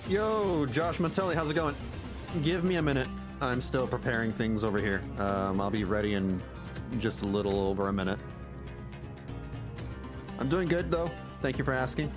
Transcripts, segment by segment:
Yo, Josh Mantelli, how's it going? Give me a minute. I'm still preparing things over here. I'll be ready in just a little over a minute. I'm doing good, though. Thank you for asking.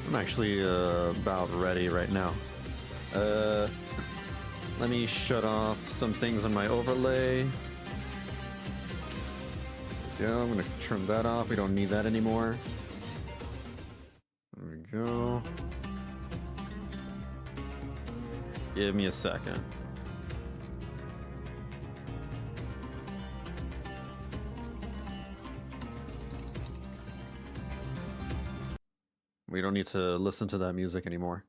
I'm actually about ready right now. Let me shut off some things on my overlay. Yeah, I'm gonna trim that off. We don't need that anymore. There we go. Give me a second. We don't need to listen to that music anymore.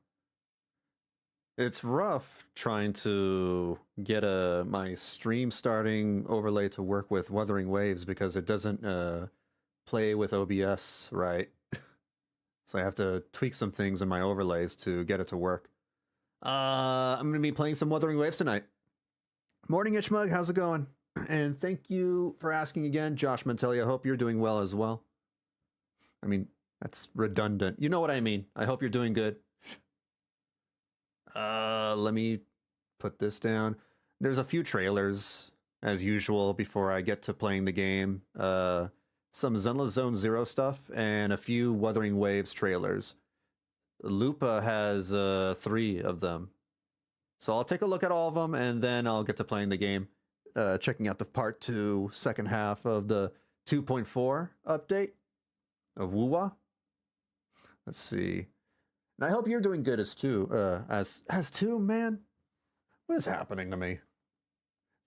It's rough trying to get my stream starting overlay to work with Wuthering Waves because it doesn't play with OBS right. So I have to tweak some things in my overlays to get it to work. I'm going to be playing some Wuthering Waves tonight. Morning, Itchmug. How's it going? And thank you for asking again, Josh Mantelli. I hope you're doing well as well. I mean, that's redundant. You know what I mean. I hope you're doing good. Let me put this down. There's a few trailers, as usual, before I get to playing the game. Some Zenless Zone Zero stuff, and a few Wuthering Waves trailers. Lupa has 3 of them. So I'll take a look at all of them, and then I'll get to playing the game. Checking out the Part 2, second half of the 2.4 update of WuWa. Let's see. And I hope you're doing good as too, man. What is happening to me? I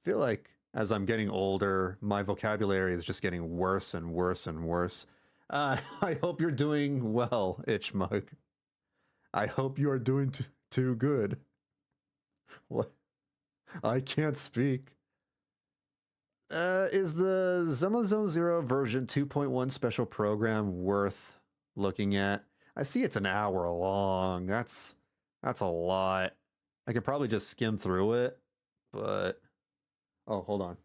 feel like as I'm getting older, my vocabulary is just getting worse and worse and worse. I hope you're doing well, Itchmug. I hope you are doing too good. What? I can't speak. Is the Zenless Zone Zero version 2.1 special program worth looking at? I see it's an hour long. That's a lot. I could probably just skim through it, but... Oh, hold on.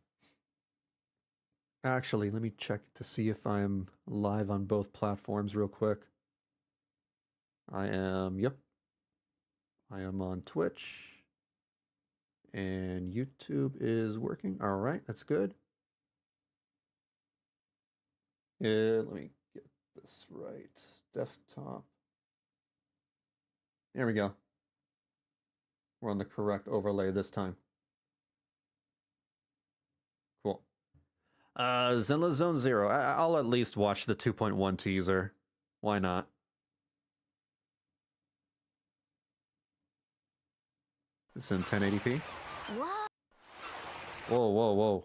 Actually, let me check to see if I'm live on both platforms real quick. I am, yep. I am on Twitch. And YouTube is working. All right, that's good. Let me get this right. Desktop. There we go. We're on the correct overlay this time. Cool. Zenless Zone Zero. I'll at least watch the 2.1 teaser. Why not? It's in 1080p. What? Whoa, whoa, whoa.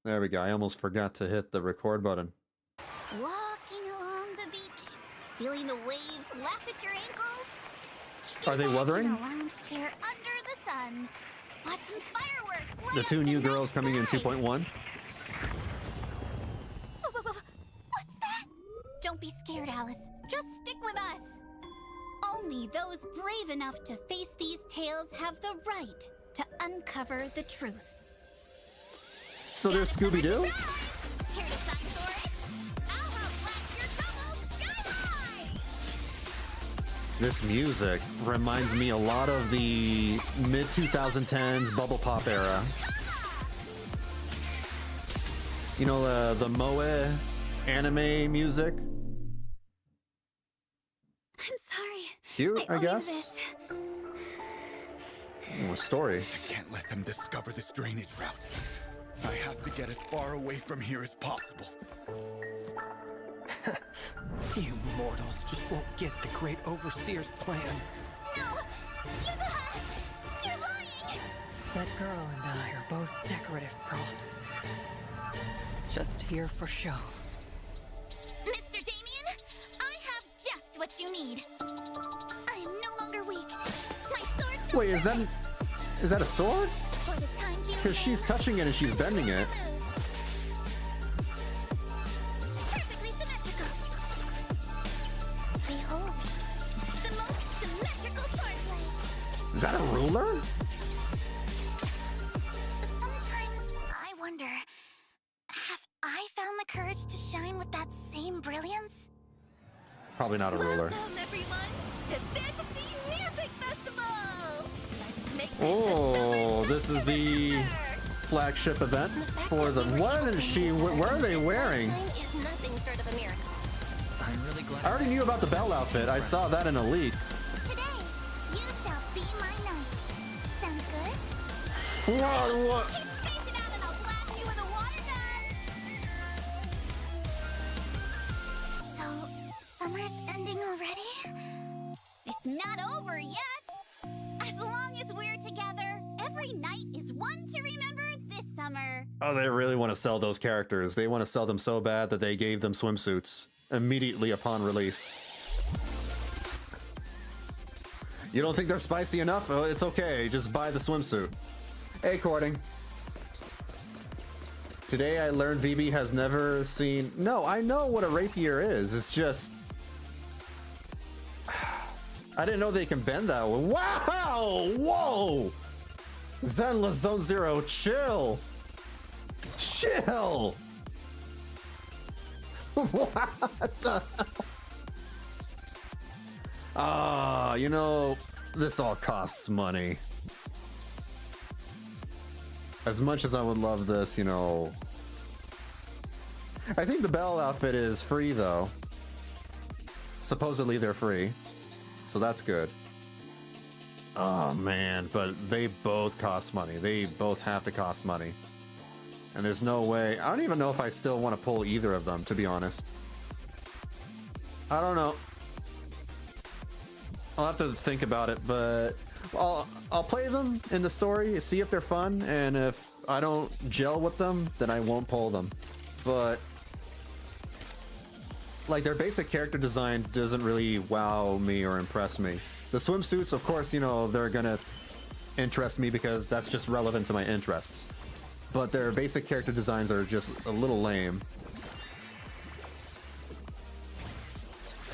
There we go. I almost forgot to hit the record button. Walking along the beach, feeling the waves lap at your ankles. Are they wuthering? In a lounge chair under the sun, watching fireworks light The 2 up new the girls coming in sky. 2.1. What's that? Don't be scared, Alice. Just stick with us. Only those brave enough to face these tales have the right to uncover the truth. So there's Scooby-Doo? Here to sign for it. I'll help blast your troubles sky high. This music reminds me a lot of the mid-2010s bubble pop era. You know, the Moe anime music? I'm sorry. Cute, I owe you guess. this. Oh, a story. I can't let them discover this drainage route. I have to get as far away from here as possible. You mortals just won't get the Great Overseer's plan. No! Yuzuha! You're lying! That girl and I are both decorative props. Just here for show. Mr. Damien, I have just what you need. I am no longer weak. My sword shall Wait, is that a sword? For the time being, Because she's touching it and she's bending it. perfectly symmetrical. Behold, the most symmetrical swordplay. Is that a ruler? Sometimes I wonder, have I found the courage to shine with that same brilliance? Probably not a ruler. Welcome, everyone, to Fantasy Music Festival! Let's make this Oh, this is the flagship event for the. What is she? What are they wearing? Is nothing short of a miracle. I'm really glad. I already knew about the Belle outfit. I saw that in a leak. Today, you shall be my knight. Sound good? What? Keep spacing out and I'll blast you with a water gun! So, summer's ending already? It's not over yet! As long as we're together, every night is one to remember this summer. Oh, they really want to sell those characters. They want to sell them so bad that they gave them swimsuits immediately upon release. You don't think they're spicy enough? Oh, it's okay. Just buy the swimsuit. Hey, Courting. Today I learned VB has never seen... No, I know what a rapier is. It's just... I didn't know they can bend that way. Wow! Whoa! Zenla Zone Zero, chill! Chill! What the hell? Ah, you know, this all costs money. As much as I would love this, you know... I think the Belle outfit is free, though. Supposedly they're free. So that's good. Oh, man, but they both cost money. They both have to cost money. And there's no way... I don't even know if I still want to pull either of them, to be honest. I don't know. I'll have to think about it, but... I'll play them in the story, see if they're fun, and if I don't gel with them, then I won't pull them. But... like, their basic character design doesn't really wow me or impress me. The swimsuits, of course, you know, they're gonna interest me because that's just relevant to my interests. But their basic character designs are just a little lame.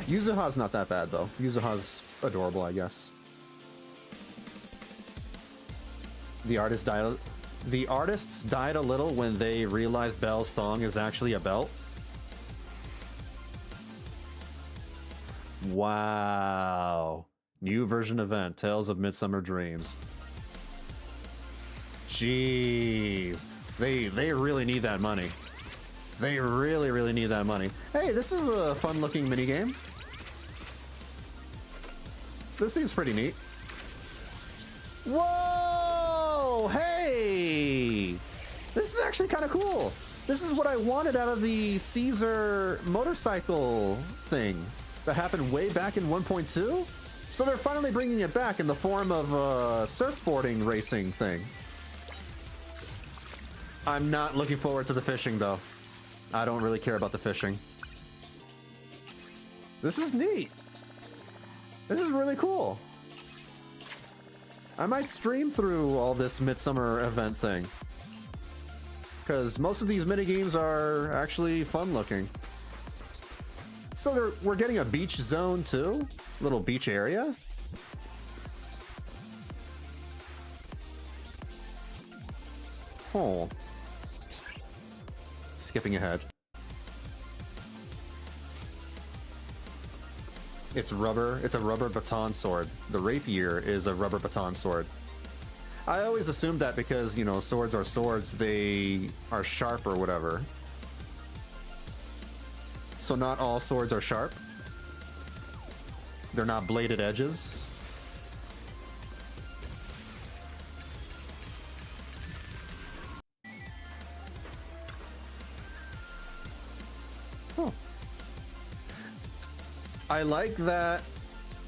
Yuzuha's not that bad, though. Yuzuha's adorable, I guess. The artists died a little when they realized Belle's thong is actually a belt. Wow. New version event, Tales of Midsummer Dreams. Jeez. They really need that money. They really, really need that money. Hey, this is a fun-looking minigame. This seems pretty neat. Whoa! Hey! This is actually kind of cool. This is what I wanted out of the Caesar motorcycle thing that happened way back in 1.2. So they're finally bringing it back in the form of a surfboarding racing thing. I'm not looking forward to the fishing, though. I don't really care about the fishing. This is neat. This is really cool. I might stream through all this Midsummer event thing. Because most of these minigames are actually fun looking. So we're getting a beach zone too? Little beach area? Oh. Skipping ahead. It's rubber. It's a rubber baton sword. The rapier is a rubber baton sword. I always assumed that because, you know, swords are swords, they are sharp or whatever. So not all swords are sharp. They're not bladed edges. Oh. I like that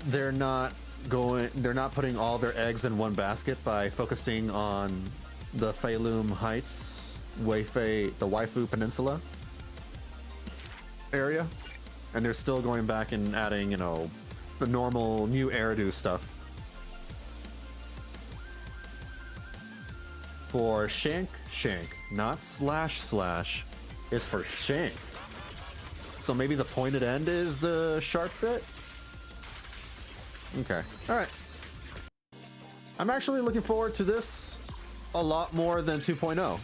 they're not they're not putting all their eggs in one basket by focusing on the Feilum Heights, the Waifu Peninsula area, and they're still going back and adding, you know, the normal new Eridu stuff. For Shank, not slash, it's for Shank. So maybe the pointed end is the sharp bit? Okay, alright. I'm actually looking forward to this a lot more than 2.0.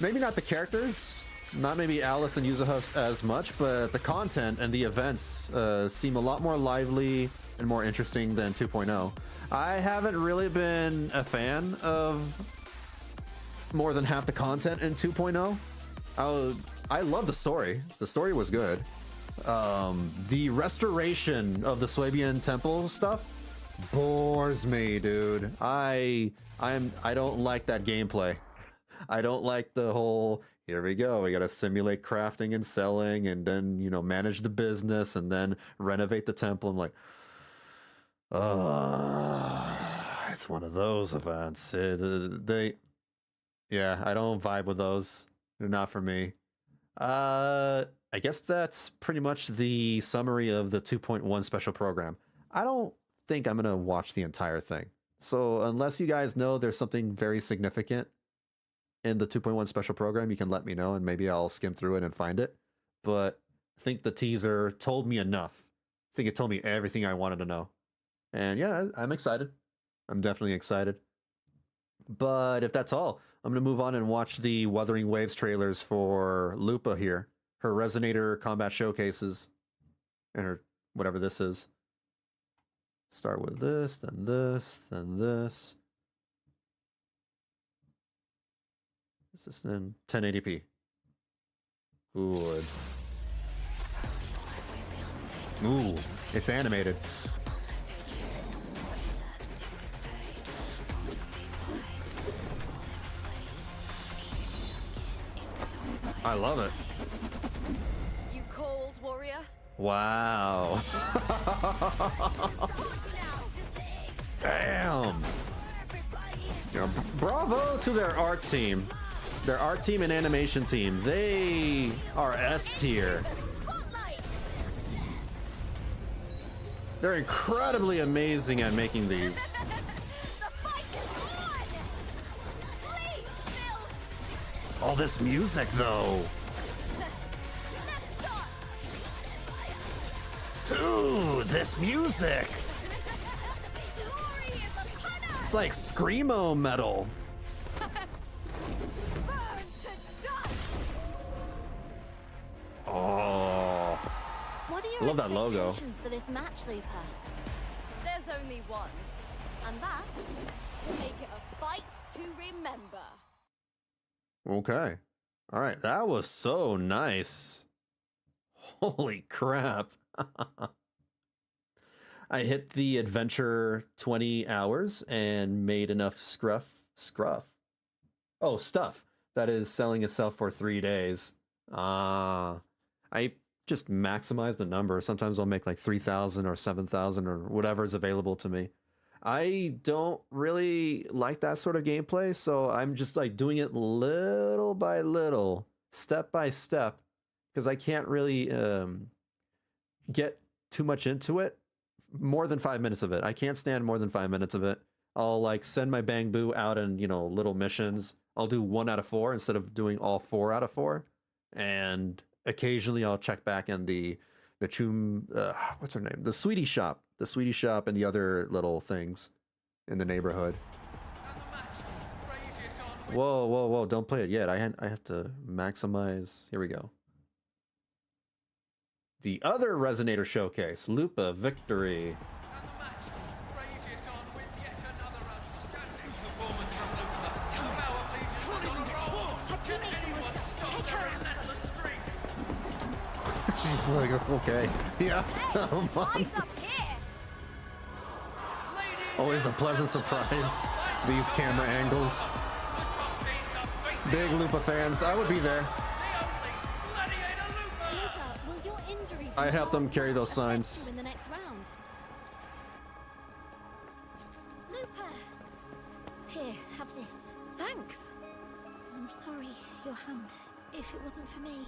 Maybe not the characters, not maybe Alice and Yuzuha as much, but the content and the events seem a lot more lively and more interesting than 2.0. I haven't really been a fan of more than half the content in 2.0. I love the story. The story was good. The restoration of the Swabian temple stuff bores me, dude. I don't like that gameplay. I don't like the whole, here we go, we gotta simulate crafting and selling and then, you know, manage the business and then renovate the temple. I'm like, it's one of those events. Yeah, I don't vibe with those. They're not for me. I guess that's pretty much the summary of the 2.1 special program. I don't think I'm gonna watch the entire thing. So unless you guys know there's something very significant in the 2.1 special program, you can let me know and maybe I'll skim through it and find it. But I think the teaser told me enough. I think it told me everything I wanted to know. And yeah, I'm excited. I'm definitely excited. But if that's all, I'm going to move on and watch the Wuthering Waves trailers for Lupa here. Her Resonator combat showcases. And her whatever this is. Start with this, then this, then this. This is in 1080p. Good. Ooh, it's animated. I love it. You cold, warrior? Wow. Damn. You know, bravo to their art team. Their art team and animation team. They are S tier. They're incredibly amazing at making these. All this music, though. Dude, this music. It's like screamo metal. Oh. What are your Love that logo. expectations for this match, Lupa? There's only one, and that's to make it a fight to remember. Okay. All right. That was so nice. Holy crap. I hit the adventure 20 hours and made enough stuff that is selling itself for 3 days. I just maximize the number. Sometimes I'll make like 3,000 or 7,000 or whatever's available to me. I don't really like that sort of gameplay, so I'm just like doing it little by little, step by step, because I can't really get too much into it. More than 5 minutes of it. I can't stand more than 5 minutes of it. I'll like send my Bang Boo out in, you know, little missions. I'll do 1 out of 4 instead of doing all 4 out of 4. And occasionally I'll check back in the what's her name? The Sweetie Shop and the other little things in the neighborhood. Whoa, don't play it yet. I have to maximize. Here we go. The other Resonator showcase, Lupa Victory. She's like, okay. Yeah. Come on. Always a pleasant surprise. These camera angles. Big Lupa fans. I would be there. I helped them carry those signs. In the next round? it wasn't for me.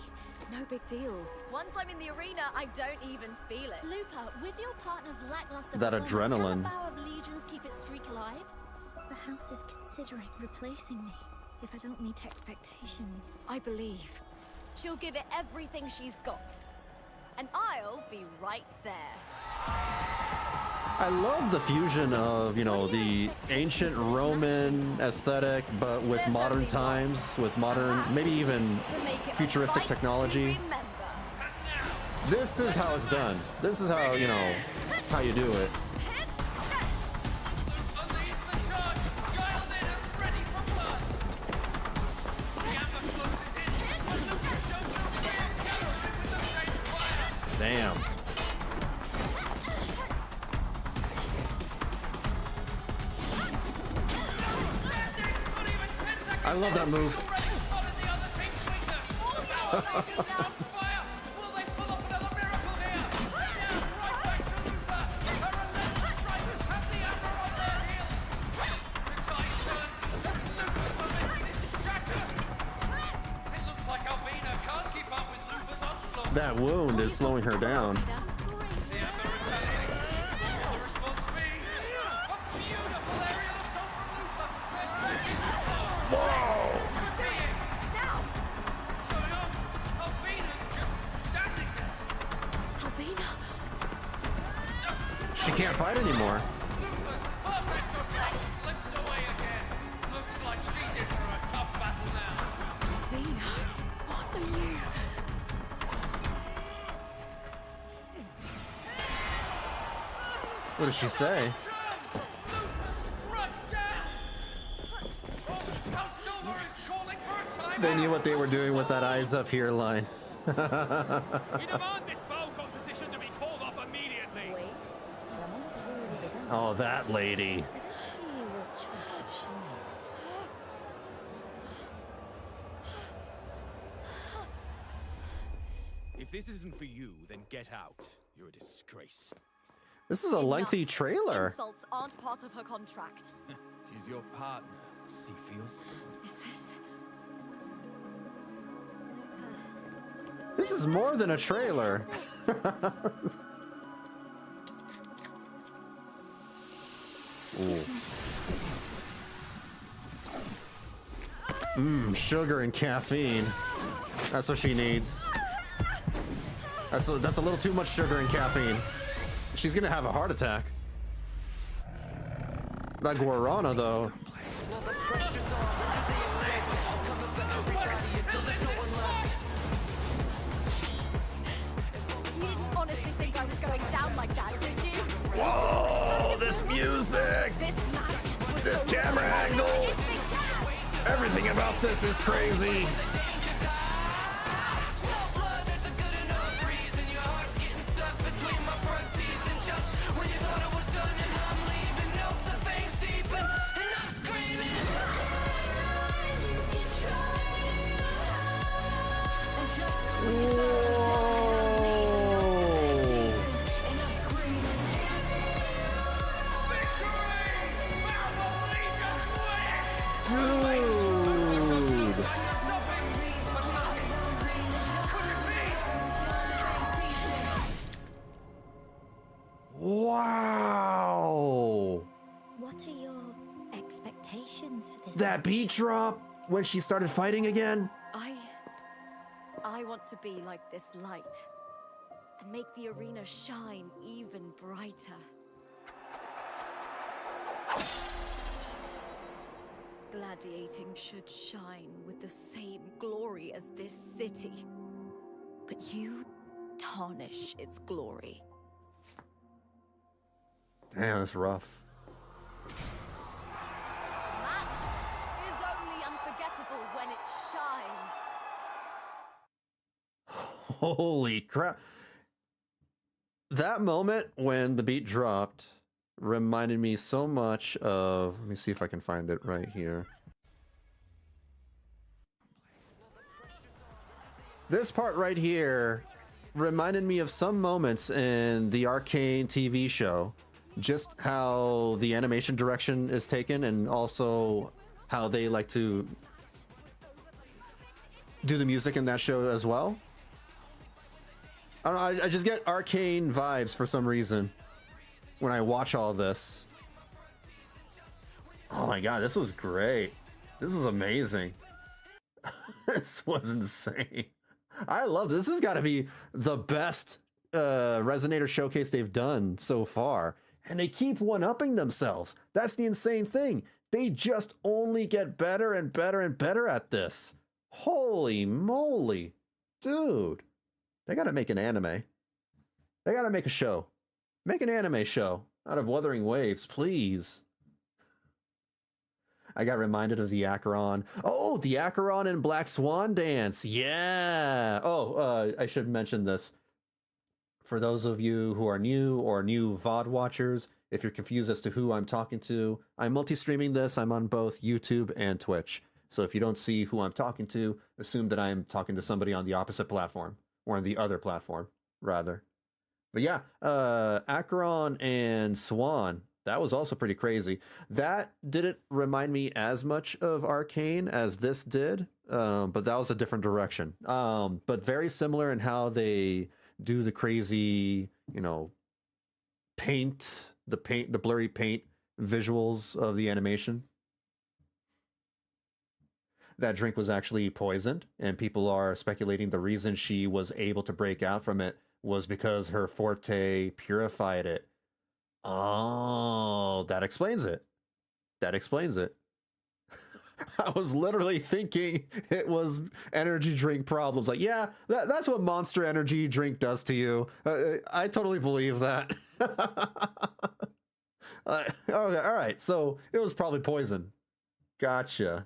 No big deal. Once I'm in the arena, I don't even feel it. Lupa, with your partner's lackluster That performance, adrenaline. can the Bow of Legions keep its streak alive? The house is considering replacing me if I don't meet expectations. I believe. She'll give it everything she's got. And I'll be right there. I love the fusion of, you know, the ancient Roman aesthetic, but with There's modern only one. times, with modern, maybe even To make it a futuristic fight to technology. remember. This is how it's done. This is how, you know, how you do it. Damn. I love that move. That wound is slowing her down. She can't fight anymore. What did she say? They knew what they were doing with that eyes up here line. We demand this bow competition to be called off immediately. Wait, the hunt has already begun. Oh, that lady. Let us see what choices she makes. If this isn't for you, then get out. You're a disgrace. This is a lengthy trailer. Insults aren't part of her contract. She's your partner. See for yourself. Is this? This is more than a trailer. Sugar and caffeine. That's what she needs. That's a little too much sugar and caffeine. She's gonna have a heart attack. That guarana, though. You didn't honestly think I was going down like that, did you? Whoa, this music, This match was this the camera one angle. in Big Sam. Everything about this is crazy. Dude. Wow. What are your expectations for this? That beat drop when she started fighting again. I want to be like this light and make the arena shine even brighter. Gladiating should shine with the same glory as this city. But you tarnish its glory. Damn, that's rough. Match is only unforgettable when it shines. Holy crap. That moment when the beat dropped reminded me so much of, let me see if I can find it right here. This part right here reminded me of some moments in the Arcane TV show. Just how the animation direction is taken and also how they like to do the music in that show as well. I don't know, I just get Arcane vibes for some reason when I watch all this. Oh my god, this was great. This is amazing. This was insane. I love this. This has got to be the best Resonator showcase they've done so far. And they keep one-upping themselves. That's the insane thing. They just only get better and better and better at this. Holy moly. Dude. They got to make an anime. They got to make a show. Make an anime show out of Wuthering Waves, please. I got reminded of the Acheron. Oh, the Acheron and Black Swan dance. Yeah. Oh, I should mention this. For those of you who are new or new VOD watchers, if you're confused as to who I'm talking to, I'm multi-streaming this. I'm on both YouTube and Twitch. So if you don't see who I'm talking to, assume that I'm talking to somebody on the opposite platform, or on the other platform, rather. But yeah, Acheron and Swan, that was also pretty crazy. That didn't remind me as much of Arcane as this did, but that was a different direction. But very similar in how they do the crazy, you know, the blurry paint visuals of the animation. That drink was actually poisoned, and people are speculating the reason she was able to break out from it was because her forte purified it. Oh, that explains it. That explains it. I was literally thinking it was energy drink problems. Like, yeah, that's what Monster Energy drink does to you. I totally believe that. Okay, all right. So it was probably poison. Gotcha.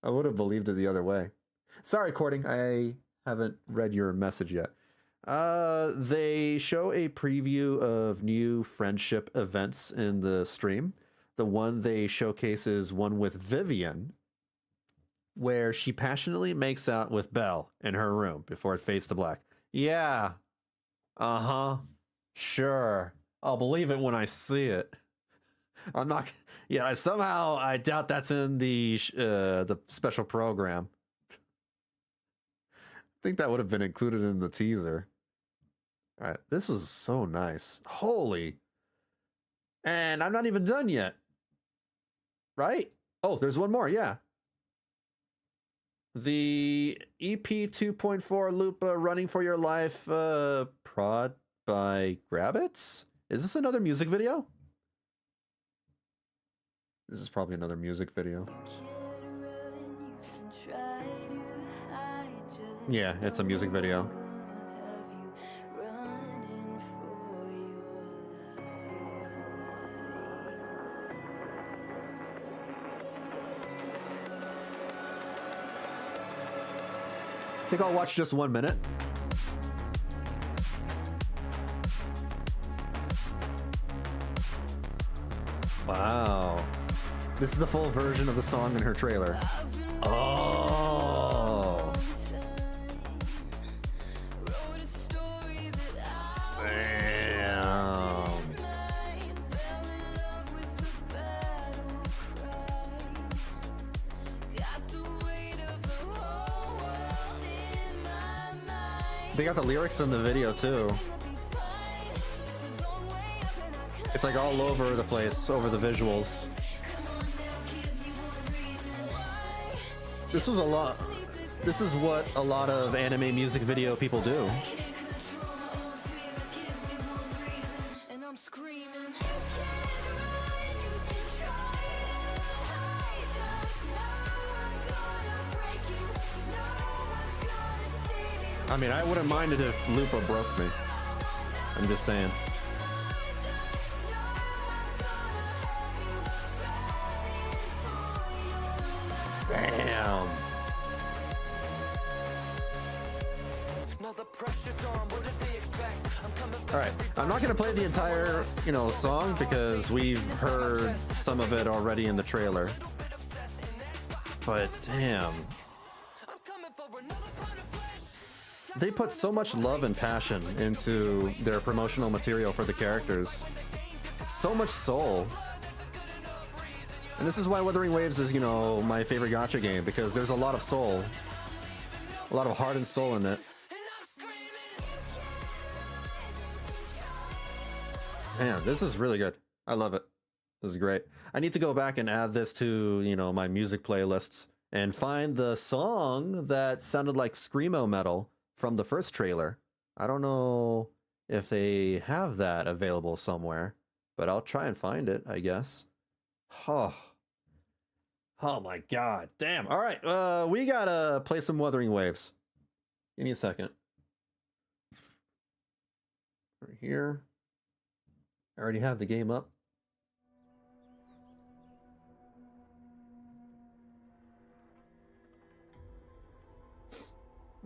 I would have believed it the other way. Sorry, Courting. I haven't read your message yet. They show a preview of new friendship events in the stream. The one they showcase is one with Vivian, where she passionately makes out with Belle in her room before it fades to black. Yeah. Uh-huh. Sure. I'll believe it when I see it. I'm not... Yeah, somehow I doubt that's in the special program. I think that would have been included in the teaser. All right, this was so nice. Holy. And I'm not even done yet. Right? Oh, there's one more, yeah. The EP 2.4 Lupa Running for Your Life prod by Grabbits? Is this another music video? This is probably another music video. Yeah, it's a music video. I think I'll watch just 1 minute. Wow. This is the full version of the song in her trailer. Oh. Damn. They got the lyrics in the video too. It's like all over the place, over the visuals. This was a lot. This is what a lot of anime music video people do. I mean, I wouldn't mind it if Lupa broke me. I'm just saying. Damn. Alright, I'm not gonna play the entire, song because we've heard some of it already in the trailer. But damn. They put so much love and passion into their promotional material for the characters. So much soul. And this is why Wuthering Waves is, my favorite gacha game, because there's a lot of soul. A lot of heart and soul in it. Man, this is really good. I love it. This is great. I need to go back and add this to, you know, my music playlists and find the song that sounded like screamo metal from the first trailer. I don't know if they have that available somewhere, but I'll try and find it, I guess. Oh my god, damn. All right, we gotta play some Wuthering Waves. Give me a second. Right here. I already have the game up.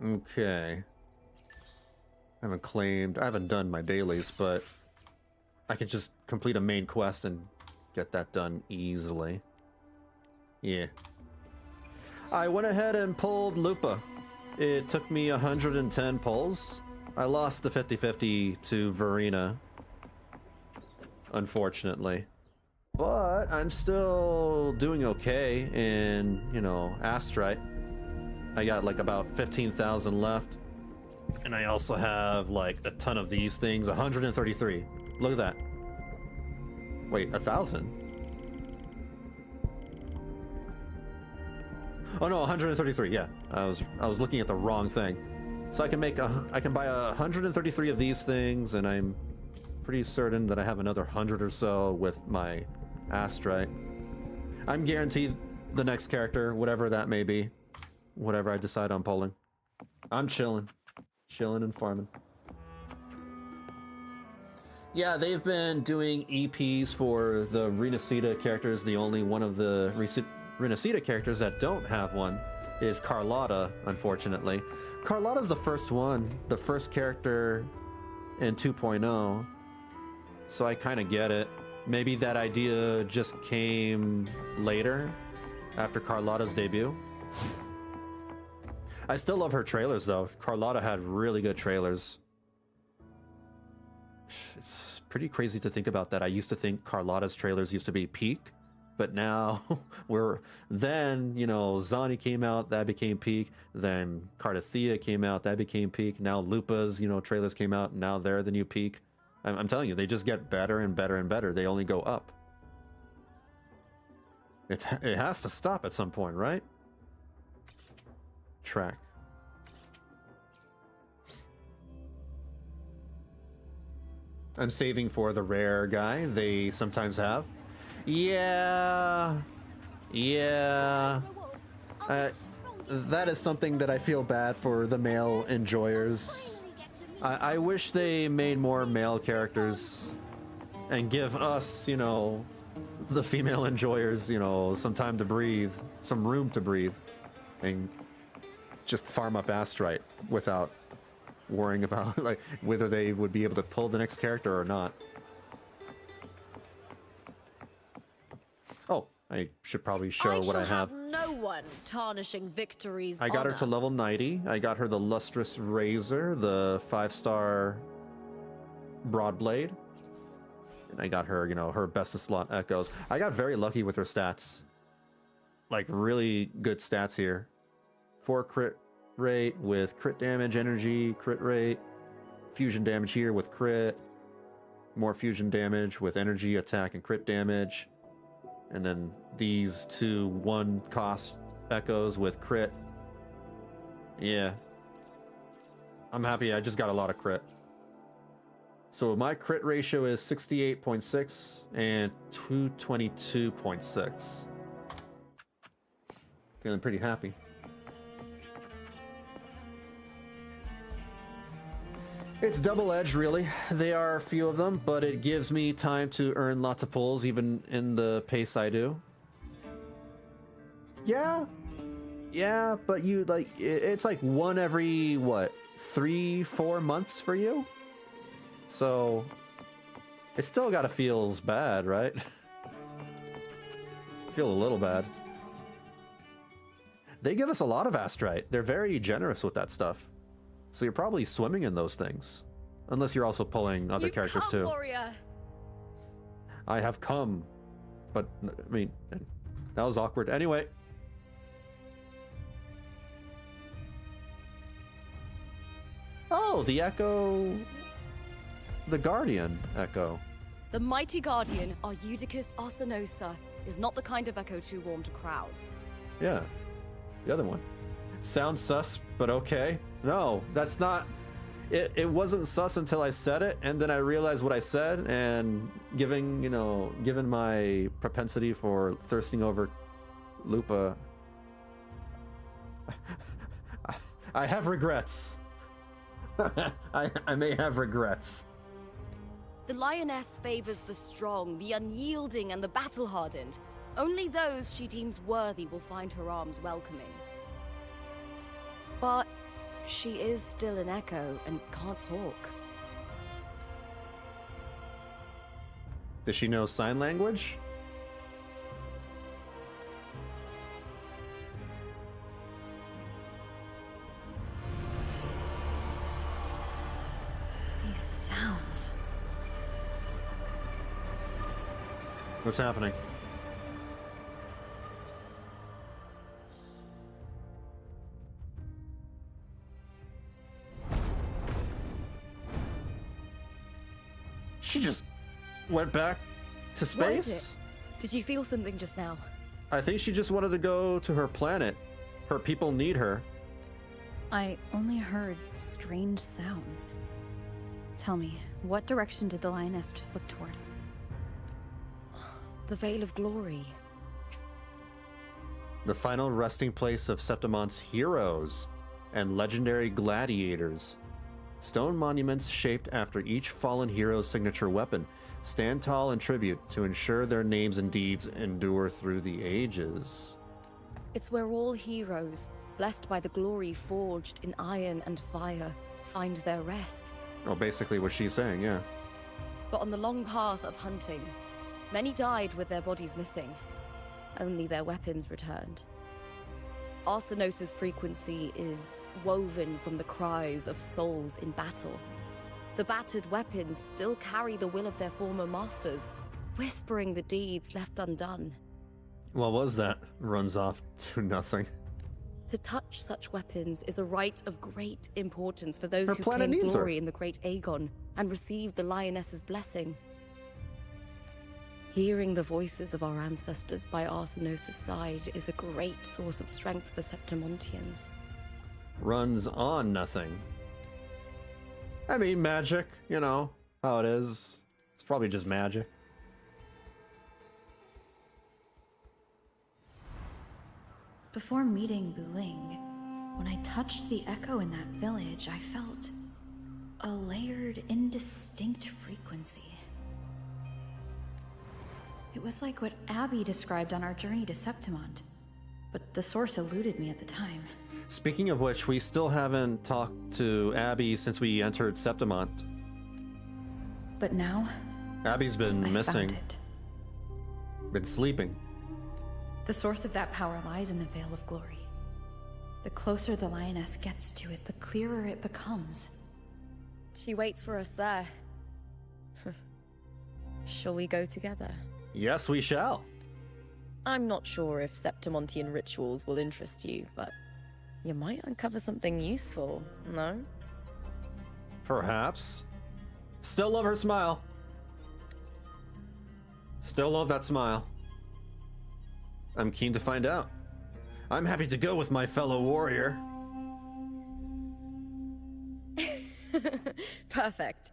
Okay. I haven't done my dailies, but I can just complete a main quest and get that done easily. Yeah. I went ahead and pulled Lupa. It took me 110 pulls. I lost the 50-50 to Verena, unfortunately. But I'm still doing okay in, you know, Astrite. I got like about 15,000 left. And I also have like a ton of these things, 133. Look at that. Wait, 1,000? Oh no, 133. Yeah, I was looking at the wrong thing. So I can buy 133 of these things, and I'm pretty certain that I have another 100 or so with my Astrite. I'm guaranteed the next character, whatever that may be, whatever I decide on pulling. I'm chilling and farming. Yeah, they've been doing EPs for the Renacida characters. The only one of the Renacida characters that don't have one is Carlotta, unfortunately. Carlotta's the first one, the first character in 2.0, so I kind of get it. Maybe that idea just came later, after Carlotta's debut. I still love her trailers, though. Carlotta had really good trailers. It's pretty crazy to think about that. I used to think Carlotta's trailers used to be peak, but now then, you know, Zani came out, that became peak. Then Cartethyia came out, that became peak. Now Lupa's, you know, trailers came out, and now they're the new peak. I'm telling you, they just get better and better and better. They only go up. It has to stop at some point, right? Track. I'm saving for the rare guy. They sometimes have. Yeah. That is something that I feel bad for the male enjoyers. I wish they made more male characters and give us, you know, the female enjoyers, you know, some time to breathe, some room to breathe, and just farm up Astrite without worrying about like whether they would be able to pull the next character or not. Oh, I should probably show what I have. No one tarnishing victories. I got her to level 90. I got her the Lustrous Razor, the 5-star Broadblade. And I got her, you know, her best of slot echoes. I got very lucky with her stats. Like, really good stats here. 4 crit rate with crit damage, energy, crit rate. Fusion damage here with crit. More fusion damage with energy, attack, and crit damage. And then these 2 1-cost echoes with crit. Yeah. I'm happy I just got a lot of crit. So my crit ratio is 68.6 and 222.6. Feeling pretty happy. It's double-edged, really. There are a few of them, but it gives me time to earn lots of pulls, even in the pace I do. Yeah, but you, like, it's like one every, what, 3-4 months for you? So, it still gotta feels bad, right? Feel a little bad. They give us a lot of Astrite. They're very generous with that stuff. So you're probably swimming in those things. Unless you're also pulling other characters too. Warrior. I have come. But, I mean, that was awkward. Anyway. Oh, the Echo... The Guardian Echo. The mighty guardian, Arudicus Arsenosa, is not the kind of echo too warm to crowds. Yeah, the other one. Sounds sus, but okay. No, that's not... It wasn't sus until I said it, and then I realized what I said, and given my propensity for thirsting over Lupa, I have regrets. I may have regrets. The lioness favors the strong, the unyielding, and the battle-hardened. Only those she deems worthy will find her arms welcoming. But she is still an echo and can't talk. Does she know sign language? These sounds. What's happening? She just went back to space? What is it? Did you feel something just now? I think she just wanted to go to her planet. Her people need her. I only heard strange sounds. Tell me, what direction did the lioness just look toward? The Veil of Glory. The final resting place of Septimon's heroes and legendary gladiators. Stone monuments shaped after each fallen hero's signature weapon stand tall in tribute to ensure their names and deeds endure through the ages. It's where all heroes, blessed by the glory forged in iron and fire, find their rest. Oh, basically what she's saying, yeah. But on the long path of hunting, many died with their bodies missing. Only their weapons returned. Arsenosa's frequency is woven from the cries of souls in battle. The battered weapons still carry the will of their former masters, whispering the deeds left undone. What was that? Runs off to nothing. To touch such weapons is a rite of great importance for those Her who planet claim needs her. glory in the great Aegon and receive the lioness's blessing. Hearing the voices of our ancestors by Arsenosa's side is a great source of strength for Septimontians. Runs on nothing. I mean, magic, you know how it is. It's probably just magic. Before meeting Buling, when I touched the echo in that village, I felt a layered, indistinct frequency. It was like what Abby described on our journey to Septimont, but the source eluded me at the time. Speaking of which, we still haven't talked to Abby since we entered Septimont. But now, Abby's been I missing. found it. Been sleeping. The source of that power lies in the Veil of Glory. The closer the lioness gets to it, the clearer it becomes. She waits for us there. Shall we go together? Yes, we shall. I'm not sure if Septimontian rituals will interest you, but you might uncover something useful, no? Perhaps. Still love her smile. Still love that smile. I'm keen to find out. I'm happy to go with my fellow warrior. Perfect.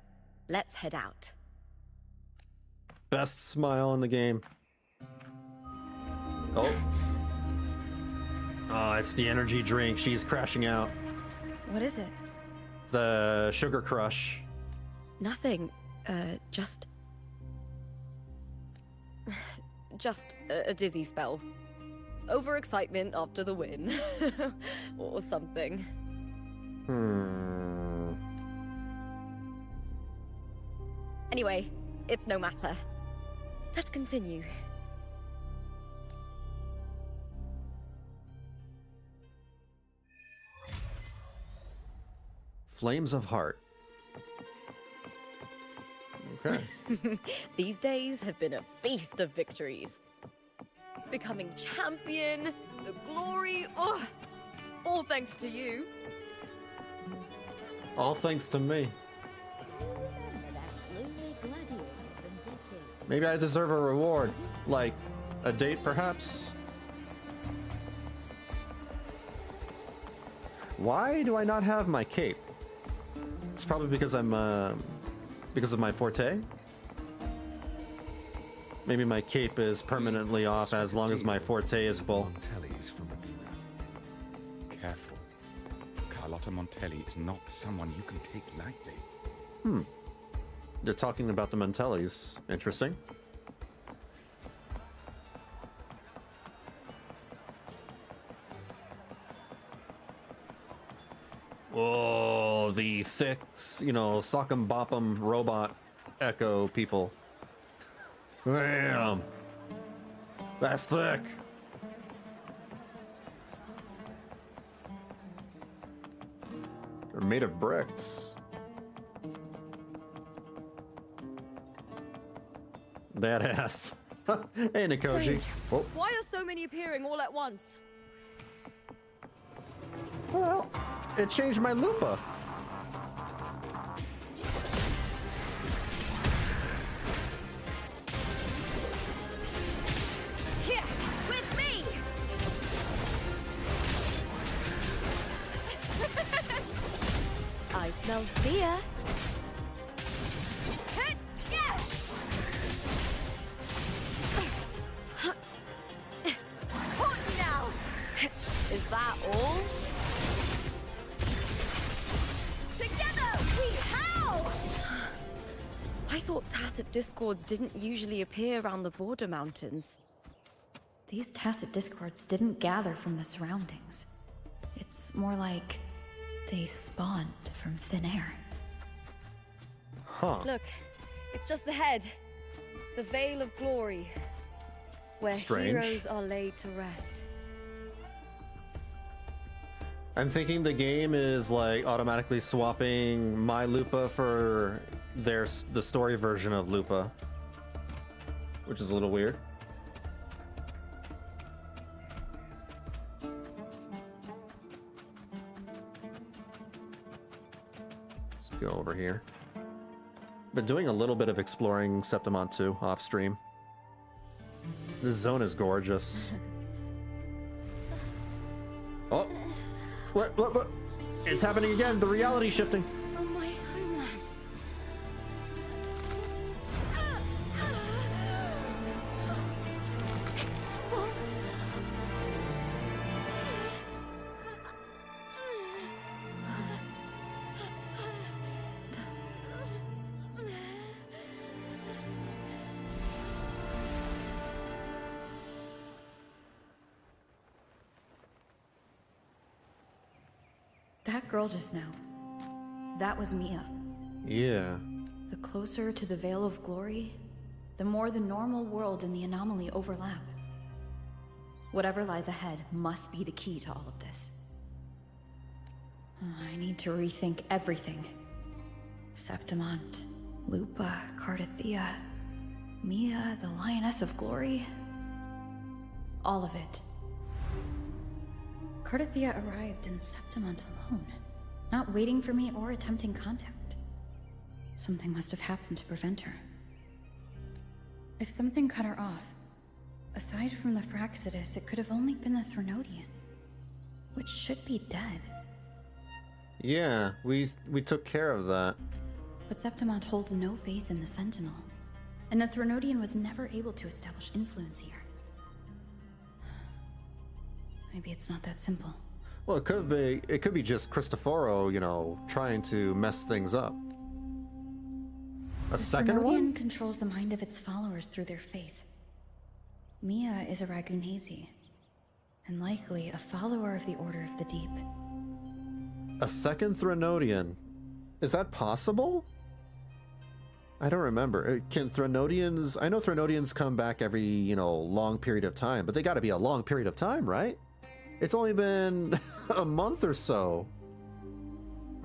Let's head out. Best smile in the game. Oh. Oh, it's the energy drink. She's crashing out. What is it? The Sugar Crush. Nothing. Just a dizzy spell. Overexcitement after the win. Or something. Anyway, it's no matter. Let's continue. Flames of Heart. Okay. These days have been a feast of victories. Becoming champion, the glory, all thanks to you. All thanks to me. Maybe I deserve a reward, like a date perhaps? Why do I not have my cape? It's probably because I'm, because of my forte? Maybe my cape is permanently off as long as my forte is full. Montelli's from Ravenna. Careful. Carlotta Montelli is not someone you can take lightly. They're talking about the Montellis. Interesting. Oh, the thick, you know, sock'em bopp'em robot echo people. Damn. That's thick. They're made of bricks. Badass. Hey, Nikoji. Strange. Oh, Why are so many appearing all at once? well, it changed my Lupa. Here, with me! I smell fear. Now. Is that all? Together we howl! I thought tacit discords didn't usually appear around the border mountains. These tacit discords didn't gather from the surroundings. It's more like they spawned from thin air. Huh. Look, it's just ahead. The Veil of Glory, where Strange. heroes are laid to rest. I'm thinking the game is like automatically swapping my Lupa for the story version of Lupa, which is a little weird. Let's go over here. Been doing a little bit of exploring Septimont too, off stream. This zone is gorgeous. Oh, what? It's happening again. The reality shifting. From my homeland. That girl just now, that was Mia. Yeah. The closer to the Veil of Glory, the more the normal world and the anomaly overlap. Whatever lies ahead must be the key to all of this. I need to rethink everything. Septimont, Lupa, Cartethyia, Mia, the Lioness of Glory. All of it. Cartethyia arrived in Septimont alone, not waiting for me or attempting contact. Something must have happened to prevent her. If something cut her off, aside from the Fraxidus, it could have only been the Threnodian, which should be dead. Yeah, we took care of that. But Septimont holds no faith in the Sentinel, and the Threnodian was never able to establish influence here. Maybe it's not that simple. Well, it could be just Cristoforo, you know, trying to mess things up. A second Threnodian one? controls the mind of its followers through their faith. Mia is a Ragunesi, and likely a follower of the Order of the Deep. A second Threnodian. Is that possible? I don't remember. Can Threnodians... I know Threnodians come back every, you know, long period of time, but they gotta be a long period of time, right? It's only been a month or so.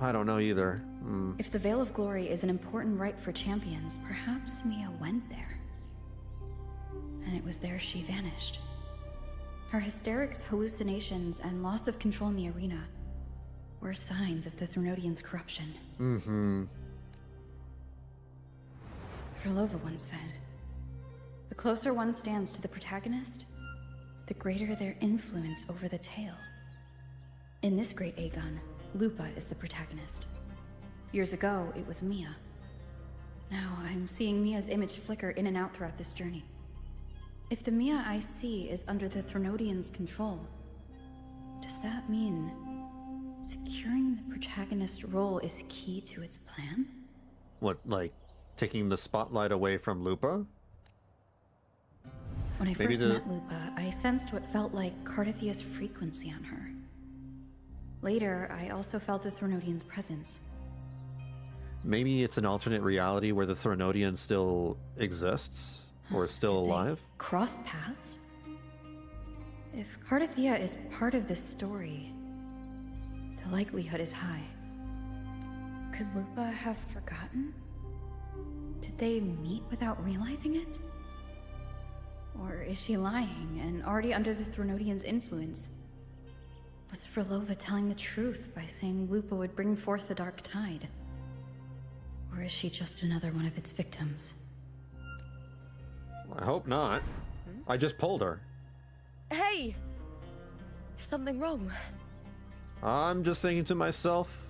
I don't know either. If the Veil of Glory is an important rite for champions, perhaps Mia went there. And it was there she vanished. Her hysterics, hallucinations, and loss of control in the arena were signs of the Threnodians' corruption. Mm-hmm. Frolova once said, the closer one stands to the protagonist, the greater their influence over the tale. In this great Aegon, Lupa is the protagonist. Years ago, it was Mia. Now I'm seeing Mia's image flicker in and out throughout this journey. If the Mia I see is under the Threnodians' control, does that mean securing the protagonist role is key to its plan? What, like taking the spotlight away from Lupa? When I Maybe first met Lupa, I sensed what felt like Cartethyia's frequency on her. Later, I also felt the Threnodians' presence. Maybe it's an alternate reality where the Threnodian still exists, or is still Did they alive? cross paths? If Cartethyia is part of this story, the likelihood is high. Could Lupa have forgotten? Did they meet without realizing it? Or is she lying and already under the Threnodians' influence? Was Frolova telling the truth by saying Lupa would bring forth the Dark Tide? Or is she just another one of its victims? I hope not. I just pulled her. Hey! Is something wrong? I'm just thinking to myself,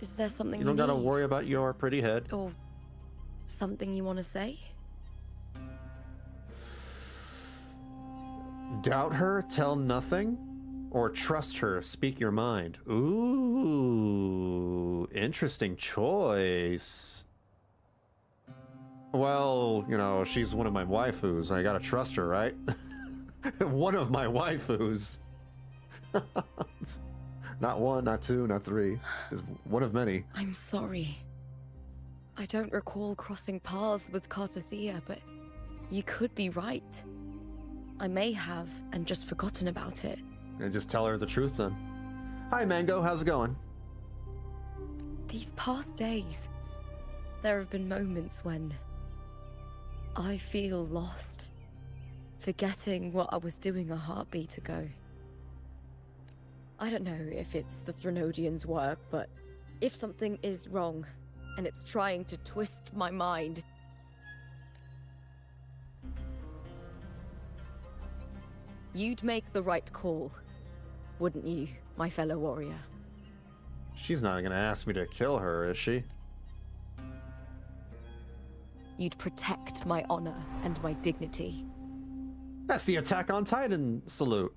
Is there something you don't gotta need? worry about your pretty head. Or something you want to say? Doubt her, tell nothing? Or trust her, speak your mind? Ooh, interesting choice. Well, you know, she's one of my waifus. I gotta trust her, right? One of my waifus. Not one, not two, not three. Is one of many. I'm sorry. I don't recall crossing paths with Cartethyia, but you could be right. I may have, and just forgotten about it. And just tell her the truth then. Hi, Mango, how's it going? These past days, there have been moments when I feel lost, forgetting what I was doing a heartbeat ago. I don't know if it's the Threnodians' work, but if something is wrong, and it's trying to twist my mind, you'd make the right call, wouldn't you, my fellow warrior? She's not gonna ask me to kill her, is she? You'd protect my honor and my dignity. That's the Attack on Titan salute.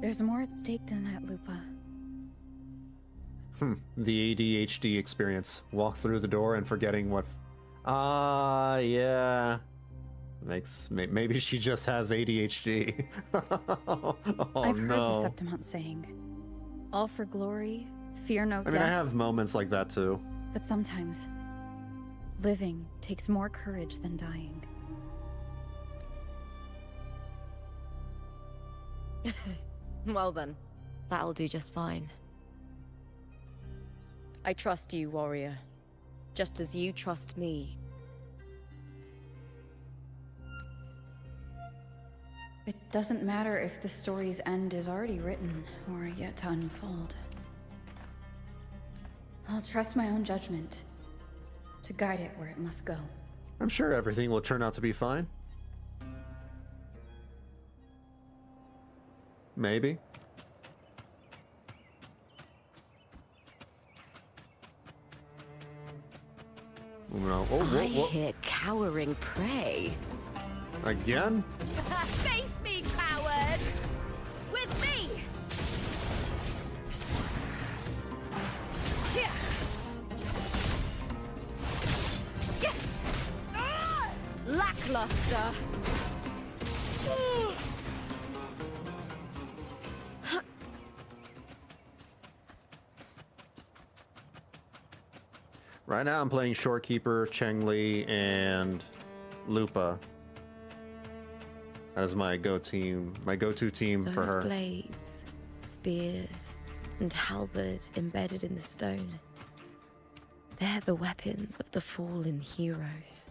There's more at stake than that, Lupa. The ADHD experience. Walk through the door and forgetting what... yeah. Maybe she just has ADHD. Oh, I've heard the no. Septimont saying, all for glory, fear no I death. mean, I have moments like that too. But sometimes, living takes more courage than dying. Well then, that'll do just fine. I trust you, warrior. Just as you trust me. It doesn't matter if the story's end is already written or yet to unfold. I'll trust my own judgment to guide it where it must go. I'm sure everything will turn out to be fine. Maybe. No. Oh, whoa, I whoa. hear cowering prey. Again? Face me, coward! With me! Lackluster! Right now I'm playing Shorekeeper, Chengli, and Lupa. That is my go-to team for Those her. blades, spears, and halberd embedded in the stone. They're the weapons of the fallen heroes.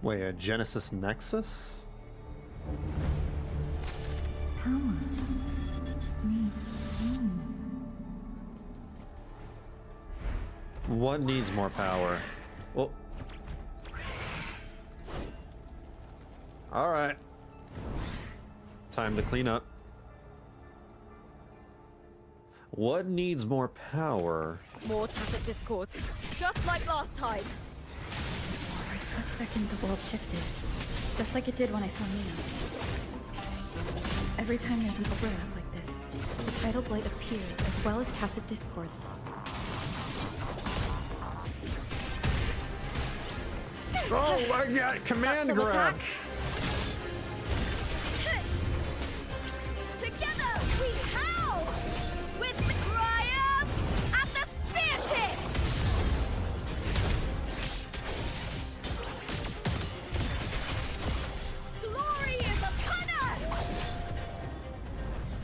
Wait, a Genesis Nexus? Power needs room. What needs more power? Well, all right. Time to clean up. What needs more power? More tacit discords, just like last time. For a split second, the world shifted. Just like it did when I saw Nina. Every time there's an overlap like this, the tidal blight appears as well as tacit discords. Oh my god, command That's some grab! attack. Together we howl with triumph at the spear tip. Glory is upon us.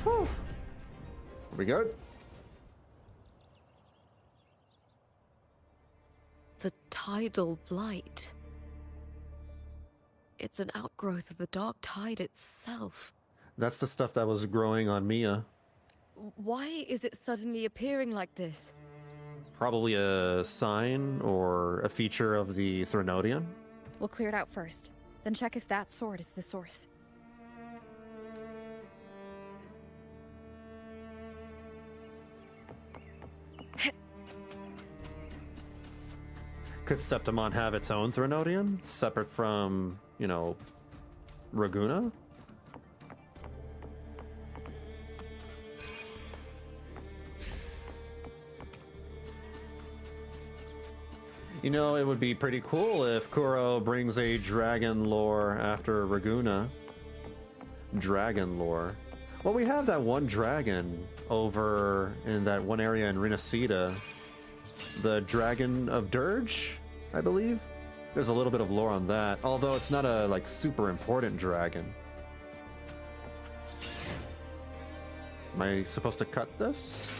Whew. Are we good? The tidal blight. It's an outgrowth of the dark tide itself. That's the stuff that was growing on Mia. Why is it suddenly appearing like this? Probably a sign or a feature of the Threnodian. We'll clear it out first, then check if that sword is the source. Could Septimon have its own Threnodian? Separate from, you know, Raguna? You know, it would be pretty cool if Kuro brings a dragon lore after Raguna. Dragon lore. Well, we have that one dragon over in that one area in Renacida. The Dragon of Dirge, I believe. There's a little bit of lore on that, although it's not a, like, super important dragon. Am I supposed to cut this?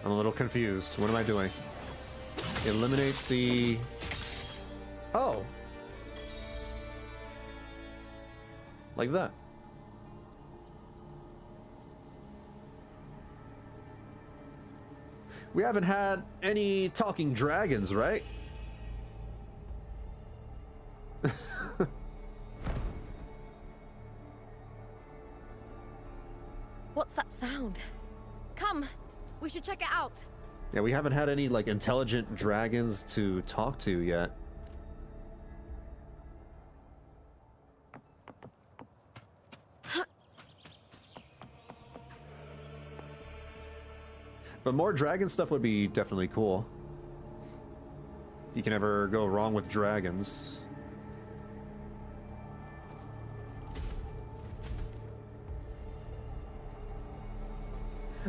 I'm a little confused. What am I doing? Eliminate the... Oh! Like that. We haven't had any talking dragons, right? What's that sound? Come, we should check it out. Yeah, we haven't had any, like, intelligent dragons to talk to yet. But more dragon stuff would be definitely cool. You can never go wrong with dragons.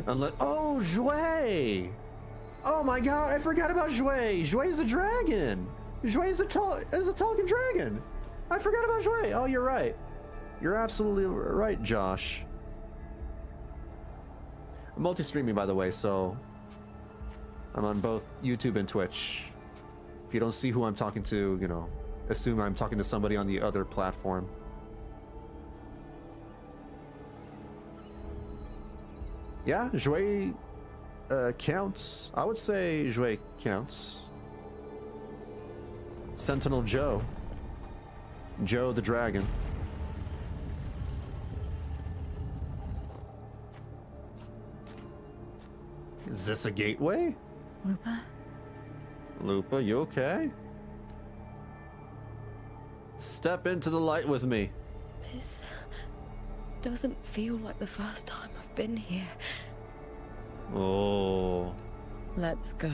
Unless... Oh, Jouet! Oh my god, I forgot about Jouet! Jouet is a dragon! Jouet is a talking dragon! I forgot about Jouet! Oh, you're right. You're absolutely right, Josh. I'm multi-streaming, by the way, so I'm on both YouTube and Twitch. If you don't see who I'm talking to, you know, assume I'm talking to somebody on the other platform. Yeah, Jouet counts. I would say Jouet counts. Sentinel Joe. Joe the Dragon. Is this a gateway? Lupa? Lupa, you okay? Step into the light with me. This doesn't feel like the first time I've been here. Oh. Let's go.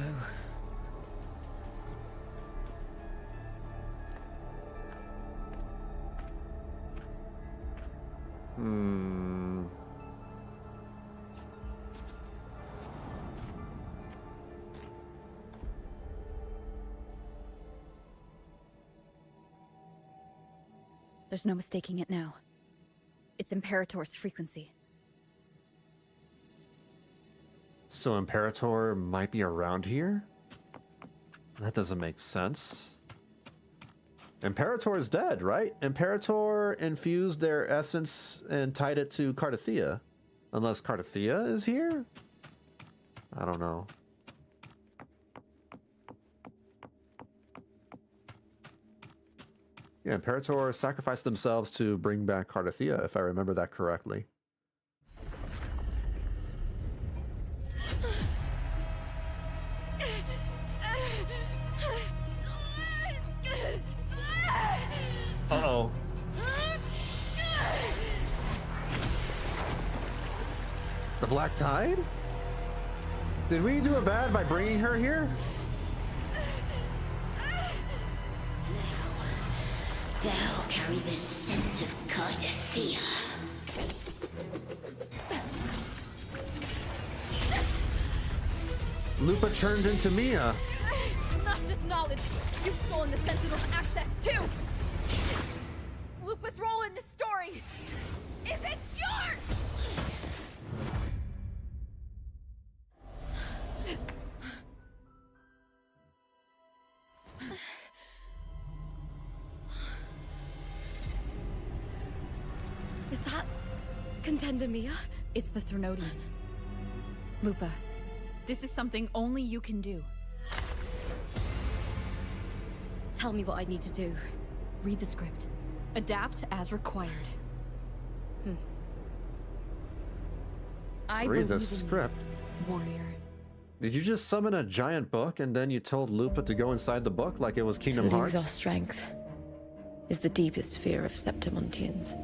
Hmm. There's no mistaking it now. It's Imperator's frequency. So Imperator might be around here? That doesn't make sense. Imperator is dead, right? Imperator infused their essence and tied it to Cartethyia. Unless Cartethyia is here? I don't know. Yeah, Imperator sacrificed themselves to bring back Cartethyia, if I remember that correctly. Uh-oh. The Black Tide? Did we do it bad by bringing her here? Thou carry the scent of Cartethyia. Lupa turned into Mia. Not just knowledge, you've stolen the Sentinel's access too! Lupa's role in this story is it's yours! Is that Contender Mia? It's the Threnodian. Lupa, this is something only you can do. Tell me what I need to do. Read the script. Adapt as required. I Read the believe in you, script. warrior. Did you just summon a giant book and then you told Lupa to go inside the book like it was Kingdom To lose our Hearts? strength is the deepest fear of Septimontians.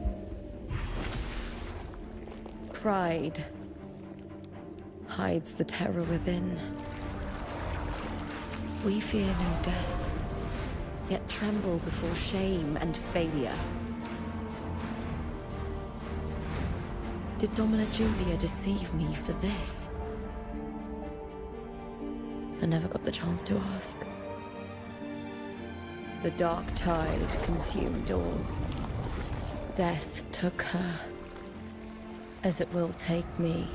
Pride hides the terror within. We fear no death, yet tremble before shame and failure. Did Domina Julia deceive me for this? I never got the chance to ask. The dark tide consumed all. Death took her, as it will take me.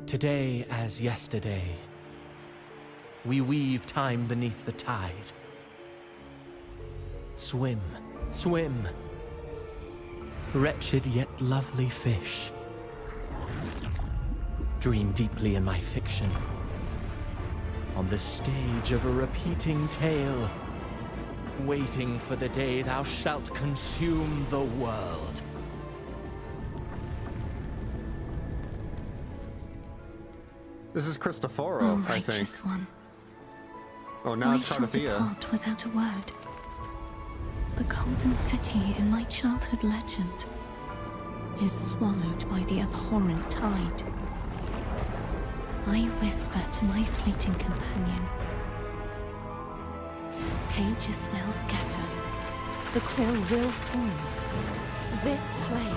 Today as yesterday, we weave time beneath the tide. Swim, swim, wretched yet lovely fish. Dream deeply in my fiction, on the stage of a repeating tale, waiting for the day thou shalt consume the world. This is Cristoforo, Oh, I think. righteous one. Oh, now Why it's shall Cartethyia. depart without a word? The golden city in my childhood legend is swallowed by the abhorrent tide. I whisper to my fleeting companion. Pages will scatter. The quill will form. This play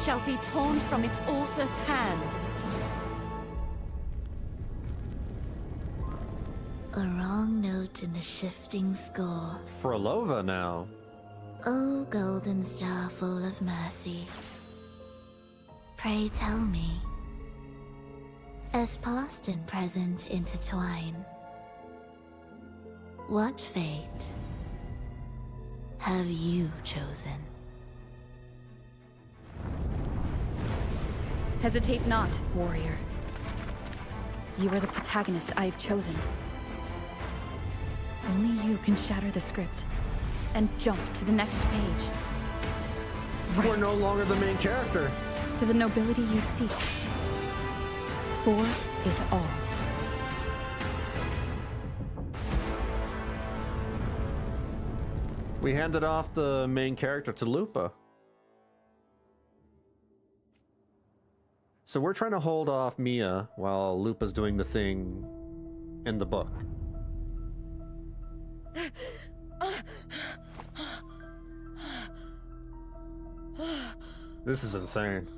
shall be torn from its author's hands. A wrong note in the shifting score. Frolova now. O golden star full of mercy, pray tell me, as past and present intertwine, what fate have you chosen? Hesitate not, warrior. You are the protagonist I have chosen. Only you can shatter the script and jump to the next page. Right. We're no longer the main character. For the nobility you seek. For it all. We handed off the main character to Lupa. So we're trying to hold off Mia while Lupa's doing the thing in the book. This is insane.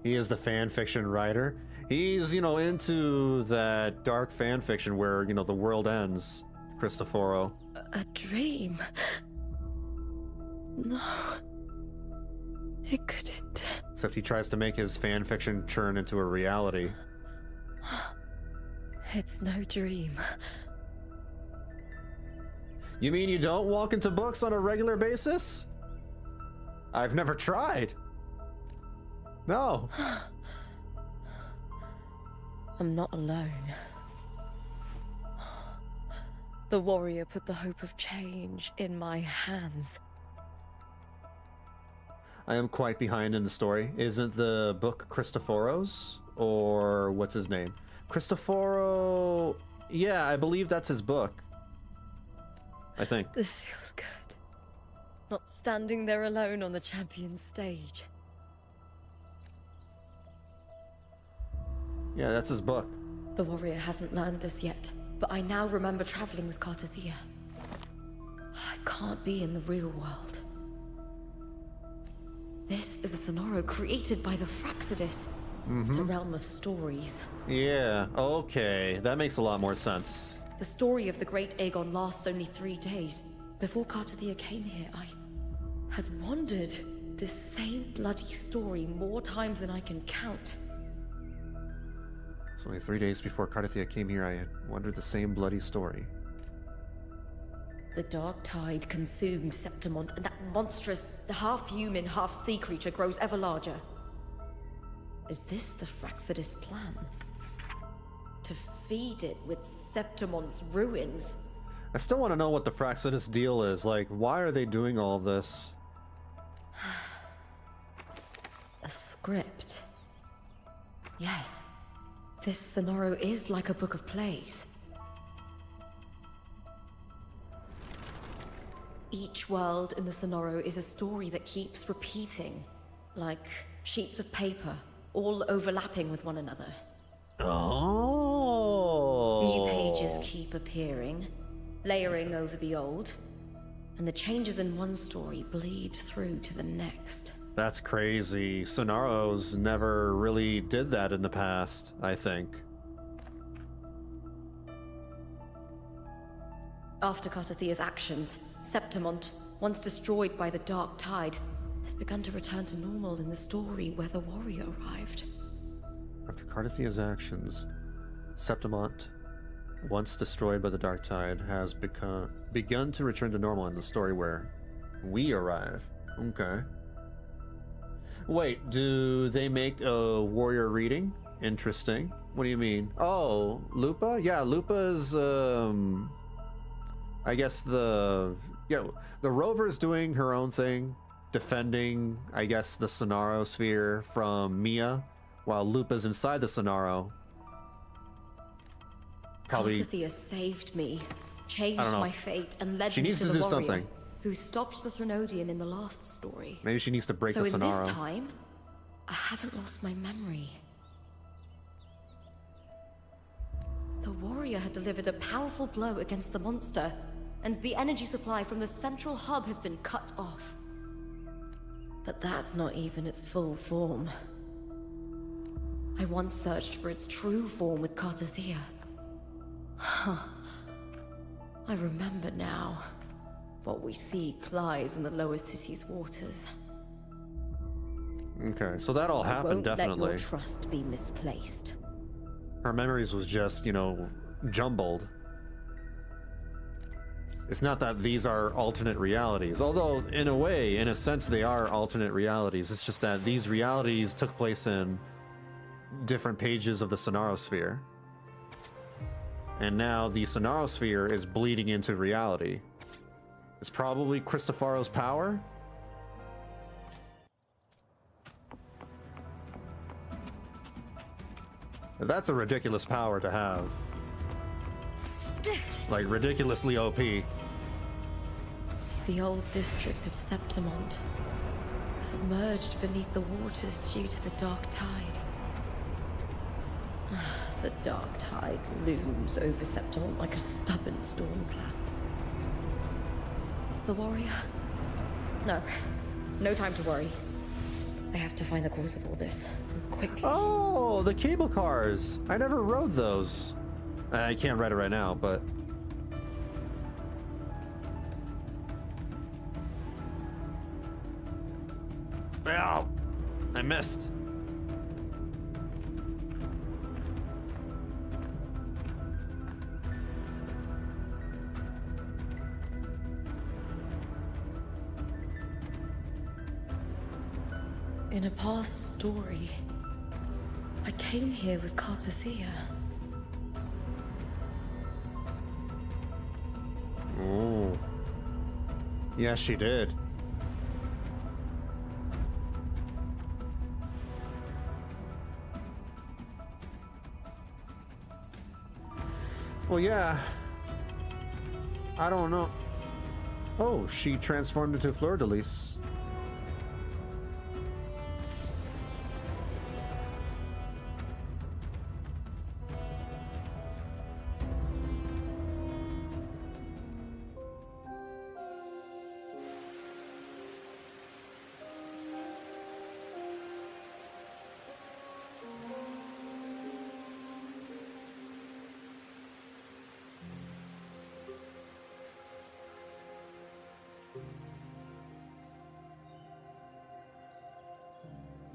He is the fan fiction writer. He's, into that dark fan fiction where, the world ends, Cristoforo. A dream? No. It couldn't. Except he tries to make his fan fiction turn into a reality. It's no dream. You mean you don't walk into books on a regular basis? I've never tried. No. I'm not alone. The warrior put the hope of change in my hands. I am quite behind in the story. Isn't the book Cristoforo's? Or what's his name? Cristoforo... Yeah, I believe that's his book. I think. This feels good. Not standing there alone on the champion's stage. Yeah, that's his book. The warrior hasn't learned this yet, but I now remember traveling with Cartethyia. I can't be in the real world. This is a Sonoro created by the Fraxidus. It's a realm of stories. Yeah, okay. That makes a lot more sense. The story of the Great Aegon lasts only 3 days. Before Cartethyia came here, I had wandered this same bloody story more times than I can count. It's only 3 days before Cartethyia came here, I had wondered the same bloody story. The dark tide consumed Septimont, and that monstrous, half-human, half-sea creature grows ever larger. Is this the Fraxidus plan? To feed it with Septimont's ruins? I still want to know what the Fraxidus deal is. Like, why are they doing all this? A script. Yes. This Sonoro is like a book of plays. Each world in the Sonoro is a story that keeps repeating, like sheets of paper, all overlapping with one another. Oh. New pages keep appearing, layering over the old, and the changes in one story bleed through to the next. That's crazy. Sonoros never really did that in the past, I think. After Cartethia's actions, Septimont, once destroyed by the dark tide, has begun to return to normal in the story where the warrior arrived. After Cartethia's actions, Septimont, once destroyed by the dark tide, has begun to return to normal in the story where we arrive. Okay. Wait, do they make a warrior reading? Interesting. What do you mean? Oh, Lupa? Yeah, Lupa's, I guess the Rover's doing her own thing, defending, I guess, the Sonaro sphere from Mia, while Lupa's inside the Sonaro. Probably. Cartethyia saved me, changed my fate, and led She me needs to to the do warrior something. who stopped the Threnodian in the last story. Maybe she needs to break the So in Sonaro. this time, I haven't lost my memory. The warrior had delivered a powerful blow against the monster, and the energy supply from the central hub has been cut off. But that's not even its full form. I once searched for its true form with Cartethyia. Huh. I remember now. What we seek lies in the lower city's waters. Okay, so that all happened, Let definitely. your trust be misplaced. Her memories was just, jumbled. It's not that these are alternate realities, although in a way, in a sense, they are alternate realities. It's just that these realities took place in different pages of the Sonaro sphere. And now the Sonaro sphere is bleeding into reality. It's probably Cristoforo's power? That's a ridiculous power to have. Like, ridiculously OP. The old district of Septimont, submerged beneath the waters due to the dark tide. The dark tide looms over Septimont like a stubborn storm cloud. Is the warrior? No time to worry. I have to find the cause of all this, and quickly. Oh, the cable cars! I never rode those. I can't ride it right now, but... Ow! I missed. In a past story, I came here with Cartethyia. Oh. Yes, she did. Well, yeah. I don't know. Oh, she transformed into Fleur-de-Lis.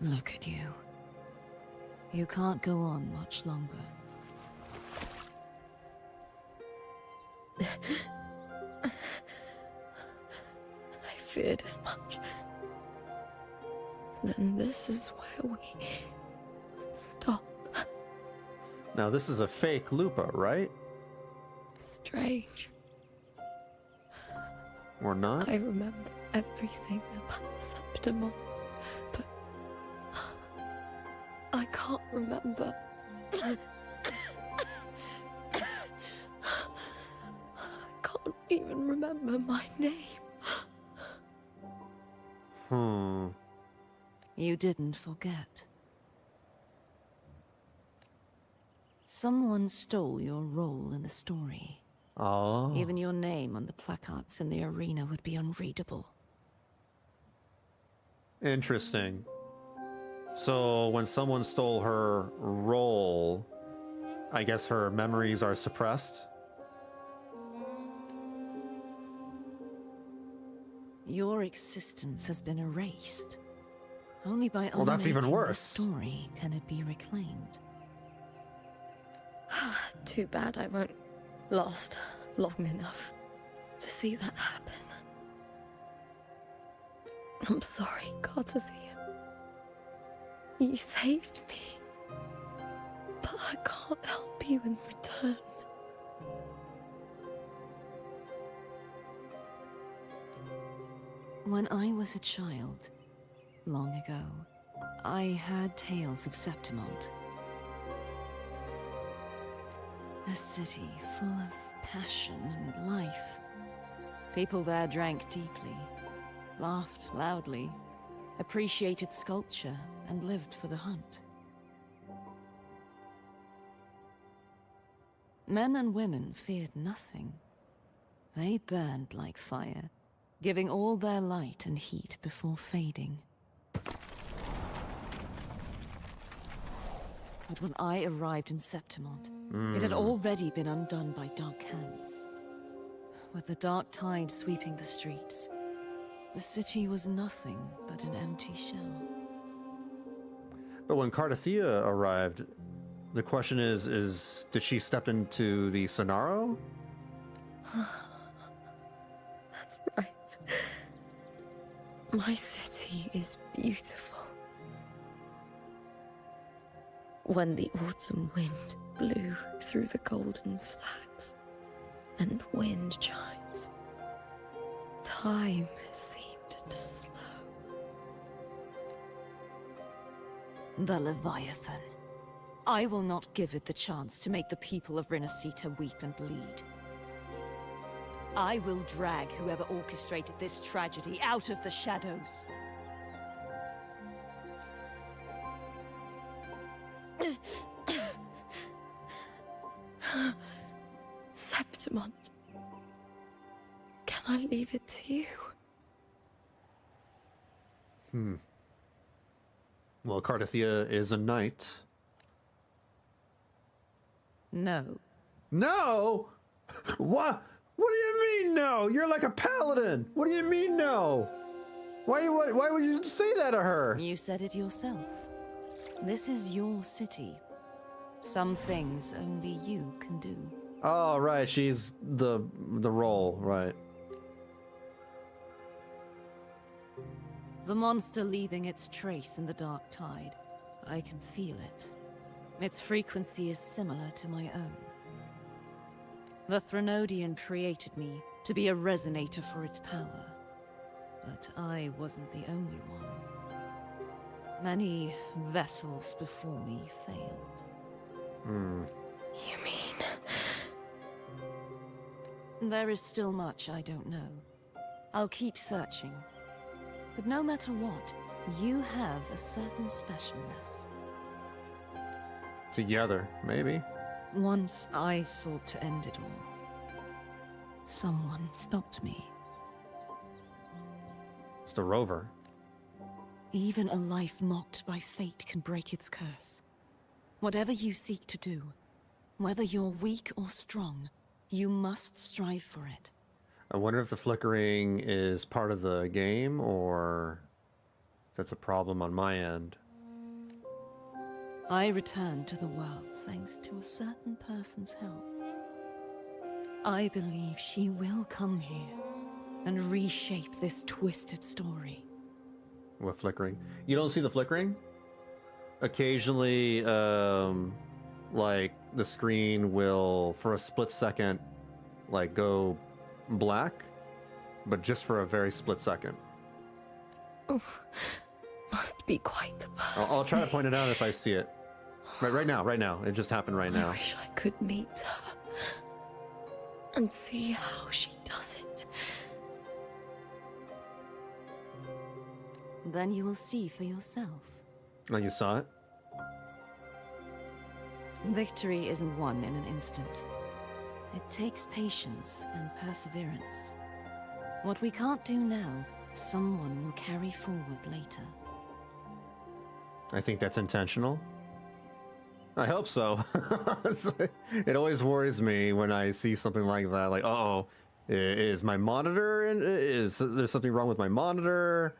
Look at you. You can't go on much longer. I feared as much. Then this is where we stop. Now, this is a fake Lupa, right? Strange. Or not? I remember everything about Septimon, but I can't remember. I can't even remember my name. You didn't forget. Someone stole your role in the story. Oh. Even your name on the placards in the arena would be unreadable. Interesting. So when someone stole her role, I guess her memories are suppressed? Your existence has been erased. Only by Well, that's even unmaking the worse. story can it be reclaimed. Too bad I won't last long enough to see that happen. I'm sorry, Cartethyia. You saved me, but I can't help you in return. When I was a child, long ago, I had tales of Septimont. A city full of passion and life. People there drank deeply, laughed loudly, appreciated sculpture, and lived for the hunt. Men and women feared nothing. They burned like fire, giving all their light and heat before fading. But when I arrived in Septimont, it had already been undone by dark hands. With the dark tide sweeping the streets, the city was nothing but an empty shell. But when Cartethyia arrived, the question is did she step into the Sonaro? That's right. My city is beautiful. When the autumn wind blew through the golden flags and wind chimes, time seemed to slow. The Leviathan. I will not give it the chance to make the people of Rinascita weep and bleed. I will drag whoever orchestrated this tragedy out of the shadows. Septimont, can I leave it to you? Well, Cartethyia is a knight. No. No? What? What do you mean no? You're like a paladin. What do you mean no? Why would you say that to her? You said it yourself. This is your city. Some things only you can do. Oh, right. She's the role, right. The monster leaving its trace in the dark tide. I can feel it. Its frequency is similar to my own. The Threnodian created me to be a resonator for its power. But I wasn't the only one. Many vessels before me failed. You mean... There is still much I don't know. I'll keep searching. But no matter what, you have a certain specialness. Together, maybe. Once I sought to end it all. Someone stopped me. It's the rover. Even a life mocked by fate can break its curse. Whatever you seek to do, whether you're weak or strong, you must strive for it. I wonder if the flickering is part of the game, or if that's a problem on my end. I returned to the world thanks to a certain person's help. I believe she will come here and reshape this twisted story. What flickering? You don't see the flickering? Occasionally, like, the screen will, for a split second, like, go black, but just for a very split second. Oh, must be quite the person. I'll try to point it out if I see it. Right now. It just happened right now. I wish I could meet her and see how she does it. Then you will see for yourself. Oh, you saw it? Victory isn't won in an instant. It takes patience and perseverance. What we can't do now, someone will carry forward later. I think that's intentional. I hope so. It always worries me when I see something like that. Like, uh-oh, is my monitor, is there something wrong with my monitor?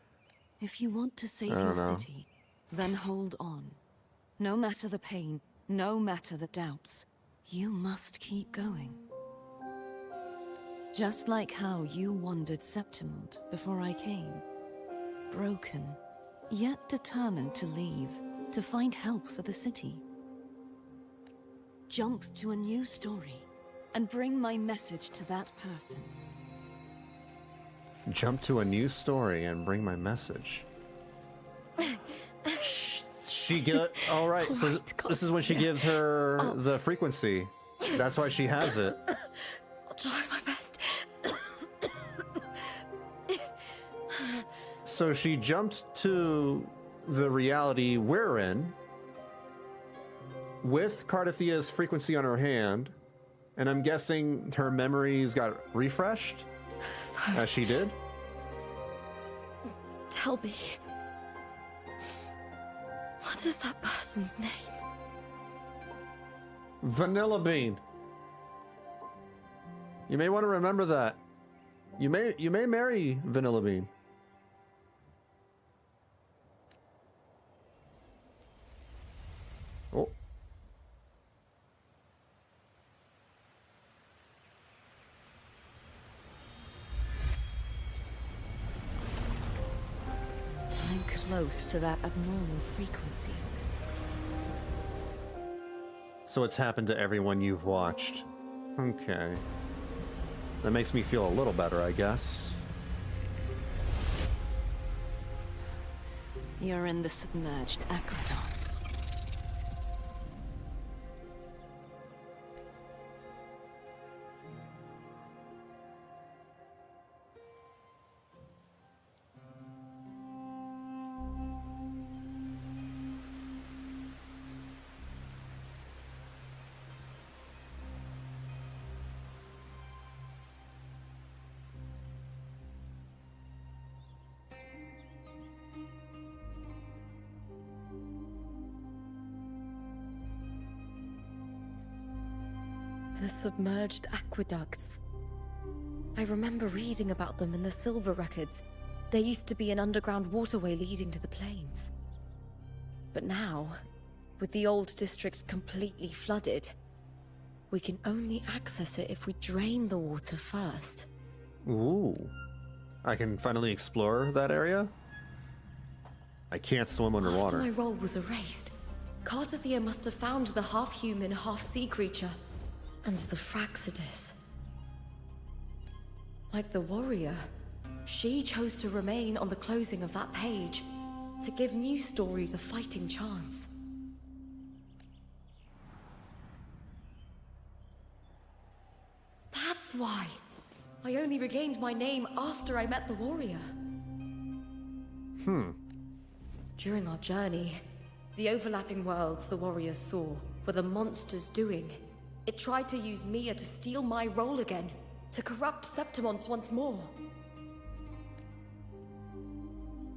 If you want to save your city, then hold on. No matter the pain, no matter the doubts, you must keep going. Just like how you wandered Septimund before I came. Broken, yet determined to leave, to find help for the city. Jump to a new story, and bring my message to that person. Jump to a new story and bring my message. She get all right. So this is when she gives her the frequency. That's why she has it. I'll try my best. So she jumped to the reality we're in with Cartethyia's frequency on her hand, and I'm guessing her memories got refreshed as she did. Tell me, what is that person's name? Vanillabean. You may want to remember that. You may marry Vanillabean. Oh. I'm close to that abnormal frequency. So it's happened to everyone you've watched. Okay. That makes me feel a little better, I guess. You're in the submerged aqueducts. The submerged aqueducts. I remember reading about them in the Silver Records. There used to be an underground waterway leading to the plains. But now, with the old district completely flooded, we can only access it if we drain the water first. Ooh. I can finally explore that area? I can't swim underwater. After my role was erased, Cartethyia must have found the half-human, half-sea creature, and the Fraxidus. Like the warrior, she chose to remain on the closing of that page, to give new stories a fighting chance. That's why I only regained my name after I met the warrior. During our journey, the overlapping worlds the warriors saw were the monsters doing. It tried to use Mia to steal my role again, to corrupt Septimons once more.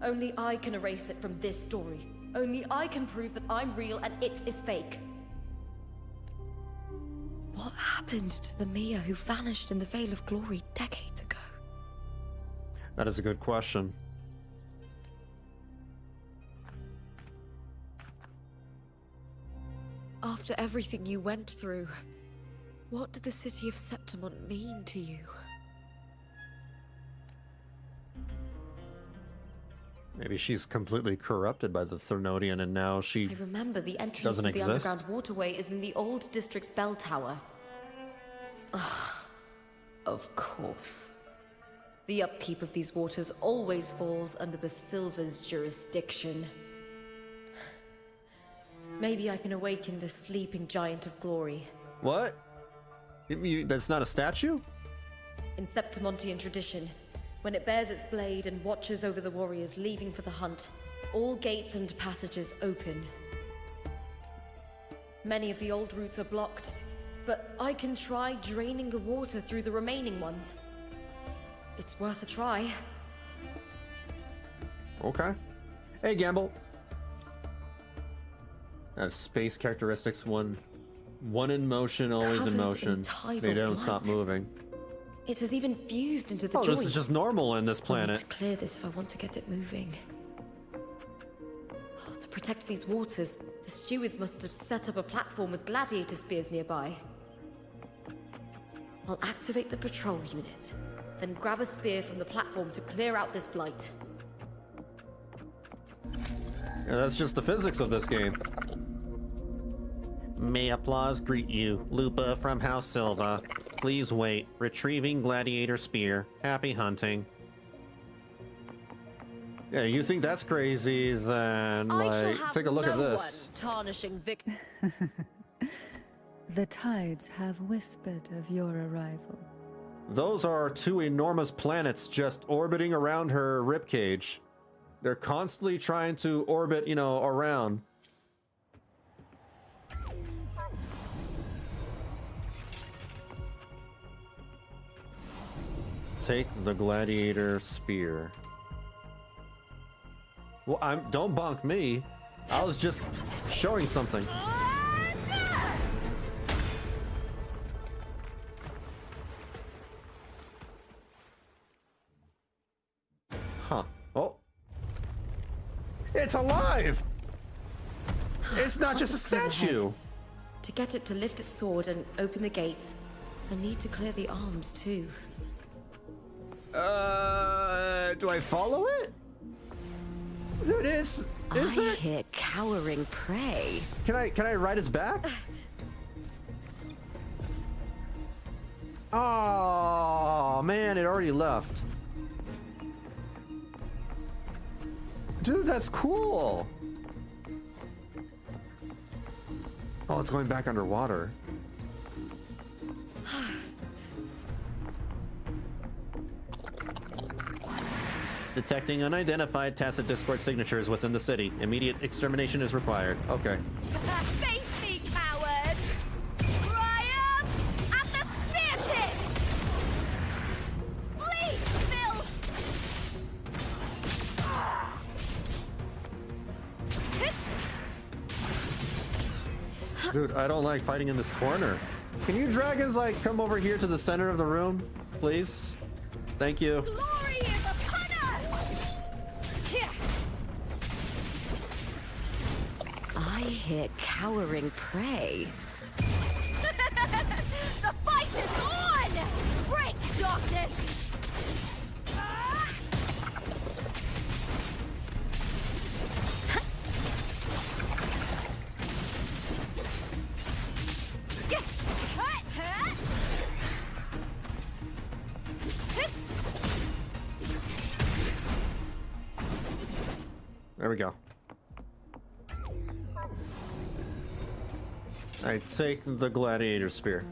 Only I can erase it from this story. Only I can prove that I'm real and it is fake. What happened to the Mia who vanished in the Veil of Glory decades ago? That is a good question. After everything you went through, what did the city of Septimon mean to you? Maybe she's completely corrupted by the Threnodian and now she I remember the entrance doesn't to the exist. underground waterway is in the old district's bell tower. Ah, of course. The upkeep of these waters always falls under the Silver's jurisdiction. Maybe I can awaken the sleeping giant of glory. What? That's not a statue? In Septimontian tradition, when it bears its blade and watches over the warriors leaving for the hunt, all gates and passages open. Many of the old routes are blocked, but I can try draining the water through the remaining ones. It's worth a try. Okay. Hey, Gamble. Space characteristics, one in motion, always in Covered motion. in tidal They don't stop light. moving. It has even fused into the Oh, joints. this is just normal in this I'll need planet. to clear this if I want to get it moving. To protect these waters, the stewards must have set up a platform with gladiator spears nearby. I'll activate the patrol unit, then grab a spear from the platform to clear out this blight. Yeah, that's just the physics of this game. May applause greet you, Lupa from House Silva. Please wait. Retrieving gladiator spear. Happy hunting. Yeah, you think that's crazy, then, like, take a look at this. Tarnishing Vic. The tides have whispered of your arrival. Those are two enormous planets just orbiting around her ribcage. They're constantly trying to orbit, you know, around. Take the gladiator spear. Well, don't bonk me. I was just showing something. Huh. Oh. It's alive! It's not just a statue! To get it to lift its sword and open the gates, I need to clear the arms too. Do I follow it? It is I it? hear cowering prey. Can I ride its back? Oh man, it already left. Dude, that's cool. Oh, it's going back underwater. Detecting unidentified tacit Discord signatures within the city. Immediate extermination is required. Okay. Face me, coward! Triumph at the spear tip! Flee, Phil! Dude, I don't like fighting in this corner. Can you dragons, like, come over here to the center of the room, please? Thank you. Glory is upon us! Here! I hear cowering prey. The fight is on! Break, darkness! There we go. I take the gladiator spear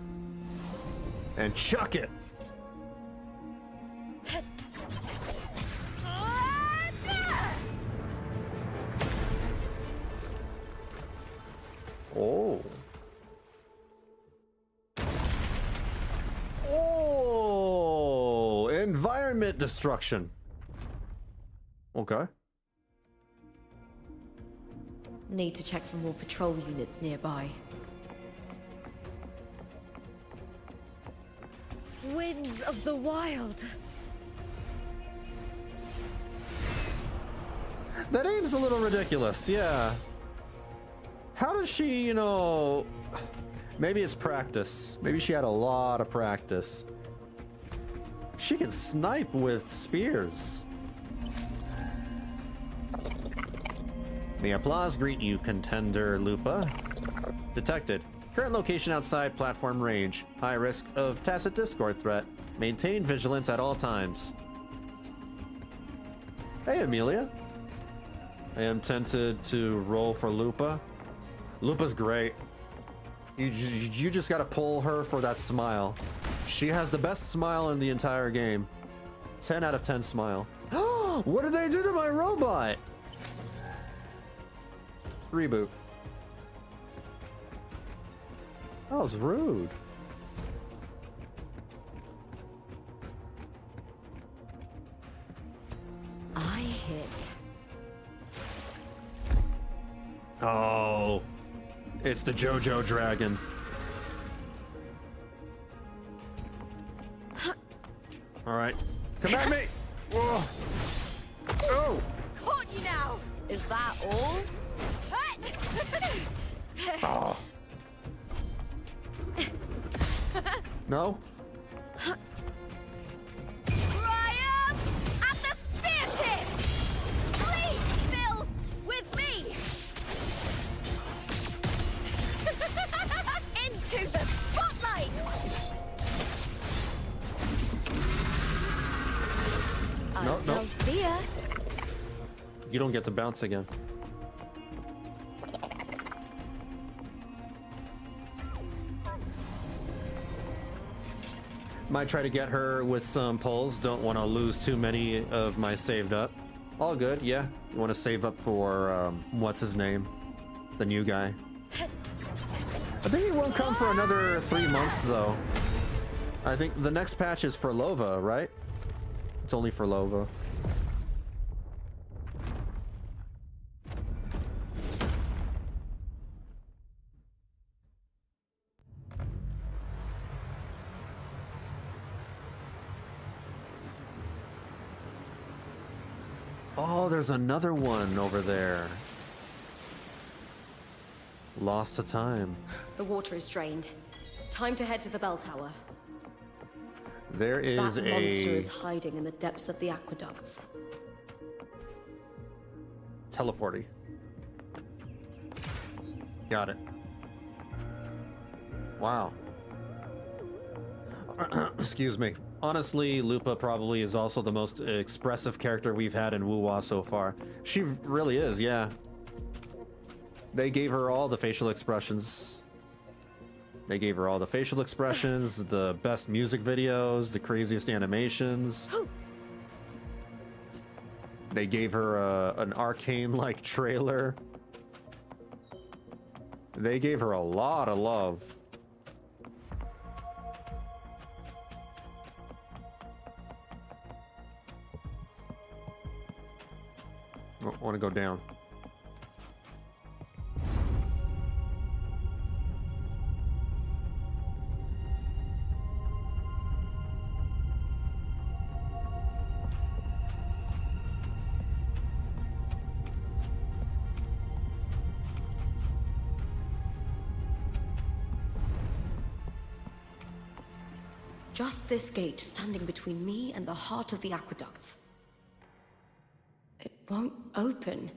and chuck it. Oh. Oh, environment destruction. Okay. Need to check for more patrol units nearby. Winds of the Wild. That aim's a little ridiculous, yeah. How does she, you know... Maybe it's practice. Maybe she had a lot of practice. She can snipe with spears. May applause greet you, contender Lupa. Detected. Current location outside platform range. High risk of tacit discord threat. Maintain vigilance at all times. Hey, Amelia. I am tempted to roll for Lupa. Lupa's great. You just gotta pull her for that smile. She has the best smile in the entire game. 10 out of 10 smile. What did they do to my robot? Reboot. That was rude. I hit. Oh, it's the JoJo dragon. All right, come at me. Whoa. Oh. Caught you now. Is that all? Oh. No? Triumph at the spear tip! Bleed filth with me! Into the spotlight! No, no. Fear. You don't get to bounce again. Might try to get her with some pulls. Don't want to lose too many of my saved up. All good, yeah. You want to save up for, what's his name? The new guy. I think he won't come for another 3 months, though. I think the next patch is for Lova, right? It's only for Lova. Oh, there's another one over there. Lost to time. The water is drained. Time to head to the bell tower. There is that monster is hiding in the depths of the aqueducts. Teleporty. Got it. Wow. Excuse me. Honestly, Lupa probably is also the most expressive character we've had in WuWa so far. She really is, yeah. They gave her all the facial expressions. They gave her all the facial expressions, the best music videos, the craziest animations. They gave her an arcane-like trailer. They gave her a lot of love. I want to go down. Just this gate standing between me and the heart of the aqueducts. It won't open.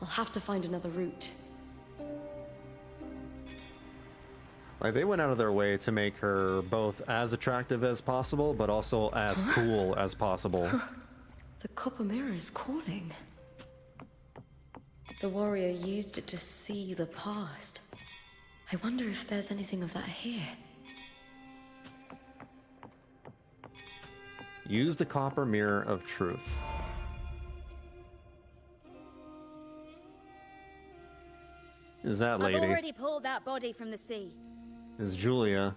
I'll have to find another route. Like, they went out of their way to make her both as attractive as possible, but also as cool as possible. The copper mirror is calling. The warrior used it to see the past. I wonder if there's anything of that here. Use the copper mirror of truth. Is that lady? I've already pulled that body from the sea. Is Julia?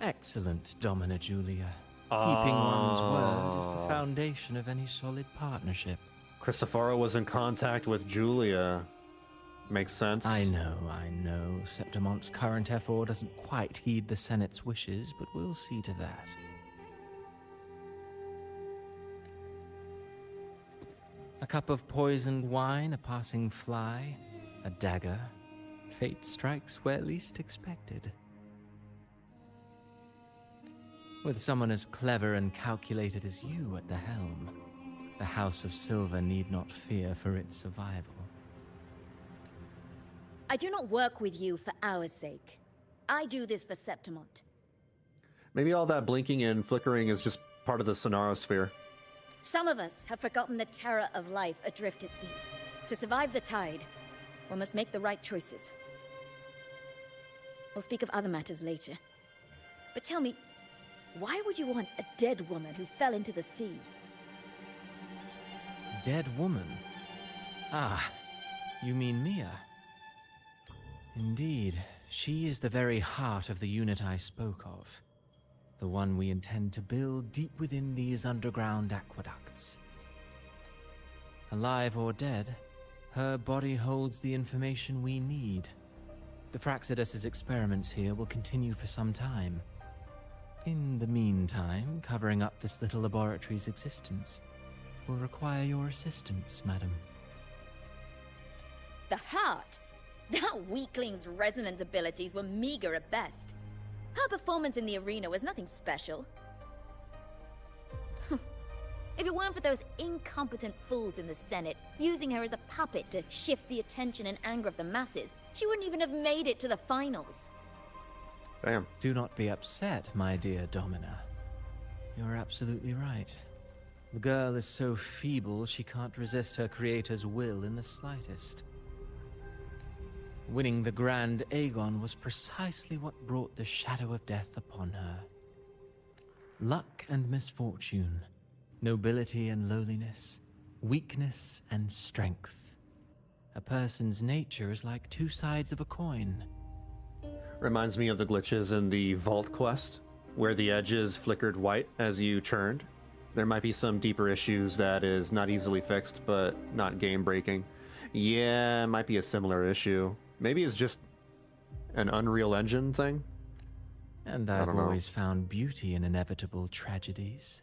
Excellent, Domina Julia. Keeping one's word is the foundation of any solid partnership. Cristoforo was in contact with Julia. Makes sense. I know. Septimonte's current F4 doesn't quite heed the Senate's wishes, but we'll see to that. A cup of poisoned wine, a passing fly, a dagger. Fate strikes where least expected. With someone as clever and calculated as you at the helm, the House of Silver need not fear for its survival. I do not work with you for our sake. I do this for Septimont. Maybe all that blinking and flickering is just part of the Sonarosphere. Some of us have forgotten the terror of life adrift at sea. To survive the tide, one must make the right choices. We'll speak of other matters later. But tell me, why would you want a dead woman who fell into the sea? Dead woman? Ah, you mean Mia? Indeed, she is the very heart of the unit I spoke of. The one we intend to build deep within these underground aqueducts. Alive or dead, her body holds the information we need. The Fraxidus's experiments here will continue for some time. In the meantime, covering up this little laboratory's existence will require your assistance, madam. The heart? That weakling's resonance abilities were meager at best. Her performance in the arena was nothing special. If it weren't for those incompetent fools in the Senate using her as a puppet to shift the attention and anger of the masses, she wouldn't even have made it to the finals. Damn. Do not be upset, my dear Domina. You're absolutely right. The girl is so feeble she can't resist her creator's will in the slightest. Winning the Grand Aegon was precisely what brought the shadow of death upon her. Luck and misfortune, nobility and lowliness, weakness and strength. A person's nature is like two sides of a coin. Reminds me of the glitches in the Vault quest, where the edges flickered white as you churned. There might be some deeper issues that is not easily fixed, but not game-breaking. Yeah, it might be a similar issue. Maybe it's just an Unreal Engine thing? And I've always found beauty in inevitable tragedies.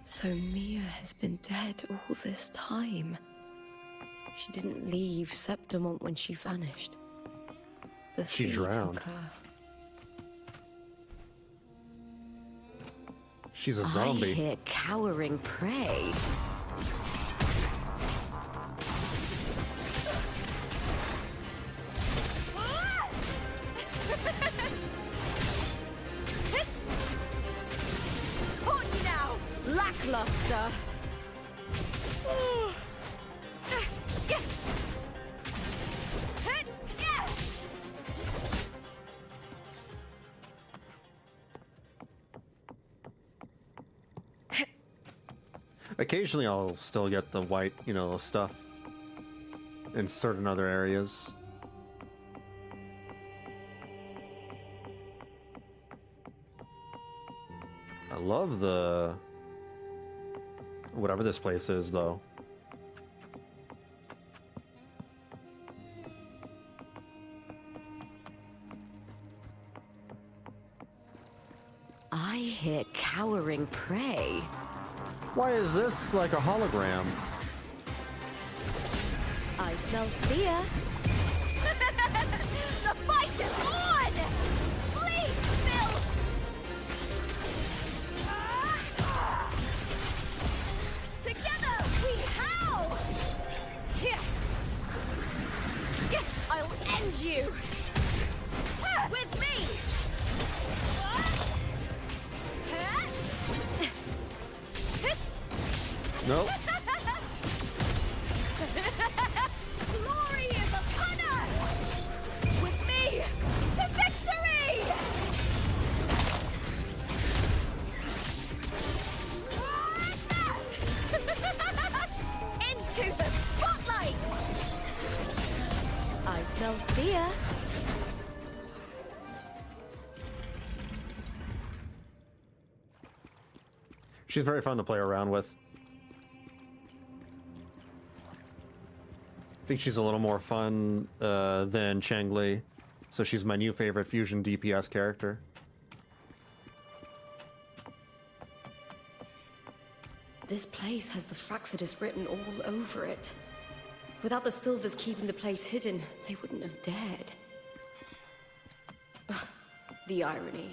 So Mia has been dead all this time. She didn't leave Septimont when she vanished. The sea drowned. took her. She's a zombie. I hear cowering prey. Caught you now! Lackluster! Occasionally I'll still get the white, stuff in certain other areas. I love the... whatever this place is, though. I hear cowering prey. Why is this like a hologram? I smell fear. The fight is on! Flee, Bill! Together we howl! Here! I'll end you! With me! Nope. Glory is upon us! With me to victory! Into the spotlight! I smell fear. She's very fun to play around with. I think she's a little more fun than Changli, so she's my new favorite fusion DPS character. This place has the Fraxidus written all over it. Without the Silvers keeping the place hidden, they wouldn't have dared. Ugh, the irony.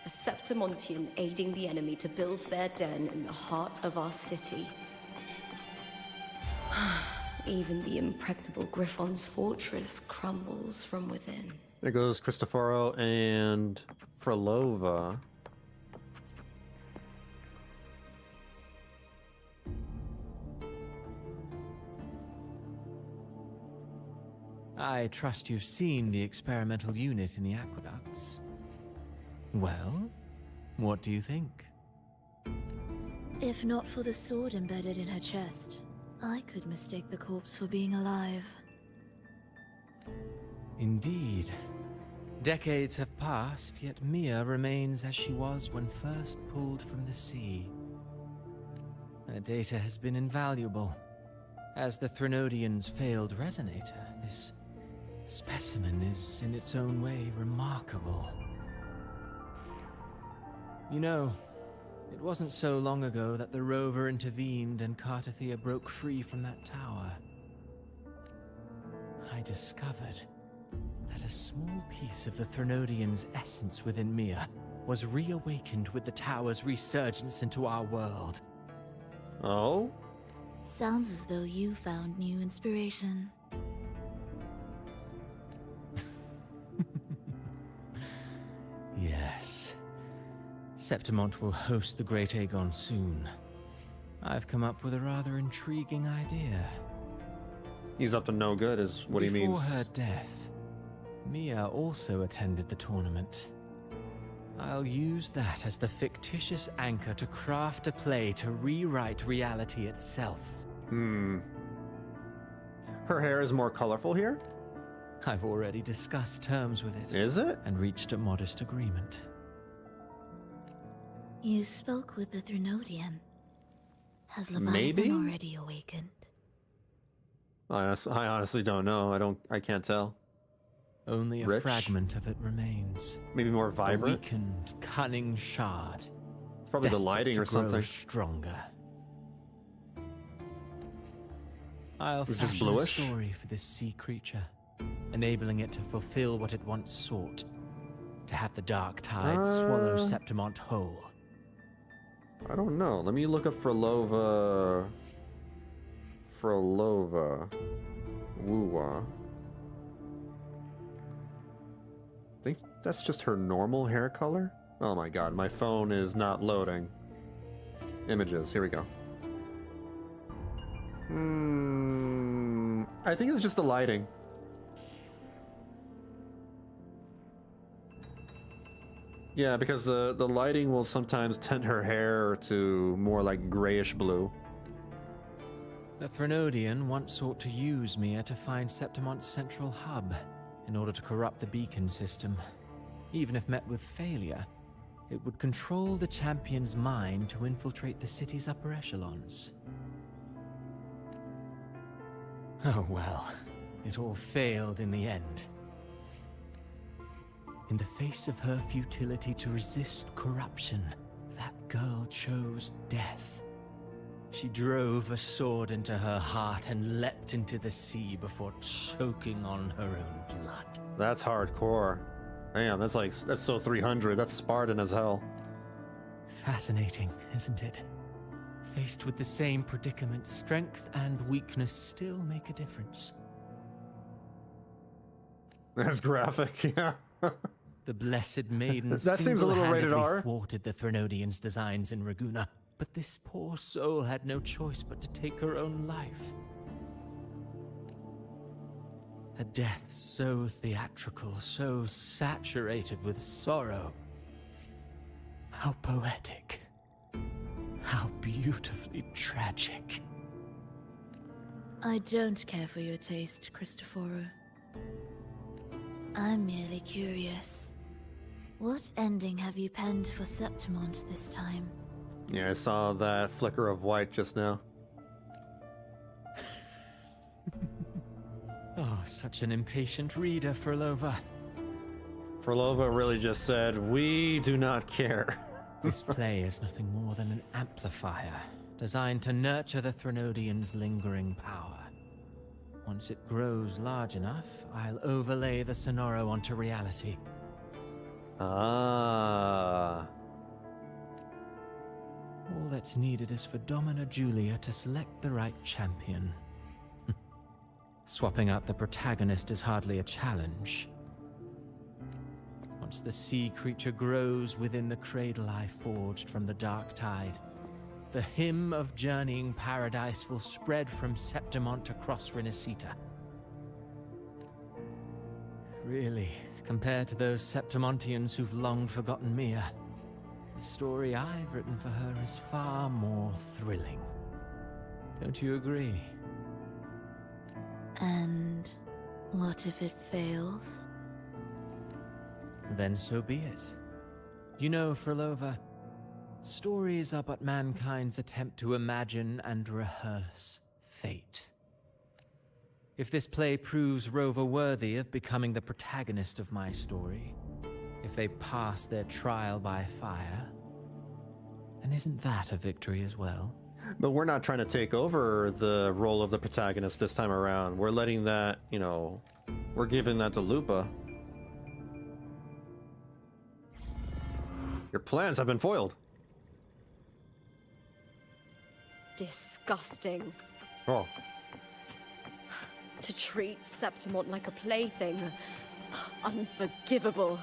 A Septimontian aiding the enemy to build their den in the heart of our city. Even the impregnable Griffon's fortress crumbles from within. There goes Cristoforo and Frolova. I trust you've seen the experimental unit in the aqueducts. Well, what do you think? If not for the sword embedded in her chest, I could mistake the corpse for being alive. Indeed. Decades have passed, yet Mia remains as she was when first pulled from the sea. Her data has been invaluable. As the Threnodian's failed resonator, this specimen is in its own way remarkable. You know, it wasn't so long ago that the rover intervened and Cartethyia broke free from that tower. I discovered that a small piece of the Threnodian's essence within Mia was reawakened with the tower's resurgence into our world. Oh? Sounds as though you found new inspiration. Yes. Septimont will host the Great Aegon soon. I've come up with a rather intriguing idea. He's up to no good is what he means. Before her death, Mia also attended the tournament. I'll use that as the fictitious anchor to craft a play to rewrite reality itself. Hmm. Her hair is more colorful here? I've already discussed terms with it. Is it? And reached a modest agreement. You spoke with the Threnodian. Has Leviathan Maybe? already awakened? I honestly don't know. I can't tell. Only a Rich? fragment of it remains. Maybe more A vibrant? weakened, cunning shard. It's probably the desperate lighting to or grow something. Stronger. I'll It's just fashion bluish? a story for this sea creature, enabling it to fulfill what it once sought. To have the dark tide swallow Septimont whole. I don't know. Let me look up Frolova. WuWa. I think that's just her normal hair color. Oh my god, my phone is not loading. Images, here we go. I think it's just the lighting. Yeah, because the lighting will sometimes tint her hair to more like grayish blue. The Threnodian once sought to use Mia to find Septimont's central hub in order to corrupt the beacon system. Even if met with failure, it would control the champion's mind to infiltrate the city's upper echelons. Oh well, it all failed in the end. In the face of her futility to resist corruption, that girl chose death. She drove a sword into her heart and leapt into the sea before choking on her own blood. That's hardcore. Damn, that's so 300. That's Spartan as hell. Fascinating, isn't it? Faced with the same predicament, strength and weakness still make a difference. That's graphic, yeah. The Blessed Maiden That seems a little rated single-handedly R. thwarted the Threnodian's designs in Raguna. But this poor soul had no choice but to take her own life. A death so theatrical, so saturated with sorrow. How poetic. How beautifully tragic. I don't care for your taste, Cristoforo. I'm merely curious. What ending have you penned for Septimont this time? Yeah, I saw that flicker of white just now. Oh, such an impatient reader, Frolova. Frolova really just said, "We do not care." This play is nothing more than an amplifier, designed to nurture the Threnodian's lingering power. Once it grows large enough, I'll overlay the Sonoro onto reality. Ah. All that's needed is for Domina Julia to select the right champion. Swapping out the protagonist is hardly a challenge. Once the sea creature grows within the cradle I forged from the dark tide, the hymn of journeying paradise will spread from Septimont across Renacita. Really, compared to those Septimontians who've long forgotten Mia, the story I've written for her is far more thrilling. Don't you agree? And what if it fails? Then so be it. You know, Frolova, stories are but mankind's attempt to imagine and rehearse fate. If this play proves Rover worthy of becoming the protagonist of my story, if they pass their trial by fire, then isn't that a victory as well? But we're not trying to take over the role of the protagonist this time around. We're letting that, you know, we're giving that to Lupa. Your plans have been foiled. Disgusting. Oh. To treat Septimont like a plaything. Unforgivable.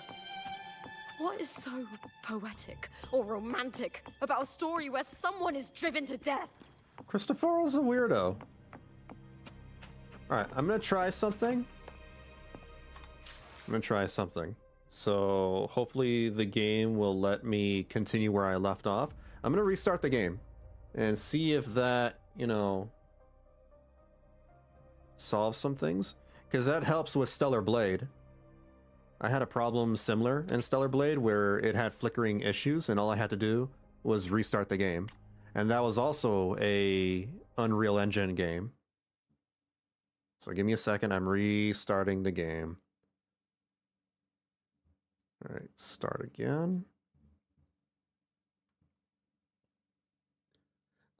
What is so poetic or romantic about a story where someone is driven to death? Cristoforo's a weirdo. Alright, I'm gonna try something. So hopefully the game will let me continue where I left off. I'm gonna restart the game and see if that, you know, solves some things. Because that helps with Stellar Blade. I had a problem similar in Stellar Blade where it had flickering issues and all I had to do was restart the game. And that was also a Unreal Engine game. So give me a second, I'm restarting the game. All right, start again.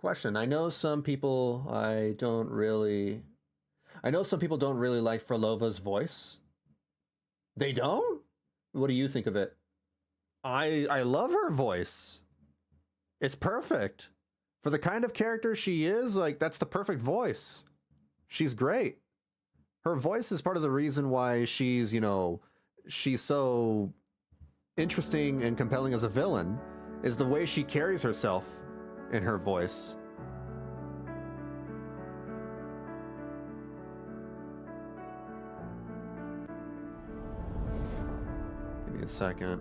Question, I know some people don't really like Frolova's voice. They don't? What do you think of it? I love her voice. It's perfect. For the kind of character she is, like, that's the perfect voice. She's great. Her voice is part of the reason why she's, you know, she's so interesting and compelling as a villain, is the way she carries herself in her voice. Give me a second.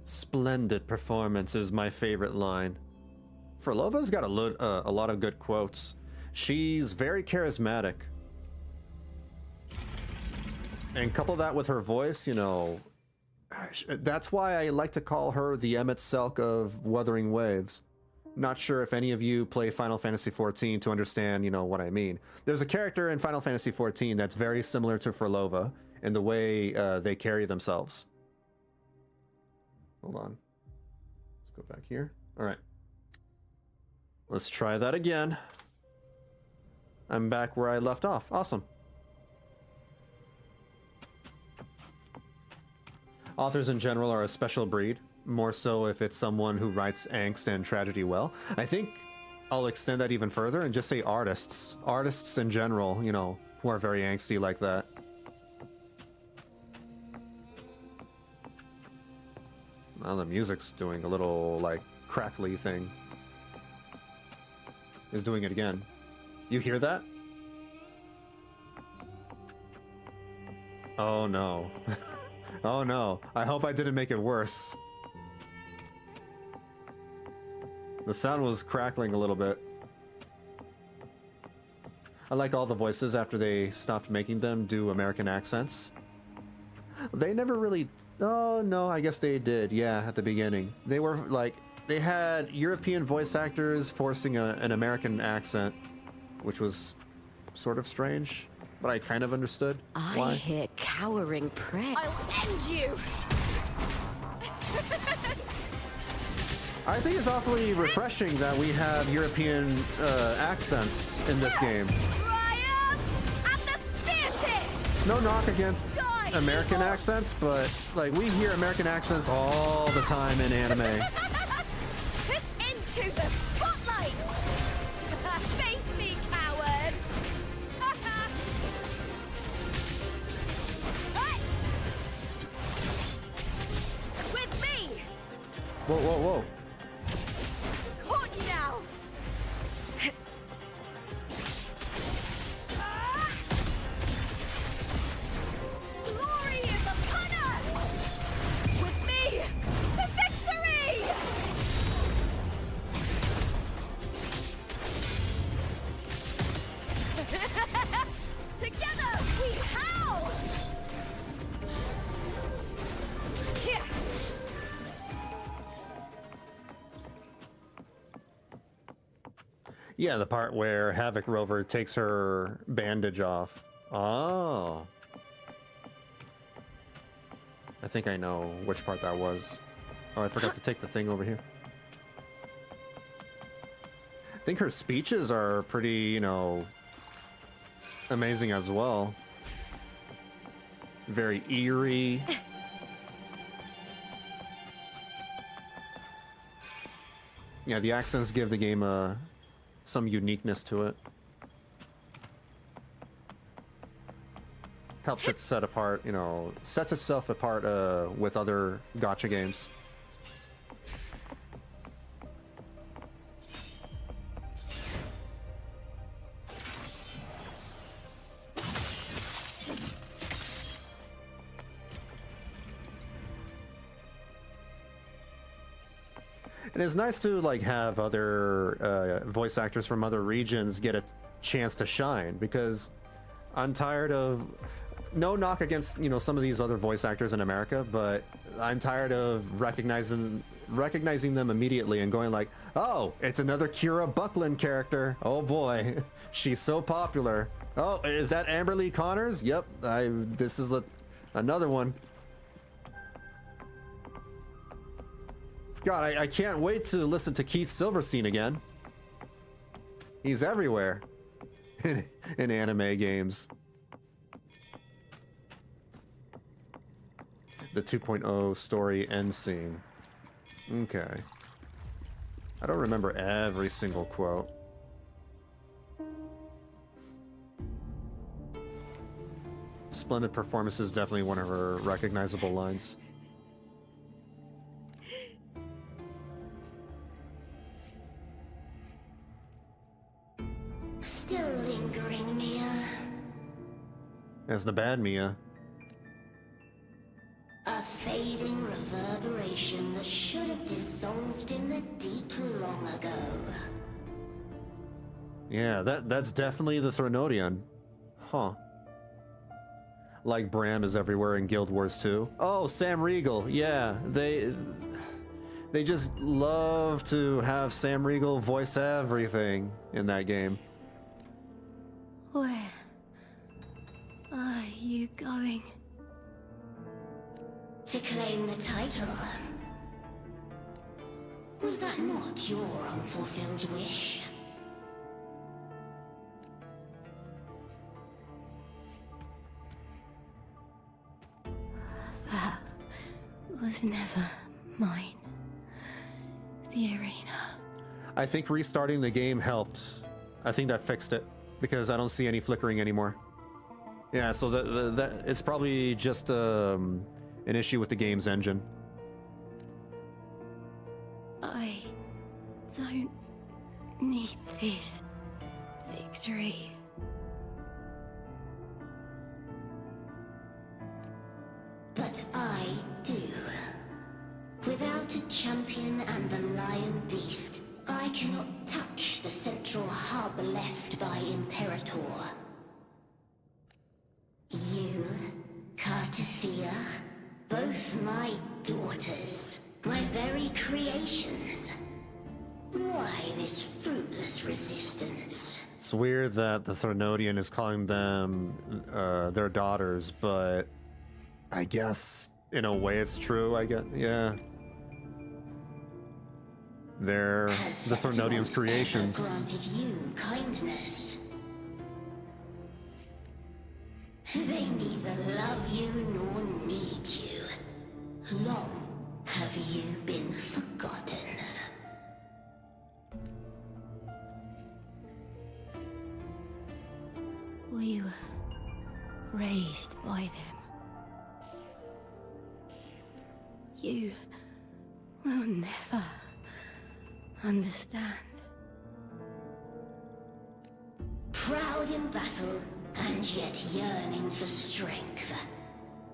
Splendid performance is my favorite line. Frolova's got a lot of good quotes. She's very charismatic. And couple that with her voice, you know, that's why I like to call her the Emmett Selk of Wuthering Waves. Not sure if any of you play Final Fantasy XIV to understand, you know, what I mean. There's a character in Final Fantasy XIV that's very similar to Frolova in the way they carry themselves. Hold on. Let's go back here. All right. Let's try that again. I'm back where I left off. Awesome. Authors in general are a special breed, more so if it's someone who writes angst and tragedy well. I think I'll extend that even further and just say artists. Artists in general, you know, who are very angsty like that. Well, the music's doing a little, like, crackly thing. Is doing it again. You hear that? Oh no. Oh no. I hope I didn't make it worse. The sound was crackling a little bit. I like all the voices after they stopped making them do American accents. They never really... Oh no, I guess they did, yeah, at the beginning. They were like... They had European voice actors forcing an American accent, which was sort of strange, but I kind of understood why. I hear cowering prey. I'll end you! I think it's awfully refreshing that we have European accents in this game. No knock against American accents, but like we hear American accents all the time in anime. Into the spotlight! Face me, coward! With me! Whoa, whoa, whoa. Caught you now! Glory is upon us! With me to victory! Together we howl! Here! Yeah, the part where Havoc Rover takes her bandage off. Oh. I think I know which part that was. Oh, I forgot to take the thing over here. I think her speeches are pretty, you know, amazing as well. Very eerie. Yeah, the accents give the game some uniqueness to it. Helps it set apart, you know, sets itself apart with other gacha games. And it's nice to like have other voice actors from other regions get a chance to shine, because I'm tired of, no knock against, you know, some of these other voice actors in America, but I'm tired of recognizing them immediately and going like, oh, it's another Kira Buckland character. Oh boy, she's so popular. Oh, is that Amberly Connors? Yep, this is another one. God, I can't wait to listen to Keith Silverstein again. He's everywhere in anime games. The 2.0 story end scene. Okay. I don't remember every single quote. Splendid performance is definitely one of her recognizable lines. Still lingering, Mia. As the bad Mia. A fading reverberation that should have dissolved in the deep long ago. Yeah, that's definitely the Threnodian. Huh. Like Bram is everywhere in Guild Wars 2. Oh, Sam Riegel. Yeah, they just love to have Sam Riegel voice everything in that game. Where are you going? To claim the title. Was that not your unfulfilled wish? That was never mine. The arena. I think restarting the game helped. I think that fixed it, because I don't see any flickering anymore. Yeah, so that it's probably just an issue with the game's engine. I don't need this victory. But I do. Without a champion and the lion beast, I cannot touch the central hub left by Imperator. You, Cartethyia, both my daughters, my very creations. Why this fruitless resistance? It's weird that the Threnodian is calling them their daughters, but I guess in a way it's true, I guess. Yeah. They're the Threnodian's creations. Granted you kindness. They neither love you nor need you. Long have you been forgotten. We were raised by them. You will never understand. Proud in battle, and yet yearning for strength.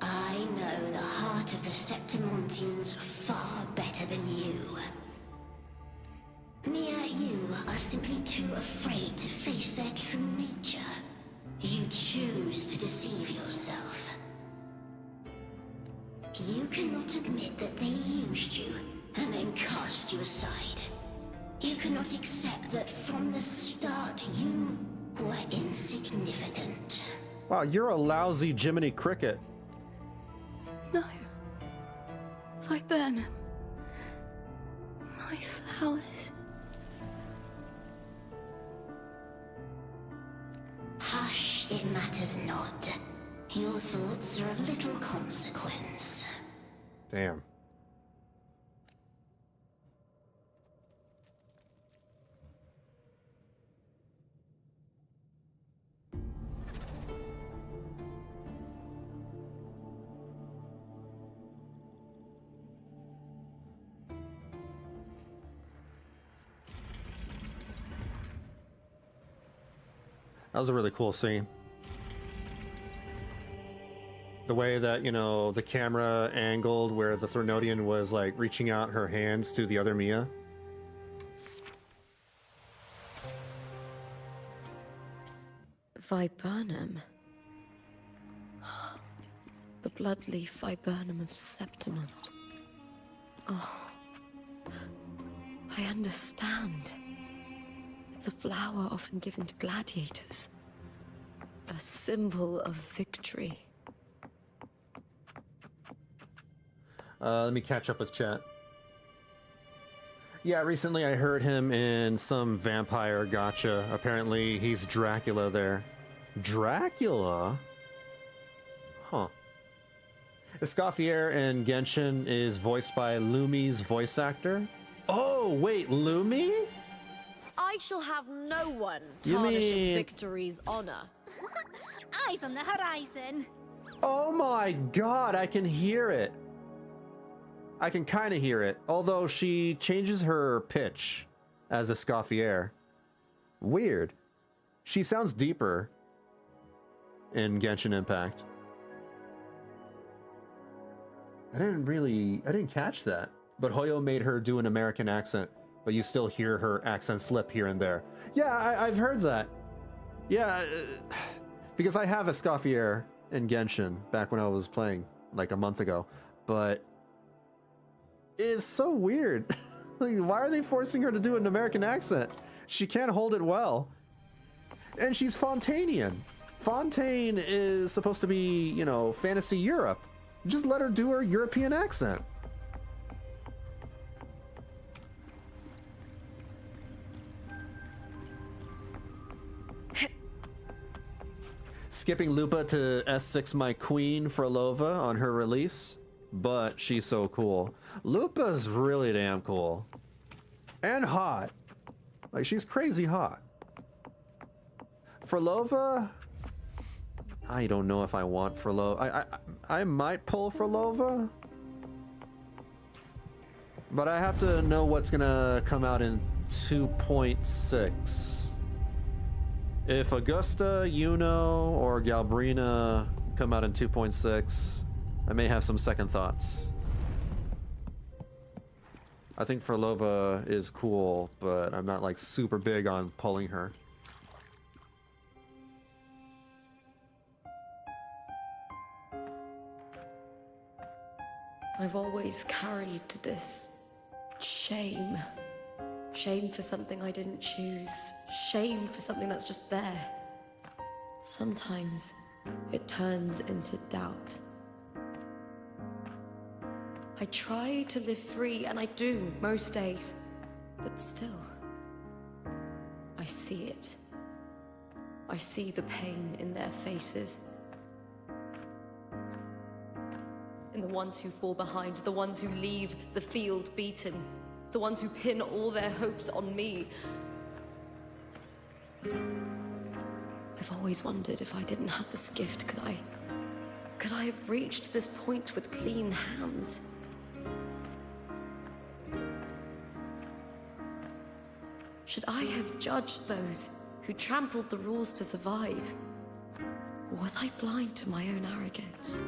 I know the heart of the Septimontians far better than you. Near you are simply too afraid to face their true nature. You choose to deceive yourself. You cannot admit that they used you, and then cast you aside. You cannot accept that from the start you were insignificant. Wow, you're a lousy Jiminy Cricket. No. Viburnum. My flowers. Hush, it matters not. Your thoughts are of little consequence. Damn. That was a really cool scene. The way that, you know, the camera angled where the Threnodian was like reaching out her hands to the other Mia. Viburnum. The bloodleaf viburnum of Septimont. Oh. I understand. It's a flower often given to gladiators. A symbol of victory. Let me catch up with chat. Yeah, recently I heard him in some vampire gotcha. Apparently he's Dracula there. Dracula? Huh. Escoffier in Genshin is voiced by Lumi's voice actor. Oh, wait, Lumi? I shall have no one You tarnish mean- a victory's honor. Eyes on the horizon. Oh my god, I can hear it. I can kind of hear it, although she changes her pitch as Escoffier. Weird. She sounds deeper in Genshin Impact. I didn't catch that. But Hoyo made her do an American accent, but you still hear her accent slip here and there. Yeah, I've heard that. Yeah, because I have Escoffier in Genshin back when I was playing like a month ago, but it's so weird. Like, why are they forcing her to do an American accent? She can't hold it well. And she's Fontanian. Fontaine is supposed to be, you know, fantasy Europe. Just let her do her European accent. Skipping Lupa to S6 My Queen Frolova on her release, but she's so cool. Lupa's really damn cool. And hot. Like, she's crazy hot. Frolova, I don't know if I want Frolova. I might pull Frolova. But I have to know what's gonna come out in 2.6. If Augusta, Yuno, or Galbrina come out in 2.6, I may have some second thoughts. I think Frolova is cool, but I'm not like super big on pulling her. I've always carried this shame. Shame for something I didn't choose. Shame for something that's just there. Sometimes it turns into doubt. I try to live free, and I do most days. But still, I see it. I see the pain in their faces. In the ones who fall behind, the ones who leave the field beaten, the ones who pin all their hopes on me. I've always wondered if I didn't have this gift, could I have reached this point with clean hands? Should I have judged those who trampled the rules to survive? Or was I blind to my own arrogance?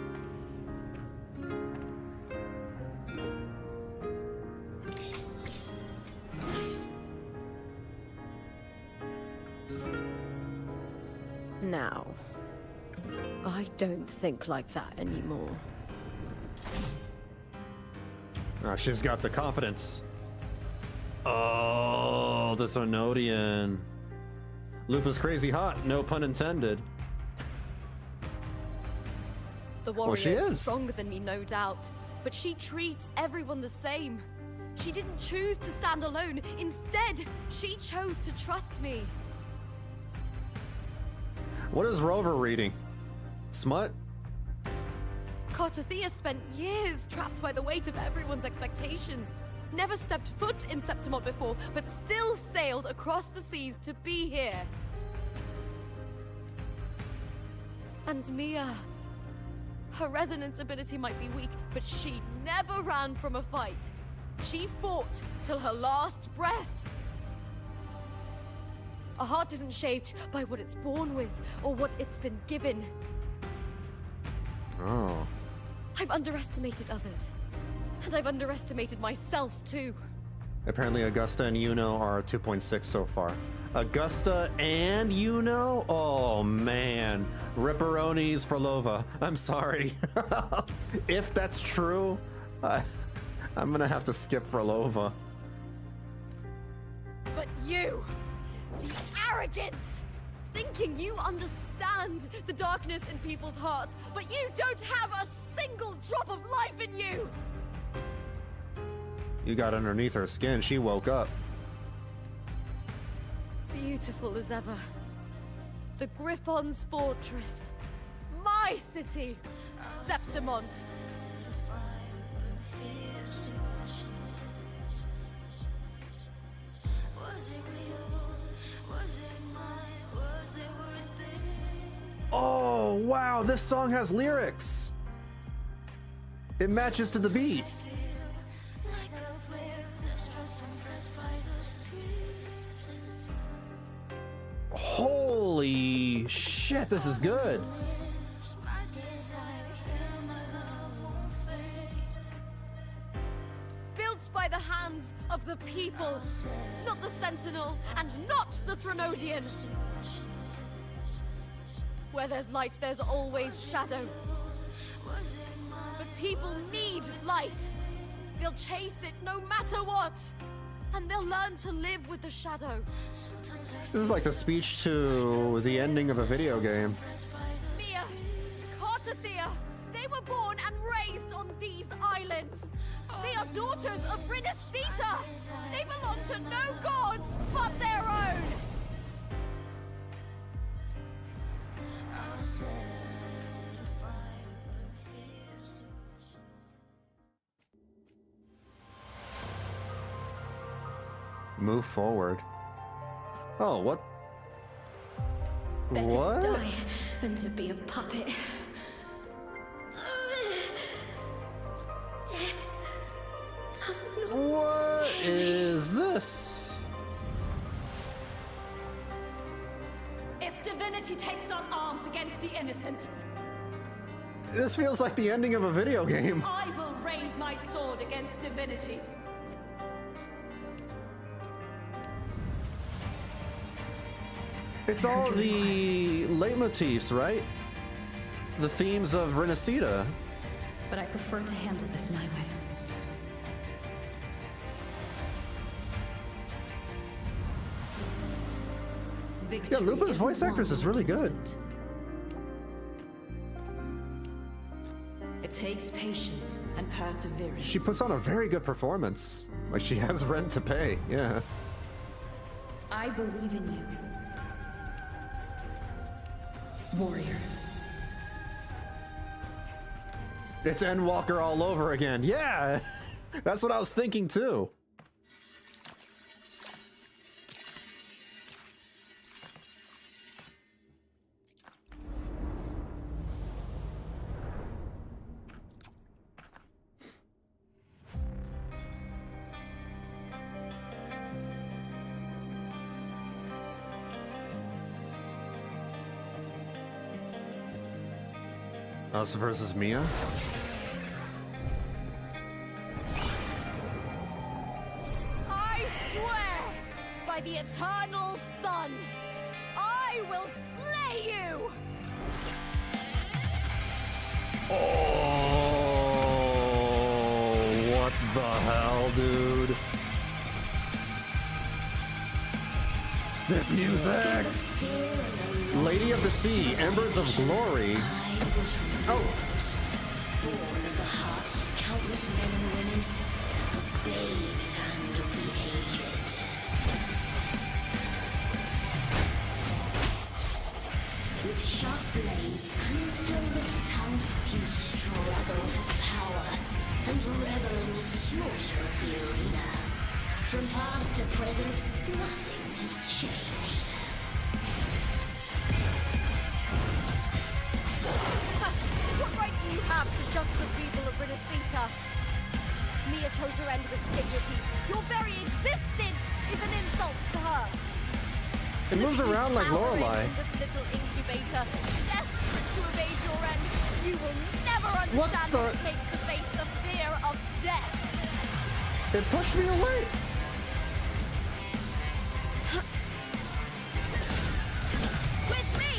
Now, I don't think like that anymore. She's got the confidence. Oh, the Threnodian. Lupa's crazy hot, no pun intended. The warrior she is. is stronger than me, no doubt, but she treats everyone the same. She didn't choose to stand alone. Instead, she chose to trust me. What is Rover reading? Smut? Cartethyia spent years trapped by the weight of everyone's expectations. Never stepped foot in Septimont before, but still sailed across the seas to be here. And Mia, her resonance ability might be weak, but she never ran from a fight. She fought till her last breath. A heart isn't shaped by what it's born with, or what it's been given. Oh. I've underestimated others. And I've underestimated myself, too. Apparently Augusta and Yuno are 2.6 so far. Augusta and Yuno? Oh, man. Ripperonis for Lova. I'm sorry. If that's true, I'm gonna have to skip for Lova. But you, the arrogance! Thinking you understand the darkness in people's hearts, but you don't have a single drop of life in you! You got underneath her skin. She woke up. Beautiful as ever. The Griffon's fortress. My city, Septimont. Oh, wow, this song has lyrics. It matches to the beat. Holy shit, this is good. Built by the hands of the people, not the Sentinel and not the Threnodian. Where there's light, there's always shadow. But people need light. They'll chase it no matter what. And they'll learn to live with the shadow. This is like the speech to the ending of a video game. Mia, Cartethyia, they were born and raised on these islands. They are daughters of Brinasita. They belong to no gods but their own. Move forward. Oh, what? Better What? to die than to be a puppet. Death does not takes up arms against the innocent. This feels like the ending of a video game. I will raise my sword against divinity. It's all the leitmotifs, right? The themes of Renacita. But I prefer to handle this my way. Yeah, Lupa's voice actress is really good. It takes patience and perseverance. She puts on a very good performance. Like she has rent to pay, yeah. I believe in you. Warrior. It's Endwalker all over again. Yeah! That's what I was thinking too. Us versus Mia? I swear by the eternal sun, I will slay you! Oh, what the hell, dude? This music! Lady of the Sea, Embers of Glory. Oh. Born of the hearts of countless men and women, of babes and of the aged. With sharp blades and silver tongue, you struggle for power and revel in the slaughter of the arena. From past to present, nothing has changed. What right do you have to judge the people of Renacita? Mia chose her end with dignity. Your very existence is an insult to her. It moves around like Lorelei. This little incubator, desperate to evade your end, you will never understand what it takes to face the fear of death. It pushed me away. With me,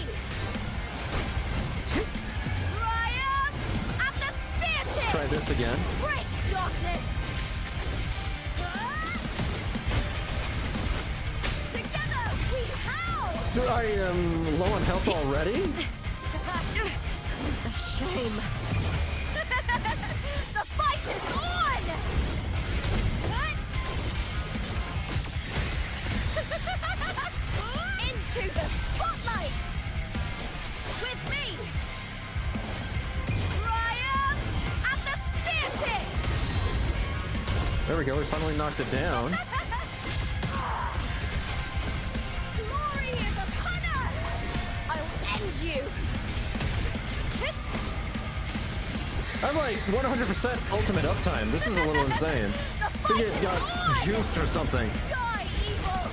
Triumph and the Spear Let's try this again. Break darkness. Together we howl. Dude, I am low on health already? A shame. The fight is on! Into the spotlight! With me! Triumph and the Spear Tip! There we go, we finally knocked it down. Glory is upon us! I'll end you! I'm like 100% ultimate uptime. This is a little insane. I think it got juiced or something. Die, evil!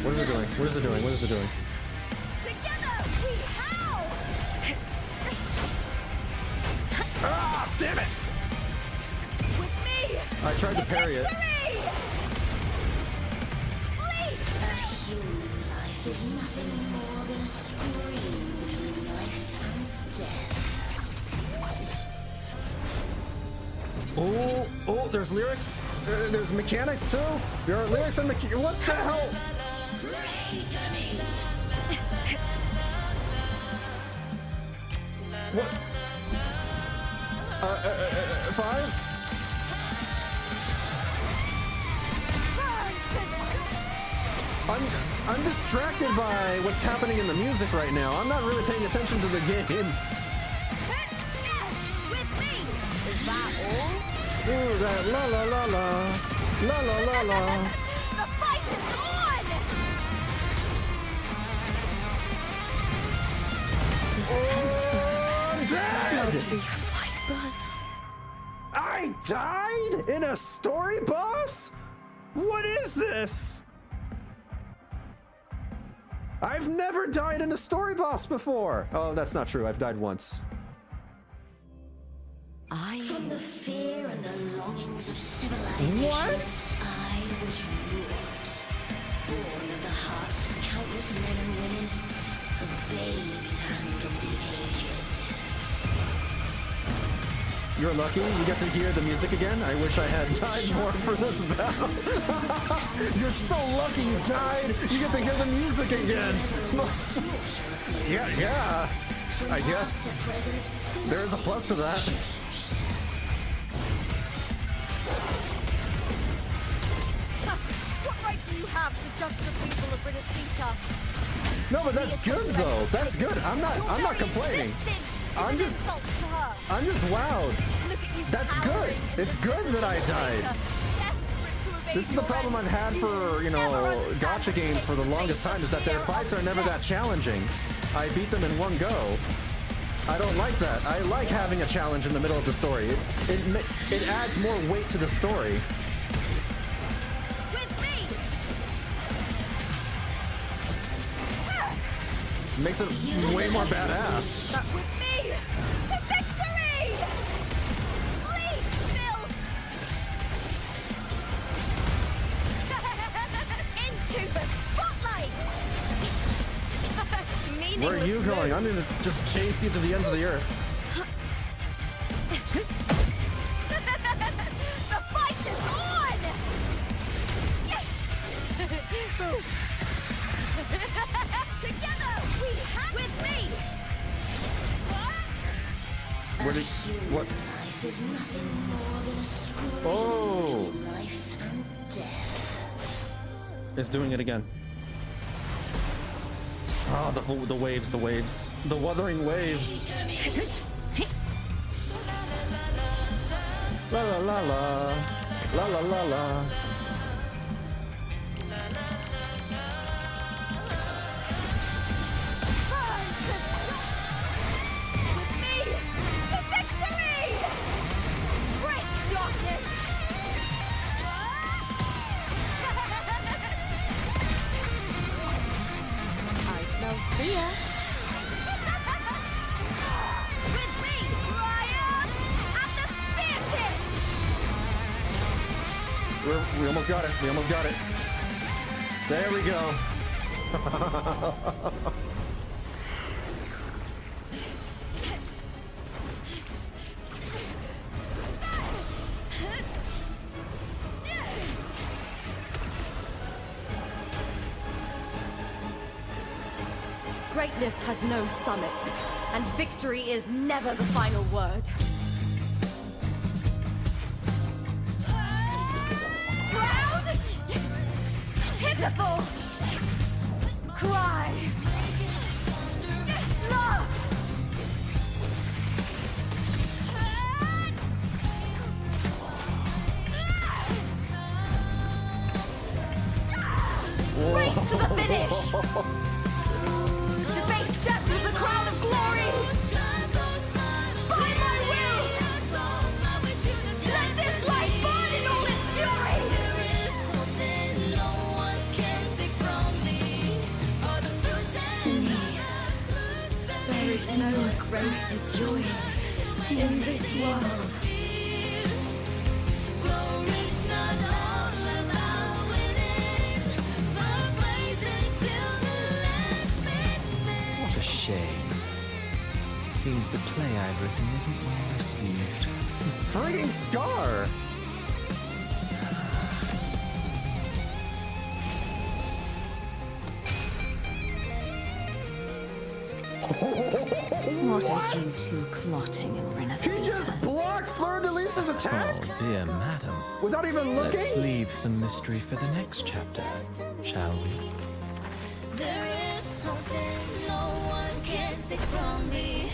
What is it doing? What is it doing? What is it doing? Together we howl! Ah, damn it! With me! I tried to parry it. There's nothing more than a scream between life and death. Oh, oh, there's lyrics. There's mechanics too. There are lyrics and mechanics. What the hell? What? 5? I'm distracted by what's happening in the music right now. I'm not really paying attention to the game. With me! Is that all? Ooh, that la la la la. La la la la. The fight is on! I'm dead! I died in a story boss? What is this? I've never died in a story boss before. Oh, that's not true. I've died once. From the fear and the longings of civilization, What? I was wrought. Born of the hearts of countless men and women, of babes and of the aged. You're lucky you get to hear the music again. I wish I had died more for this battle. You're so lucky you died. You get to hear the music again. yeah. I guess there's a plus to that. What right do you have to judge the people of Renacita? No, but that's good though. That's good. I'm not complaining. I'm just wowed. That's good. It's good that I died. This is the problem I've had for, you know, gacha games for the longest time, is that their fights are never that challenging. I beat them in one go. I don't like that. I like having a challenge in the middle of the story. It adds more weight to the story. Makes it way more badass. With me to victory! Bleed, Phil! Into the spotlight! Where are you going? I'm gonna just chase you to the ends of the earth. The fight is on! Together we have with me! Where did what? Life is nothing more than a scroll Oh! to life and death. It's doing it again. Oh, the waves, the Wuthering Waves. La la la la, la la la la. Fear. With me, Ryan, at the theater. We almost got it. We almost got it. There we go. Greatness has no summit, and victory is never the final word. Proud! Pitiful! Cry! Love! Race to the finish! To face death with the crown of glory! By my will! Let this light burn in all its fury! To me, there is no greater joy in this world. What a shame. Seems the play I've written isn't well received. Frigging Scar! What are you two plotting in Renacita? He just blocked Fleur-de-Lis's attack! Oh, dear madam. Without even looking? Let's leave some mystery for the next chapter, shall we? There is something no one can take from me.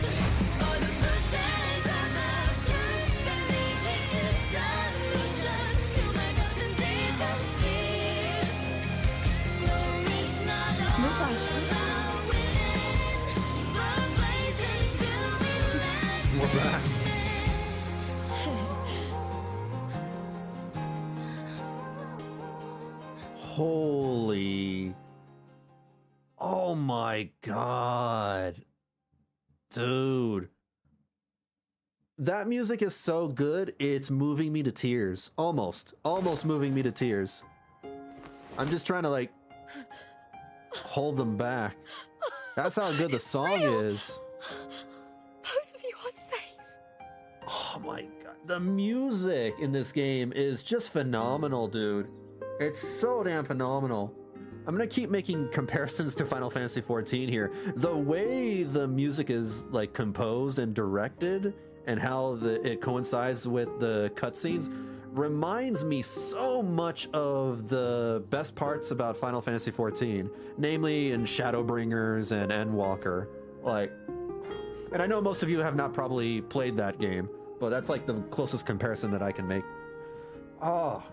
We're back. Holy. Oh my god. Dude. That music is so good, it's moving me to tears. Almost moving me to tears. I'm just trying to, like, hold them back. That's how good the song is. Both of you are safe. Oh my god. The music in this game is just phenomenal, dude. It's so damn phenomenal. I'm gonna keep making comparisons to Final Fantasy XIV here. The way the music is, like, composed and directed, and how it coincides with the cutscenes, reminds me so much of the best parts about Final Fantasy XIV, namely in Shadowbringers and Endwalker. Like, and I know most of you have not probably played that game, but that's like the closest comparison that I can make. Oh,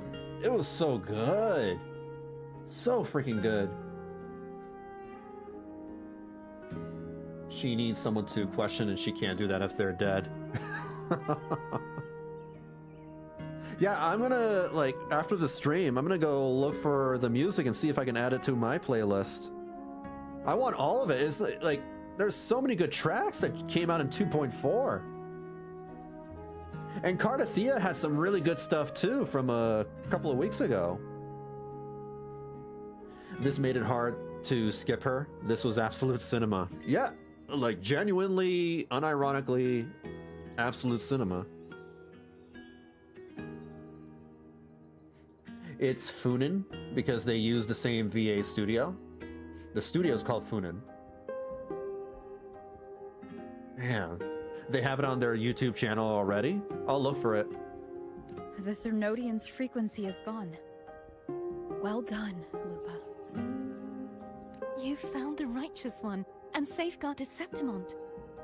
it was so good. So freaking good. She needs someone to question, and she can't do that if they're dead. Yeah, I'm gonna, like, after the stream, I'm gonna go look for the music and see if I can add it to my playlist. I want all of it. It's like there's so many good tracks that came out in 2.4. And Cartethyia has some really good stuff too from a couple of weeks ago. This made it hard to skip her. This was absolute cinema. Yeah, like genuinely, unironically, absolute cinema. It's Funen because they use the same VA studio. The studio is called Funen. Man, they have it on their YouTube channel already. I'll look for it. The Threnodian's frequency is gone. Well done, Lupa. You found the righteous one and safeguarded Septimont.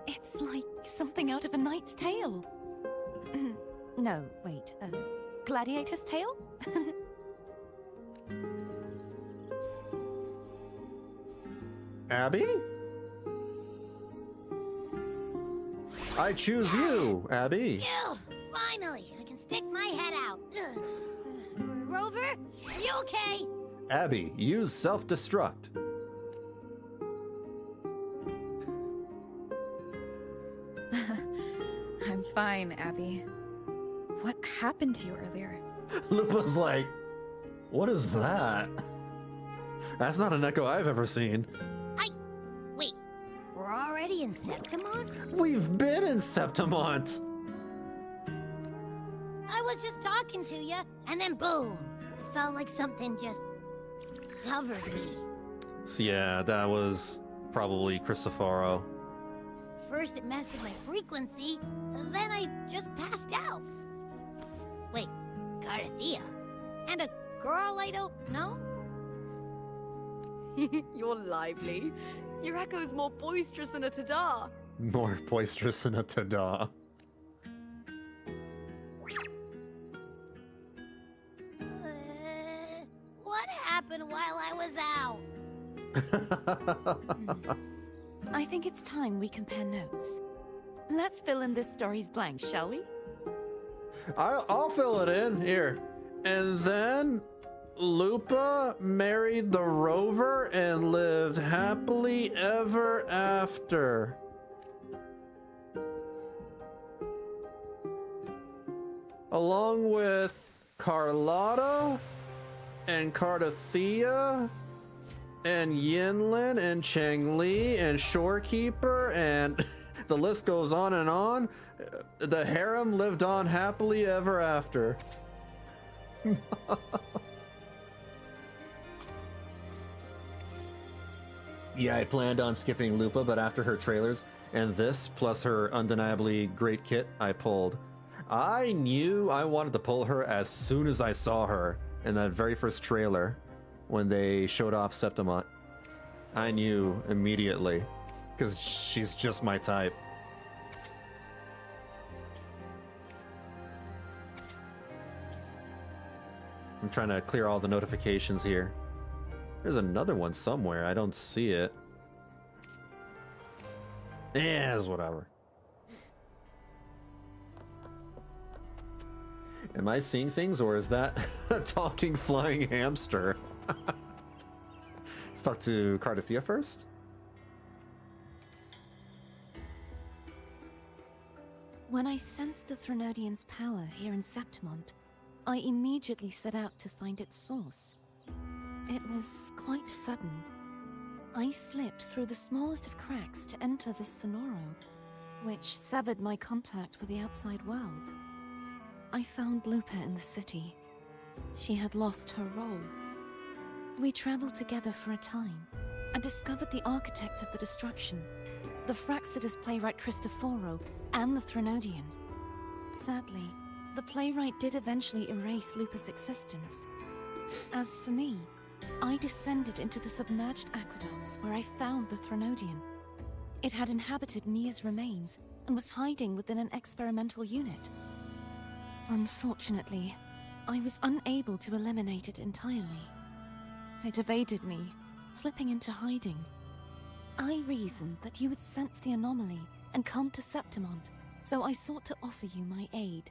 It's like something out of a knight's tale. No, wait, gladiator's tale? Abby? I choose you, Abby. Phew! Finally, I can stick my head out. Ugh. Rover, are you okay? Abby, use self-destruct. I'm fine, Abby. What happened to you earlier? Lupa's like, what is that? That's not an echo I've ever seen. Wait, we're already in Septimont? We've been in Septimont. I was just talking to you, and then boom! It felt like something just covered me. So yeah, that was probably Cristoforo. First it messed with my frequency, then I just passed out. Wait, Cartethyia? And a girl I don't know? You're lively. Your echo's more boisterous than a tada. More boisterous than a tada. What happened while I was out? I think it's time we compare notes. Let's fill in this story's blanks, shall we? I'll fill it in here. And then Lupa married the Rover and lived happily ever after. Along with Carlotta and Cartethyia and Yinlin and Changli and Shorekeeper and the list goes on and on. The harem lived on happily ever after. Yeah, I planned on skipping Lupa, but after her trailers and this, plus her undeniably great kit, I pulled. I knew I wanted to pull her as soon as I saw her in that very first trailer when they showed off Septimont. I knew immediately, because she's just my type. I'm trying to clear all the notifications here. There's another one somewhere. I don't see it. Yeah, it's whatever. Am I seeing things, or is that a talking flying hamster? Let's talk to Cartethyia first. When I sensed the Threnodian's power here in Septimont, I immediately set out to find its source. It was quite sudden. I slipped through the smallest of cracks to enter this Sonoro, which severed my contact with the outside world. I found Lupa in the city. She had lost her role. We traveled together for a time and discovered the architects of the destruction, the Fraxidus playwright Cristoforo and the Threnodian. Sadly, the playwright did eventually erase Lupa's existence. As for me, I descended into the submerged aqueducts where I found the Threnodian. It had inhabited Mia's remains and was hiding within an experimental unit. Unfortunately, I was unable to eliminate it entirely. It evaded me, slipping into hiding. I reasoned that you would sense the anomaly and come to Septimont, so I sought to offer you my aid.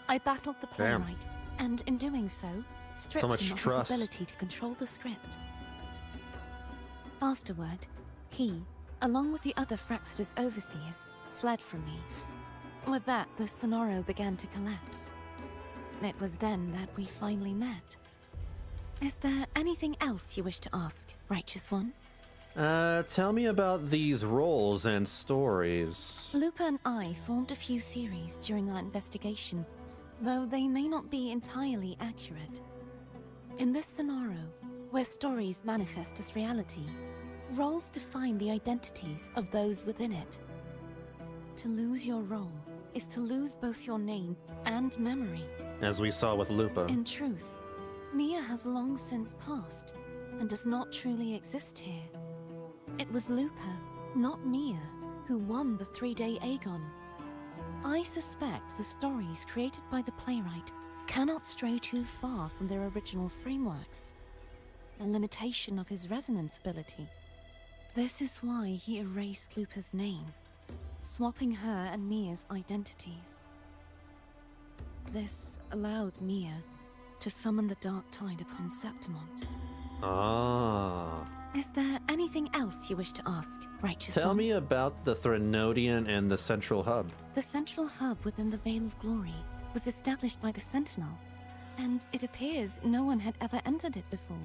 I battled the playwright, and in doing so, stripped him of his ability to control the script. Afterward, he, along with the other Fraxidus overseers, fled from me. With that, the Sonoro began to collapse. It was then that we finally met. Is there anything else you wish to ask, Righteous One? Tell me about these roles and stories. Lupa and I formed a few theories during our investigation, though they may not be entirely accurate. In this Sonoro, where stories manifest as reality, roles define the identities of those within it. To lose your role is to lose both your name and memory. As we saw with Lupa. In truth, Mia has long since passed, and does not truly exist here. It was Lupa, not Mia, who won the 3-day Aegon. I suspect the stories created by the playwright cannot stray too far from their original frameworks, a limitation of his resonance ability. This is why he erased Lupa's name, swapping her and Mia's identities. This allowed Mia to summon the Dark Tide upon Septimont. Ah. Is there anything else you wish to ask, Righteous Tell One? me about the Threnodian and the Central Hub. The central hub within the Veil of Glory was established by the Sentinel, and it appears no one had ever entered it before.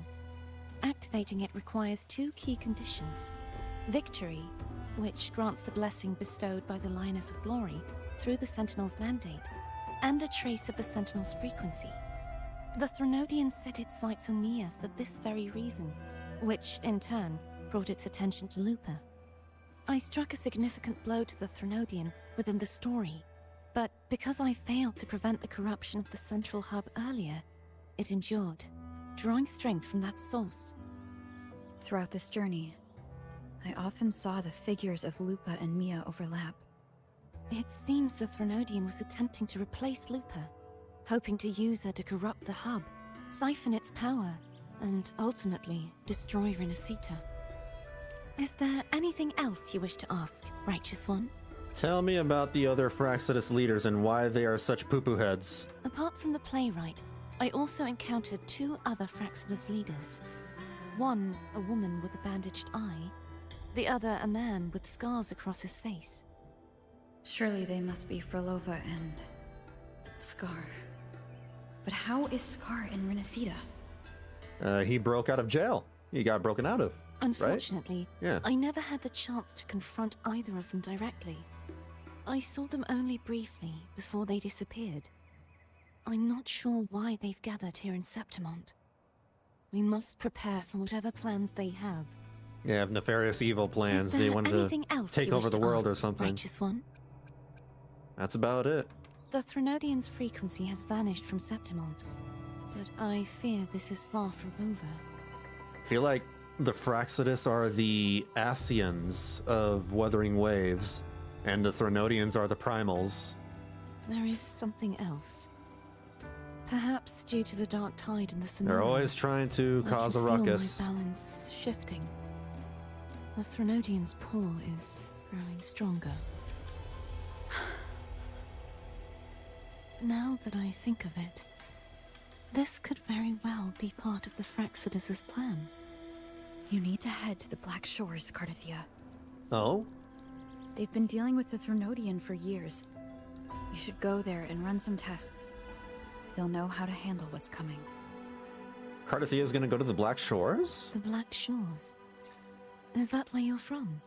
Activating it requires 2 key conditions. Victory, which grants the blessing bestowed by the Lioness of Glory through the Sentinel's mandate, and a trace of the Sentinel's frequency. The Threnodian set its sights on Mia for this very reason, which, in turn, brought its attention to Lupa. I struck a significant blow to the Threnodian within the story, but because I failed to prevent the corruption of the central hub earlier, it endured, drawing strength from that source. Throughout this journey, I often saw the figures of Lupa and Mia overlap. It seems the Threnodian was attempting to replace Lupa, hoping to use her to corrupt the hub, siphon its power, and ultimately destroy Renacita. Is there anything else you wish to ask, Righteous One? Tell me about the other Fraxidus leaders and why they are such poo-poo heads. Apart from the playwright, I also encountered 2 other Fraxidus leaders. One, a woman with a bandaged eye, the other a man with scars across his face. Surely they must be Frolova and Scar. But how is Scar in Renacita? He broke out of jail. He got broken out of. Unfortunately, right? Yeah. I never had the chance to confront either of them directly. I saw them only briefly before they disappeared. I'm not sure why they've gathered here in Septimont. We must prepare for whatever plans they have. They have nefarious evil plans. Is They there wanted anything to else take you over wish the to world or ask, something. Righteous One? That's about it. The Threnodian's frequency has vanished from Septimont, but I fear this is far from over. I feel like the Fraxidus are the Asians of Wuthering Waves, and the Threnodians are the Primals. There is something else. Perhaps due to the Dark Tide in the Sonoro. They're always trying to cause a ruckus. I can feel my balance shifting. The Threnodian's pull is growing stronger. Now that I think of it, This could very well be part of the Fraxidus's plan. You need to head to the Black Shores, Cartethyia. Oh? They've been dealing with the Threnodian for years. You should go there and run some tests. They'll know how to handle what's coming. Cartethyia is gonna go to the Black Shores? The Black Shores? Is that where you're from?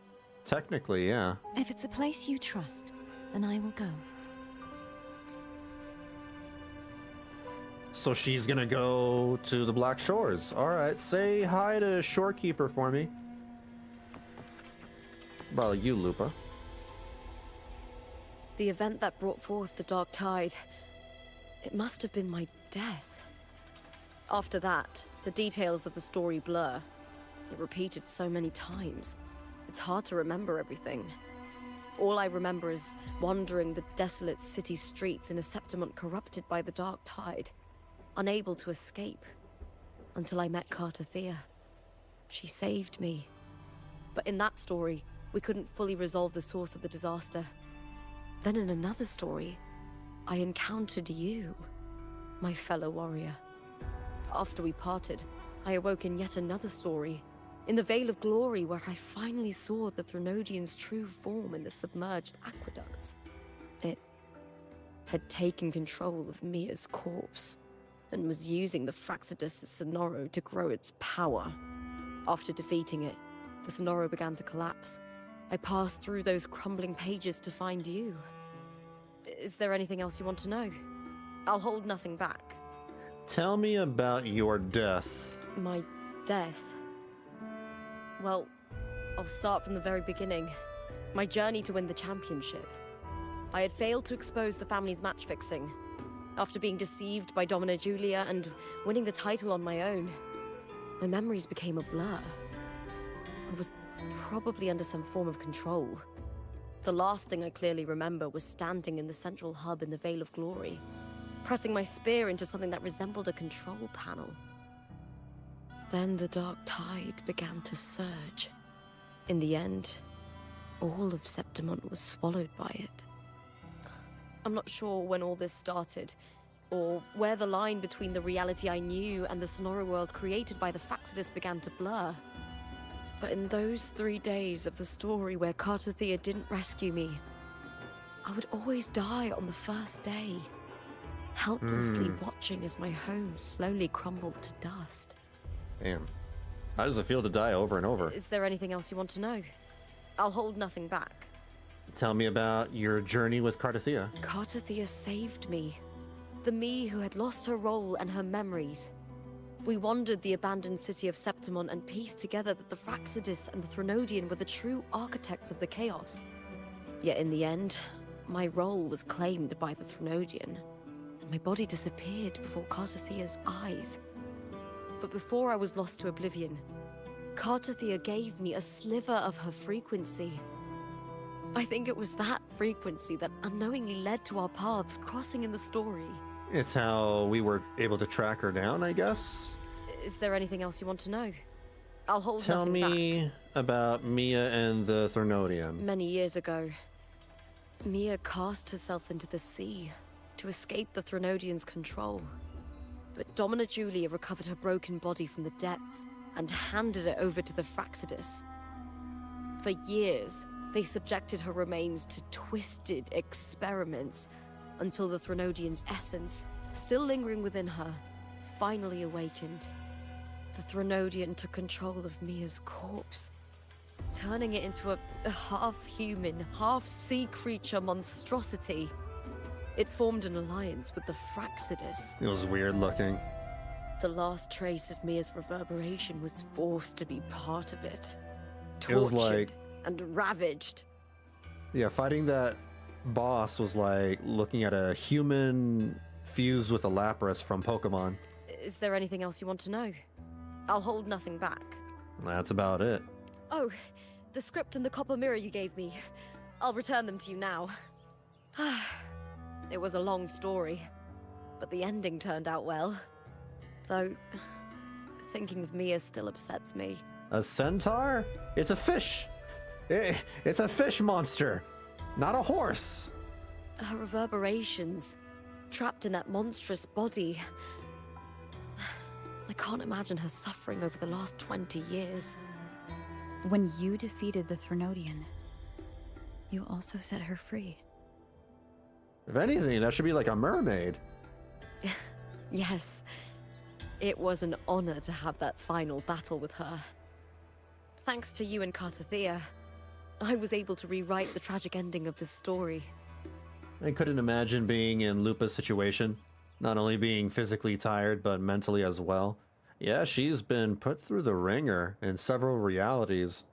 Technically, yeah. If it's a place you trust, then I will go. So she's gonna go to the Black Shores. Alright, say hi to Shorekeeper for me. Well, you, Lupa. The event that brought forth the Dark Tide, it must have been my death. After that, the details of the story blur. It repeated so many times. It's hard to remember everything. All I remember is wandering the desolate city streets in a Septimont corrupted by the Dark Tide, unable to escape, until I met Cartethyia. She saved me. But in that story, we couldn't fully resolve the source of the disaster. Then in another story, I encountered you, my fellow warrior. After we parted, I awoke in yet another story, in the Veil of Glory, where I finally saw the Threnodian's true form in the submerged aqueducts. It had taken control of Mia's corpse, and was using the Fraxidus's Sonoro to grow its power. After defeating it, the Sonoro began to collapse. I passed through those crumbling pages to find you. Is there anything else you want to know? I'll hold nothing back. Tell me about your death. My death? Well, I'll start from the very beginning. My journey to win the championship. I had failed to expose the family's match fixing. After being deceived by Domina Julia and winning the title on my own, my memories became a blur. I was probably under some form of control. The last thing I clearly remember was standing in the central hub in the Veil of Glory, pressing my spear into something that resembled a control panel. Then the Dark Tide began to surge. In the end, all of Septimont was swallowed by it. I'm not sure when all this started, or where the line between the reality I knew and the Sonoro world created by the Fraxidus began to blur. But in those 3 days of the story where Cartethyia didn't rescue me, I would always die on the first day, helplessly watching as my home slowly crumbled to dust. Damn. How does it feel to die over and over? Is there anything else you want to know? I'll hold nothing back. Tell me about your journey with Cartethyia. Cartethyia saved me. The me who had lost her role and her memories. We wandered the abandoned city of Septimont and pieced together that the Fraxidus and the Threnodian were the true architects of the chaos. Yet in the end, my role was claimed by the Threnodian, and my body disappeared before Cartethyia's eyes. But before I was lost to oblivion, Cartethyia gave me a sliver of her frequency. I think it was that frequency that unknowingly led to our paths crossing in the story. It's how we were able to track her down, I guess? Is there anything else you want to know? I'll hold Tell nothing back. me about Mia and the Threnodian. Many years ago, Mia cast herself into the sea to escape the Threnodian's control. But Domina Julia recovered her broken body from the depths and handed it over to the Fraxidus. For years, they subjected her remains to twisted experiments until the Threnodian's essence, still lingering within her, finally awakened. The Threnodian took control of Mia's corpse, turning it into a half-human, half-sea creature monstrosity. It formed an alliance with the Fraxidus. It was weird looking. The last trace of Mia's reverberation was forced to be part of it. It was Tortured like... and ravaged. Yeah, fighting that boss was like looking at a human fused with a Lapras from Pokemon. Is there anything else you want to know? I'll hold nothing back. That's about it. Oh, the script and the copper mirror you gave me. I'll return them to you now. It was a long story, but the ending turned out well. Though, thinking of Mia still upsets me. A centaur? It's a fish. It's a fish monster, not a horse. Her reverberations, trapped in that monstrous body, I can't imagine her suffering over the last 20 years. When you defeated the Threnodian, you also set her free. If anything, that should be like a mermaid. Yes. It was an honor to have that final battle with her. Thanks to you and Cartethyia, I was able to rewrite the tragic ending of this story. I couldn't imagine being in Lupa's situation. Not only being physically tired, but mentally as well. Yeah, she's been put through the ringer in several realities.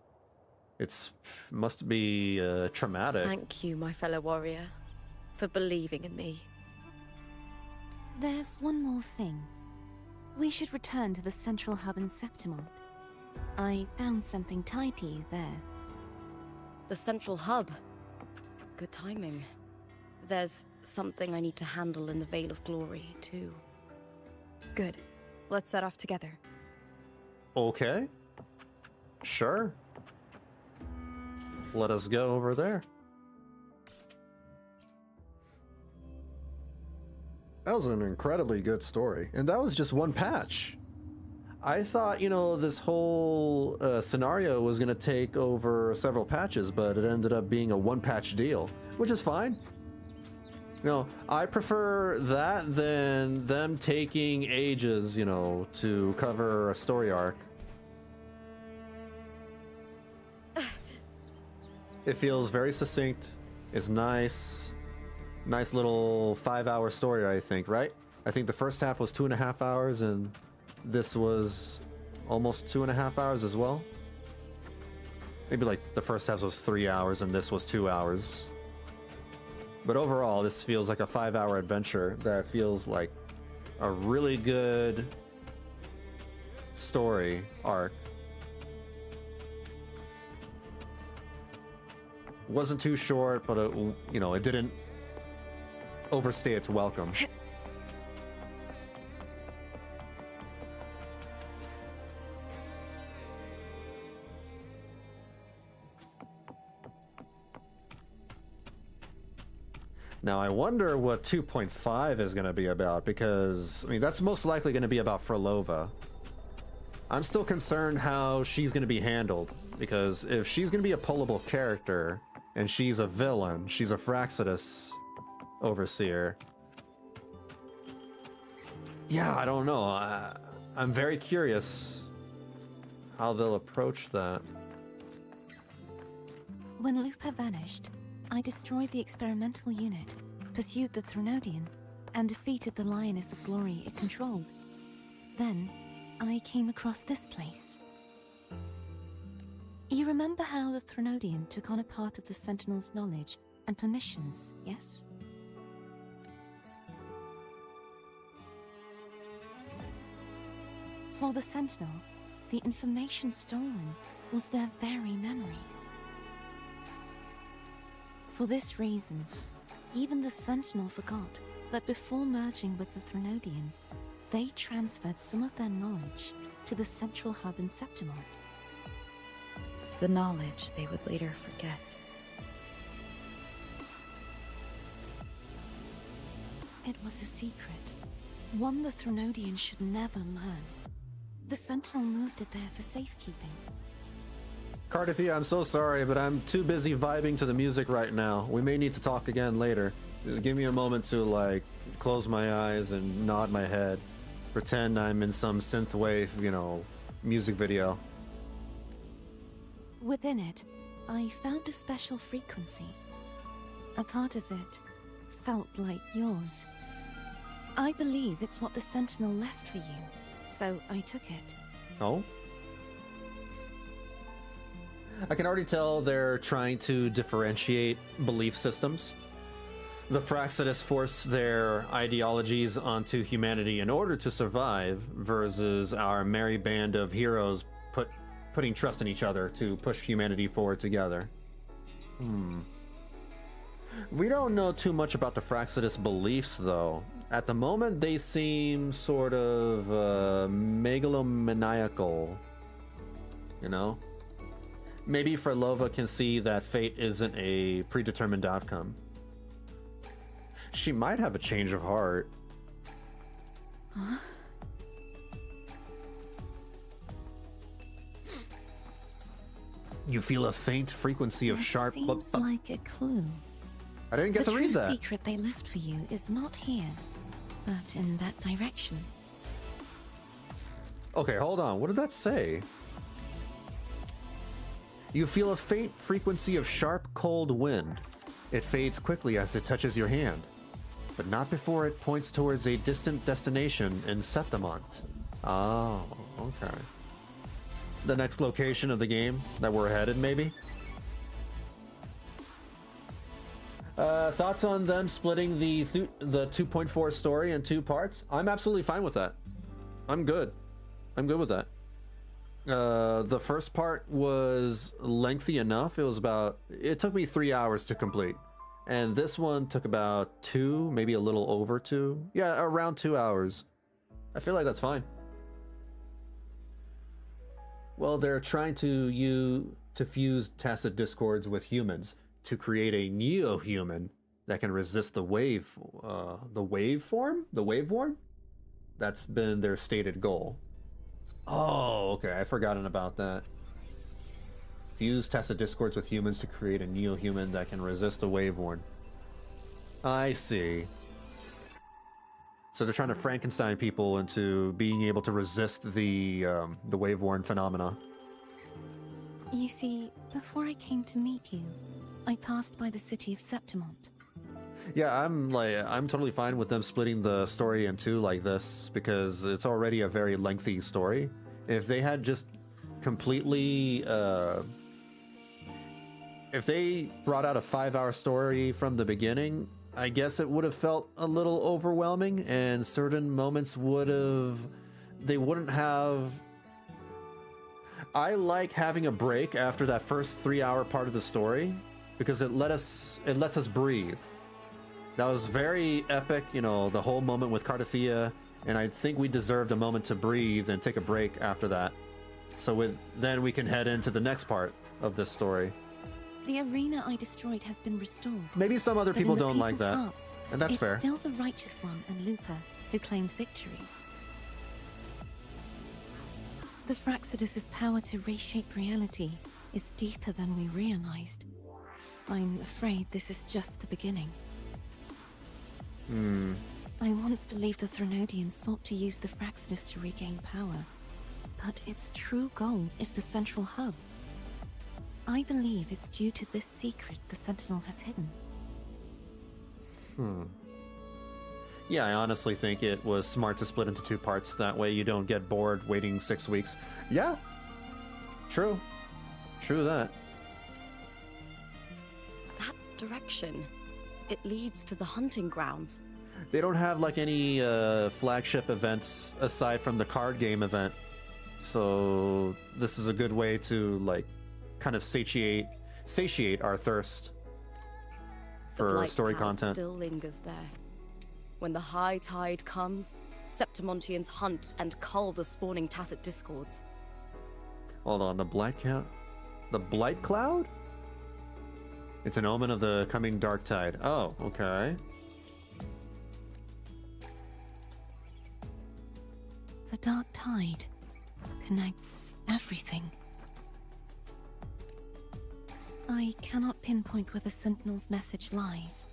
Must be traumatic. Thank you, my fellow warrior, for believing in me. There's one more thing. We should return to the central hub in Septimont. I found something tied to you there. The central hub. Good timing. There's something I need to handle in the Veil of Glory, too. Good. Let's set off together. Okay. Sure. Let us go over there. That was an incredibly good story. And that was just one patch. I thought, you know, this whole scenario was going to take over several patches, but it ended up being a one-patch deal, which is fine. You know, I prefer that than them taking ages, you know, to cover a story arc. It feels very succinct. It's nice. Nice little 5-hour story, I think, right? I think the first half was 2.5 hours, and this was almost 2.5 hours as well. Maybe like the first half was 3 hours, and this was 2 hours. But overall, this feels like a 5-hour adventure that feels like a really good story arc. Wasn't too short, but it, you know, it didn't overstay its welcome. Now I wonder what 2.5 is going to be about, because I mean that's most likely going to be about Frolova. I'm still concerned how she's going to be handled, because if she's going to be a pullable character and she's a villain, she's a Fraxidus overseer. Yeah, I don't know. I'm very curious how they'll approach that. When Lupa vanished, I destroyed the experimental unit, pursued the Threnodian, and defeated the Lioness of Glory it controlled. Then, I came across this place. You remember how the Threnodian took on a part of the Sentinel's knowledge and permissions, yes? For the Sentinel, the information stolen was their very memories. For this reason, even the Sentinel forgot that before merging with the Threnodian, they transferred some of their knowledge to the central hub in Septimont. The knowledge they would later forget. It was a secret, one the Threnodian should never learn. The Sentinel moved it there for safekeeping. Cartethyia, I'm so sorry, but I'm too busy vibing to the music right now. We may need to talk again later. Give me a moment to, like, close my eyes and nod my head. Pretend I'm in some synthwave, you know, music video. Within it, I found a special frequency. A part of it felt like yours. I believe it's what the Sentinel left for you, so I took it. Oh? I can already tell they're trying to differentiate belief systems. The Fraxidus force their ideologies onto humanity in order to survive, versus our merry band of heroes putting trust in each other to push humanity forward together. We don't know too much about the Fraxidus beliefs, though. At the moment, they seem sort of megalomaniacal, you know? Maybe Frolova can see that fate isn't a predetermined outcome. She might have a change of heart. Huh? You feel a faint frequency of sharp... Seems like a clue. I didn't get to read that. The true secret they left for you is not here, but in that direction. Okay, hold on. What did that say? You feel a faint frequency of sharp, cold wind. It fades quickly as it touches your hand, but not before it points towards a distant destination in Septimont. Oh, okay. The next location of the game that we're headed, maybe? Thoughts on them splitting the 2.4 story in 2 parts? I'm absolutely fine with that. I'm good. I'm good with that. The first part was lengthy enough. It took me 3 hours to complete. And this one took about 2, maybe a little over 2. Yeah, around 2 hours. I feel like that's fine. Well, they're trying to fuse tacit discords with humans to create a neo-human that can resist the waveform? That's been their stated goal. Oh, okay, I've forgotten about that. Fuse tacit discords with humans to create a neo-human that can resist the waveworn. I see. So they're trying to Frankenstein people into being able to resist the waveworn phenomena. You see, before I came to meet you, I passed by the city of Septimont. Yeah, I'm totally fine with them splitting the story in 2 like this because it's already a very lengthy story. If they had just completely if they brought out a 5-hour story from the beginning, I guess it would have felt a little overwhelming, and certain moments they wouldn't have. I like having a break after that first 3-hour part of the story because it lets us breathe. That was very epic, you know, the whole moment with Cartethyia, and I think we deserved a moment to breathe and take a break after that. So then we can head into the next part of this story. The arena I destroyed has been restored. Maybe some other people don't like that, hearts, and that's fair. It's still the Righteous One and Lupa who claimed victory. The Fraxidus' power to reshape reality is deeper than we realized. I'm afraid this is just the beginning. I once believed the Threnodians sought to use the Fraxidus to regain power, but its true goal is the central hub. I believe it's due to this secret the Sentinel has hidden. Yeah, I honestly think it was smart to split into 2 parts. That way you don't get bored waiting 6 weeks. Yeah. True. True that. That direction. It leads to the hunting grounds. They don't have like any flagship events aside from the card game event. So this is a good way to like kind of satiate our thirst for story content. Still lingers there. When the high tide comes, Septimontians hunt and cull the spawning tacit discords. Hold on, the Blight Cloud? It's an omen of the coming dark tide. Oh, okay. The dark tide connects everything. I cannot pinpoint where the Sentinel's message lies.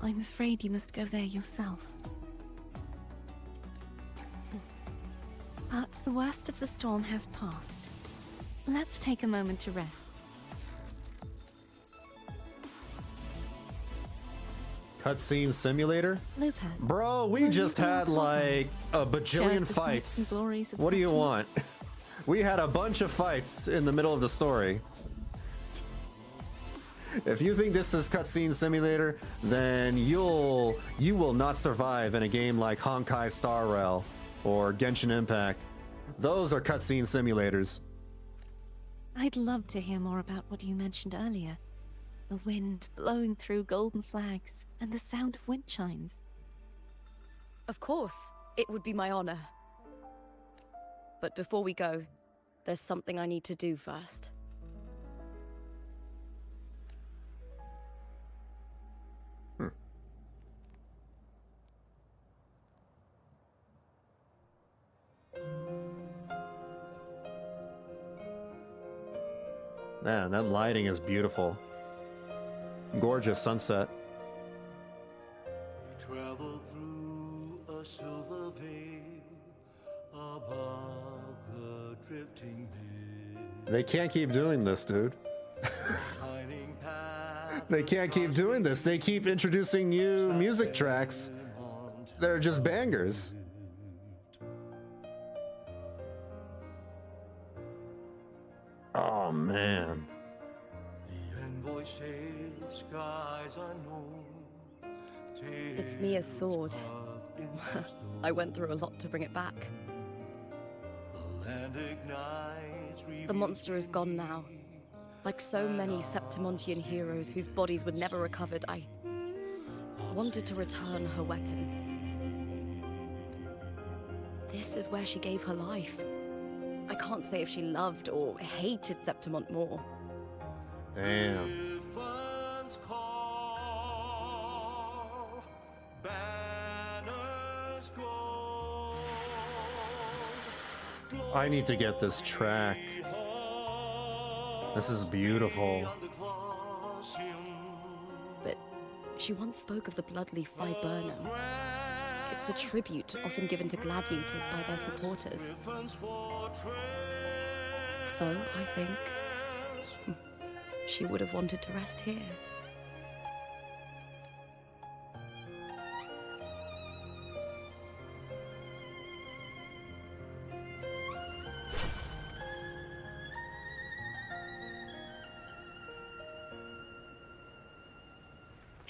I'm afraid you must go there yourself. But the worst of the storm has passed. Let's take a moment to rest. Cutscene simulator? Lupa. Bro, we just had like a bajillion fights. What do you want? We had a bunch of fights in the middle of the story. If you think this is cutscene simulator, then you will not survive in a game like Honkai Star Rail or Genshin Impact. Those are cutscene simulators. I'd love to hear more about what you mentioned earlier. The wind blowing through golden flags and the sound of wind chimes. Of course, it would be my honor. But before we go, there's something I need to do first. Man, that lighting is beautiful. Gorgeous sunset. Travel through a silver veil above the drifting hill. They can't keep doing this, dude. They can't keep doing this. They keep introducing new music tracks. They're just bangers. Oh man. It's Mia's sword. I went through a lot to bring it back. The monster is gone now. Like so many Septimontian heroes whose bodies were never recovered, I wanted to return her weapon. This is where she gave her life. I can't say if she loved or hated Septimont more. Damn. I need to get this track. This is beautiful. But she once spoke of the bloodleaf viburnum. It's a tribute often given to gladiators by their supporters. So, I think she would have wanted to rest here.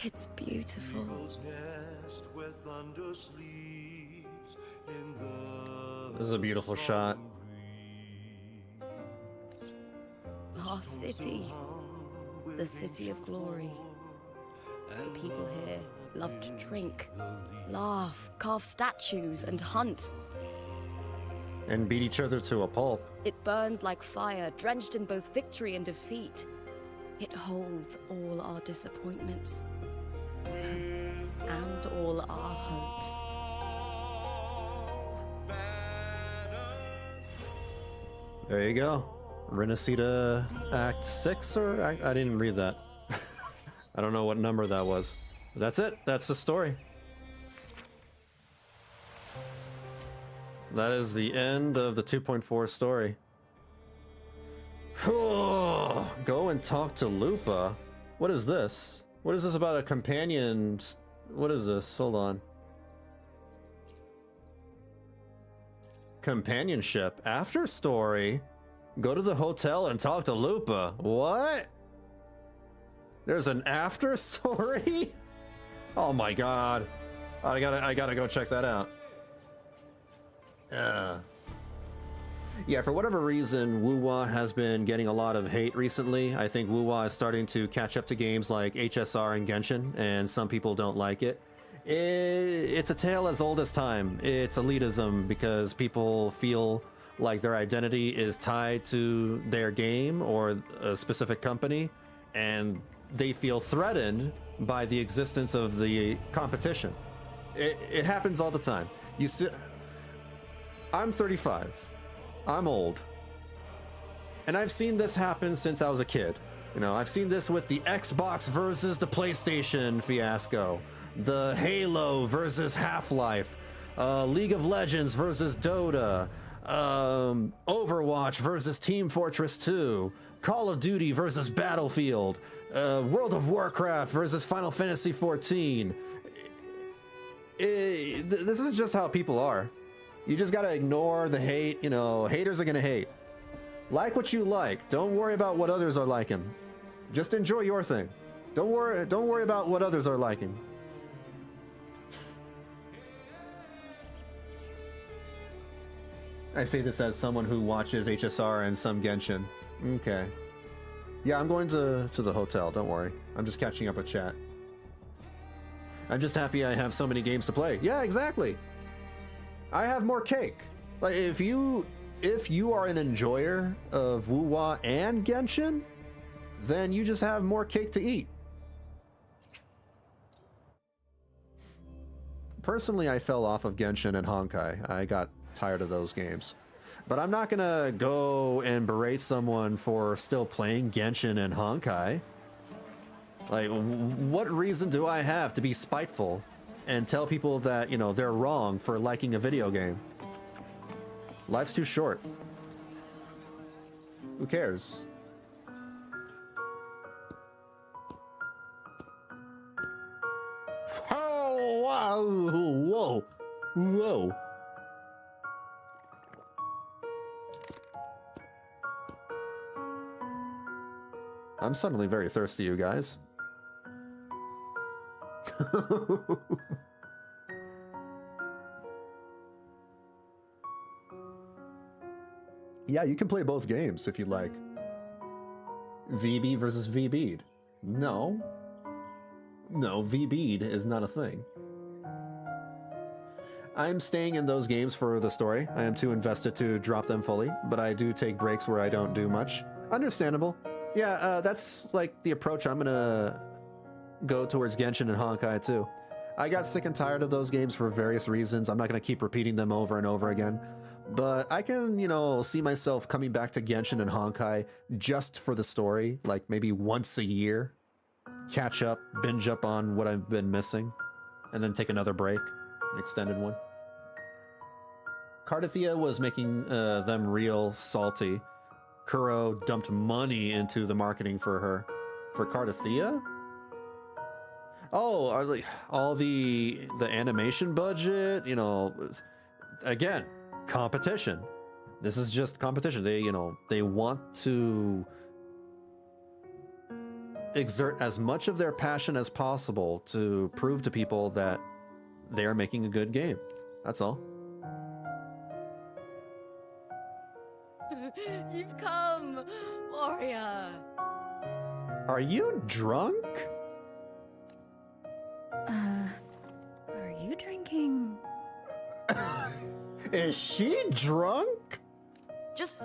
It's beautiful. This is a beautiful shot. Our city. The city of glory. The people here love to drink, laugh, carve statues, and hunt. And beat each other to a pulp. It burns like fire, drenched in both victory and defeat. It holds all our disappointments. And all our hopes. There you go. Renacita Act 6, or I didn't read that. I don't know what number that was. But that's it. That's the story. That is the end of the 2.4 story. Go and talk to Lupa. What is this? What is this about a companion? What is this? Hold on. Companionship. After story. Go to the hotel and talk to Lupa. What? There's an after story? Oh my god. I gotta go check that out. Yeah, for whatever reason, WuWa has been getting a lot of hate recently. I think WuWa is starting to catch up to games like HSR and Genshin, and some people don't like it. It's a tale as old as time. It's elitism because people feel like their identity is tied to their game or a specific company, and they feel threatened by the existence of the competition. It happens all the time. You see, I'm 35. I'm old. And I've seen this happen since I was a kid. You know, I've seen this with the Xbox versus the PlayStation fiasco, the Halo versus Half-Life, League of Legends versus Dota, Overwatch versus Team Fortress 2, Call of Duty versus Battlefield, World of Warcraft versus Final Fantasy 14. This is just how people are. You just gotta ignore the hate. You know, haters are gonna hate. Like what you like. Don't worry about what others are liking. Just enjoy your thing. Don't worry about what others are liking. I say this as someone who watches HSR and some Genshin. Okay. Yeah, I'm going to the hotel, don't worry. I'm just catching up with chat. I'm just happy I have so many games to play. Yeah, exactly. I have more cake. Like, if you are an enjoyer of WuWa and Genshin, then you just have more cake to eat. Personally, I fell off of Genshin and Honkai. I got tired of those games. But I'm not gonna go and berate someone for still playing Genshin and Honkai. Like, what reason do I have to be spiteful and tell people that, you know, they're wrong for liking a video game? Life's too short. Who cares? Oh, wow. Whoa. Whoa. I'm suddenly very thirsty, you guys. Yeah, you can play both games if you like. VB versus VB'd. No. No, VB'd is not a thing. I'm staying in those games for the story. I am too invested to drop them fully, but I do take breaks where I don't do much. Understandable. Yeah, that's like the approach I'm gonna go towards Genshin and Honkai too. I got sick and tired of those games for various reasons. I'm not gonna keep repeating them over and over again. But I can, you know, see myself coming back to Genshin and Honkai just for the story, like maybe once a year. Catch up, binge up on what I've been missing, and then take another break, an extended one. Cartethyia was making them real salty. Kuro dumped money into the marketing for her. For Cartethyia? Oh, are like all the animation budget, you know, again, competition. This is just competition. They, you know, they want to exert as much of their passion as possible to prove to people that they are making a good game. That's all. You've come, warrior. Are you drunk? Are you drinking? Is she drunk? Just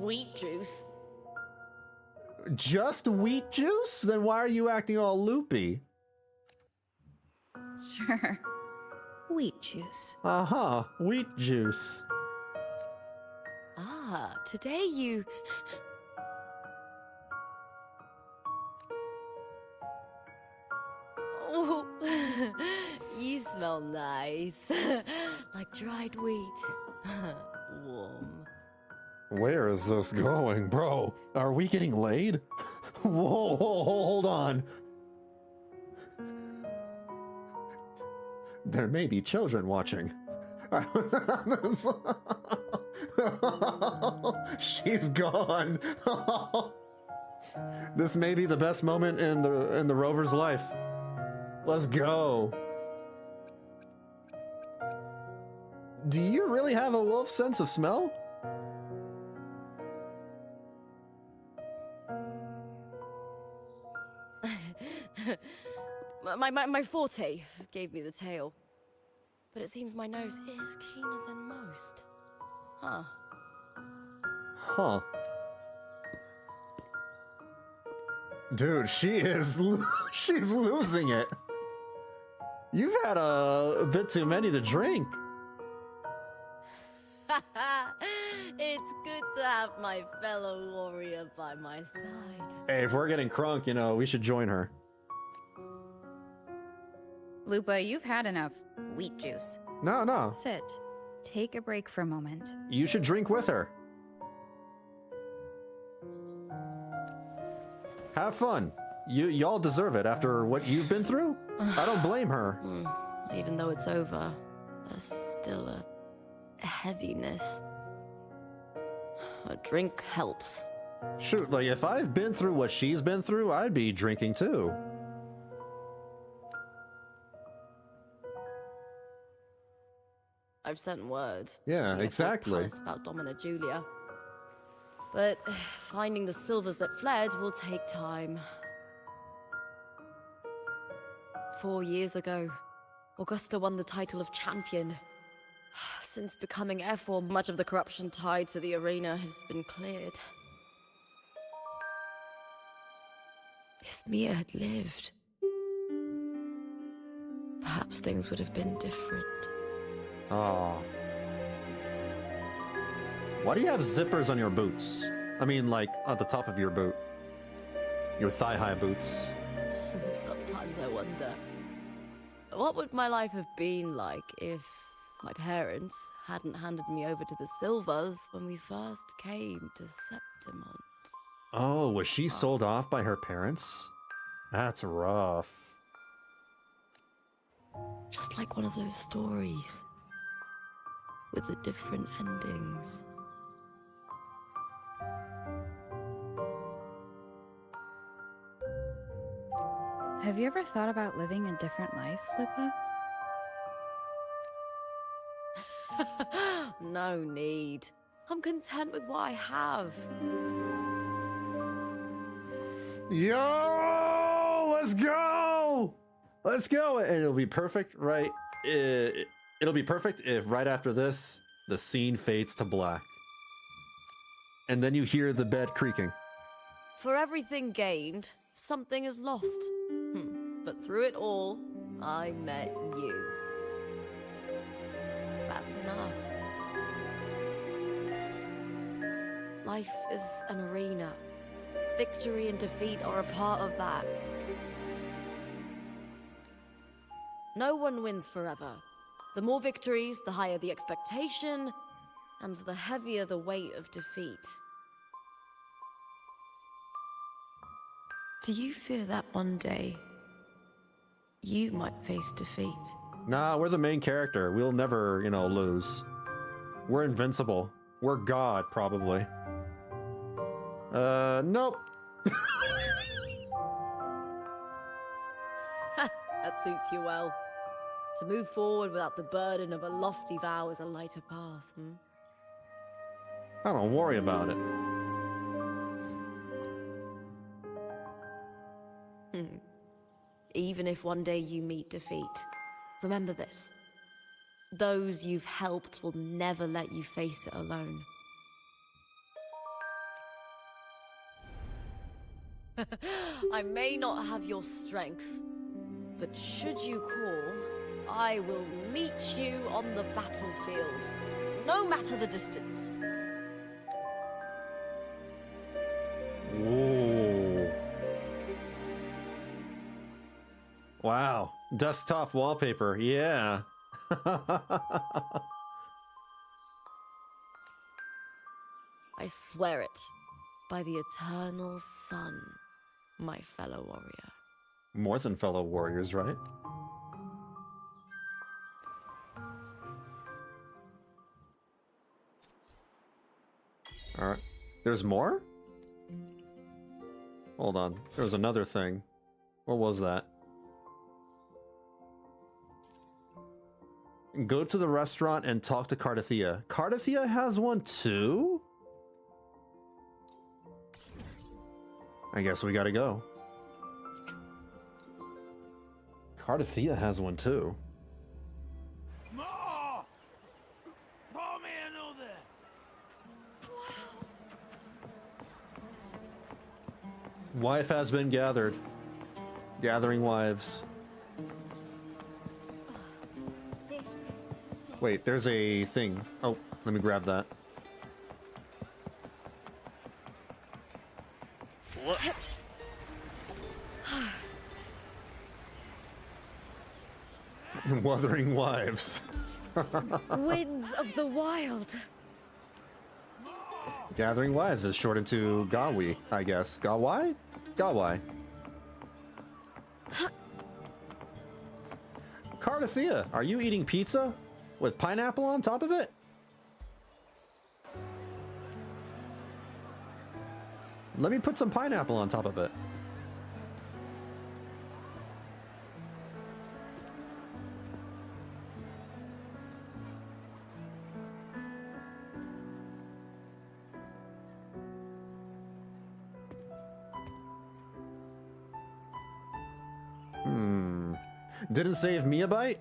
wheat juice. Just wheat juice? Then why are you acting all loopy? Sure. Wheat juice. Uh-huh, wheat juice. Ah, today you... Oh, you smell nice. Like dried wheat. Warm. Where is this going, bro? Are we getting laid? Whoa, hold on. There may be children watching. She's gone. This may be the best moment in the rover's life. Let's go. Do you really have a wolf sense of smell? My forte gave me the tail. But it seems my nose is keener than most. Huh. Huh. Dude, she's losing it. You've had a bit too many to drink. It's good to have my fellow warrior by my side. Hey, if we're getting crunk, you know, we should join her. Lupa, you've had enough wheat juice. No. Sit. Take a break for a moment. You should drink with her. Have fun. Y'all deserve it after what you've been through. I don't blame her. Even though it's over, there's still a heaviness. A drink helps. Shoot, like if I've been through what she's been through, I'd be drinking too. I've sent word. Yeah, exactly. About Domina Julia. But finding the silvers that fled will take time. 4 years ago, Augusta won the title of champion. Since becoming F4, much of the corruption tied to the arena has been cleared. If Mia had lived, perhaps things would have been different. Oh. Why do you have zippers on your boots? I mean, like, at the top of your boot. Your thigh-high boots. Sometimes I wonder, what would my life have been like if my parents hadn't handed me over to the Silvers when we first came to Septimont? Oh, was she sold off by her parents? That's rough. Just like one of those stories, with the different endings. Have you ever thought about living a different life, Lupa? No need. I'm content with what I have. Yo, let's go! Let's go! And it'll be perfect, right? It'll be perfect if right after this, the scene fades to black. And then you hear the bed creaking. For everything gained, something is lost. But through it all, I met you. That's enough. Life is an arena. Victory and defeat are a part of that. No one wins forever. The more victories, the higher the expectation, and the heavier the weight of defeat. Do you fear that one day you might face defeat? Nah, we're the main character. We'll never, lose. We're invincible. We're God, probably. Nope. That suits you well. To move forward without the burden of a lofty vow is a lighter path, I don't worry about it. Even if one day you meet defeat, remember this. Those you've helped will never let you face it alone. I may not have your strength, but should you call, I will meet you on the battlefield, no matter the distance. Ooh. Wow. Desktop wallpaper, yeah. I swear it, by the eternal sun, my fellow warrior. More than fellow warriors, right? Alright. There's more? Hold on. There was another thing. What was that? Go to the restaurant and talk to Cartethyia. Cartethyia has one too? I guess we gotta go. Cartethyia has one too. More! Pour me another! Wife has been gathered. Gathering wives. Wait, there's a thing. Oh, let me grab that. What? Wuthering Waves. Winds of the wild. Gathering Wives is shortened to Gawi, I guess. Gawai? Gawai. Cartethyia, are you eating pizza with pineapple on top of it? Let me put some pineapple on top of it. Didn't save me a bite?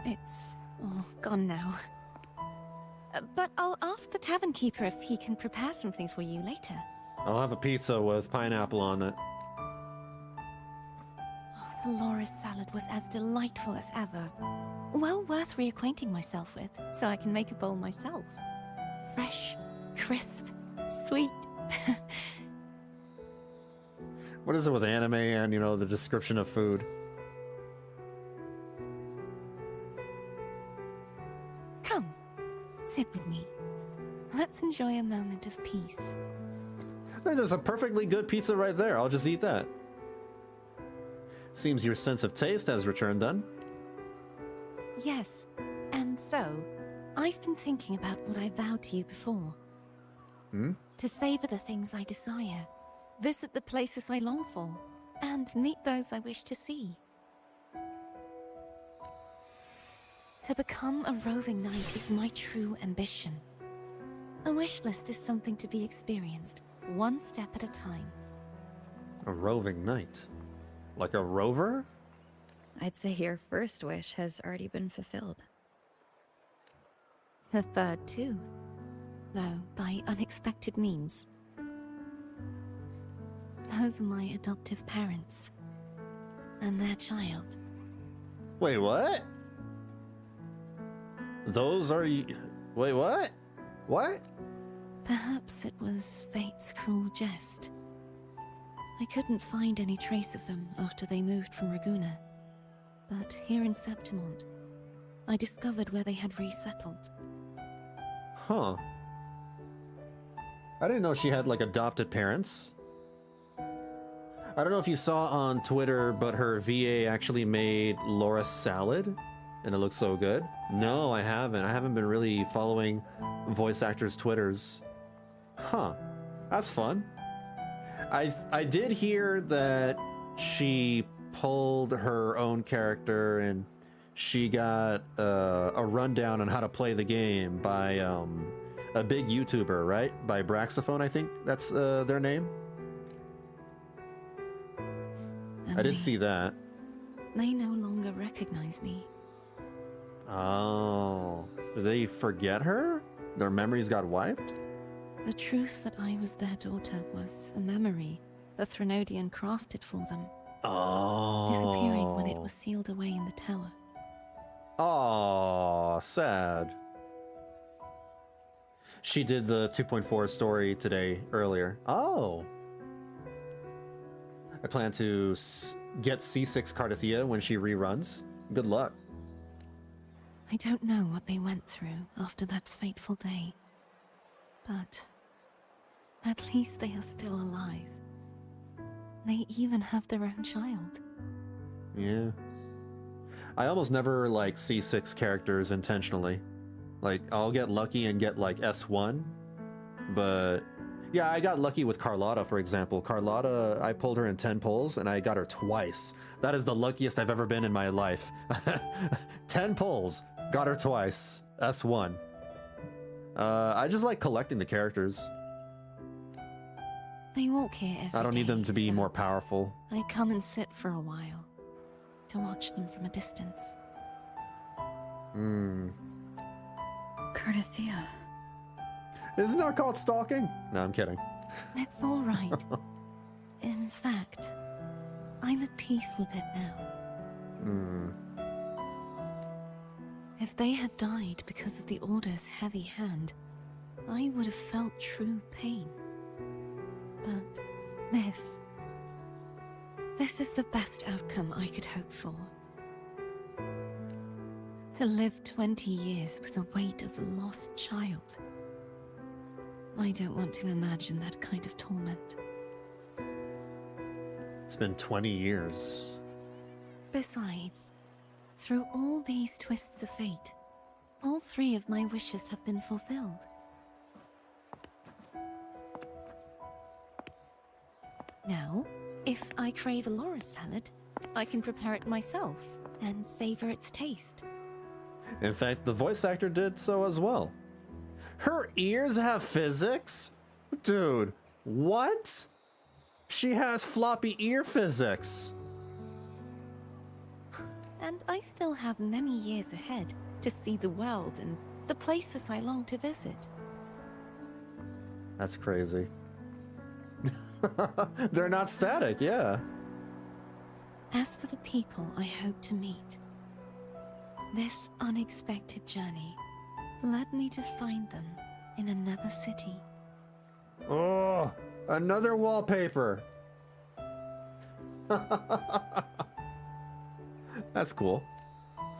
It's all gone now. But I'll ask the tavern keeper if he can prepare something for you later. I'll have a pizza with pineapple on it. Oh, Laura's salad was as delightful as ever. Well worth reacquainting myself with, so I can make a bowl myself. Fresh, crisp, sweet. What is it with anime and, you know, the description of food? Come, sit with me. Let's enjoy a moment of peace. There's a perfectly good pizza right there. I'll just eat that. Seems your sense of taste has returned then. Yes, and so, I've been thinking about what I vowed to you before. Hmm? To savor the things I desire, visit the places I long for, and meet those I wish to see. To become a roving knight is my true ambition. A wish list is something to be experienced, one step at a time. A roving knight? Like a rover? I'd say your first wish has already been fulfilled. The third too, though by unexpected means. Those are my adoptive parents, and their child. Wait, what? Those are you? Wait, what? What? Perhaps it was fate's cruel jest. I couldn't find any trace of them after they moved from Raguna. But here in Septimont, I discovered where they had resettled. Huh. I didn't know she had, like, adopted parents. I don't know if you saw on Twitter, but her VA actually made Laura salad, and it looks so good. No, I haven't. I haven't been really following voice actors' Twitters. Huh. That's fun. I did hear that she pulled her own character and she got a rundown on how to play the game by a big YouTuber, right? By Braxophone, I think that's their name. I did see that. They no longer recognize me. Oh. Did they forget her? Their memories got wiped? The truth that I was their daughter was a memory the Threnodian crafted for them. Oh. Disappearing when it was sealed away in the tower. Oh, sad. She did the 2.4 story today, earlier. Oh. I plan to get C6 Cartethyia when she reruns. Good luck. I don't know what they went through after that fateful day. But at least they are still alive. They even have their own child. Yeah. I almost never like C6 characters intentionally. Like, I'll get lucky and get like S1, but yeah, I got lucky with Carlotta, for example. Carlotta, I pulled her in 10 pulls and I got her twice. That is the luckiest I've ever been in my life. 10 pulls, got her twice, S1. I just like collecting the characters. They walk here every day. I don't need them to be so more powerful. I come and sit for a while to watch them from a distance. Hmm. Cartethyia. Isn't that called stalking? No, I'm kidding. It's all right. In fact, I'm at peace with it now. Hmm. If they had died because of the Order's heavy hand, I would have felt true pain. But this is the best outcome I could hope for. To live 20 years with the weight of a lost child. I don't want to imagine that kind of torment. It's been 20 years. Besides, through all these twists of fate, all 3 of my wishes have been fulfilled. Now, if I crave a Laura salad, I can prepare it myself and savor its taste. In fact, the voice actor did so as well. Her ears have physics? Dude, what? She has floppy ear physics. And I still have many years ahead to see the world and the places I long to visit. That's crazy. They're not static, yeah. As for the people I hope to meet, this unexpected journey led me to find them in another city. Oh, another wallpaper. That's cool.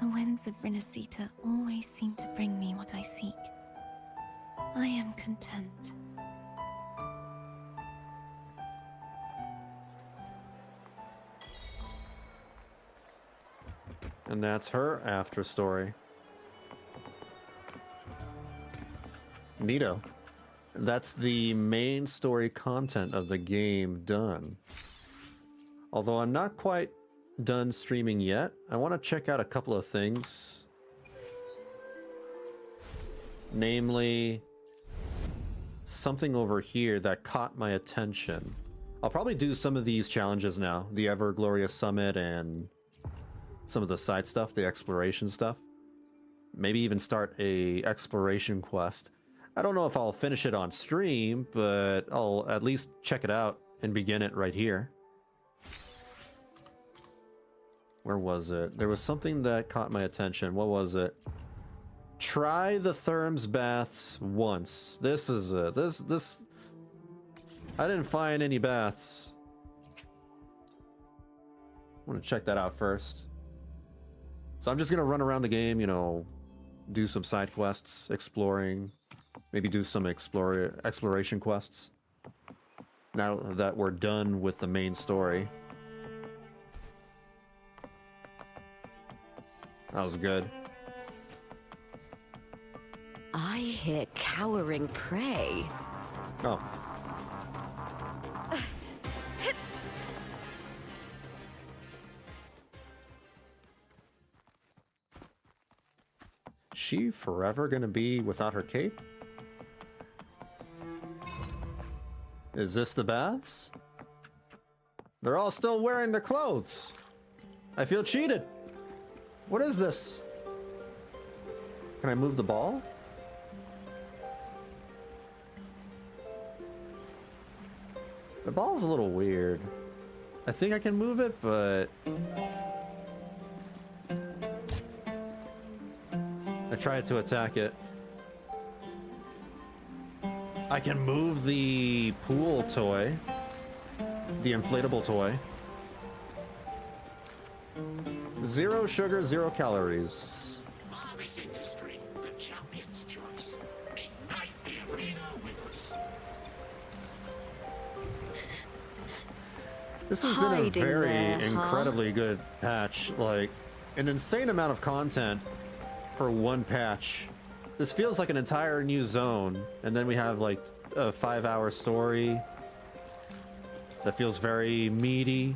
The winds of Rinasita always seem to bring me what I seek. I am content. And that's her after story. Neato. That's the main story content of the game done. Although I'm not quite done streaming yet, I want to check out a couple of things. Namely, something over here that caught my attention. I'll probably do some of these challenges now. The Ever Glorious Summit and some of the side stuff, the exploration stuff. Maybe even start a exploration quest. I don't know if I'll finish it on stream, but I'll at least check it out and begin it right here. Where was it? There was something that caught my attention. What was it? Try the Therms baths once. This is it. This... I didn't find any baths. I want to check that out first. So I'm just going to run around the game, you know, do some side quests, exploring, maybe do some exploration quests. Now that we're done with the main story. That was good. I hear cowering prey. Oh. She forever gonna be without her cape? Is this the baths? They're all still wearing their clothes. I feel cheated. What is this? Can I move the ball? The ball's a little weird. I think I can move it, but... I tried to attack it. I can move the pool toy. The inflatable toy. 0 sugar, 0 calories. Marvelous industry, the champion's choice. Ignite the arena with us. This has been a very incredibly good patch. Like, an insane amount of content for one patch. This feels like an entire new zone, and then we have like a 5-hour story that feels very meaty.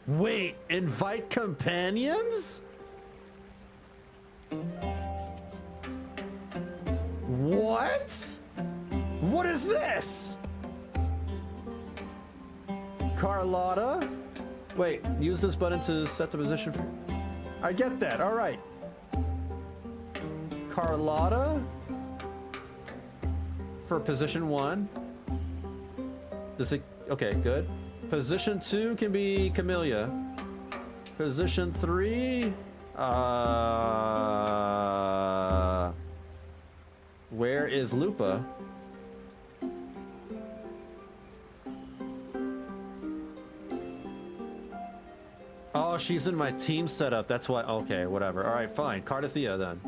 Wait, invite companions? What? What is this? Carlotta? Wait, use this button to set the position. I get that, alright. Carlotta for position 1. Does it... Okay, good. Position 2 can be Camellia. Position 3... Where is Lupa? Oh, she's in my team setup. That's why... Okay, whatever. Alright, fine. Cartethyia, then.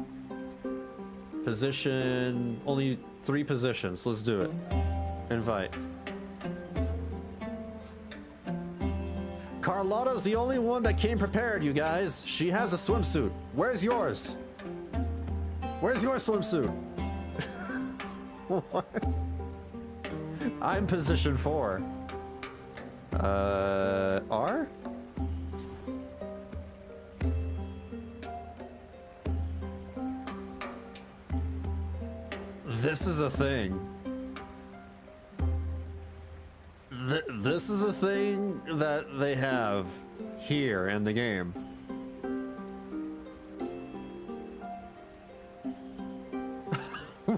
Position... Only 3 positions. Let's do it. Invite. Carlotta's the only one that came prepared, you guys. She has a swimsuit. Where's yours? Where's your swimsuit? What? I'm position 4. R? This is a thing. This is a thing that they have here in the game.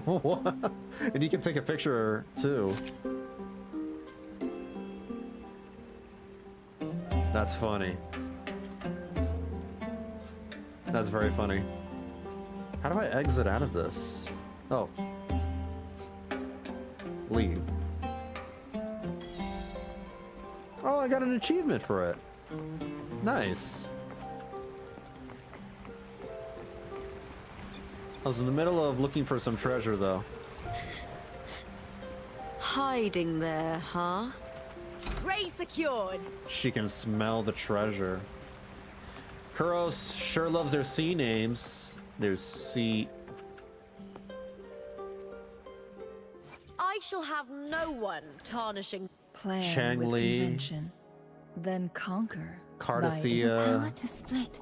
What? And you can take a picture too. That's funny. That's very funny. How do I exit out of this? Oh. Leave. Oh, I got an achievement for it. Nice. I was in the middle of looking for some treasure, though. Hiding there, huh? Prey secured. She can smell the treasure. Kuros sure loves their sea names. There's sea... I shall have no one tarnishing. Plan with Changli. convention, then conquer. Cartethyia. Power to split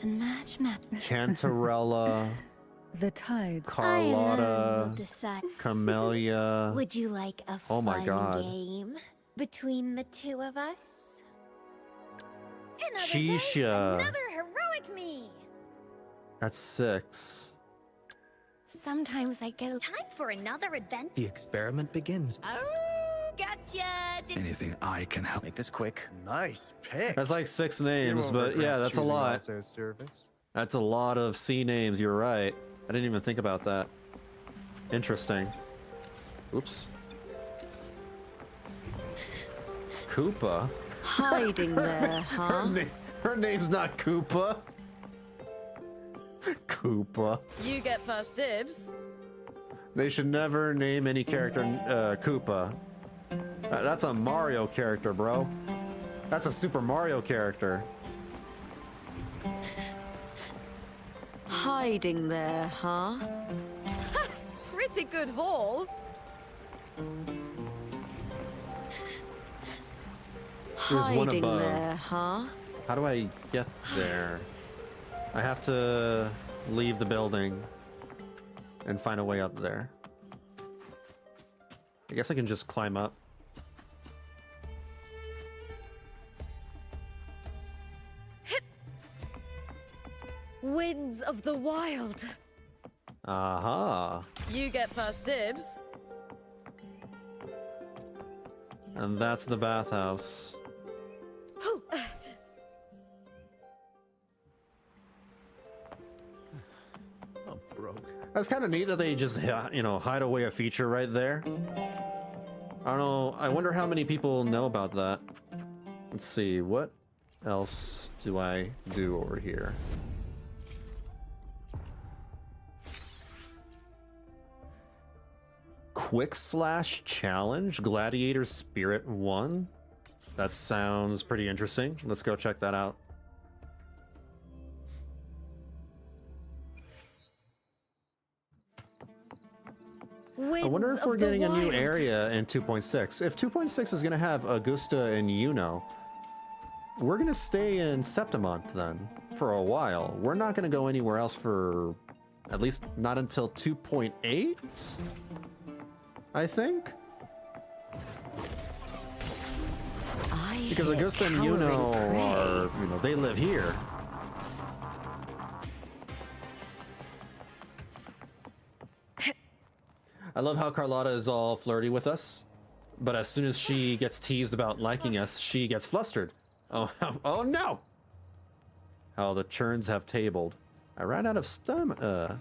and merge matter. Cantarella. The tides. I alone will Carlotta. decide. Camellia. Would you like a Oh my fun God. game between the two of us? Chisha. Another heroic me! That's 6. Sometimes I get Time for another adventure. The experiment begins. Oh, gotcha! Anything I can help. Make this quick. Nice pick. That's like 6 names, won't but regret yeah, that's a choosing lot. Alto's service. That's a lot of sea names, you're right. I didn't even think about that. Interesting. Oops. Koopa? Hiding there, huh? Her name's not Koopa. Koopa. You get first dibs. They should never name any character Koopa. That's a Mario character, bro. That's a Super Mario character. Hiding there, huh? Pretty good haul. There's one Hiding above. there, huh? How do I get there? I have to leave the building and find a way up there. I guess I can just climb up. Winds of the wild. Aha. You get first dibs. And that's the bathhouse. I'm broke. That's kind of neat that they just, you know, hide away a feature right there. I don't know. I wonder how many people know about that. Let's see. What else do I do over here? Quick slash challenge Gladiator Spirit 1. That sounds pretty interesting. Let's go check that out. I wonder if we're getting a new area in 2.6. If 2.6 is going to have Augusta and Yuno, we're going to stay in Septimont then for a while. We're not going to go anywhere else for at least not until 2.8, I think. Because Augusta and Yuno are, you know, they live here. I love how Carlotta is all flirty with us, but as soon as she gets teased about liking us, she gets flustered. Oh, oh no! How the churns have tabled. I ran out of stamina.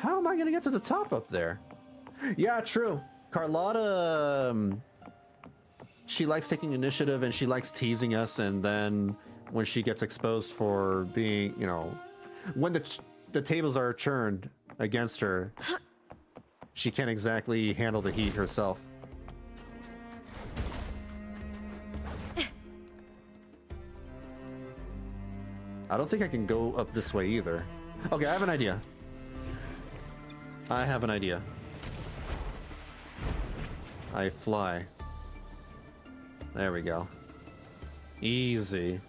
How am I gonna get to the top up there? Yeah, true. Carlotta, she likes taking initiative and she likes teasing us, and then when she gets exposed for being, you know, when the tables are churned against her, she can't exactly handle the heat herself. I don't think I can go up this way either. Okay, I have an idea. I have an idea. I fly. There we go. Easy.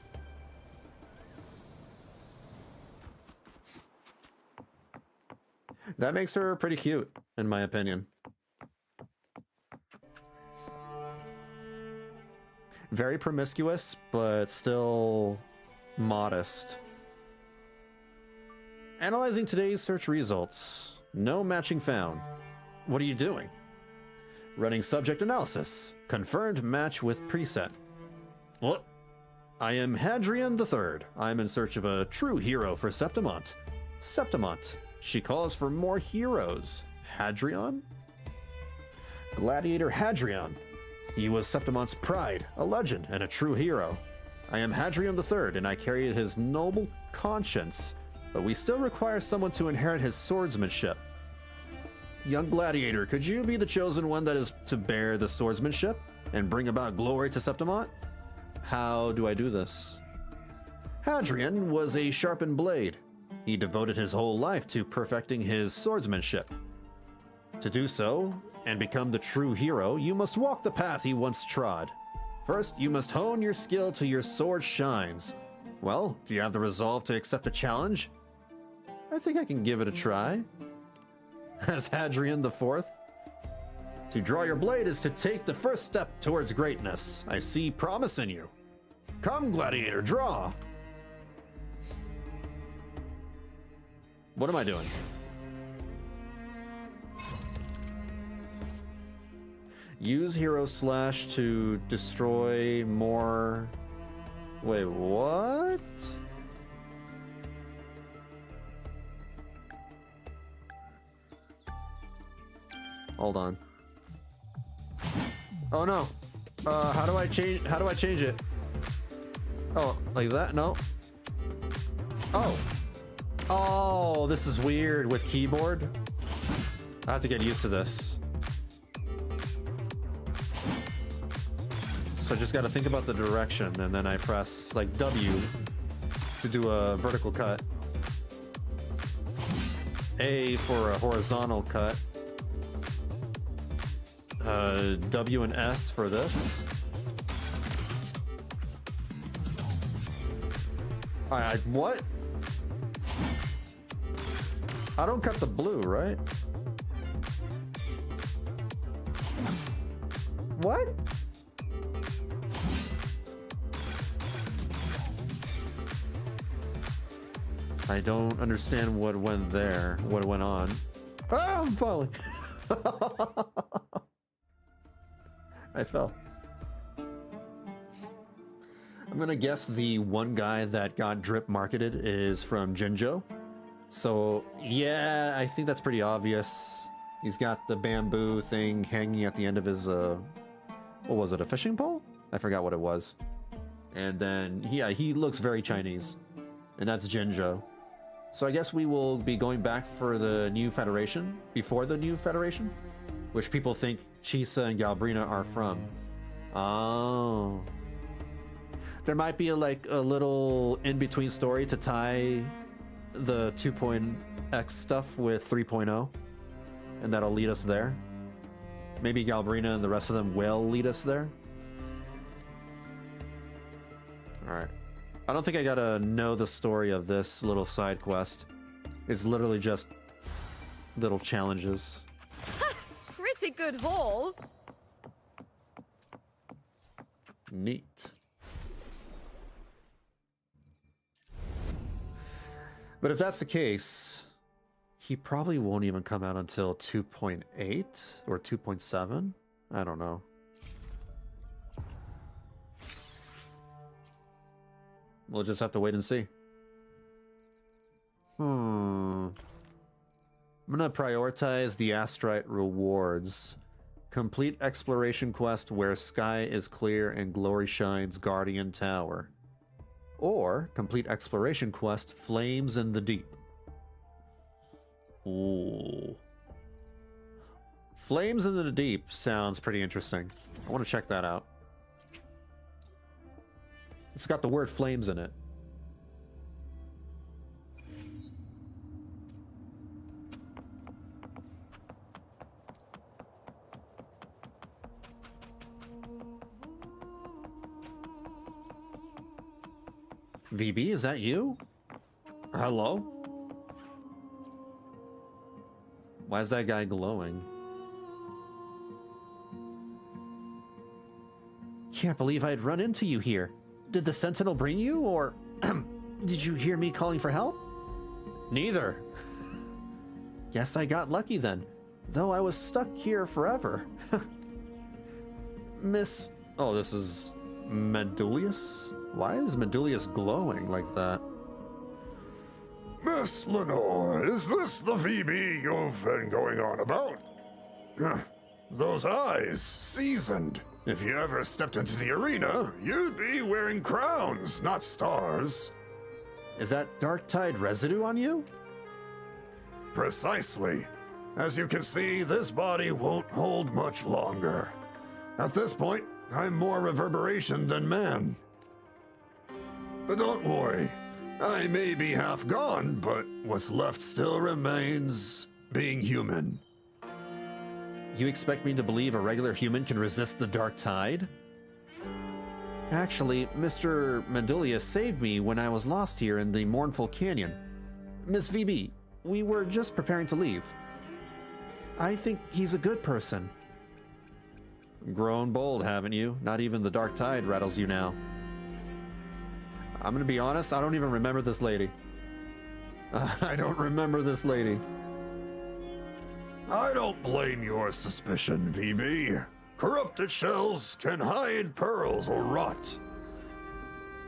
That makes her pretty cute, in my opinion. Very promiscuous, but still modest. Analyzing today's search results. No matching found. What are you doing? Running subject analysis. Confirmed match with preset. What? I am Hadrian III. I am in search of a true hero for Septimont. Septimont. She calls for more heroes. Hadrian? Gladiator Hadrian. He was Septimont's pride, a legend, and a true hero. I am Hadrian III, and I carry his noble conscience, but we still require someone to inherit his swordsmanship. Young gladiator, could you be the chosen one that is to bear the swordsmanship and bring about glory to Septimont? How do I do this? Hadrian was a sharpened blade. He devoted his whole life to perfecting his swordsmanship. To do so, and become the true hero, you must walk the path he once trod. First, you must hone your skill till your sword shines. Well, do you have the resolve to accept a challenge? I think I can give it a try. As Hadrian IV? To draw your blade is to take the first step towards greatness. I see promise in you. Come, gladiator, draw! What am I doing? Use hero slash to destroy more... Wait, what? Hold on. Oh no. How do I change it? Oh, like that? No. Oh. Oh, this is weird with keyboard. I have to get used to this. So I just got to think about the direction, and then I press like W to do a vertical cut. A for a horizontal cut. W and S for this. What? I don't cut the blue, right? What? I don't understand what went there, what went on. Ah, I'm falling. I fell. I'm gonna guess the one guy that got drip marketed is from Jinjo. So yeah, I think that's pretty obvious. He's got the bamboo thing hanging at the end of his, what was it, a fishing pole? I forgot what it was. And then, yeah, he looks very Chinese. And that's Jinjo. So I guess we will be going back for the new Federation, before the new Federation, which people think Chisa and Galbrina are from. Oh. There might be a little in-between story to tie the 2.x stuff with 3.0, and that'll lead us there. Maybe Galbrina and the rest of them will lead us there. Alright. I don't think I gotta know the story of this little side quest. It's literally just little challenges. Pretty good haul. Neat. But if that's the case, he probably won't even come out until 2.8 or 2.7. I don't know. We'll just have to wait and see. I'm gonna prioritize the Astrite rewards. Complete exploration quest where sky is clear and glory shines Guardian Tower. Or complete exploration quest Flames in the Deep. Ooh. Flames in the Deep sounds pretty interesting. I want to check that out. It's got the word flames in it. VB, is that you? Hello? Why is that guy glowing? Can't believe I'd run into you here. Did the Sentinel bring you, or did you hear me calling for help? Neither. Guess I got lucky then, though I was stuck here forever. Miss... Oh, this is Medulius? Why is Medulius glowing like that? Miss Lenore, is this the VB you've been going on about? Those eyes, seasoned. If you ever stepped into the arena, you'd be wearing crowns, not stars. Is that Dark Tide residue on you? Precisely. As you can see, this body won't hold much longer. At this point, I'm more reverberation than man. But don't worry. I may be half gone, but what's left still remains being human. You expect me to believe a regular human can resist the Dark Tide? Actually, Mr. Medulius saved me when I was lost here in the Mournful Canyon. Miss VB, we were just preparing to leave. I think he's a good person. Grown bold, haven't you? Not even the Dark Tide rattles you now. I'm gonna be honest, I don't even remember this lady. I don't remember this lady. I don't blame your suspicion, VB. Corrupted shells can hide pearls or rot.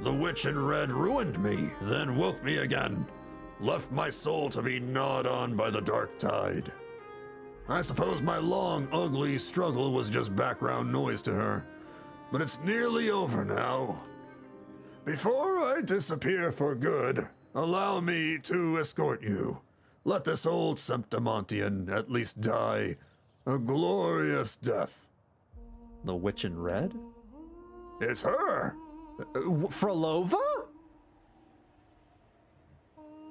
The witch in red ruined me, then woke me again. Left my soul to be gnawed on by the Dark Tide. I suppose my long, ugly struggle was just background noise to her. But it's nearly over now. Before I disappear for good, allow me to escort you. Let this old Septimontian at least die a glorious death. The witch in red? It's her! Frolova?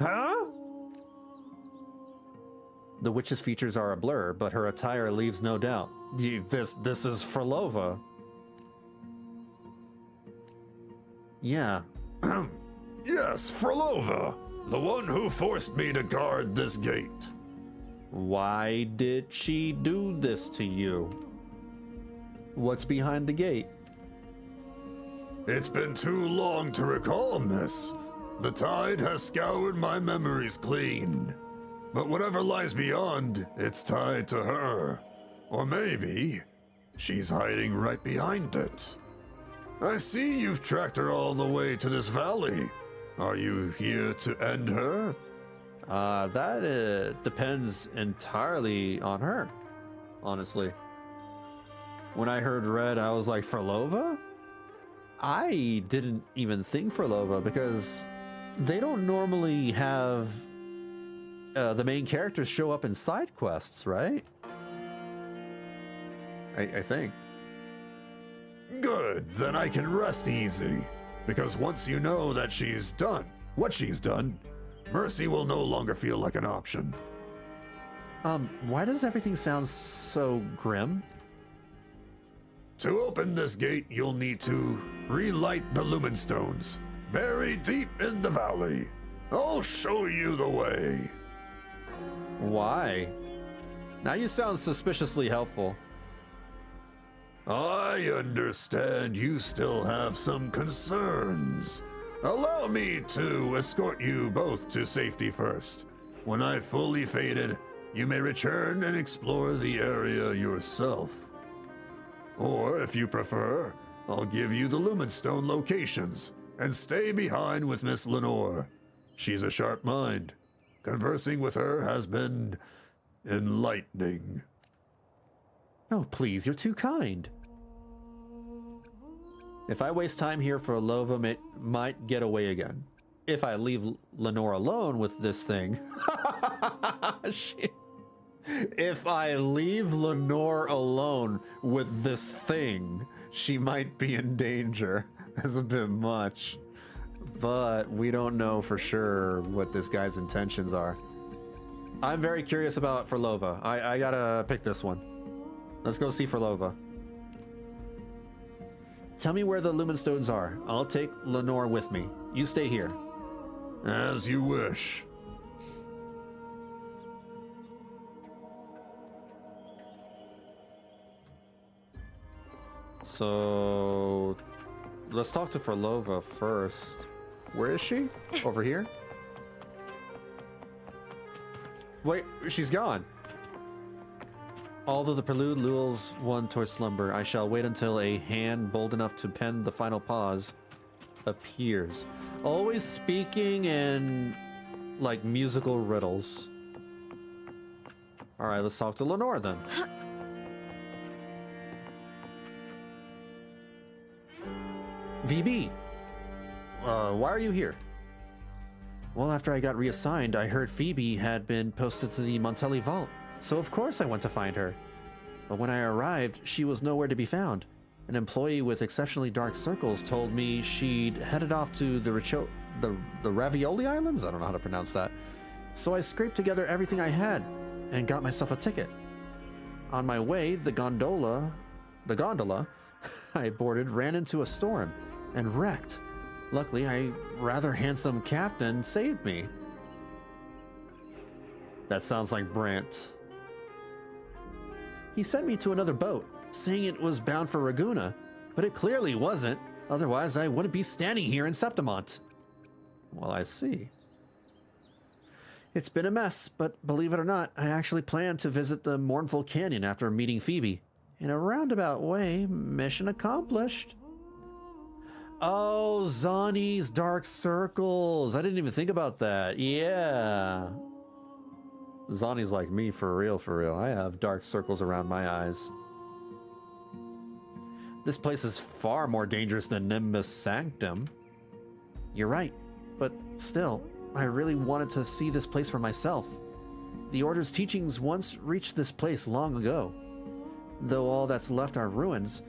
Huh? The witch's features are a blur, but her attire leaves no doubt. This is Frolova. Yeah. Yes, Frolova. The one who forced me to guard this gate. Why did she do this to you? What's behind the gate? It's been too long to recall, miss. The tide has scoured my memories clean. But whatever lies beyond, it's tied to her. Or maybe she's hiding right behind it. I see you've tracked her all the way to this valley. Are you here to end her? That depends entirely on her, honestly. When I heard red, I was like, Frolova? I didn't even think Frolova because they don't normally have the main characters show up in side quests, right? I think. Good, then I can rest easy. Because once you know that she's done what she's done, mercy will no longer feel like an option. Why does everything sound so grim? To open this gate, you'll need to relight the lumen stones, buried deep in the valley. I'll show you the way. Why? Now you sound suspiciously helpful. I understand you still have some concerns. Allow me to escort you both to safety first. When I've fully faded, you may return and explore the area yourself. Or, if you prefer, I'll give you the Lumenstone locations and stay behind with Miss Lenore. She's a sharp mind. Conversing with her has been enlightening. Oh, please, you're too kind. If I waste time here for Lova, it might get away again. If I leave Lenore alone with this thing... If I leave Lenore alone with this thing, she might be in danger. That's a bit much. But we don't know for sure what this guy's intentions are. I'm very curious about Frolova. I gotta pick this one. Let's go see Frolova. Tell me where the Lumenstones are. I'll take Lenore with me. You stay here. As you wish. So, let's talk to Frolova first. Where is she? Over here? Wait, she's gone. Although the prelude lulls one towards slumber, I shall wait until a hand bold enough to pen the final pause appears. Always speaking in, like, musical riddles. Alright, let's talk to Lenore then. VB, why are you here? Well, after I got reassigned, I heard Phoebe had been posted to the Montelli Vault, so of course I went to find her. But when I arrived, she was nowhere to be found. An employee with exceptionally dark circles told me she'd headed off to the Ravioli Islands? I don't know how to pronounce that. So I scraped together everything I had and got myself a ticket. On my way, the gondola I boarded ran into a storm and wrecked. Luckily, a rather handsome captain saved me. That sounds like Brant. He sent me to another boat, saying it was bound for Raguna, but it clearly wasn't. Otherwise, I wouldn't be standing here in Septimont. Well, I see. It's been a mess, but believe it or not, I actually plan to visit the Mournful Canyon after meeting Phoebe. In a roundabout way, mission accomplished. Oh, Zani's dark circles. I didn't even think about that. Yeah. Zani's like me for real, for real. I have dark circles around my eyes. This place is far more dangerous than Nimbus Sanctum. You're right, but still, I really wanted to see this place for myself. The Order's teachings once reached this place long ago. Though all that's left are ruins,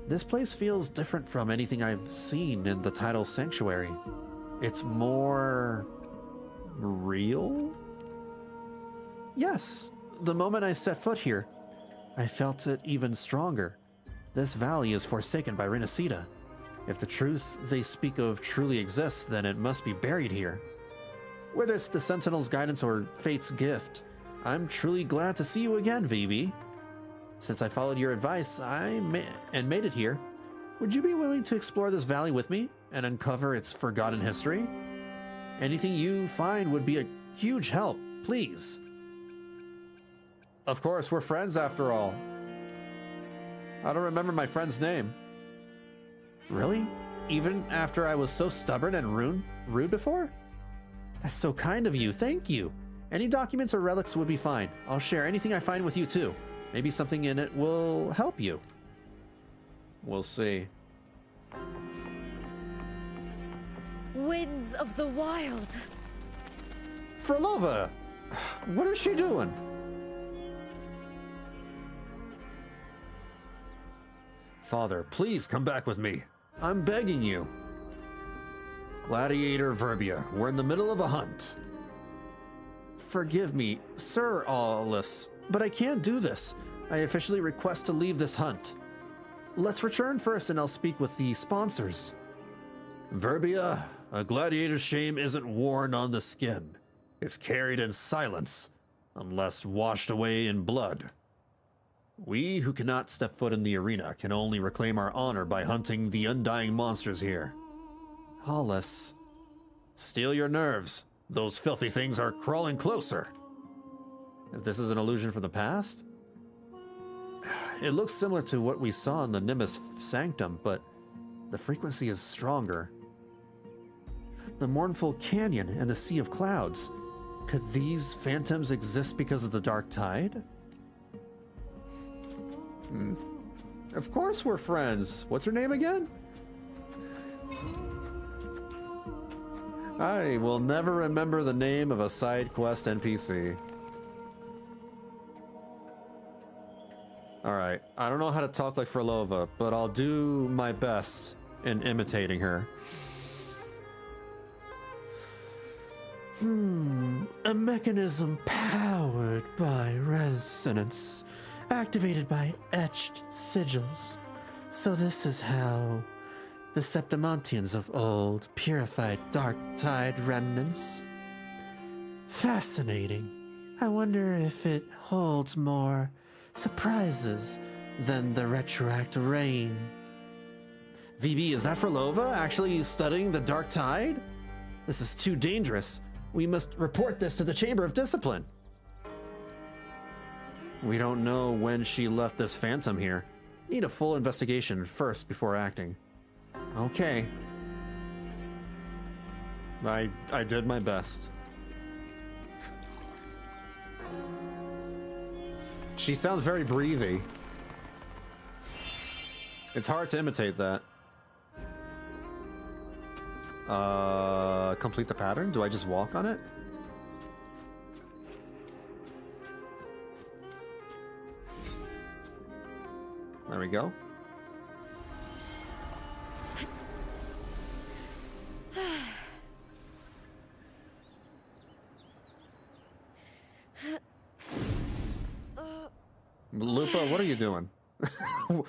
this place feels different from anything I've seen in the Tidal Sanctuary. It's more real? Yes, the moment I set foot here, I felt it even stronger. This valley is forsaken by Renacida. If the truth they speak of truly exists, then it must be buried here. Whether it's the Sentinel's guidance or fate's gift, I'm truly glad to see you again, VB. Since I followed your advice and made it here, would you be willing to explore this valley with me and uncover its forgotten history? Anything you find would be a huge help, please. Of course, we're friends after all. I don't remember my friend's name. Really? Even after I was so stubborn and rude before? That's so kind of you, thank you. Any documents or relics would be fine. I'll share anything I find with you too. Maybe something in it will help you. We'll see. Winds of the Wild. Frolova! What is she doing? Father, please come back with me. I'm begging you. Gladiator Verbia, we're in the middle of a hunt. Forgive me, Sir Aulus, but I can't do this. I officially request to leave this hunt. Let's return first and I'll speak with the sponsors. Verbia, a gladiator's shame isn't worn on the skin. It's carried in silence, unless washed away in blood. We who cannot step foot in the arena can only reclaim our honor by hunting the undying monsters here. Aulus. Steel your nerves. Those filthy things are crawling closer. If this is an illusion from the past? It looks similar to what we saw in the Nimbus Sanctum, but the frequency is stronger. The Mournful Canyon and the Sea of Clouds. Could these phantoms exist because of the Dark Tide? Of course we're friends. What's her name again? I will never remember the name of a side quest NPC. Alright, I don't know how to talk like Frolova, but I'll do my best in imitating her. A mechanism powered by resonance, activated by etched sigils. So this is how the Septimontians of old purified Dark Tide remnants. Fascinating. I wonder if it holds more surprises than the retroact rain. VB, is that Frolova actually studying the Dark Tide? This is too dangerous. We must report this to the Chamber of Discipline. We don't know when she left this phantom here. Need a full investigation first before acting. Okay. I did my best. She sounds very breathy. It's hard to imitate that. Complete the pattern? Do I just walk on it? There we go. Lupa, what are you doing?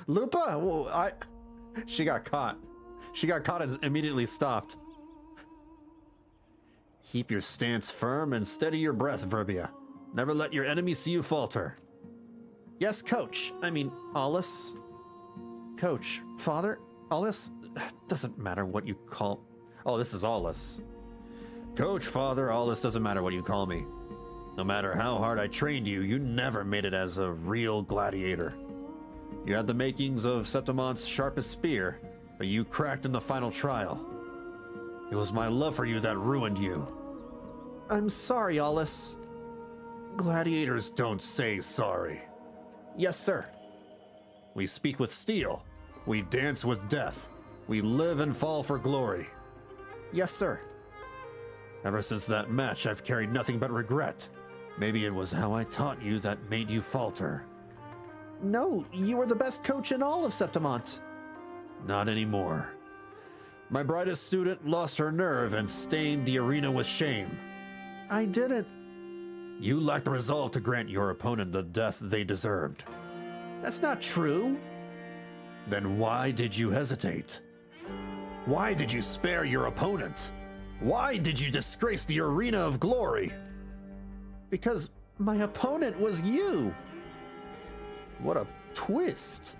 Lupa, she got caught. She got caught and immediately stopped. Keep your stance firm and steady your breath, Verbia. Never let your enemy see you falter. Yes, Coach. I mean, Alice. Coach. Father? Alice? Doesn't matter what you call... Oh, this is Alice. Coach, Father, Alice, doesn't matter what you call me. No matter how hard I trained you, you never made it as a real gladiator. You had the makings of Septimon's sharpest spear, but you cracked in the final trial. It was my love for you that ruined you. I'm sorry, Alice. Gladiators don't say sorry. Yes, sir. We speak with steel. We dance with death. We live and fall for glory. Yes, sir. Ever since that match, I've carried nothing but regret. Maybe it was how I taught you that made you falter. No, you were the best coach in all of Septimont. Not anymore. My brightest student lost her nerve and stained the arena with shame. I didn't. You lacked the resolve to grant your opponent the death they deserved. That's not true. Then why did you hesitate? Why did you spare your opponent? Why did you disgrace the arena of glory? Because my opponent was you. What a twist.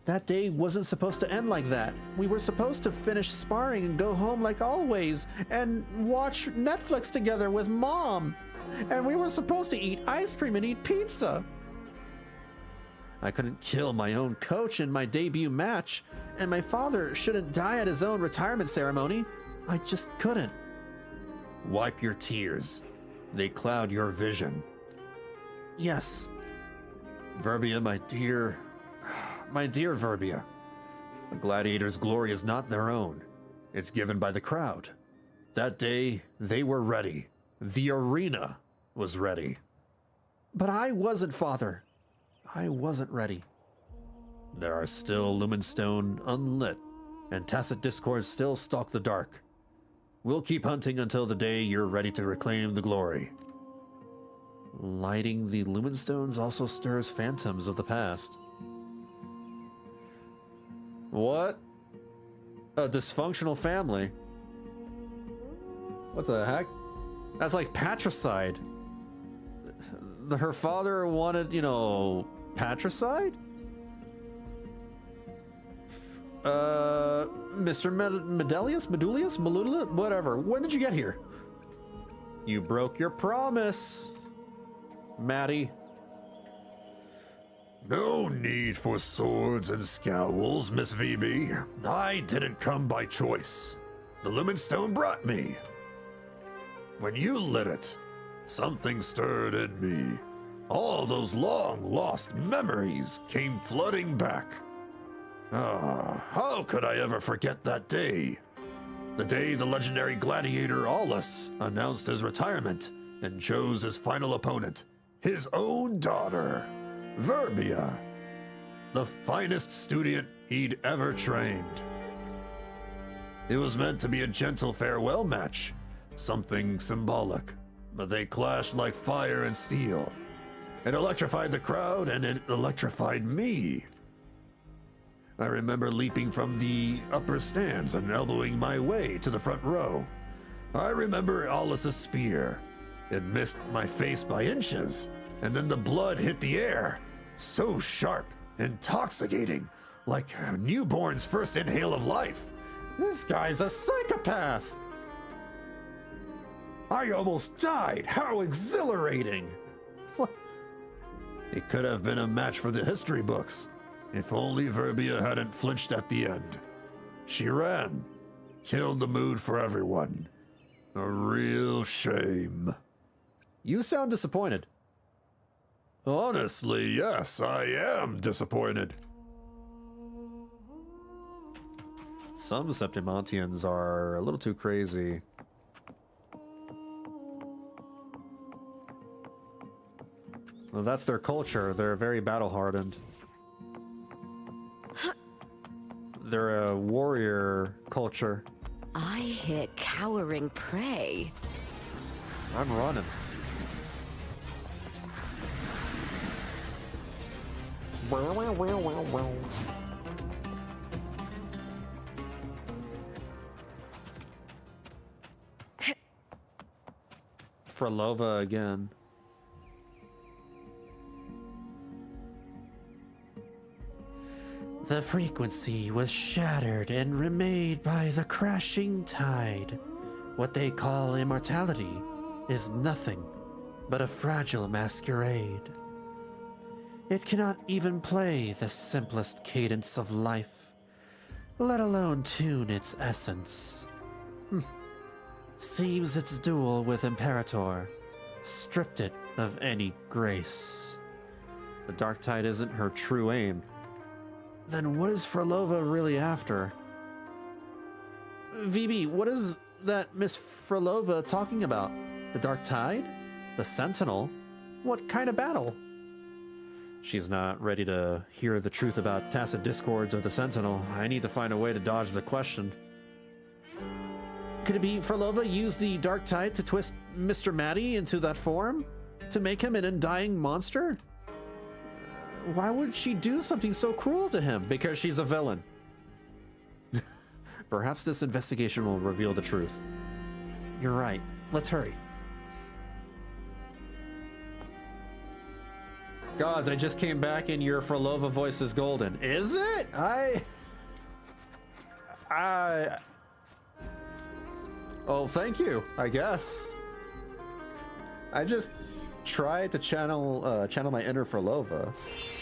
That day wasn't supposed to end like that. We were supposed to finish sparring and go home like always and watch Netflix together with Mom. And we were supposed to eat ice cream and eat pizza. I couldn't kill my own coach in my debut match, and my father shouldn't die at his own retirement ceremony. I just couldn't. Wipe your tears. They cloud your vision. Yes. Verbia, my dear Verbia. A gladiator's glory is not their own. It's given by the crowd. That day, they were ready. The arena was ready. But I wasn't, Father. I wasn't ready. There are still Lumenstone unlit, and tacit discords still stalk the dark. We'll keep hunting until the day you're ready to reclaim the glory. Lighting the Lumenstones also stirs phantoms of the past. What? A dysfunctional family? What the heck? That's like patricide. Her father wanted, patricide? Mr. Medulius, whatever. When did you get here? You broke your promise, Maddie. No need for swords and scowls, Miss VB. I didn't come by choice. The Lumenstone brought me. When you lit it, something stirred in me. All those long-lost memories came flooding back. How could I ever forget that day? The day the legendary gladiator Aulus announced his retirement and chose his final opponent, his own daughter, Verbia, the finest student he'd ever trained. It was meant to be a gentle farewell match, something symbolic, but they clashed like fire and steel. It electrified the crowd and it electrified me. I remember leaping from the upper stands and elbowing my way to the front row. I remember Aulus's spear. It missed my face by inches, and then the blood hit the air. So sharp, intoxicating, like a newborn's first inhale of life. This guy's a psychopath! I almost died! How exhilarating! What? It could have been a match for the history books, if only Verbia hadn't flinched at the end. She ran, killed the mood for everyone. A real shame. You sound disappointed. Honestly, yes, I am disappointed. Some Septimontians are a little too crazy. Well, that's their culture. They're very battle-hardened. They're a warrior culture. I hear cowering prey. I'm running. Frolova again. The frequency was shattered and remade by the crashing tide. What they call immortality is nothing but a fragile masquerade. It cannot even play the simplest cadence of life, let alone tune its essence. Seems its duel with Imperator stripped it of any grace. The Dark Tide isn't her true aim. Then what is Frolova really after? VB, what is that Miss Frolova talking about? The Dark Tide? The Sentinel? What kind of battle? She's not ready to hear the truth about tacit discords or the Sentinel. I need to find a way to dodge the question. Could it be Frolova used the Dark Tide to twist Mr. Matty into that form? To make him an undying monster? Why would she do something so cruel to him? Because she's a villain. Perhaps this investigation will reveal the truth. You're right. Let's hurry. Gods, I just came back and your Frolova voice is golden. Is it? Oh, thank you, I guess. I just try to channel my inner Frolova.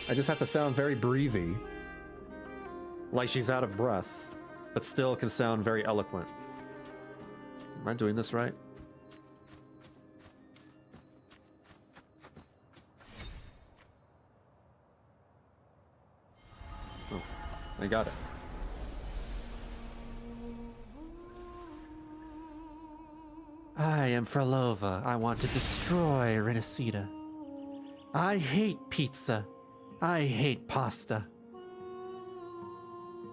I just have to sound very breathy. Like she's out of breath, but still can sound very eloquent. Am I doing this right? Oh, I got it. I am Frolova. I want to destroy Renacida. I hate pizza. I hate pasta.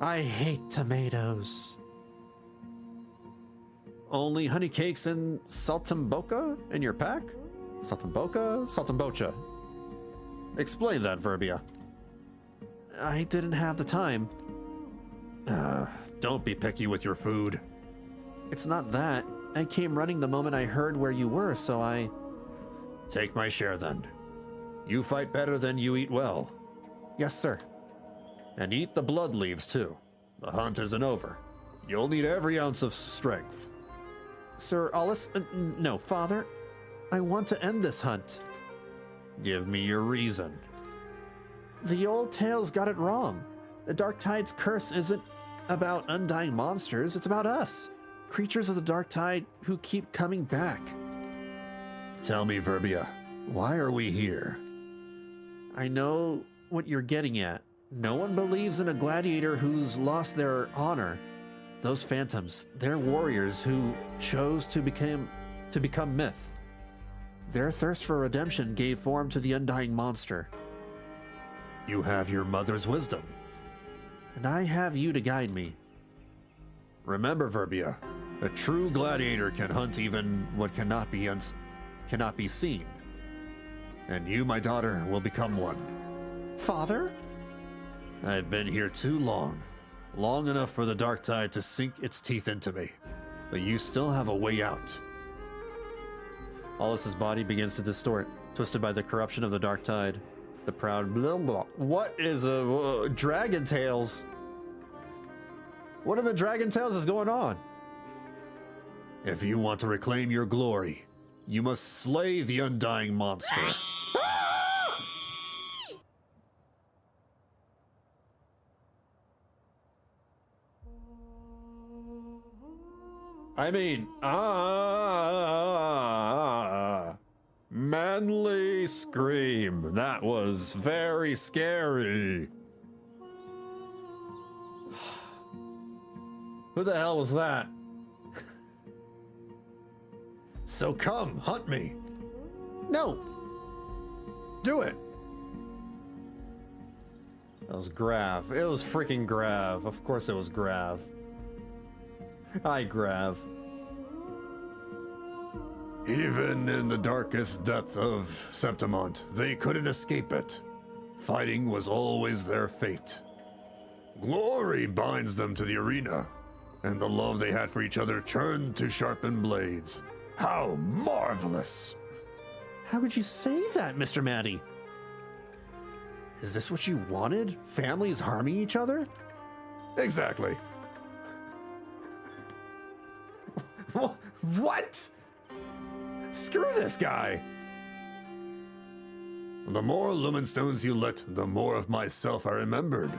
I hate tomatoes. Only honey cakes and saltimbocca in your pack? Saltimbocca? Saltimbocha. Explain that, Verbia. I didn't have the time. Don't be picky with your food. It's not that. I came running the moment I heard where you were, so I... Take my share then. You fight better than you eat well. Yes, sir. And eat the blood leaves too. The hunt isn't over. You'll need every ounce of strength. Sir Ollis, no, Father. I want to end this hunt. Give me your reason. The old tales got it wrong. The Dark Tide's curse isn't about undying monsters, it's about us. Creatures of the Dark Tide who keep coming back. Tell me, Verbia, why are we here? I know what you're getting at. No one believes in a gladiator who's lost their honor. Those phantoms, they're warriors who chose to become myth. Their thirst for redemption gave form to the undying monster. You have your mother's wisdom. And I have you to guide me. Remember, Verbia, a true gladiator can hunt even what cannot be seen. And you, my daughter, will become one. Father? I've been here too long. Long enough for the Dark Tide to sink its teeth into me. But you still have a way out. Ollis's body begins to distort, twisted by the corruption of the Dark Tide. The proud blah blah. What is a dragon tails? What are the dragon tails is going on? If you want to reclaim your glory, you must slay the undying monster. I mean, manly scream. That was very scary. Who the hell was that? So come, hunt me. No! Do it! That was Grav. It was freaking Grav. Of course it was Grav. Hi, Grav. Even in the darkest depth of Septimont, they couldn't escape it. Fighting was always their fate. Glory binds them to the arena, and the love they had for each other turned to sharpened blades. How marvelous! How could you say that, Mr. Maddie? Is this what you wanted? Families harming each other? Exactly. What? Screw this guy! The more Lumenstones you lit, the more of myself I remembered.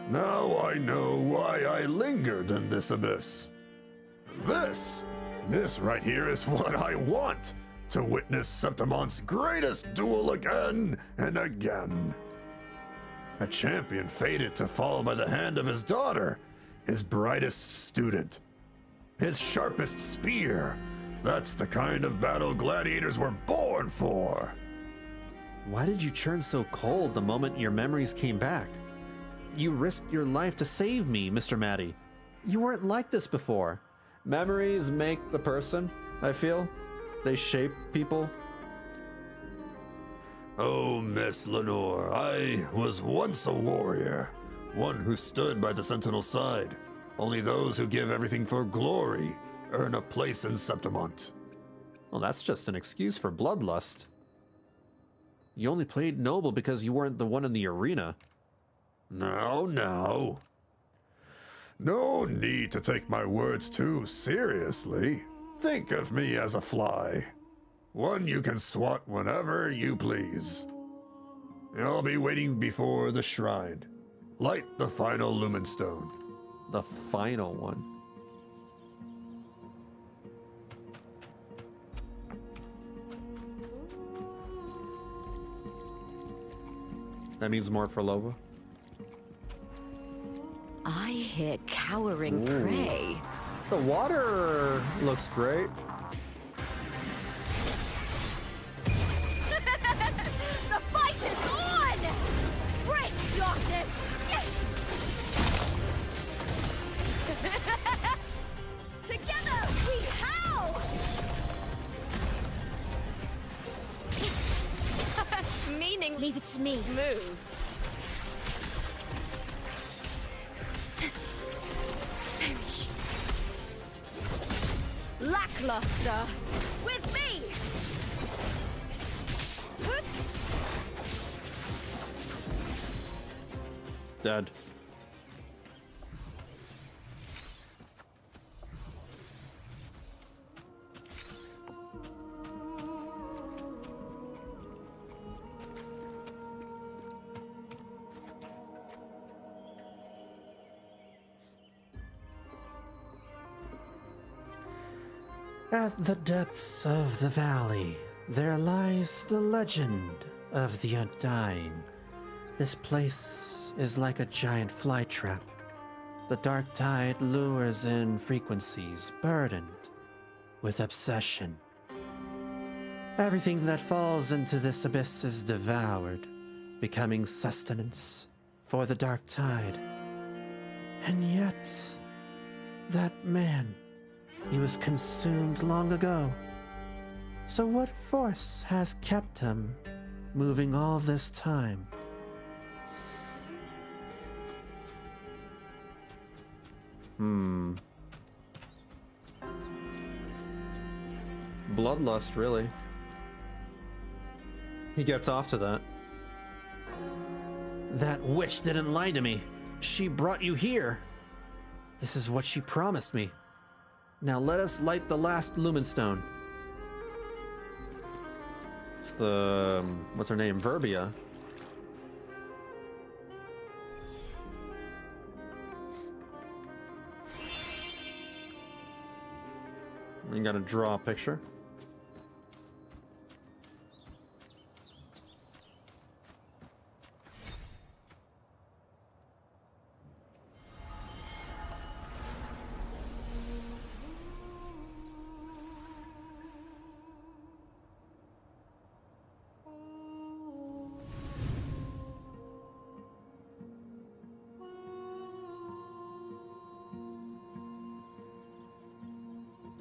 Now I know why I lingered in this abyss. This right here is what I want! To witness Septimont's greatest duel again and again. A champion fated to fall by the hand of his daughter, his brightest student, his sharpest spear. That's the kind of battle gladiators were born for. Why did you turn so cold the moment your memories came back? You risked your life to save me, Mr. Maddie. You weren't like this before. Memories make the person, I feel. They shape people. Oh, Miss Lenore, I was once a warrior, one who stood by the Sentinel's side. Only those who give everything for glory earn a place in Septimont. Well, that's just an excuse for bloodlust. You only played noble because you weren't the one in the arena. No. No need to take my words too seriously. Think of me as a fly. One you can swat whenever you please. I'll be waiting before the shrine. Light the final Lumenstone. The final one. That means more for Lova? I hear cowering prey. The water looks great. The fight is on! Break darkness! Together we howl! Meaning, Leave it to me. Move. Perish. Lackluster. With me! Dead. At the depths of the valley, there lies the legend of the Undying. This place is like a giant fly trap. The dark tide lures in frequencies burdened with obsession. Everything that falls into this abyss is devoured, becoming sustenance for the dark tide. And yet, that man, he was consumed long ago. So what force has kept him moving all this time? Bloodlust, really. He gets off to that. That witch didn't lie to me. She brought you here. This is what she promised me. Now let us light the last Lumenstone. It's the... what's her name? Verbia. You gotta draw a picture.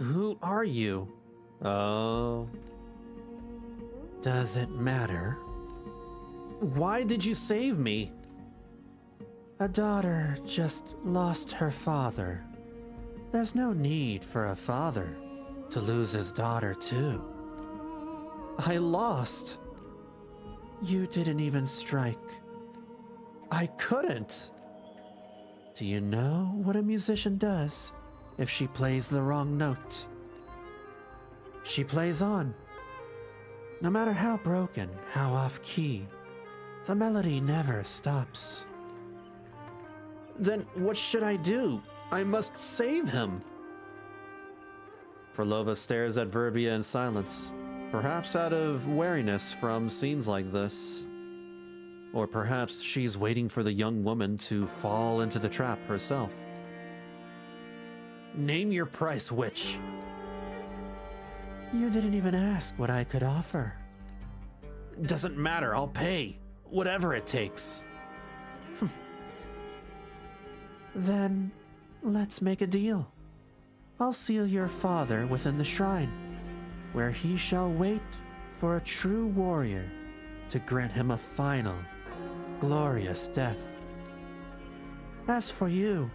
Who are you? Oh. Does it matter? Why did you save me? A daughter just lost her father. There's no need for a father to lose his daughter too. I lost. You didn't even strike. I couldn't. Do you know what a musician does if she plays the wrong note? She plays on. No matter how broken, how off-key, the melody never stops. Then what should I do? I must save him. Frolova stares at Verbia in silence, perhaps out of wariness from scenes like this. Or perhaps she's waiting for the young woman to fall into the trap herself. Name your price, witch. You didn't even ask what I could offer. Doesn't matter, I'll pay. Whatever it takes. Then, let's make a deal. I'll seal your father within the shrine, where he shall wait for a true warrior to grant him a final, glorious death. As for you,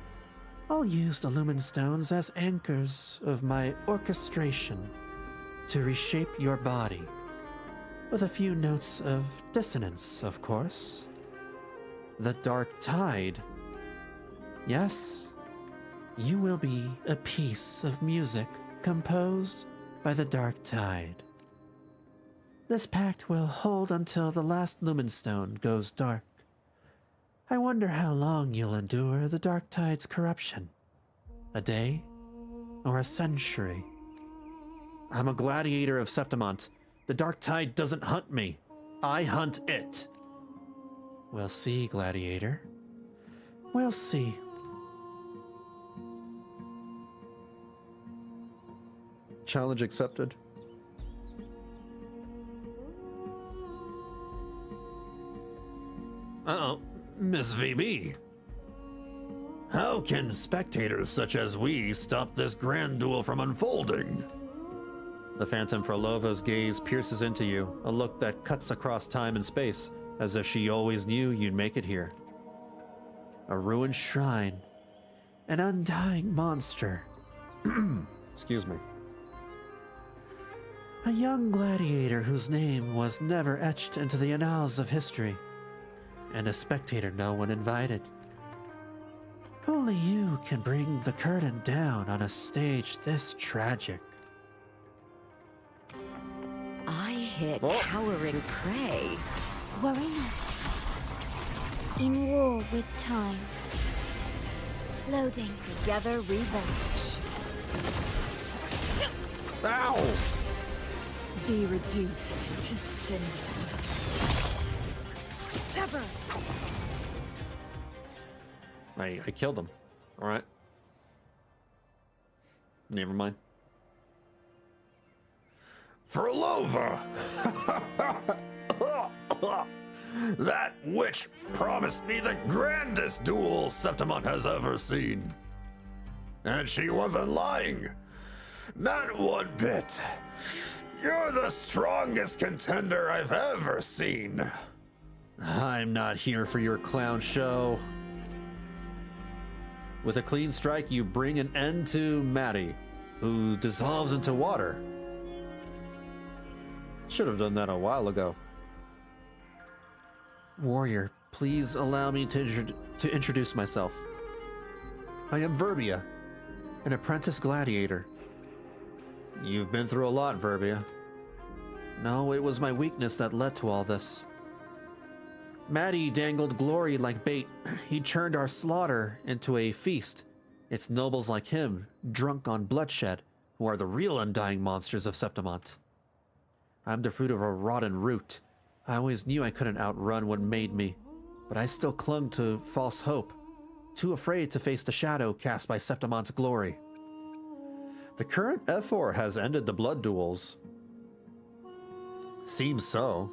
I'll use the lumen stones as anchors of my orchestration to reshape your body, with a few notes of dissonance, of course. The dark tide. Yes, you will be a piece of music composed by the dark tide. This pact will hold until the last lumen stone goes dark. I wonder how long you'll endure the dark tide's corruption. A day or a century? I'm a gladiator of Septimont. The dark tide doesn't hunt me. I hunt it. We'll see, gladiator. We'll see. Challenge accepted. Uh-oh, Miss VB. How can spectators such as we stop this grand duel from unfolding? The Phantom Frolova's gaze pierces into you, a look that cuts across time and space, as if she always knew you'd make it here. A ruined shrine. An undying monster. Excuse me. A young gladiator whose name was never etched into the annals of history. And a spectator no one invited. Only you can bring the curtain down on a stage this tragic. I hear cowering prey. Worry not. In war with time. Loading. Together revenge. Ow! Be reduced to cinders. Sever. I killed him. Alright. Never mind. Frolova! That witch promised me the grandest duel Septimont has ever seen. And she wasn't lying. Not one bit. You're the strongest contender I've ever seen. I'm not here for your clown show. With a clean strike, you bring an end to Maddie, who dissolves into water. Should have done that a while ago. Warrior, please allow me to introduce myself. I am Verbia, an apprentice gladiator. You've been through a lot, Verbia. No, it was my weakness that led to all this. Maddie dangled glory like bait. He turned our slaughter into a feast. It's nobles like him, drunk on bloodshed, who are the real undying monsters of Septimont. I'm the fruit of a rotten root. I always knew I couldn't outrun what made me, but I still clung to false hope, too afraid to face the shadow cast by Septimont's glory. The current F4 has ended the blood duels. Seems so.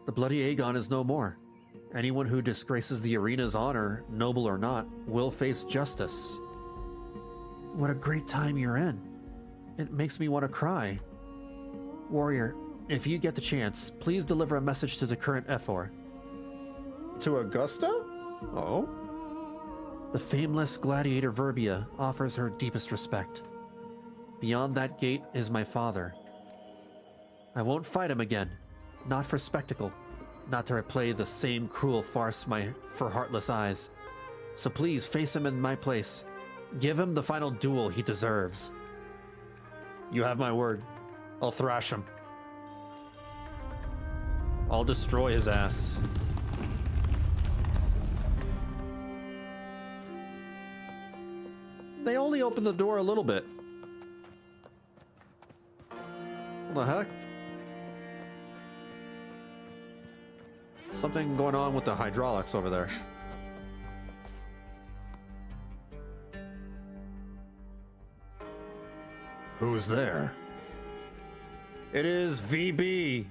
The bloody Aegon is no more. Anyone who disgraces the arena's honor, noble or not, will face justice. What a great time you're in. It makes me want to cry. Warrior, if you get the chance, please deliver a message to the current F4. To Augusta? Oh? The fameless gladiator Verbia offers her deepest respect. Beyond that gate is my father. I won't fight him again. Not for spectacle. Not to replay the same cruel farce for heartless eyes. So please face him in my place. Give him the final duel he deserves. You have my word. I'll thrash him. I'll destroy his ass. They only opened the door a little bit. What the heck? Something going on with the hydraulics over there. Who's there? It is VB,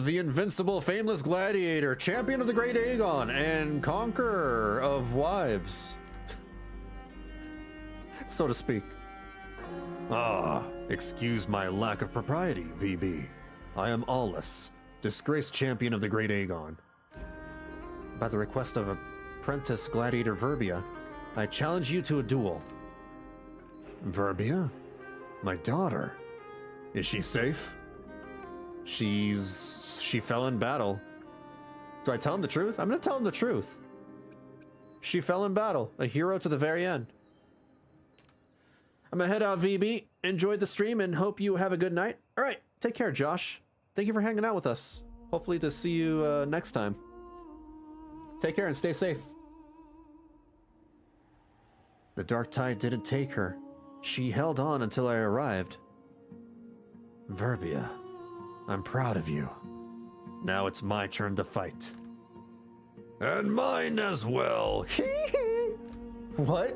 the invincible, fameless gladiator, champion of the Great Aegon, and conqueror of wives. So to speak. Ah, excuse my lack of propriety, VB. I am Aulus, disgraced champion of the Great Aegon. By the request of apprentice gladiator Verbia, I challenge you to a duel. Verbia? My daughter? Is she safe? She fell in battle. Do I tell him the truth? I'm gonna tell him the truth. She fell in battle, a hero to the very end. I'm gonna head out, VB. Enjoyed the stream and hope you have a good night. All right, take care, Josh. Thank you for hanging out with us. Hopefully to see you next time. Take care and stay safe. The dark tide didn't take her. She held on until I arrived. Verbia, I'm proud of you. Now it's my turn to fight. And mine as well. What?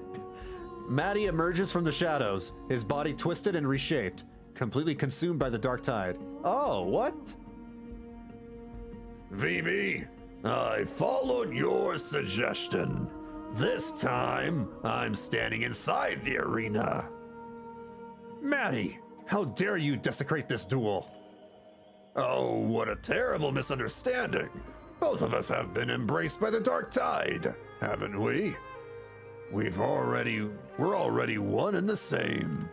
Maddie emerges from the shadows, his body twisted and reshaped, completely consumed by the dark tide. Oh, what? VB, I followed your suggestion. This time, I'm standing inside the arena. Maddie, how dare you desecrate this duel? Oh, what a terrible misunderstanding. Both of us have been embraced by the dark tide, haven't we? We're already one and the same.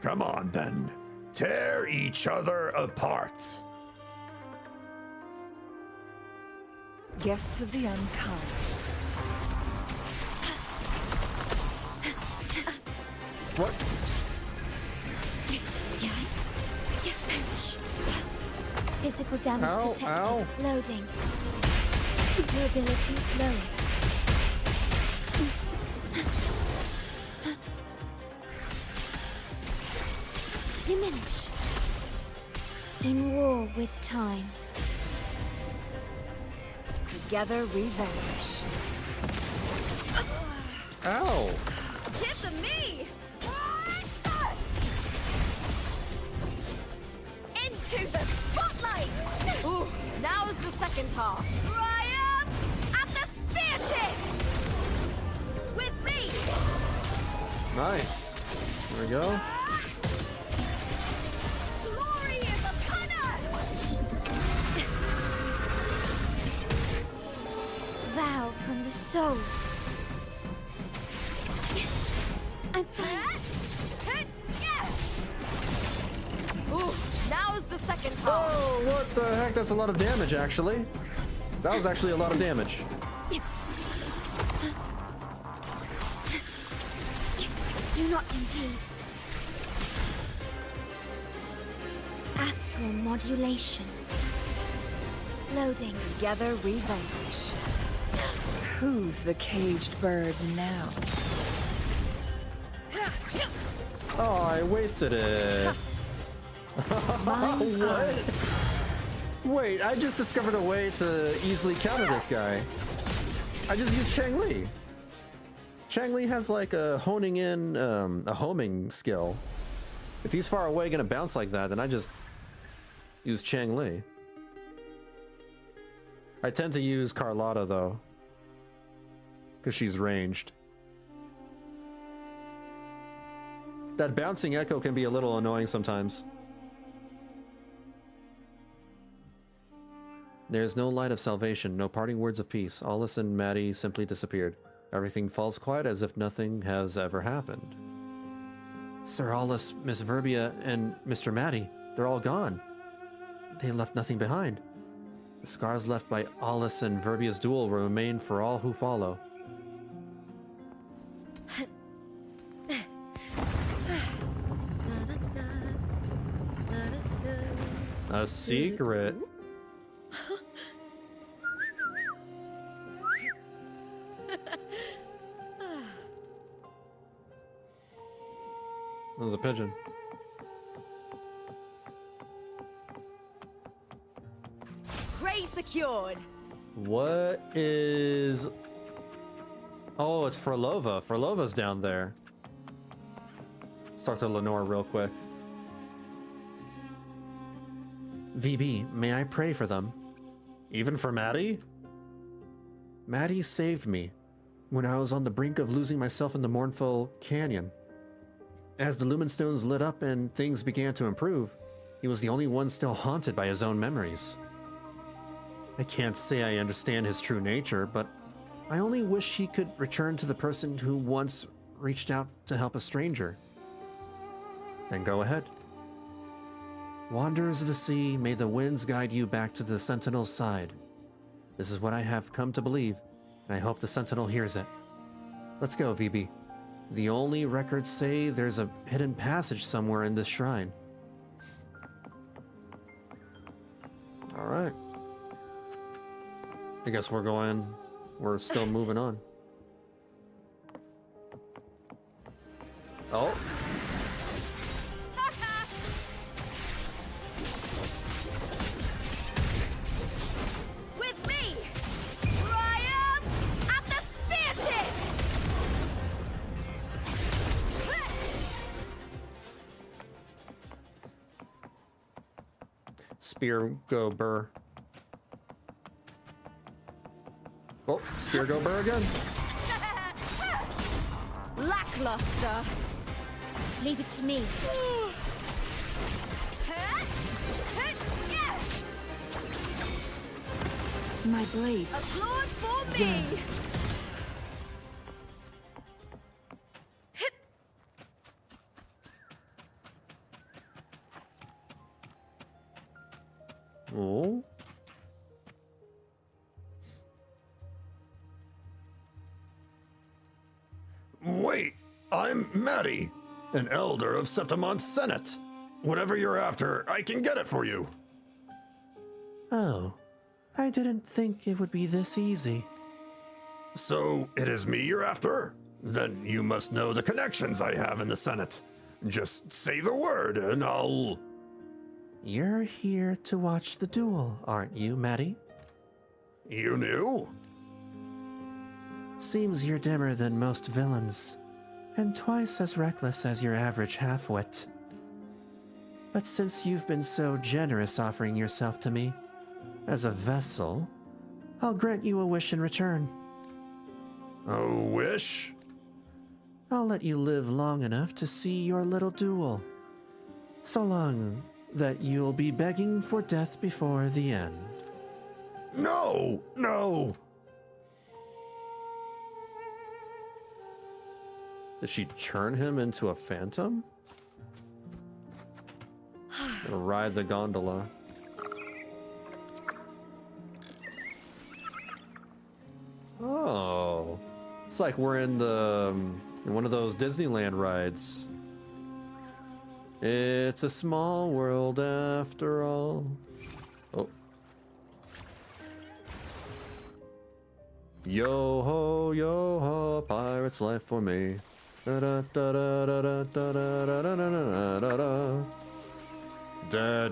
Come on then, tear each other apart. Guests of the unkind. What? Physical damage Ow, detected. ow. Loading. Durability low. Diminish. In war with time. Together we vanish. Ow. Hit the me! Into the spotlight! Ooh, now's the second half. Triumph at the spear tip! With me! Nice. There we go. Glory is upon us! Vow from the soul. I'm fine. Ooh, now's the second half. Oh, what the heck? That's a lot of damage, actually. That was actually a lot of damage. Do not impede. Astral modulation. Loading. Together we vanish. Who's the caged bird now? Oh, I wasted it. What? Wait, I just discovered a way to easily counter this guy. I just used Chang-Li. Chang-Li has like a honing in, a homing skill. If he's far away gonna bounce like that, then I just use Chang-Li. I tend to use Carlotta though, because she's ranged. That bouncing echo can be a little annoying sometimes. There's no light of salvation, no parting words of peace. Alice and Maddie simply disappeared. Everything falls quiet as if nothing has ever happened. Sir Alice, Miss Verbia, and Mr. Maddie, they're all gone. They left nothing behind. The scars left by Alice and Verbia's duel will remain for all who follow. A secret? There's a pigeon. Prey secured. What is... Oh, it's Frolova. Frolova's down there. Let's talk to Lenore real quick. VB, may I pray for them? Even for Maddie? Maddie saved me when I was on the brink of losing myself in the mournful canyon. As the lumen stones lit up and things began to improve, he was the only one still haunted by his own memories. I can't say I understand his true nature, but I only wish he could return to the person who once reached out to help a stranger. Then go ahead. Wanderers of the sea, may the winds guide you back to the Sentinel's side. This is what I have come to believe, and I hope the Sentinel hears it. Let's go, VB. The only records say there's a hidden passage somewhere in this shrine. Alright. I guess we're still moving on. Oh. With me, triumph at the spear tip. Spear go burr. Oh, spear go burr again. Lackluster. Leave it to me. My blade. Applaud for me. Oh. Wait, I'm Maddie, an elder of Septimont's Senate. Whatever you're after, I can get it for you. Oh, I didn't think it would be this easy. So, it is me you're after? Then you must know the connections I have in the Senate. Just say the word and I'll... You're here to watch the duel, aren't you, Maddie? You knew? Seems you're dimmer than most villains, and twice as reckless as your average half-wit. But since you've been so generous offering yourself to me, as a vessel, I'll grant you a wish in return. A wish? I'll let you live long enough to see your little duel. So long that you'll be begging for death before the end. No! No! Did she turn him into a phantom? Gonna ride the gondola. Oh, it's like we're in one of those Disneyland rides. It's a small world after all. Oh. Yo ho, pirate's life for me. Dead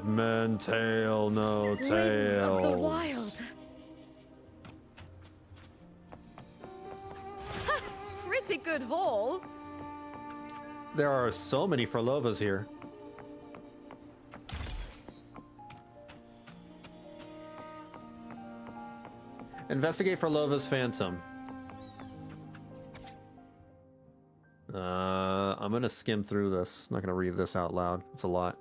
men tale no tales. Winds of the wild. Pretty good haul. There are so many Furlovas here. Investigate Furlova's phantom. I'm gonna skim through this. I'm not gonna read this out loud. It's a lot.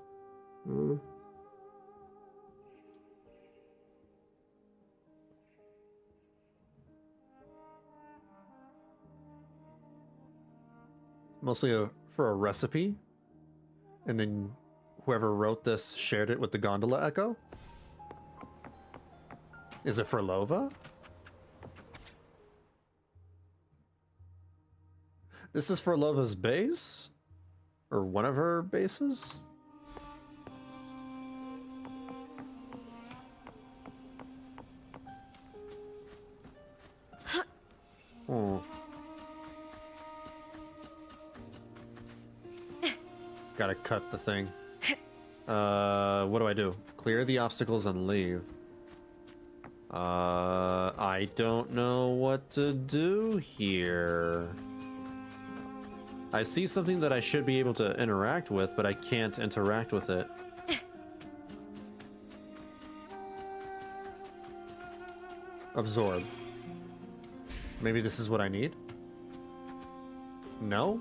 Mostly for a recipe, and then whoever wrote this shared it with the gondola echo. Is it Furlova? This is Furlova's base? Or one of her bases? Hmm. Gotta cut the thing. What do I do? Clear the obstacles and leave. I don't know what to do here. I see something that I should be able to interact with, but I can't interact with it. Absorb. Maybe this is what I need? No?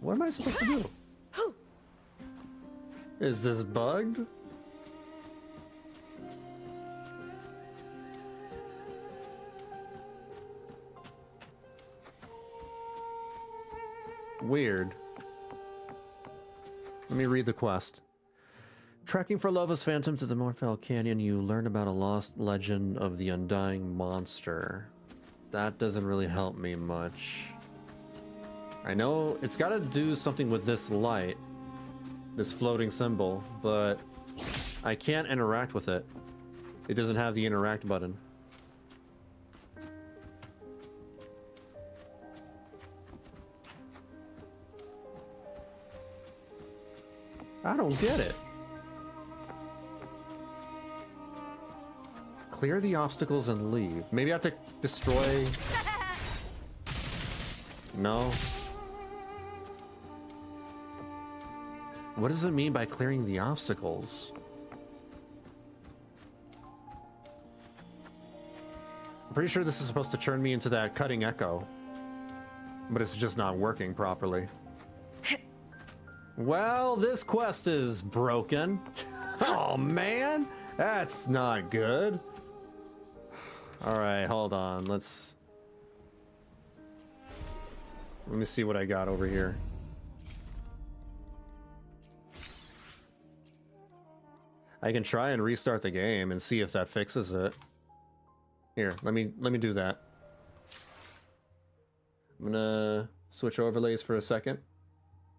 What am I supposed to do? Is this bugged? Weird. Let me read the quest. Tracking Furlova's phantom to the Morfell Canyon, you learn about a lost legend of the undying monster. That doesn't really help me much. I know it's got to do something with this light, this floating symbol, but I can't interact with it. It doesn't have the interact button. I don't get it. Clear the obstacles and leave. Maybe I have to destroy... No. What does it mean by clearing the obstacles? I'm pretty sure this is supposed to turn me into that cutting echo, but it's just not working properly. Well, this quest is broken. Oh man, that's not good. All right, hold on. Let me see what I got over here. I can try and restart the game and see if that fixes it. Here, let me do that. I'm gonna switch overlays for a second.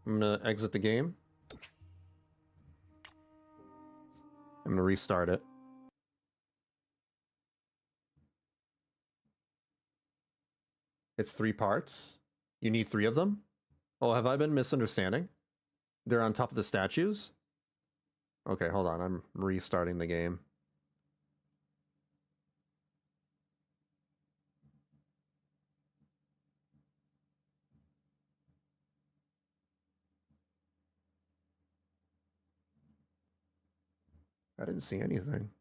I'm gonna exit the game. I'm gonna restart it. It's 3 parts. You need 3 of them? Oh, have I been misunderstanding? They're on top of the statues? Okay, hold on. I'm restarting the game. I didn't see anything.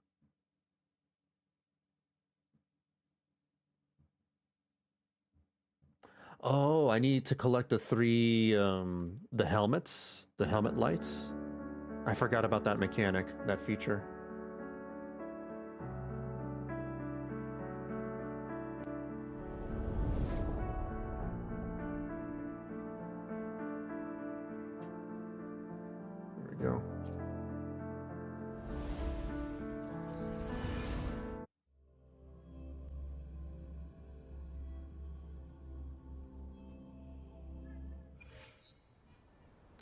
Oh, I need to collect the 3, the helmets, the helmet lights. I forgot about that mechanic, that feature. There we go.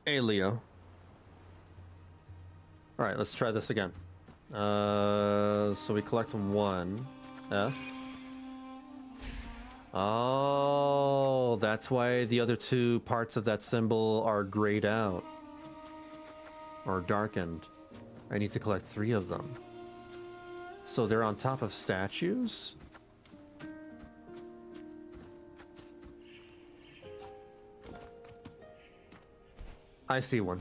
Hey, Leo. All right, let's try this again. So we collect 1 F. Oh, that's why the other two parts of that symbol are grayed out. Or darkened. I need to collect 3 of them. So they're on top of statues? I see one.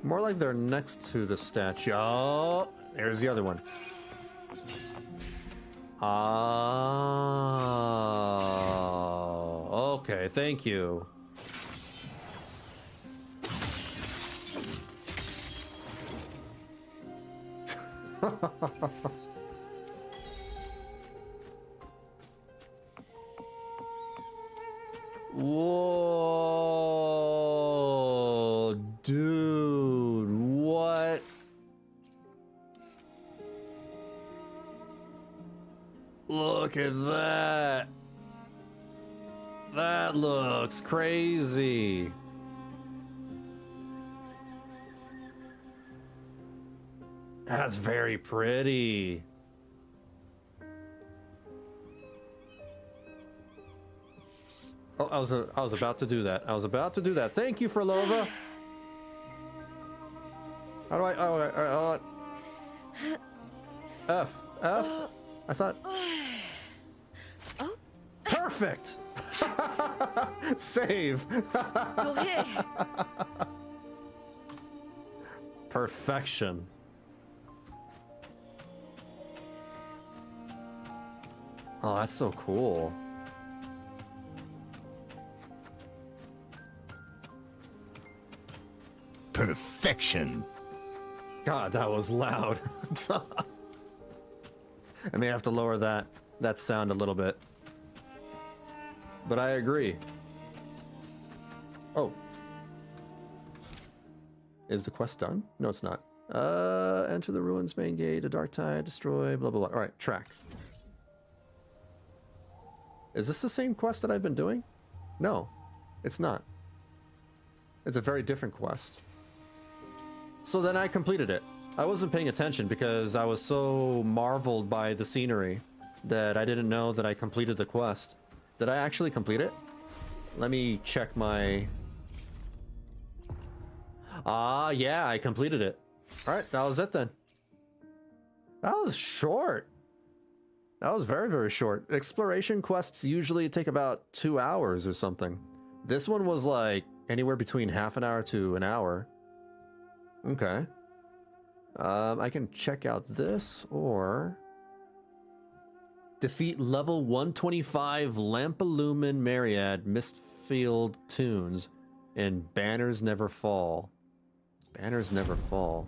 More like they're next to the statue. Oh, there's the other one. Oh, okay, thank you. Whoa, dude, what? Look at that. That looks crazy. That's very pretty. Oh, I was about to do that. I was about to do that. Thank you, Frolova. How do I? Oh, F. I thought. Oh. Perfect. Save. You're here. Perfection. Oh, that's so cool. Perfection. God, that was loud. I may have to lower that sound a little bit. But I agree. Oh. Is the quest done? No, it's not. Enter the ruins main gate, the dark tide, destroy, blah, blah, blah. All right, track. Is this the same quest that I've been doing? No, it's not. It's a very different quest. So then I completed it. I wasn't paying attention because I was so marveled by the scenery that I didn't know that I completed the quest. Did I actually complete it? Let me check my... Ah, yeah, I completed it. All right, that was it then. That was short. That was very, very short. Exploration quests usually take about 2 hours or something. This one was like anywhere between half an hour to an hour. Okay. I can check out this or... Defeat level 125 Lampalumen Myriad Mistfield Tunes and Banners Never Fall. Banners Never Fall.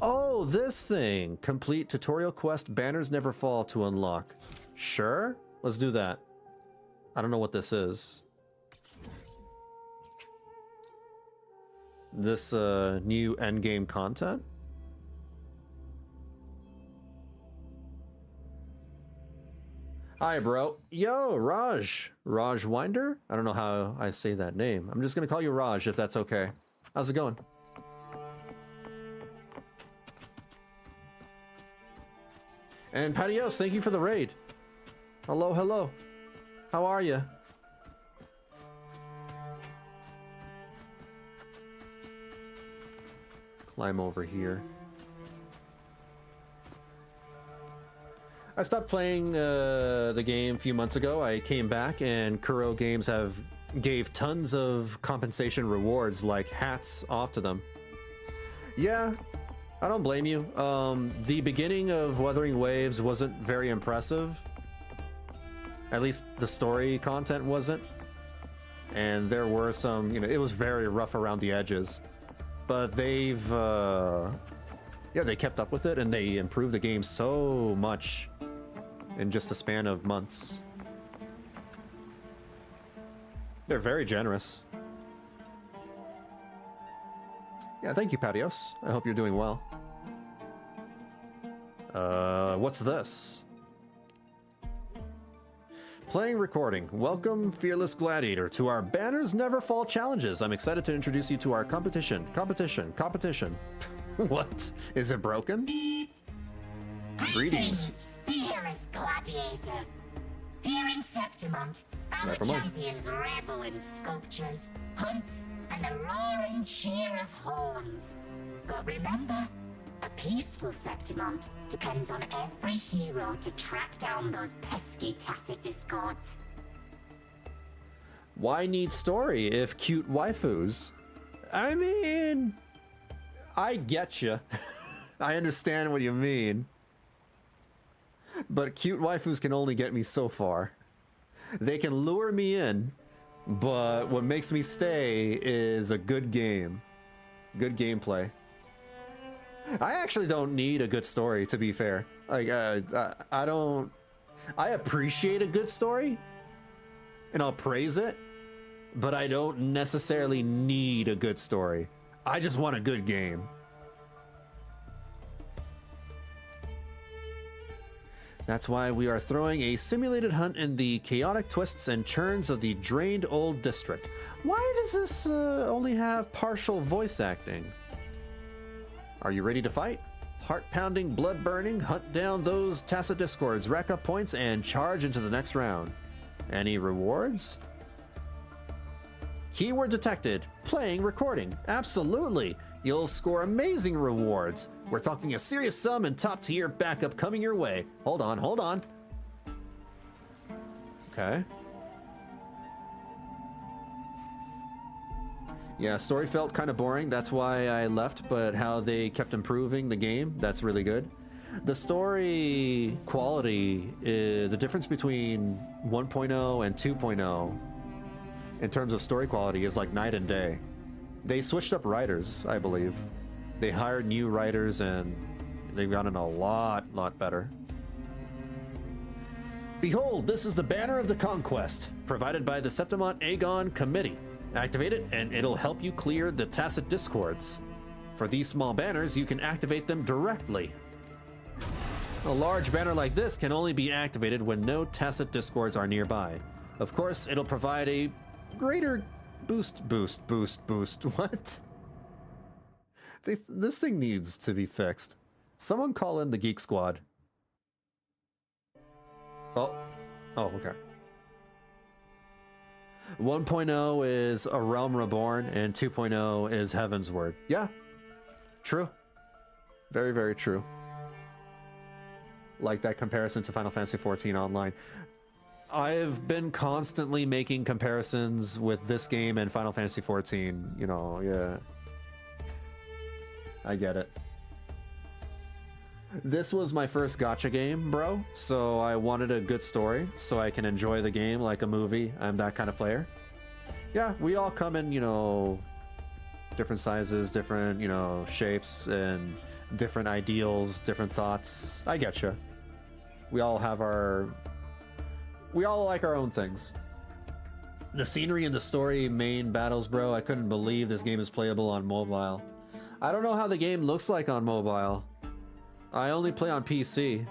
Oh, this thing! Complete tutorial quest Banners Never Fall to unlock. Sure? Let's do that. I don't know what this is. This new endgame content? Hi, bro. Yo, Raj. Raj Winder? I don't know how I say that name. I'm just gonna call you Raj if that's okay. How's it going? And Patios, thank you for the raid. Hello, hello. How are you? Climb over here. I stopped playing the game a few months ago. I came back and Kuro Games gave tons of compensation rewards like hats off to them. Yeah, I don't blame you. The beginning of Wuthering Waves wasn't very impressive. At least the story content wasn't. And there were some, it was very rough around the edges. But they've, yeah, they kept up with it and they improved the game so much in just a span of months. They're very generous. Yeah, thank you, Patios. I hope you're doing well. What's this? Playing recording. Welcome, Fearless Gladiator, to our Banners Never Fall challenges. I'm excited to introduce you to our competition. What? Is it broken? Greetings. Fearless gladiator. Here in Septimont, our Never mind. champions revel in sculptures, hunts, and the roaring cheer of horns. But remember, a peaceful Septimont depends on every hero to track down those pesky tacit discords. Why need story if cute waifus? I mean, I get you. I understand what you mean. But cute waifus can only get me so far. They can lure me in, but what makes me stay is a good game. Good gameplay. I actually don't need a good story, to be fair. Like, I don't... I appreciate a good story, and I'll praise it, but I don't necessarily need a good story. I just want a good game. That's why we are throwing a simulated hunt in the chaotic twists and turns of the drained old district. Why does this only have partial voice acting? Are you ready to fight? Heart-pounding, blood-burning, hunt down those tacit discords, rack up points, and charge into the next round. Any rewards? Keyword detected. Playing recording. Absolutely. You'll score amazing rewards. We're talking a serious sum and top-tier backup coming your way. Hold on, hold on. Okay. Yeah, story felt kind of boring. That's why I left, but how they kept improving the game, that's really good. The story quality, the difference between 1.0 and 2.0 in terms of story quality is like night and day. They switched up writers, I believe. They hired new writers and they've gotten a lot better. Behold, this is the Banner of the Conquest, provided by the Septimont Aegon Committee. Activate it and it'll help you clear the tacit discords. For these small banners, you can activate them directly. A large banner like this can only be activated when no tacit discords are nearby. Of course, it'll provide a greater boost. What? This thing needs to be fixed. Someone call in the Geek Squad. Oh, okay. 1.0 is A Realm Reborn, and 2.0 is Heaven's Word. Yeah, true. Very, very true. Like that comparison to Final Fantasy XIV Online. I've been constantly making comparisons with this game and Final Fantasy XIV, you know, yeah. I get it. This was my first gacha game, bro, so I wanted a good story so I can enjoy the game like a movie. I'm that kind of player. Yeah, we all come in, you know, different sizes, different, you know, shapes, and different ideals, different thoughts. I getcha. We all have we all like our own things. The scenery and the story main battles, bro, I couldn't believe this game is playable on mobile. I don't know how the game looks like on mobile. I only play on PC,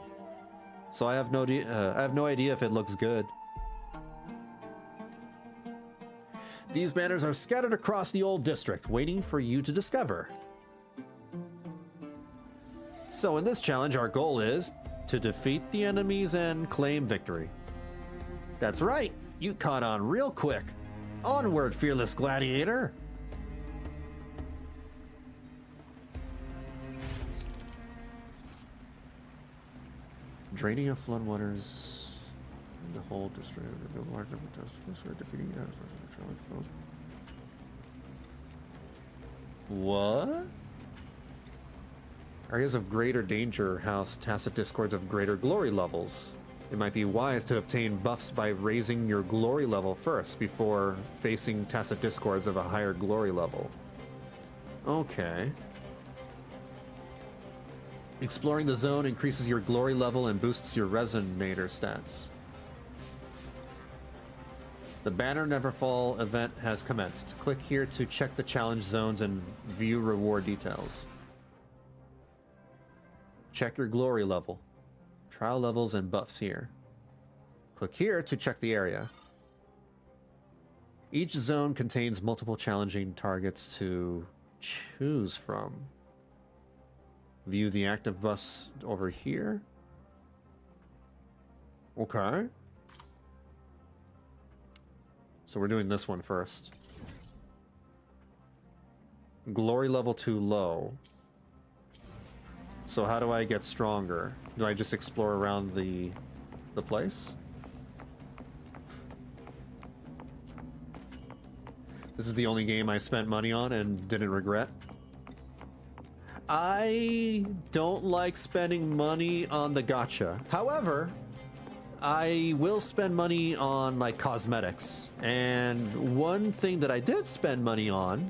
so I have no idea if it looks good. These banners are scattered across the old district, waiting for you to discover. So in this challenge, our goal is to defeat the enemies and claim victory. That's right, you caught on real quick. Onward, fearless gladiator! Draining of floodwaters in the whole district. Defeating what? Areas of greater danger house tacit discords of greater glory levels. It might be wise to obtain buffs by raising your glory level first before facing tacit discords of a higher glory level. Okay. Exploring the zone increases your glory level and boosts your resonator stats. The Banner Neverfall event has commenced. Click here to check the challenge zones and view reward details. Check your glory level. Trial levels and buffs here. Click here to check the area. Each zone contains multiple challenging targets to choose from. View the active bus over here. Okay. So we're doing this one first. Glory level too low. So how do I get stronger? Do I just explore around the place? This is the only game I spent money on and didn't regret. I don't like spending money on the gacha. However, I will spend money on like cosmetics. And one thing that I did spend money on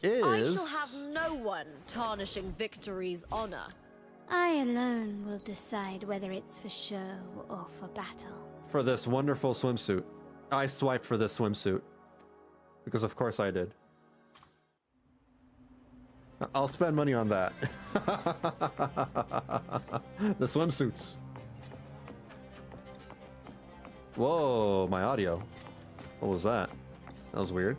is... I shall have no one tarnishing Victory's honor. I alone will decide whether it's for show or for battle. For this wonderful swimsuit. I swiped for this swimsuit. Because of course I did. I'll spend money on that. The swimsuits. Whoa, my audio. What was that? That was weird.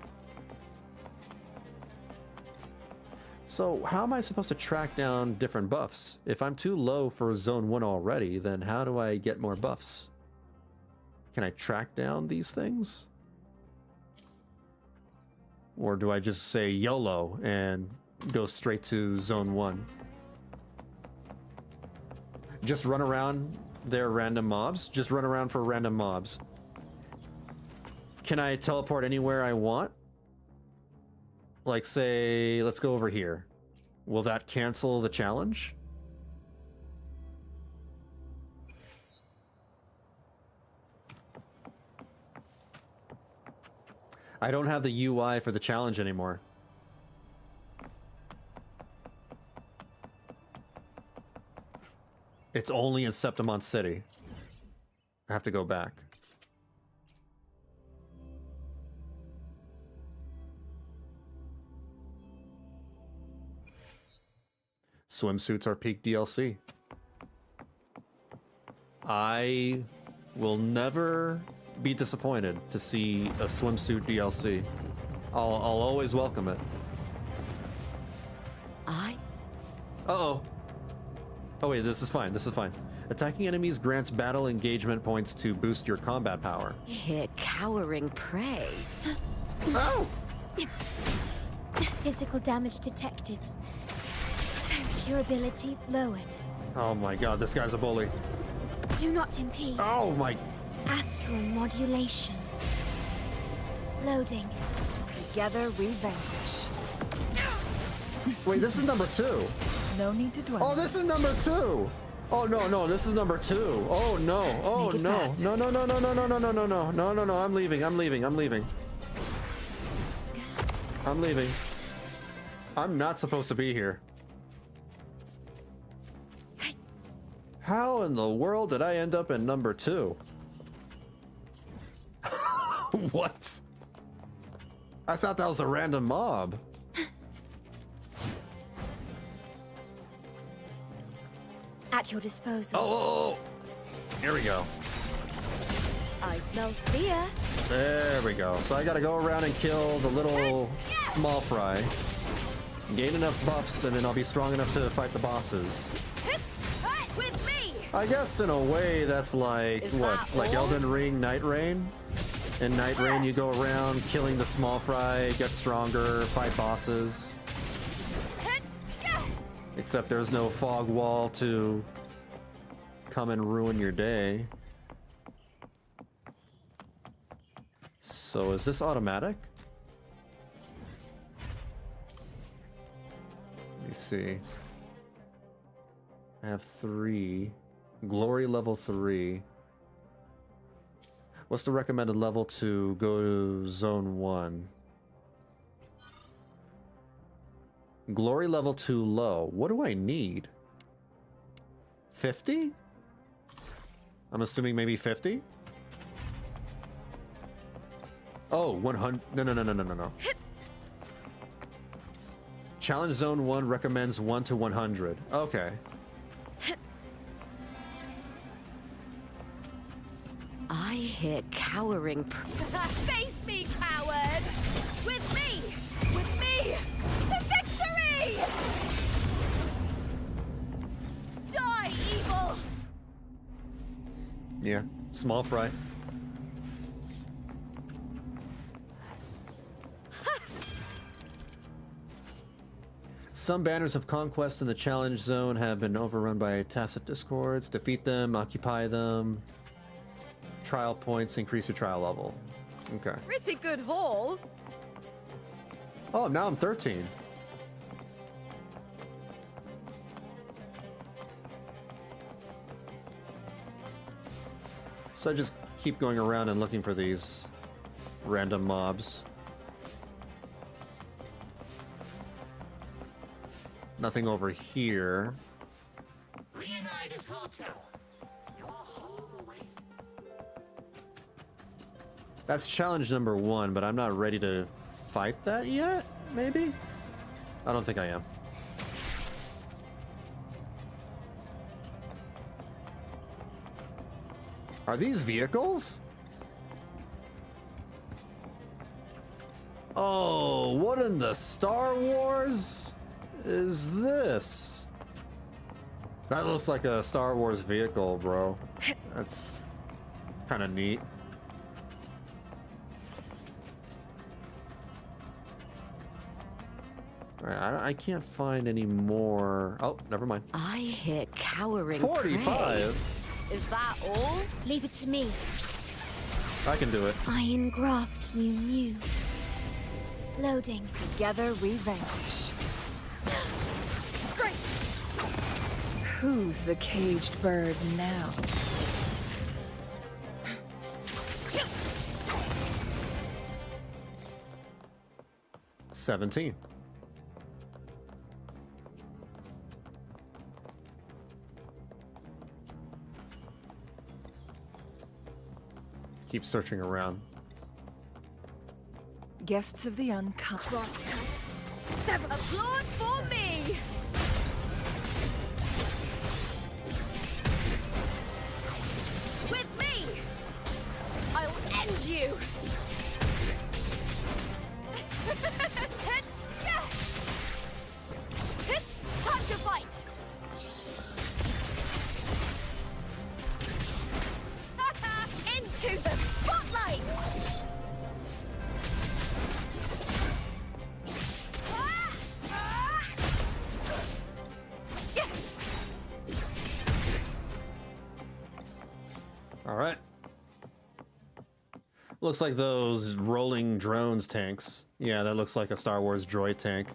So, how am I supposed to track down different buffs? If I'm too low for Zone 1 already, then how do I get more buffs? Can I track down these things? Or do I just say YOLO and go straight to Zone 1? Just run around their random mobs? Just run around for random mobs. Can I teleport anywhere I want? Like, say, let's go over here. Will that cancel the challenge? I don't have the UI for the challenge anymore. It's only in Septimont City. I have to go back. Swimsuits are peak DLC. I will never be disappointed to see a swimsuit DLC. I'll always welcome it. Uh-oh. Oh wait, this is fine, this is fine. Attacking enemies grants battle engagement points to boost your combat power. Here, cowering prey. Oh! Physical damage detected. Durability lowered. Oh my god, this guy's a bully. Do not impede. Oh my... Astral modulation. Loading. Together we vanquish. Wait, this is number 2. No need to dwell. Oh, this is number 2. Oh no, this is number 2. Oh no, oh no. No, no, no, no, no, no, no, no, no, no, no, no, no, I'm leaving. I'm leaving. I'm not supposed to be here. How in the world did I end up in number 2? What? I thought that was a random mob. At your disposal. Oh! Here we go. I smell fear. There we go. So I gotta go around and kill the little small fry. Gain enough buffs, and then I'll be strong enough to fight the bosses. With me. I guess in a way that's like, what? Like Elden Ring, Night Rain? In Night Rain you go around killing the small fry, get stronger, fight bosses. Except there's no fog wall to come and ruin your day. So is this automatic? Let me see. I have 3. Glory level 3. What's the recommended level to go to Zone 1? Glory level too low. What do I need? 50? I'm assuming maybe 50? Oh, 100. No. Challenge Zone 1 recommends 1 to 100. Okay. I hear cowering. Face me, coward! With me! With me! To victory! Yeah, small fry. Some banners of conquest in the challenge zone have been overrun by tacit discords. Defeat them, occupy them. Trial points increase your trial level. Okay. Pretty good haul. Oh, now I'm 13. So I just keep going around and looking for these random mobs. Nothing over here. Leonidas Hotel. Your home away. That's challenge number 1, but I'm not ready to fight that yet, maybe? I don't think I am. Are these vehicles? Oh, what in the Star Wars is this? That looks like a Star Wars vehicle, bro. That's kind of neat. Alright, I can't find any more. Oh, never mind. I hear cowering 45? prey. Is that all? Leave it to me. I can do it. I engraft you new. Loading. Together we vanish. Great! Who's the caged bird now? $17. Keep searching around. Guests of the uncut. Seven. Applaud for me! With me! I'll end you! Time to fight! Into the spotlight! All right. Looks like those rolling drones tanks. Yeah, that looks like a Star Wars droid tank.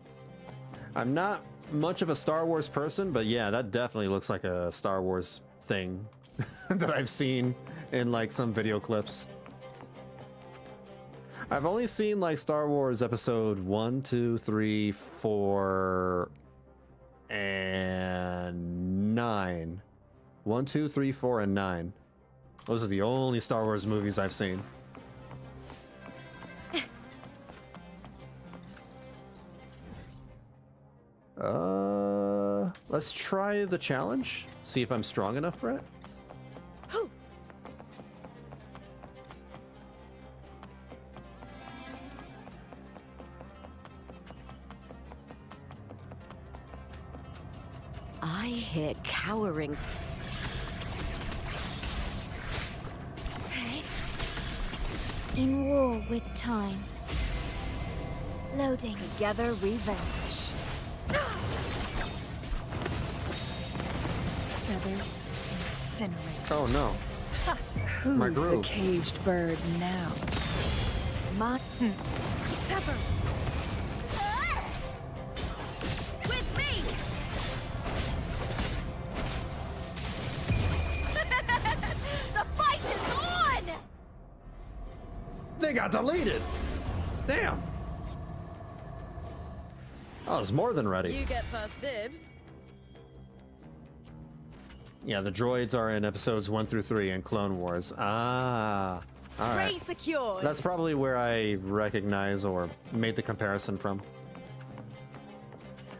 I'm not much of a Star Wars person, but yeah, that definitely looks like a Star Wars thing that I've seen in like some video clips. I've only seen like Star Wars episode 1, 2, 3, 4, and 9. 1, 2, 3, 4, and 9. Those are the only Star Wars movies I've seen. Let's try the challenge. See if I'm strong enough for it. I hear cowering. In war with time. Loading. Together we vanish. Feathers incinerate. Oh no. Who's the caged bird now? My sever. With me. The fight is on. They got deleted. Damn. I was more than ready. You get first dibs. Yeah, the droids are in episodes 1 through 3 in Clone Wars. Ah, all right. Prey secured. That's probably where I recognize or made the comparison from.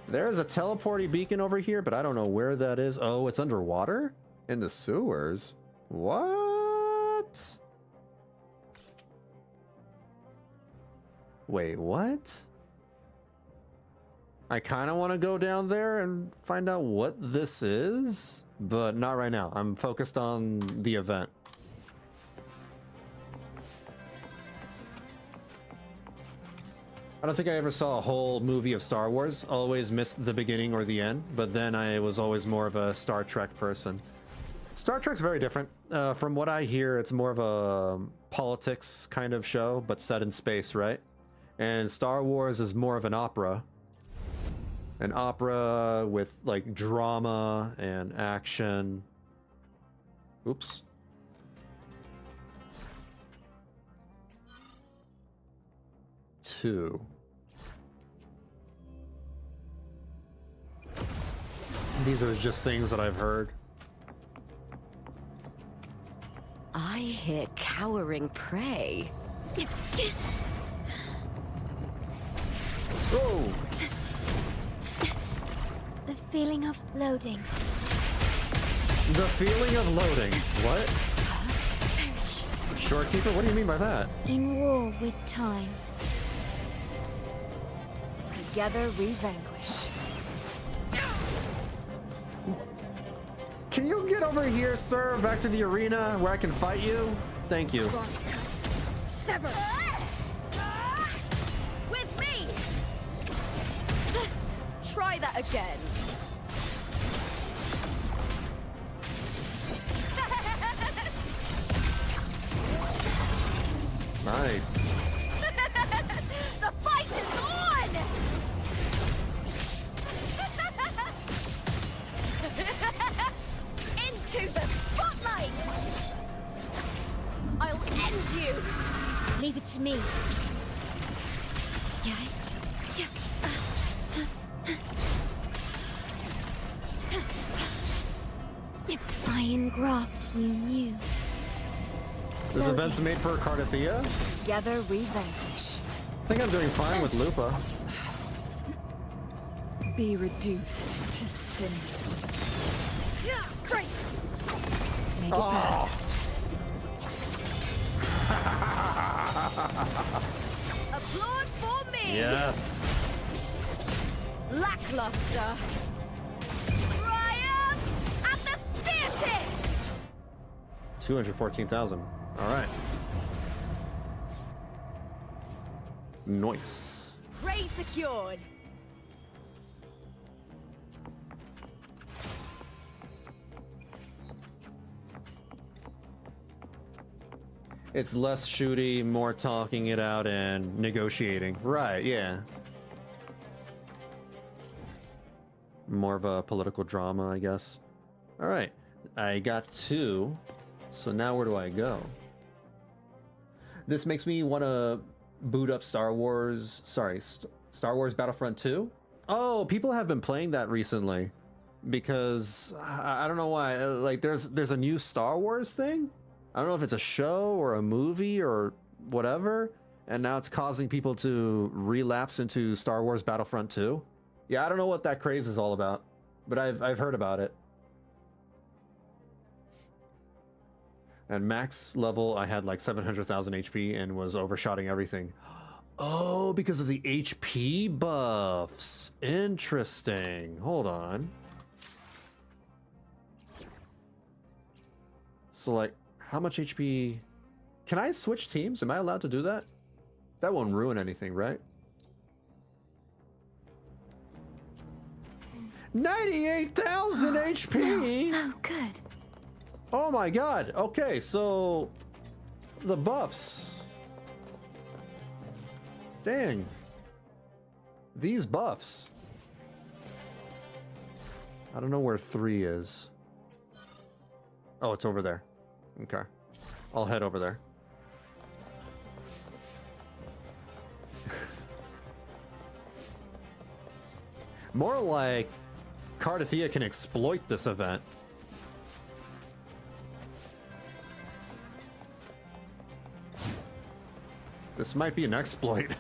There is a teleporty beacon over here, but I don't know where that is. Oh, it's underwater? In the sewers? What? Wait, what? I kind of want to go down there and find out what this is, but not right now. I'm focused on the event. I don't think I ever saw a whole movie of Star Wars. Always missed the beginning or the end, but then I was always more of a Star Trek person. Star Trek's very different. From what I hear, it's more of a politics kind of show, but set in space, right? And Star Wars is more of an opera. An opera with like drama and action. Oops. Two. These are just things that I've heard. I hear cowering prey. Oh! The feeling of loading. The feeling of loading. What? Shorekeeper? What do you mean by that? In war with time. Together we vanquish. Can you get over here, sir? Back to the arena where I can fight you? Thank you. Sever. With me. Try that again. Nice. The fight is on! Into the spotlight! I'll end you! Leave it to me. I engraft you new. This event's made for Cartethyia? Together we vanquish. I think I'm doing fine with Lupa. Be reduced to cinders. Great! Make it fast. Applaud for me! Yes. Lackluster. Triumph at the spear tip! 214,000. All right. Nice. Prey secured. It's less shooty, more talking it out and negotiating. Right, yeah. More of a political drama, I guess. All right. I got 2. So now where do I go? This makes me want to boot up Star Wars Battlefront 2. Oh, people have been playing that recently because I don't know why. Like there's a new Star Wars thing. I don't know if it's a show or a movie or whatever, and now it's causing people to relapse into Star Wars Battlefront 2. Yeah, I don't know what that craze is all about, but I've heard about it. At max level, I had like 700,000 HP and was overshotting everything. Oh, because of the HP buffs. Interesting. Hold on. So like, how much HP? Can I switch teams? Am I allowed to do that? That won't ruin anything, right? 98,000 HP! So good. Oh my god. Okay, so the buffs. Dang. These buffs. I don't know where 3 is. Oh, it's over there. Okay. I'll head over there. More like Cartethyia can exploit this event. This might be an exploit,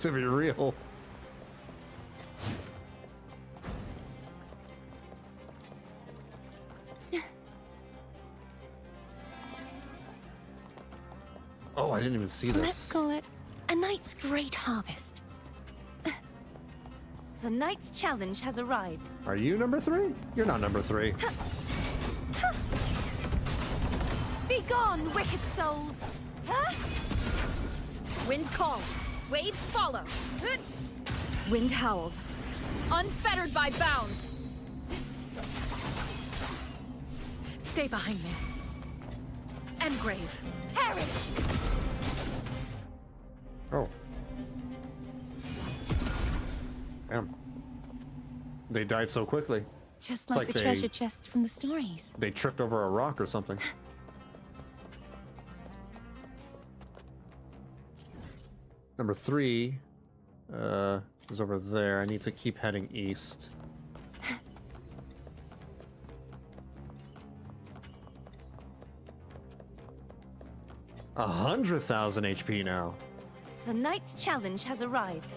to be real. Oh, I didn't even see this. Let's call it a night's great harvest. The night's challenge has arrived. Are you number 3? You're not number 3. Be gone, wicked souls! Wind calls. Waves follow. Wind howls. Unfettered by bounds. Stay behind me. Engrave. Perish! Oh. Damn. They died so quickly. Just It's like the they- treasure chest from the stories. They tripped over a rock or something. Number 3 is over there. I need to keep heading east. A 100,000 HP now. The Knight's Challenge has arrived.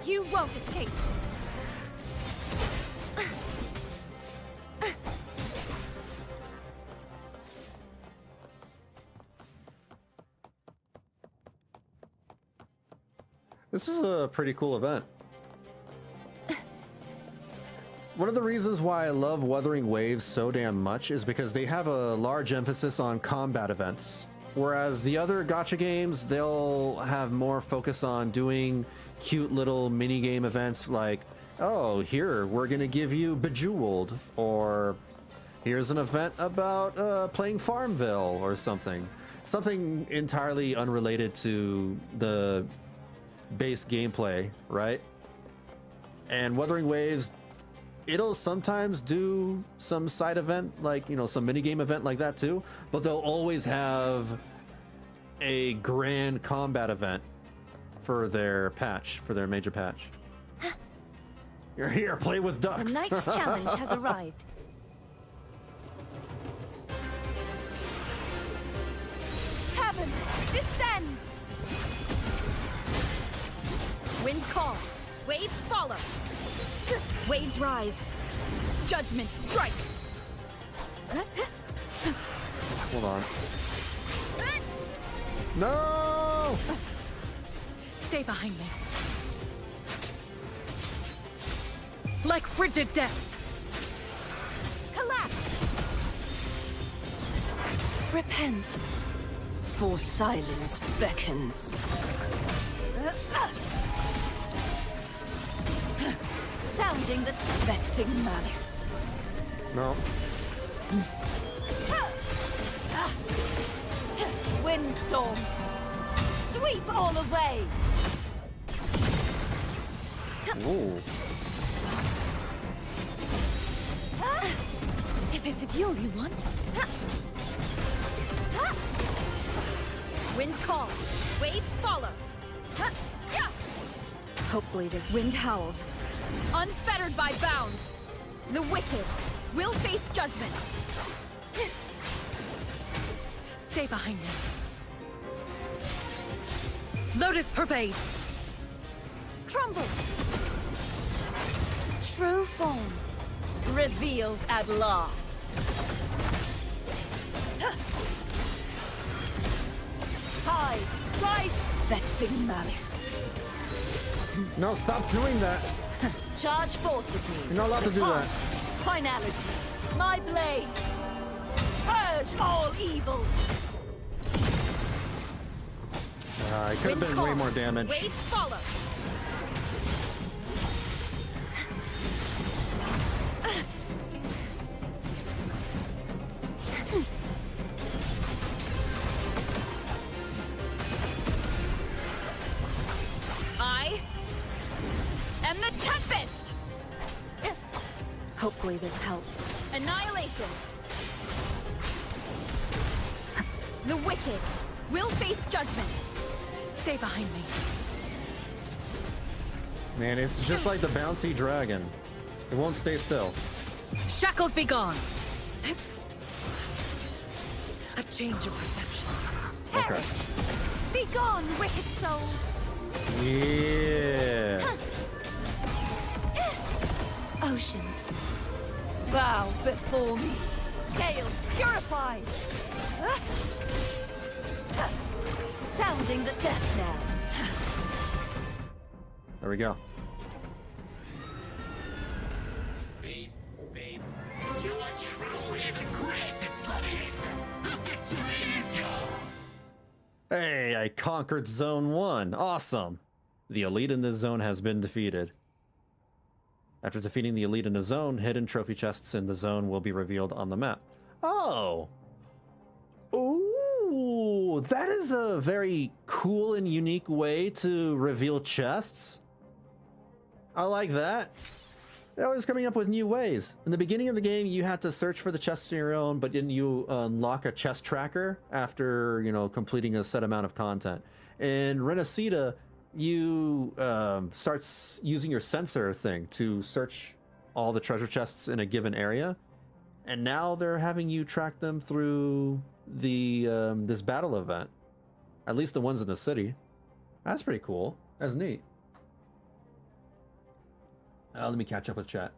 You won't escape. This is a pretty cool event. One of the reasons why I love Wuthering Waves so damn much is because they have a large emphasis on combat events. Whereas the other gacha games, they'll have more focus on doing cute little mini-game events like, oh, here, we're gonna give you Bejeweled, or here's an event about playing Farmville or something. Something entirely unrelated to the base gameplay, right? And Wuthering Waves, it'll sometimes do some side event, like, you know, some minigame event like that too, but they'll always have a grand combat event for their patch, for their major patch. You're here, play with ducks. The Knight's Challenge has arrived. Heavens, descend! Wind calls. Waves follow. Waves rise. Judgment strikes. Hold on. No! Stay behind me. Like frigid depths. Collapse! Repent. For silence beckons. Sounding the Vexing malice. No. Windstorm. Sweep all away. Ooh. If it's a duel you want. Wind calls. Waves follow. Hopefully this wind howls. Unfettered by bounds. The wicked will face judgment. Stay behind me. Lotus pervade. Crumble. True form. Revealed at last. Tide. Rise. Vexing malice. No, stop doing that. Charge forth with me. You're not allowed to do that. Finality. My blade. Purge all evil. It could have been way more damage. Waves follow. I am the Tempest. Hopefully this helps. Annihilation. The wicked will face judgment. Stay behind me. Man, it's just like the bouncy dragon. It won't stay still. Shackles be gone. A change of perception. Okay. Be gone, wicked souls. Yeah. Oceans. Bow before me. Gales purified. Sounding the death knell. There we go. Babe, you are I conquered Zone 1. Awesome. The elite in this zone has been defeated. After defeating the elite in a zone, hidden trophy chests in the zone will be revealed on the map. Oh! Ooh, that is a very cool and unique way to reveal chests. I like that. They're always coming up with new ways. In the beginning of the game, you had to search for the chests on your own, but then you unlock a chest tracker after, you know, completing a set amount of content. In Renacida, you start using your sensor thing to search all the treasure chests in a given area, and now they're having you track them through the this battle event. At least the ones in the city. That's pretty cool. That's neat. Let me catch up with chat.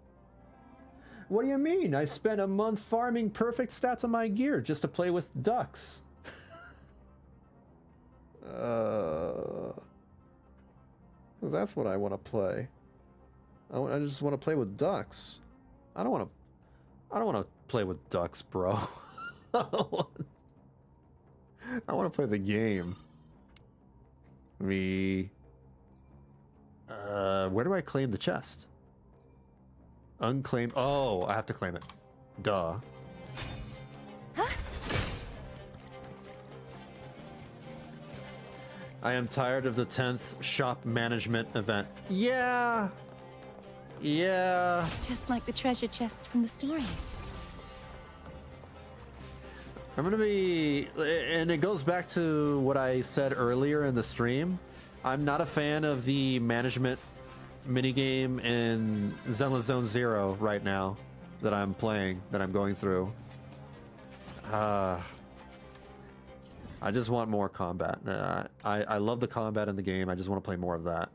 What do you mean? I spent a month farming perfect stats on my gear just to play with ducks. That's what I want to play. I just want to play with ducks. I don't want to play with ducks, bro. I want to play the game. Where do I claim the chest? Unclaimed. Oh, I have to claim it. Duh. I am tired of the 10th shop management event. Yeah. Yeah. Just like the treasure chest from the stories. I'm gonna be, and it goes back to what I said earlier in the stream. I'm not a fan of the management minigame in Zenless Zone Zero right now that I'm playing, that I'm going through. I just want more combat. I love the combat in the game. I just want to play more of that.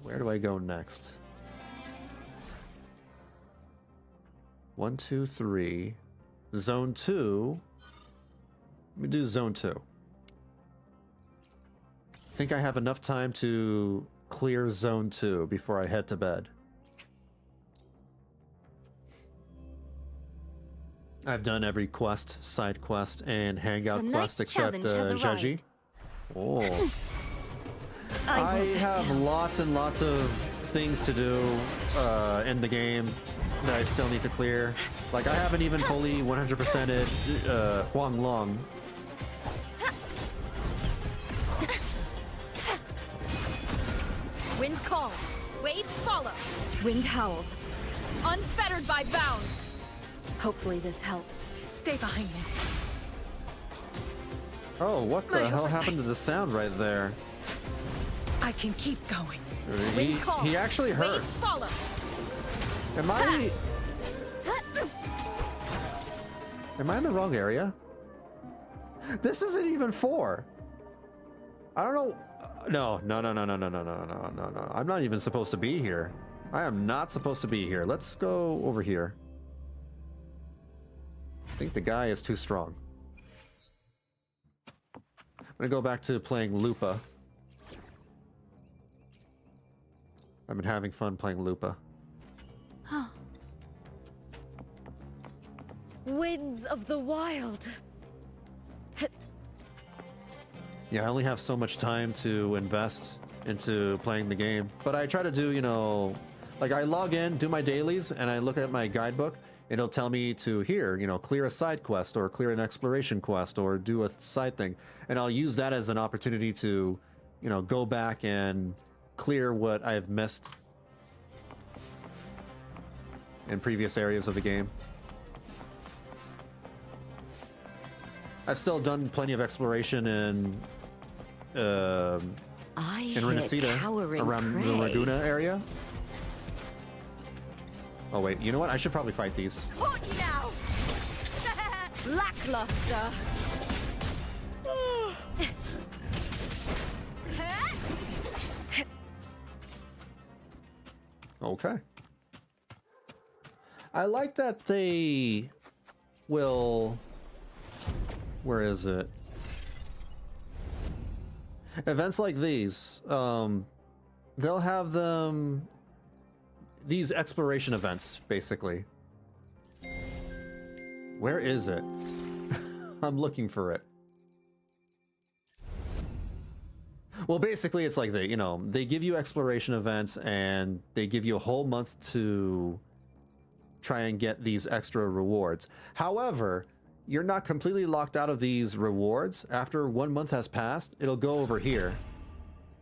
Where do I go next? 1, 2, 3. Zone 2. Let me do Zone 2. I think I have enough time to clear Zone 2 before I head to bed. I've done every quest, side quest, and hangout quest except Jaji. Oh. I have lots and lots of things to do in the game that I still need to clear. Like, I haven't even fully 100%ed Huang Long. Wind calls, waves follow. Wind howls, unfettered by bounds. Hopefully this helps. Stay behind me. Oh, what the hell happened to the sound right there? I can keep going. He actually hurts. Am I in the wrong area? This isn't even 4. I don't know. No. I'm not even supposed to be here. I am not supposed to be here. Let's go over here. I think the guy is too strong. I'm gonna go back to playing Lupa. I've been having fun playing Lupa. Winds of the wild. Yeah, I only have so much time to invest into playing the game. But I try to do, you know, like I log in, do my dailies, and I look at my guidebook, and it'll tell me to here, you know, clear a side quest or clear an exploration quest or do a side thing. And I'll use that as an opportunity to, you know, go back and clear what I've missed in previous areas of the game. I've still done plenty of exploration in Renacida, around the Laguna area. Oh wait, you know what? I should probably fight these. Caught you now. Lackluster. Okay. I like that they will... Where is it? Events like these, they'll have them... These exploration events, basically. Where is it? I'm looking for it. Well, basically, it's like they give you exploration events and they give you a whole month to try and get these extra rewards. However, you're not completely locked out of these rewards. After 1 month has passed, it'll go over here.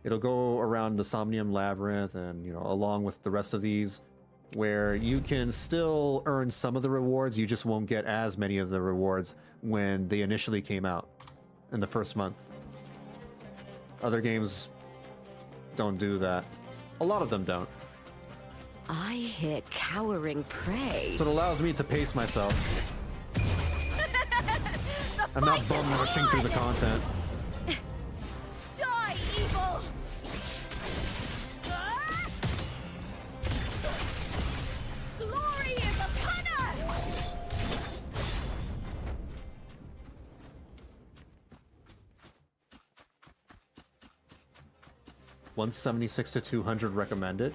It'll go around the Somnium Labyrinth and, along with the rest of these, where you can still earn some of the rewards. You just won't get as many of the rewards when they initially came out in the first month. Other games don't do that. A lot of them don't. I hear cowering prey. So it allows me to pace myself. I'm not bum rushing through the content. Die, evil! Glory is upon us! 176 to 200 recommended.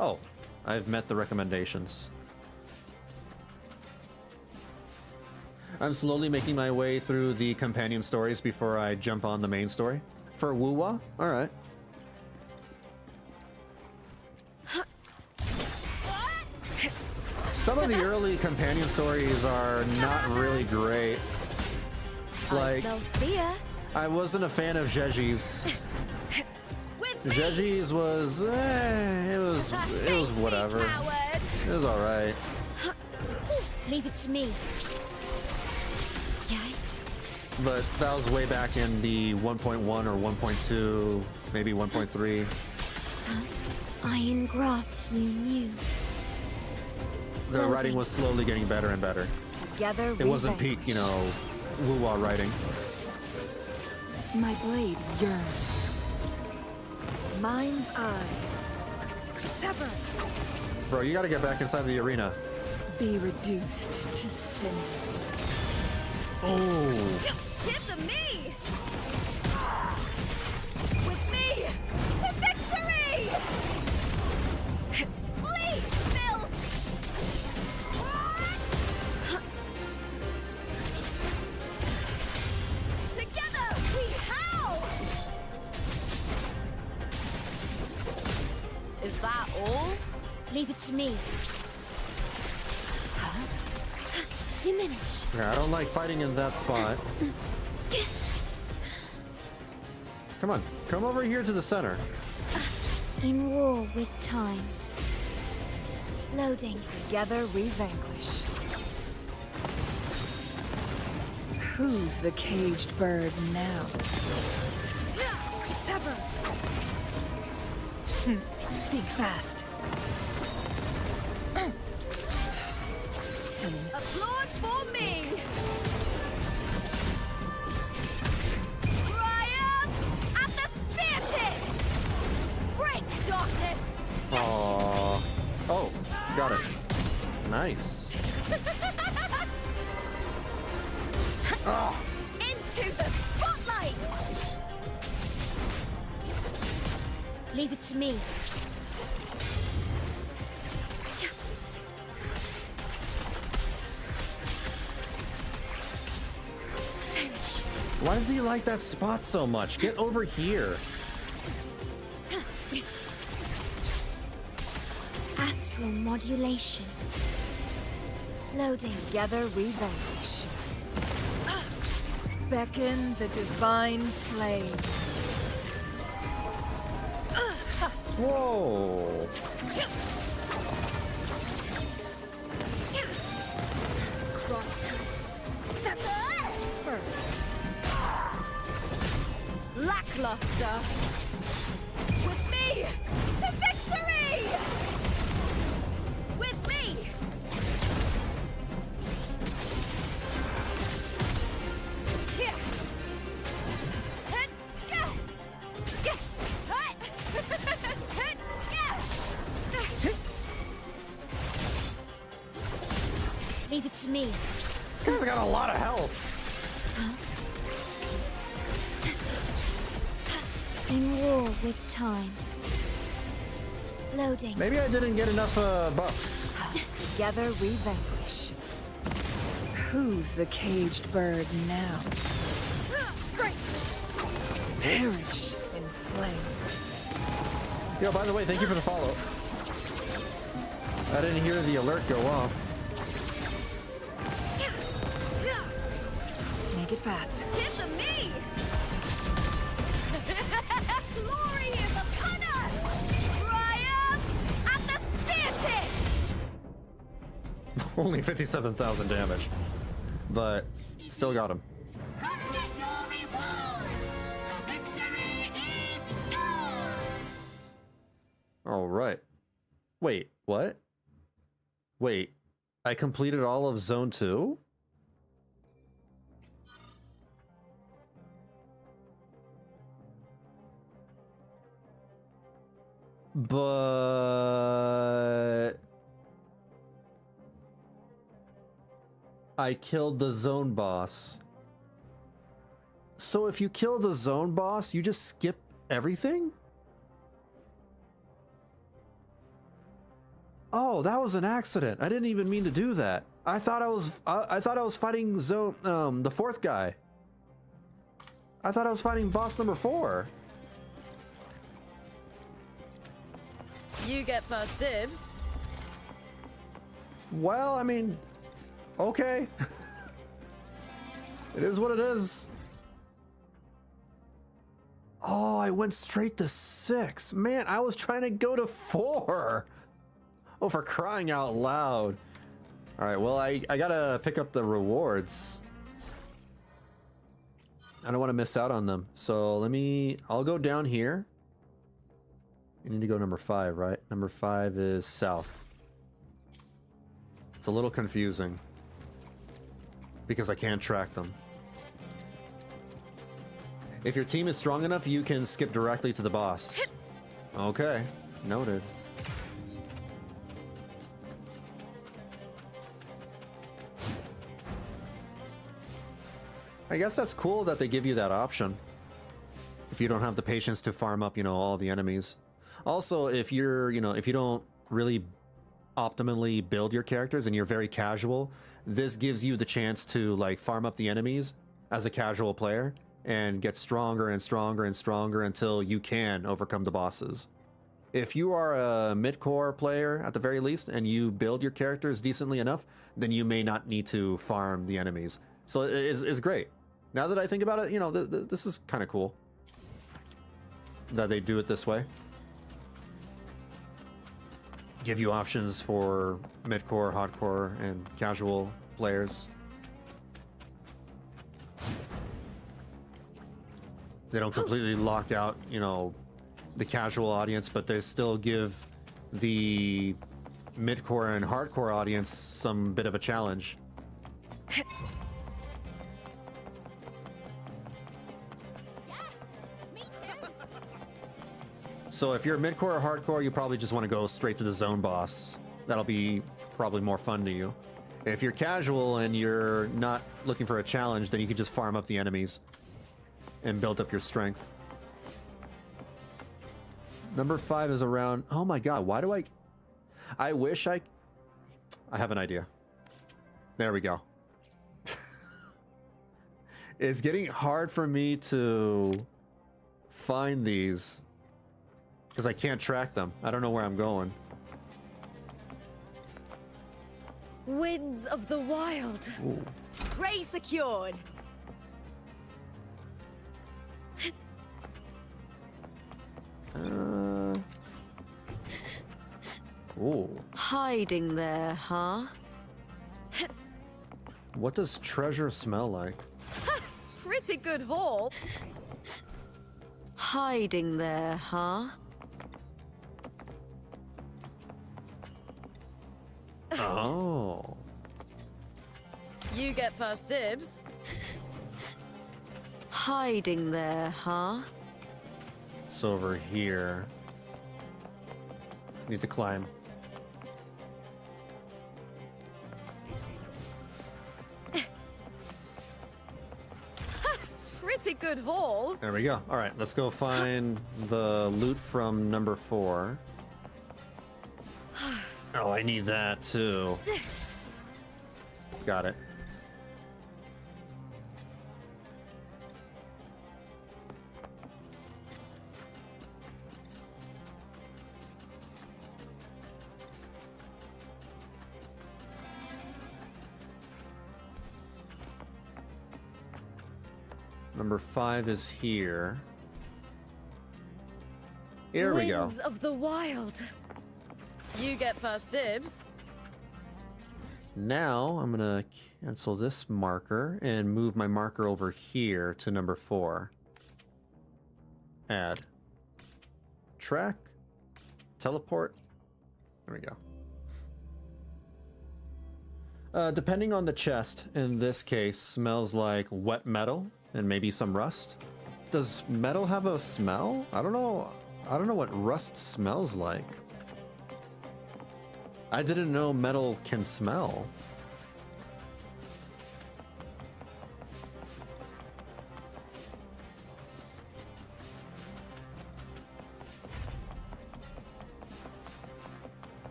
Oh, I've met the recommendations. I'm slowly making my way through the companion stories before I jump on the main story. For WuWa? Alright. Some of the early companion stories are not really great. Like, I wasn't a fan of Jeji's. Jeji's was, it was whatever. It was alright. Leave it to me. But that was way back in the 1.1 or 1.2, maybe 1.3. I engraft you new. The writing was slowly getting better and better. Together it wasn't peak, WuWa writing. My blade yearns. Mind's eye. Sever. Bro, you gotta get back inside the arena. Be reduced to cinders. Oh. Get to me! With me to victory! Flee, filth! Together we howl! Is that all? Leave it to me. Diminish. Yeah, I don't like fighting in that spot. Come on, come over here to the center. In war with time. Loading. Together we vanquish. Who's the caged bird now? Sever. Think fast. Applaud for me! Triumph at the spear tip! Break darkness! Aww. Oh, got it. Nice. Into the spotlight! Leave it to me. Why does he like that spot so much? Get over here. Astral modulation. Loading. Together we vanquish. Beckon the divine flames. Whoa. Lackluster. With me to victory. With me. Here. Leave it to me. This guy's got a lot of health. In war with time. Loading. Maybe I didn't get enough buffs. Together we vanquish. Who's the caged bird now? Great. Perish in flames. Yo, by the way, thank you for the follow. I didn't hear the alert go off. Make it fast. Get to me! Glory is upon us! Triumph at the static! Only 57,000 damage. But still got him. All right. Wait, what? Wait, I completed all of Zone 2? But I killed the zone boss. So if you kill the zone boss, you just skip everything? Oh, that was an accident. I didn't even mean to do that. I thought I was fighting zone the fourth guy. I thought I was fighting boss number 4. You get first dibs. Well, I mean, okay. It is what it is. Oh, I went straight to 6. Man, I was trying to go to 4. Oh, for crying out loud. All right, well, I gotta pick up the rewards. I don't want to miss out on them. So I'll go down here. You need to go number 5, right? Number 5 is south. It's a little confusing because I can't track them. If your team is strong enough, you can skip directly to the boss. Okay, noted. I guess that's cool that they give you that option. If you don't have the patience to farm up, all the enemies. Also, if if you don't really optimally build your characters and you're very casual, this gives you the chance to farm up the enemies as a casual player and get stronger and stronger and stronger until you can overcome the bosses. If you are a mid-core player at the very least and you build your characters decently enough, then you may not need to farm the enemies. So it's great. Now that I think about it, this is kind of cool that they do it this way. Give you options for mid-core, hardcore, and casual players. They don't completely lock out, the casual audience, but they still give the mid-core and hardcore audience some bit of a challenge. So if you're mid-core or hardcore, you probably just want to go straight to the zone boss. That'll be probably more fun to you. If you're casual and you're not looking for a challenge, then you can just farm up the enemies and build up your strength. Number 5 is around... Oh my god, why do I wish I have an idea. There we go. It's getting hard for me to find these because I can't track them. I don't know where I'm going. Winds of the Wild. Ooh. Prey secured. Ooh. Hiding there, huh? What does treasure smell like? Pretty good haul. Hiding there, huh? Oh. You get first dibs. Hiding there, huh? It's over here. Need to climb. Pretty good haul. There we go. All right, let's go find the loot from number 4. Oh, I need that too. Got it. Number 5 is here. Here we go. Winds of the wild. You get first dibs. Now I'm gonna cancel this marker and move my marker over here to number 4. Add. Track. Teleport. There we go. Depending on the chest, in this case, smells like wet metal and maybe some rust. Does metal have a smell? I don't know. I don't know what rust smells like. I didn't know metal can smell.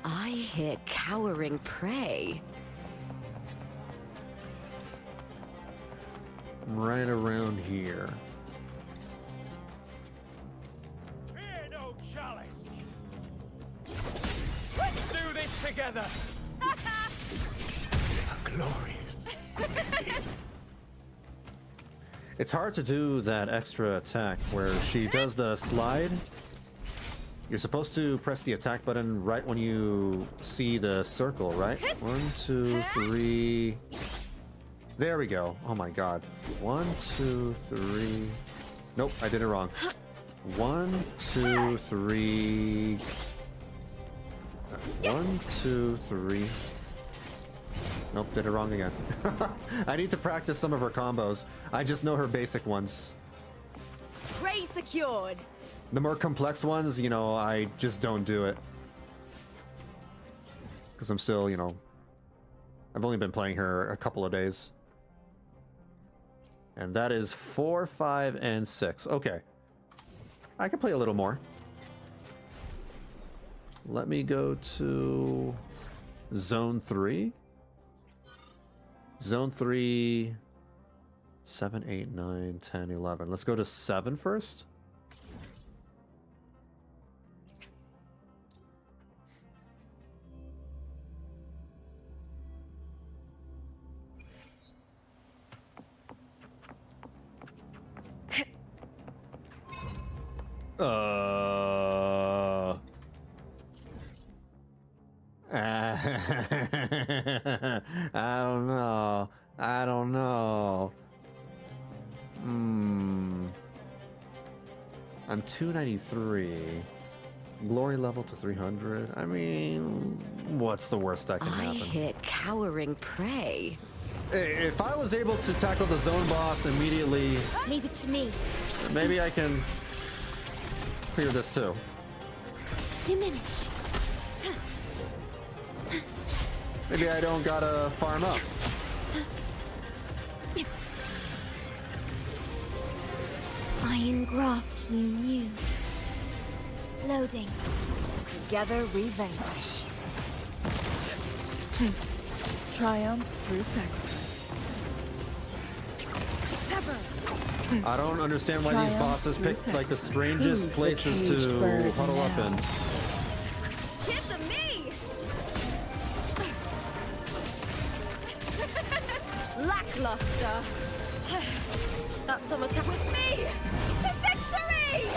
I hear cowering prey. Right around here. Fear no challenge. Let's do this together. Glorious. It's hard to do that extra attack where she does the slide. You're supposed to press the attack button right when you see the circle, right? 1, 2, 3. There we go. Oh my god. 1, 2, 3. Nope, I did it wrong. 1, 2, 3. 1, 2, 3. Nope, did it wrong again. I need to practice some of her combos. I just know her basic ones. Prey secured. The more complex ones, you know, I just don't do it. Because I'm still, you know, I've only been playing her a couple of days. And that is 4, 5, and 6. Okay. I can play a little more. Let me go to Zone 3. Zone 3, 7, 8, 9, 10, 11. Let's go to 7 first. I don't know. I'm 293. Glory level to 300. I mean, what's the worst that can happen? I hear cowering prey. If I was able to tackle the zone boss immediately, leave it to me. Maybe I can clear this too. Diminish. Maybe I don't gotta farm up. I engraft you new. Loading. Together we vanquish. Triumph through sacrifice. Sever. I don't understand why these bosses pick like the strangest places to huddle up in. Kiss the me. Lackluster. That's some attack with me to victory.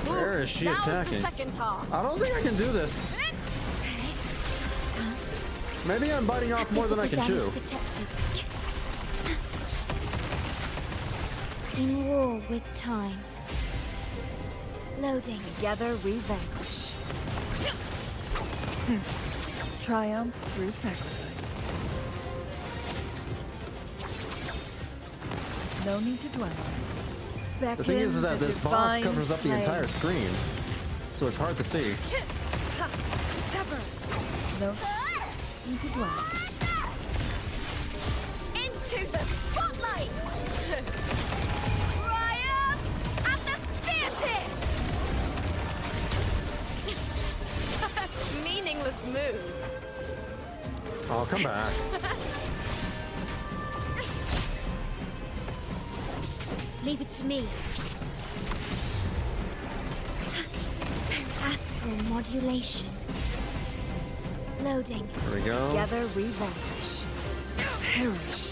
Where is she attacking? I don't think I can do this. Maybe I'm biting off more than I can chew. In war with time. Loading. Together we vanquish. Triumph through sacrifice. No need to dwell. The thing is that this boss covers up the entire screen, so it's hard to see. Sever. No need to dwell. Into the spotlight. Triumph at the theater. Meaningless move. Oh, come back. Leave it to me. Astral modulation. Loading. There we go. Together we vanish. Perish.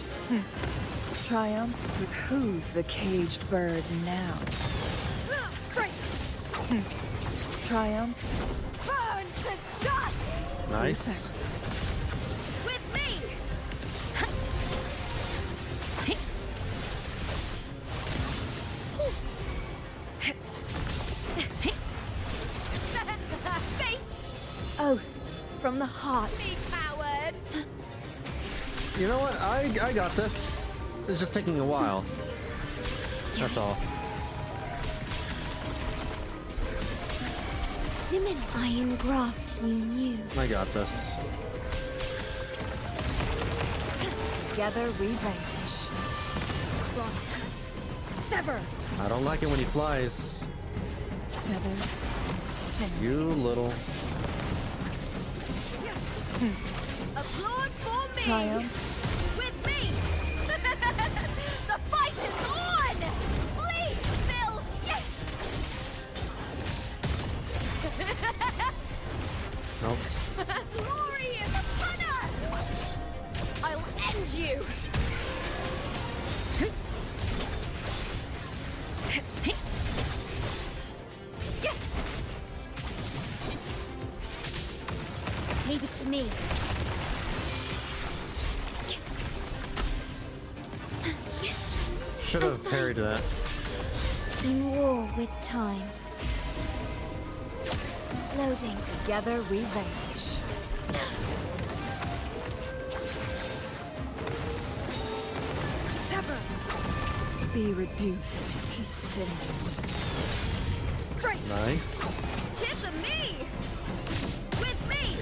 Triumph with who's the caged bird now? Triumph. Burn to dust! Nice. With me! Oath from the heart. Me, coward! You know what? I got this. It's just taking a while. That's all. Diminish. I engraft you new. I got this. Together we vanish. Cross. Sever! I don't like it when he flies. Feathers. You little. Applaud for me! Triumph. With me! The fight is on! Please, Phil! Yes! Nope. Glory is upon us! I'll end you! Leave it to me. Should have parried that. In war with time. Loading. Together we vanish. Sever! Be reduced to cinders. Nice. Tip of me! With me!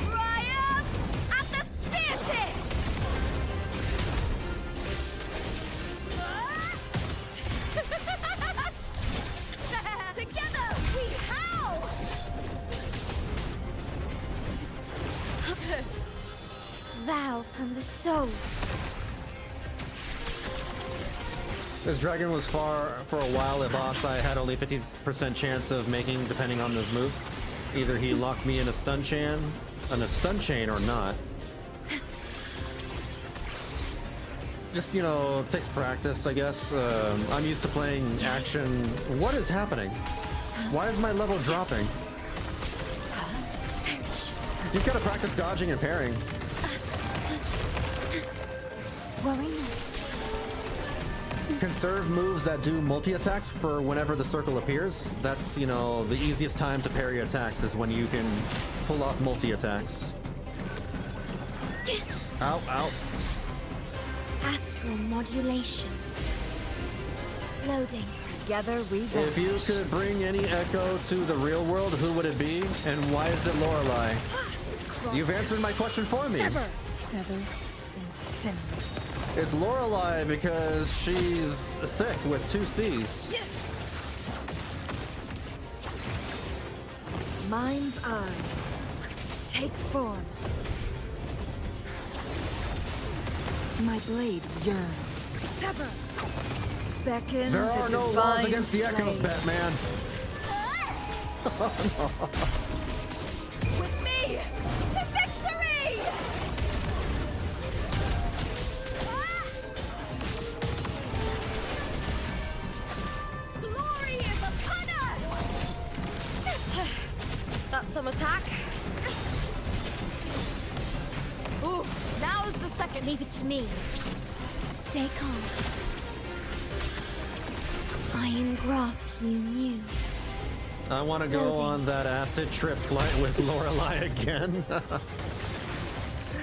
Triumph at the spear tip! Together we howl! Vow from the soul. This dragon was for a while a boss I had only 50% chance of making depending on his moves. Either he locked me in a stun chain or not. Just, you know, takes practice, I guess. I'm used to playing action. What is happening? Why is my level dropping? He's got to practice dodging and parrying. Worry not. Conserve moves that do multi-attacks for whenever the circle appears. That's, you know, the easiest time to parry attacks is when you can pull off multi-attacks. Ow, ow. Astral modulation. Loading. Together we vanish. If you could bring any echo to the real world, who would it be? And why is it Lorelei? You've answered my question for me. Sever. Feathers incinerate. It's Lorelei because she's thick with 2 C's. Mind's eye. Take form. My blade yearns. Sever! Beckon There are the no laws divine against the echoes, flame. Batman. With me! To victory! Glory is upon us! That's some attack. Ooh, now's the second. Leave it to me. Stay calm. I engraft you new. I want to go on that acid trip flight with Lorelei again.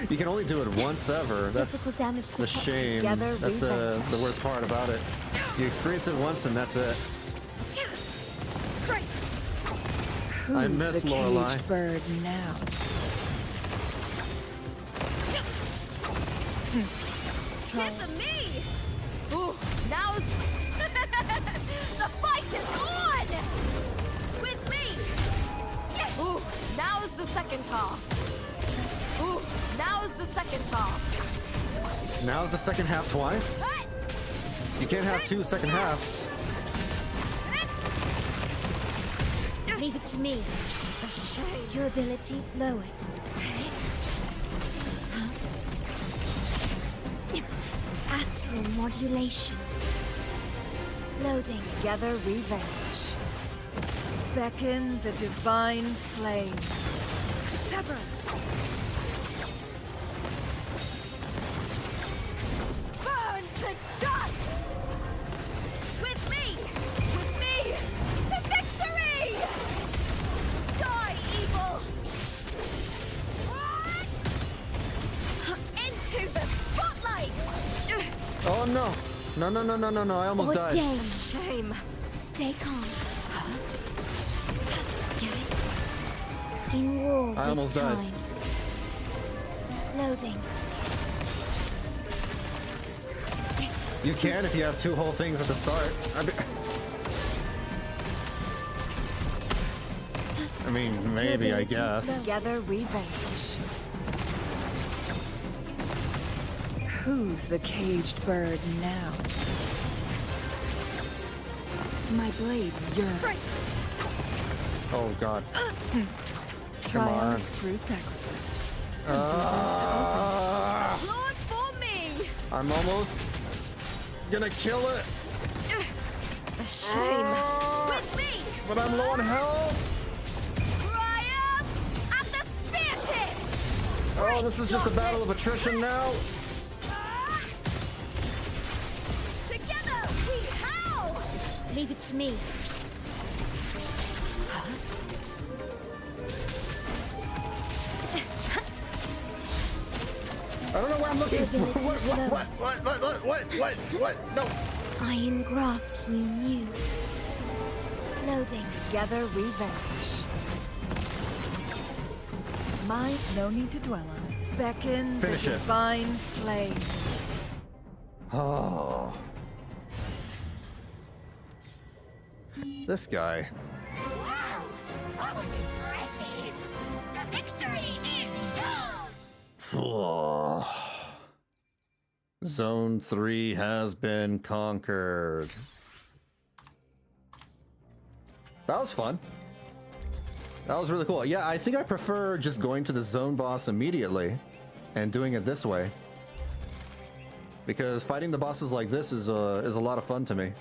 You can only do it once ever. That's Physical damage the detected. shame. Together That's the worst part about it. You experience it once and that's it. I Who's miss the Lorelei. caged bird now? Tip of me! Ooh, now's... The fight is on! With me! Yes! Ooh, now's the second half. Ooh, now's the second half. Now's the second half twice? You can't have 2 second halves. Leave it to me. Durability lowered. Astral modulation. Loading. Gather revenge. Beckon the divine flames. Sever. Burn to dust! With me! With me! To victory! Die, evil! Into the spotlight! Oh no! No, I almost died. Ordained. Shame. Stay calm. In war I almost with died. time. Loading. You can if you have 2 whole things at the start. I mean, maybe, I guess. Gather revenge. Who's the caged bird now? My blade yearns. Oh god. Triumph through sacrifice. Lord for me! I'm almost gonna kill it. The shame. With me! But I'm low on health. Triumph at the spear tip! Oh, this is just a battle of attrition now. Together we howl! Leave it to me. I don't know where I'm looking. What? No. I engraft you new. Loading. Gather revenge. Mine, no need to dwell on it. Beckon Finish the it. divine flames. Oh. This guy. Wow! That was impressive! The victory is yours! Zone 3 has been conquered. That was fun. That was really cool. Yeah, I think I prefer just going to the zone boss immediately and doing it this way. Because fighting the bosses like this is a lot of fun to me.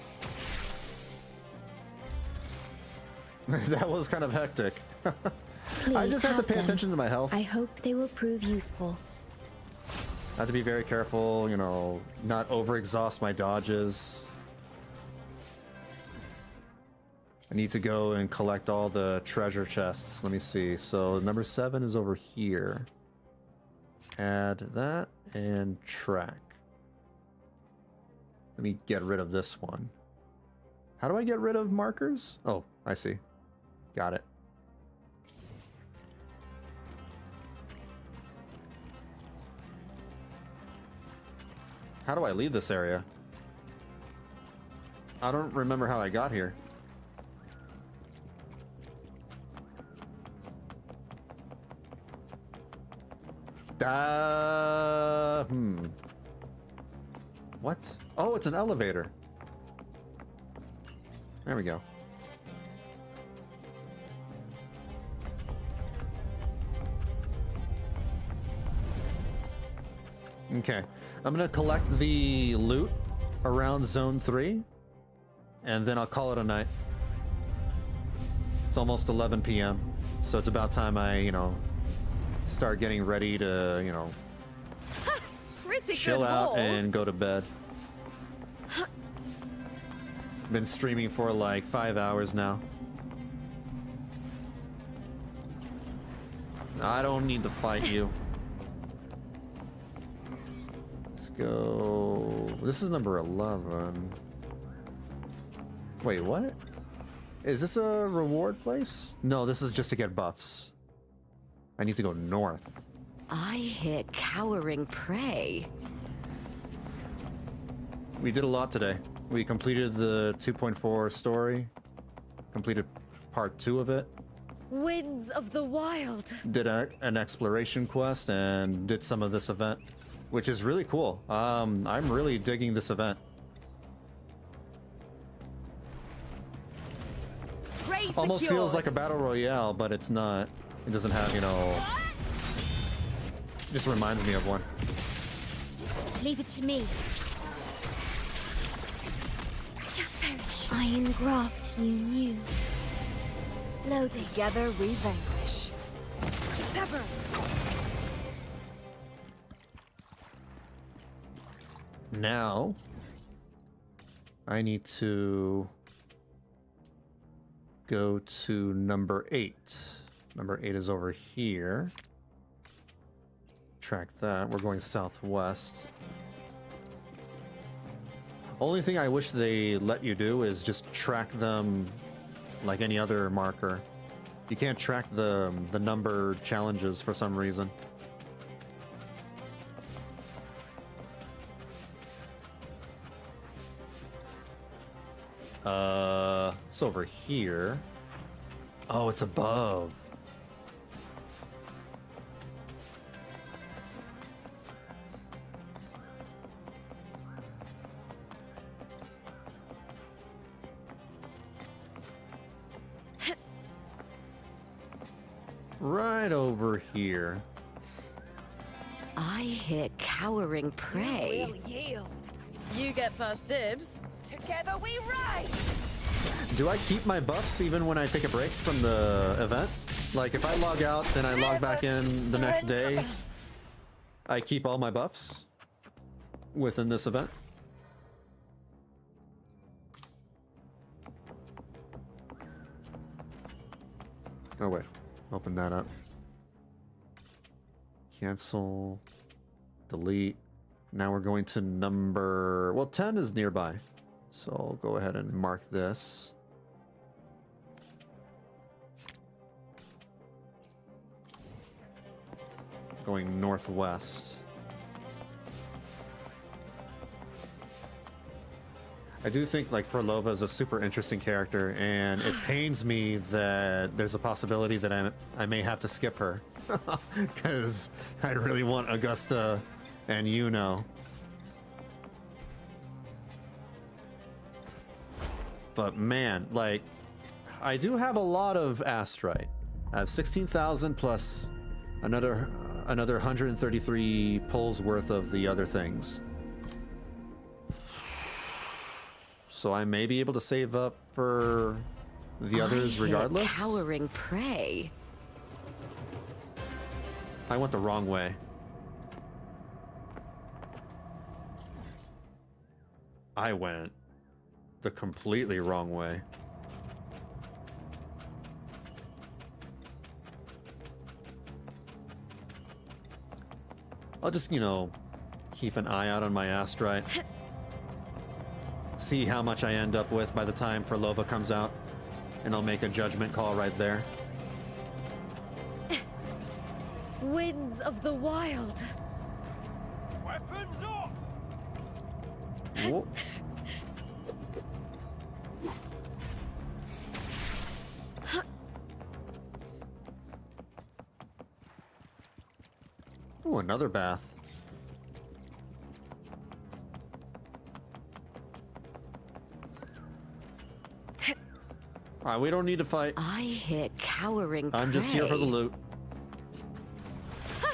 That was kind of hectic. I just have to pay attention to my health. I hope they will prove useful. I have to be very careful, you know, not overexhaust my dodges. I need to go and collect all the treasure chests. Let me see. So number 7 is over here. Add that and track. Let me get rid of this one. How do I get rid of markers? Oh, I see. Got it. How do I leave this area? I don't remember how I got here. What? Oh, it's an elevator. There we go. Okay. I'm gonna collect the loot around Zone 3, and then I'll call it a night. It's almost 11 p.m., so it's about time I, start getting ready to, Pretty chill good out haul. and go to bed. Been streaming for like 5 hours now. I don't need to fight you. Let's go. This is number 11. Wait, what? Is this a reward place? No, this is just to get buffs. I need to go north. I hear cowering prey. We did a lot today. We completed the 2.4 story. Completed part 2 of it. Winds of the wild. Did an exploration quest and did some of this event, which is really cool. I'm really digging this event. Almost feels like a battle royale, but it's not. It doesn't have, you know... It just reminds me of one. Leave it to me. I engraft you new. Loading. Together we vanquish. Sever. Now, I need to go to number 8. Number 8 is over here. Track that. We're going southwest. Only thing I wish they let you do is just track them like any other marker. You can't track the number challenges for some reason. It's over here. Oh, it's above. Right over here. I hear cowering prey. We'll yield. You get first dibs. Together we rise. Do I keep my buffs even when I take a break from the event? Like if I log out and I log back in the next day, I keep all my buffs within this event? Oh wait, open that up. Cancel, delete. Now we're going to number, well, 10 is nearby. So I'll go ahead and mark this. Going northwest. I do think like Furlova is a super interesting character, and it pains me that there's a possibility that I may have to skip her. Because I really want Augusta and Yuno. But man, like, I do have a lot of Astrite. I have 16,000 plus another 133 pulls worth of the other things. So I may be able to save up for the others regardless. Cowering prey. I went the wrong way. I went the completely wrong way. I'll just, you know, keep an eye out on my Astrite. See how much I end up with by the time Furlova comes out, and I'll make a judgment call right there. Winds of the wild. Weapons up! Whoa. Ooh, another bath. Alright, we don't need to fight. I hear cowering prey. I'm just here for the loot.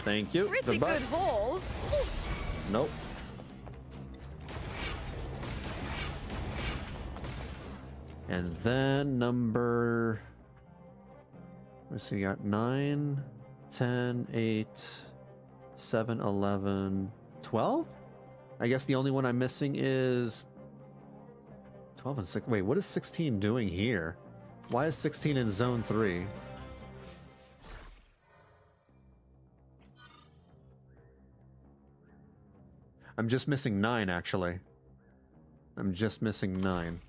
Thank you. Pretty Goodbye. good haul. Nope. And then number... Let's see, we got 9, 10, 8, 7, 11, 12? I guess the only one I'm missing is 12 and 6. Wait, what is 16 doing here? Why is 16 in zone 3? I'm just missing 9, actually. I'm just missing 9.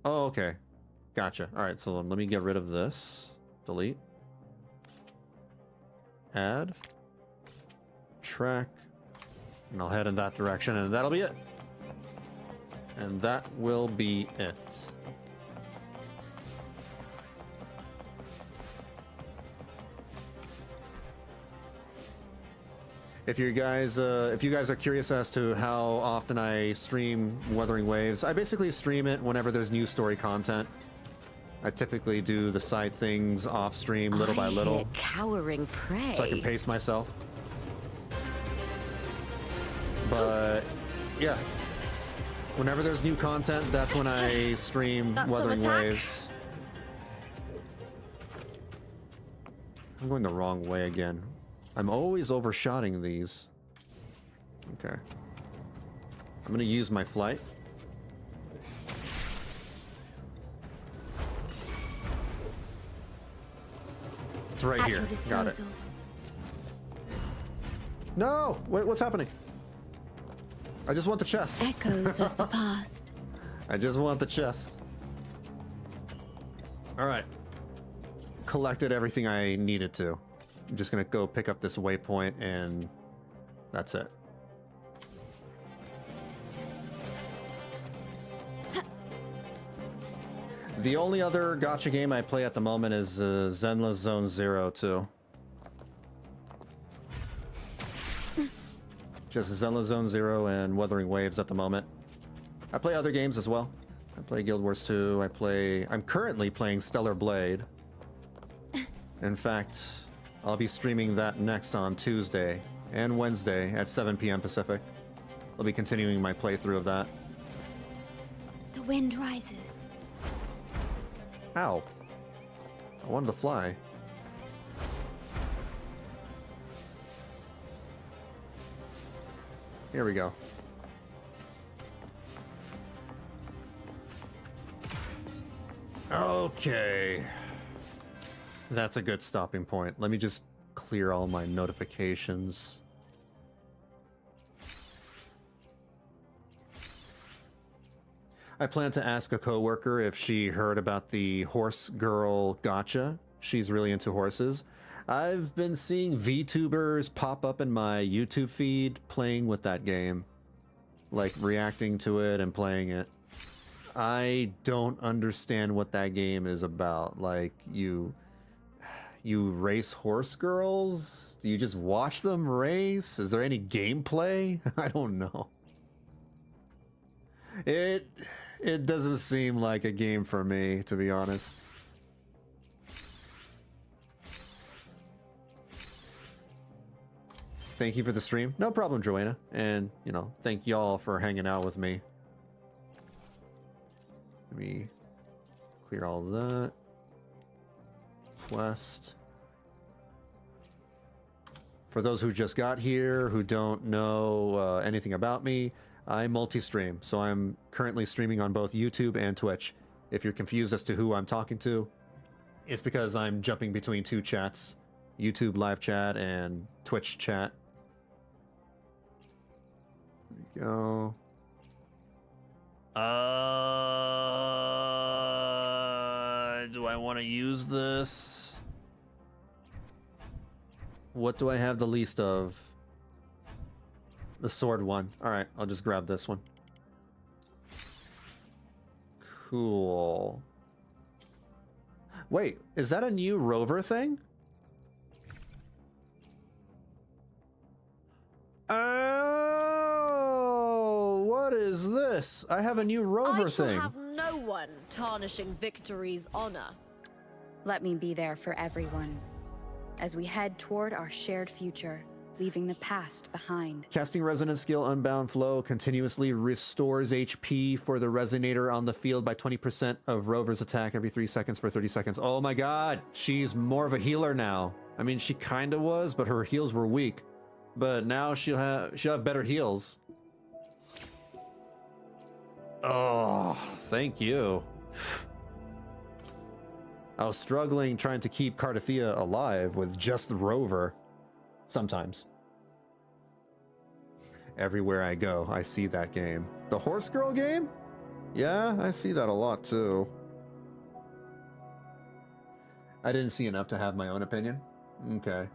Oh, okay. Gotcha. Alright, so let me get rid of this. Delete. Add. Track. And I'll head in that direction, and that'll be it. And that will be it. If you guys are curious as to how often I stream Wuthering Waves, I basically stream it whenever there's new story content. I typically do the side things off stream little by little. Hear cowering prey. So I can pace myself. But yeah, whenever there's new content, that's when I stream Wuthering Waves. I'm going the wrong way again. I'm always overshotting these. Okay. I'm gonna use my flight. It's right here. Got it. No! Wait, what's happening? I just want the chest. Echoes of the past. I just want the chest. Alright. Collected everything I needed to. I'm just gonna go pick up this waypoint and that's it. The only other gacha game I play at the moment is Zenless Zone Zero 2. Just Zenless Zone Zero and Wuthering Waves at the moment. I play other games as well. I play Guild Wars 2. I'm currently playing Stellar Blade. In fact, I'll be streaming that next on Tuesday and Wednesday at 7 p.m. Pacific. I'll be continuing my playthrough of that. The wind rises. Ow. I wanted to fly. Here we go. Okay. That's a good stopping point. Let me just clear all my notifications. I plan to ask a coworker if she heard about the horse girl gacha. She's really into horses. I've been seeing VTubers pop up in my YouTube feed playing with that game. Like reacting to it and playing it. I don't understand what that game is about. Like, you race horse girls? Do you just watch them race? Is there any gameplay? I don't know. It doesn't seem like a game for me, to be honest. Thank you for the stream. No problem, Joanna. And, you know, thank y'all for hanging out with me. Let me clear all of that. Quest. For those who just got here, who don't know anything about me, I multi-stream. So I'm currently streaming on both YouTube and Twitch. If you're confused as to who I'm talking to, it's because I'm jumping between two chats. YouTube live chat and Twitch chat. There we go. Do I want to use this? What do I have the least of? The sword one. Alright, I'll just grab this one. Cool. Wait, is that a new rover thing? Oh, what is this? I have a new rover thing. I shall have no one tarnishing victory's honor. Let me be there for everyone as we head toward our shared future, leaving the past behind. Casting Resonance skill Unbound Flow continuously restores HP for the Resonator on the field by 20% of Rover's attack every 3 seconds for 30 seconds. Oh my god, she's more of a healer now. I mean, she kinda was, but her heals were weak. But now she'll have better heals. Oh, thank you. I was struggling trying to keep Cartethyia alive with just the rover. Sometimes. Everywhere I go, I see that game. The horse girl game? Yeah, I see that a lot too. I didn't see enough to have my own opinion. Okay.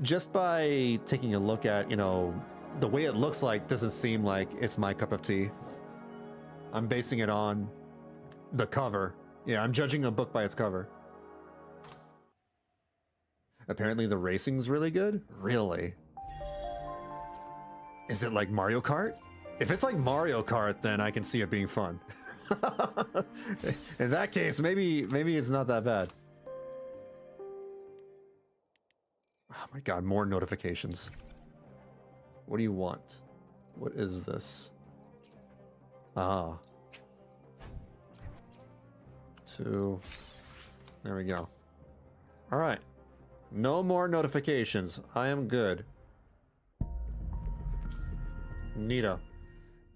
Just by taking a look at, you know, the way it looks like doesn't seem like it's my cup of tea. I'm basing it on the cover. Yeah, I'm judging a book by its cover. Apparently the racing's really good? Really? Is it like Mario Kart? If it's like Mario Kart, then I can see it being fun. In that case, maybe it's not that bad. Oh my god, more notifications. What do you want? What is this? Ah. 2. There we go. Alright. No more notifications. I am good. Neato.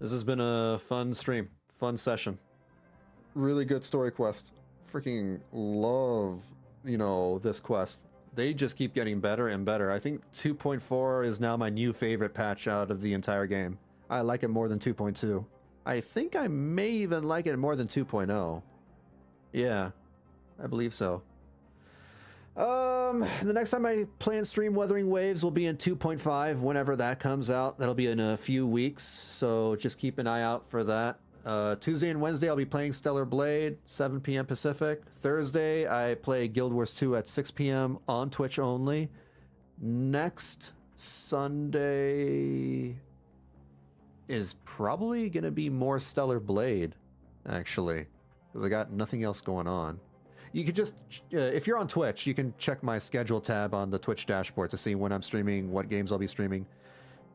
This has been a fun stream. Fun session. Really good story quest. Freaking love, you know, this quest. They just keep getting better and better. I think 2.4 is now my new favorite patch out of the entire game. I like it more than 2.2. I think I may even like it more than 2.0. Yeah, I believe so. The next time I play and stream Wuthering Waves will be in 2.5, whenever that comes out. That'll be in a few weeks, so just keep an eye out for that. Tuesday and Wednesday I'll be playing Stellar Blade, 7 p.m. Pacific. Thursday I play Guild Wars 2 at 6 p.m. on Twitch only. Next Sunday is probably gonna be more Stellar Blade, actually, because I got nothing else going on. You could just, if you're on Twitch, you can check my schedule tab on the Twitch dashboard to see when I'm streaming, what games I'll be streaming,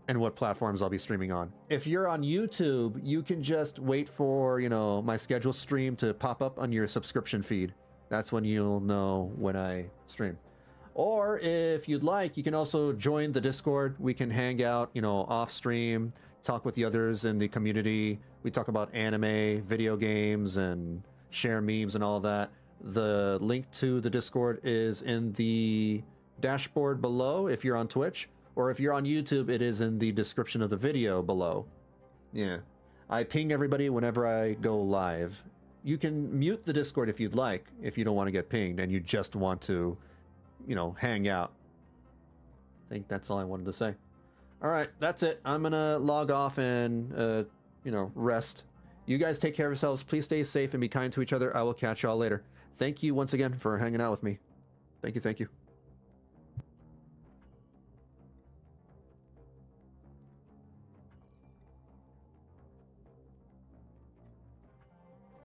and what platforms I'll be streaming on. If you're on YouTube, you can just wait for, you know, my scheduled stream to pop up on your subscription feed. That's when you'll know when I stream. Or if you'd like, you can also join the Discord. We can hang out, you know, off stream, talk with the others in the community. We talk about anime, video games, and share memes and all of that. The link to the Discord is in the dashboard below if you're on Twitch, or if you're on YouTube, it is in the description of the video below. Yeah. I ping everybody whenever I go live. You can mute the Discord if you'd like, if you don't want to get pinged and you just want to, you know, hang out. I think that's all I wanted to say. All right, that's it. I'm gonna log off and, you know, rest. You guys take care of yourselves. Please stay safe and be kind to each other. I will catch y'all later. Thank you once again for hanging out with me. Thank you, thank you.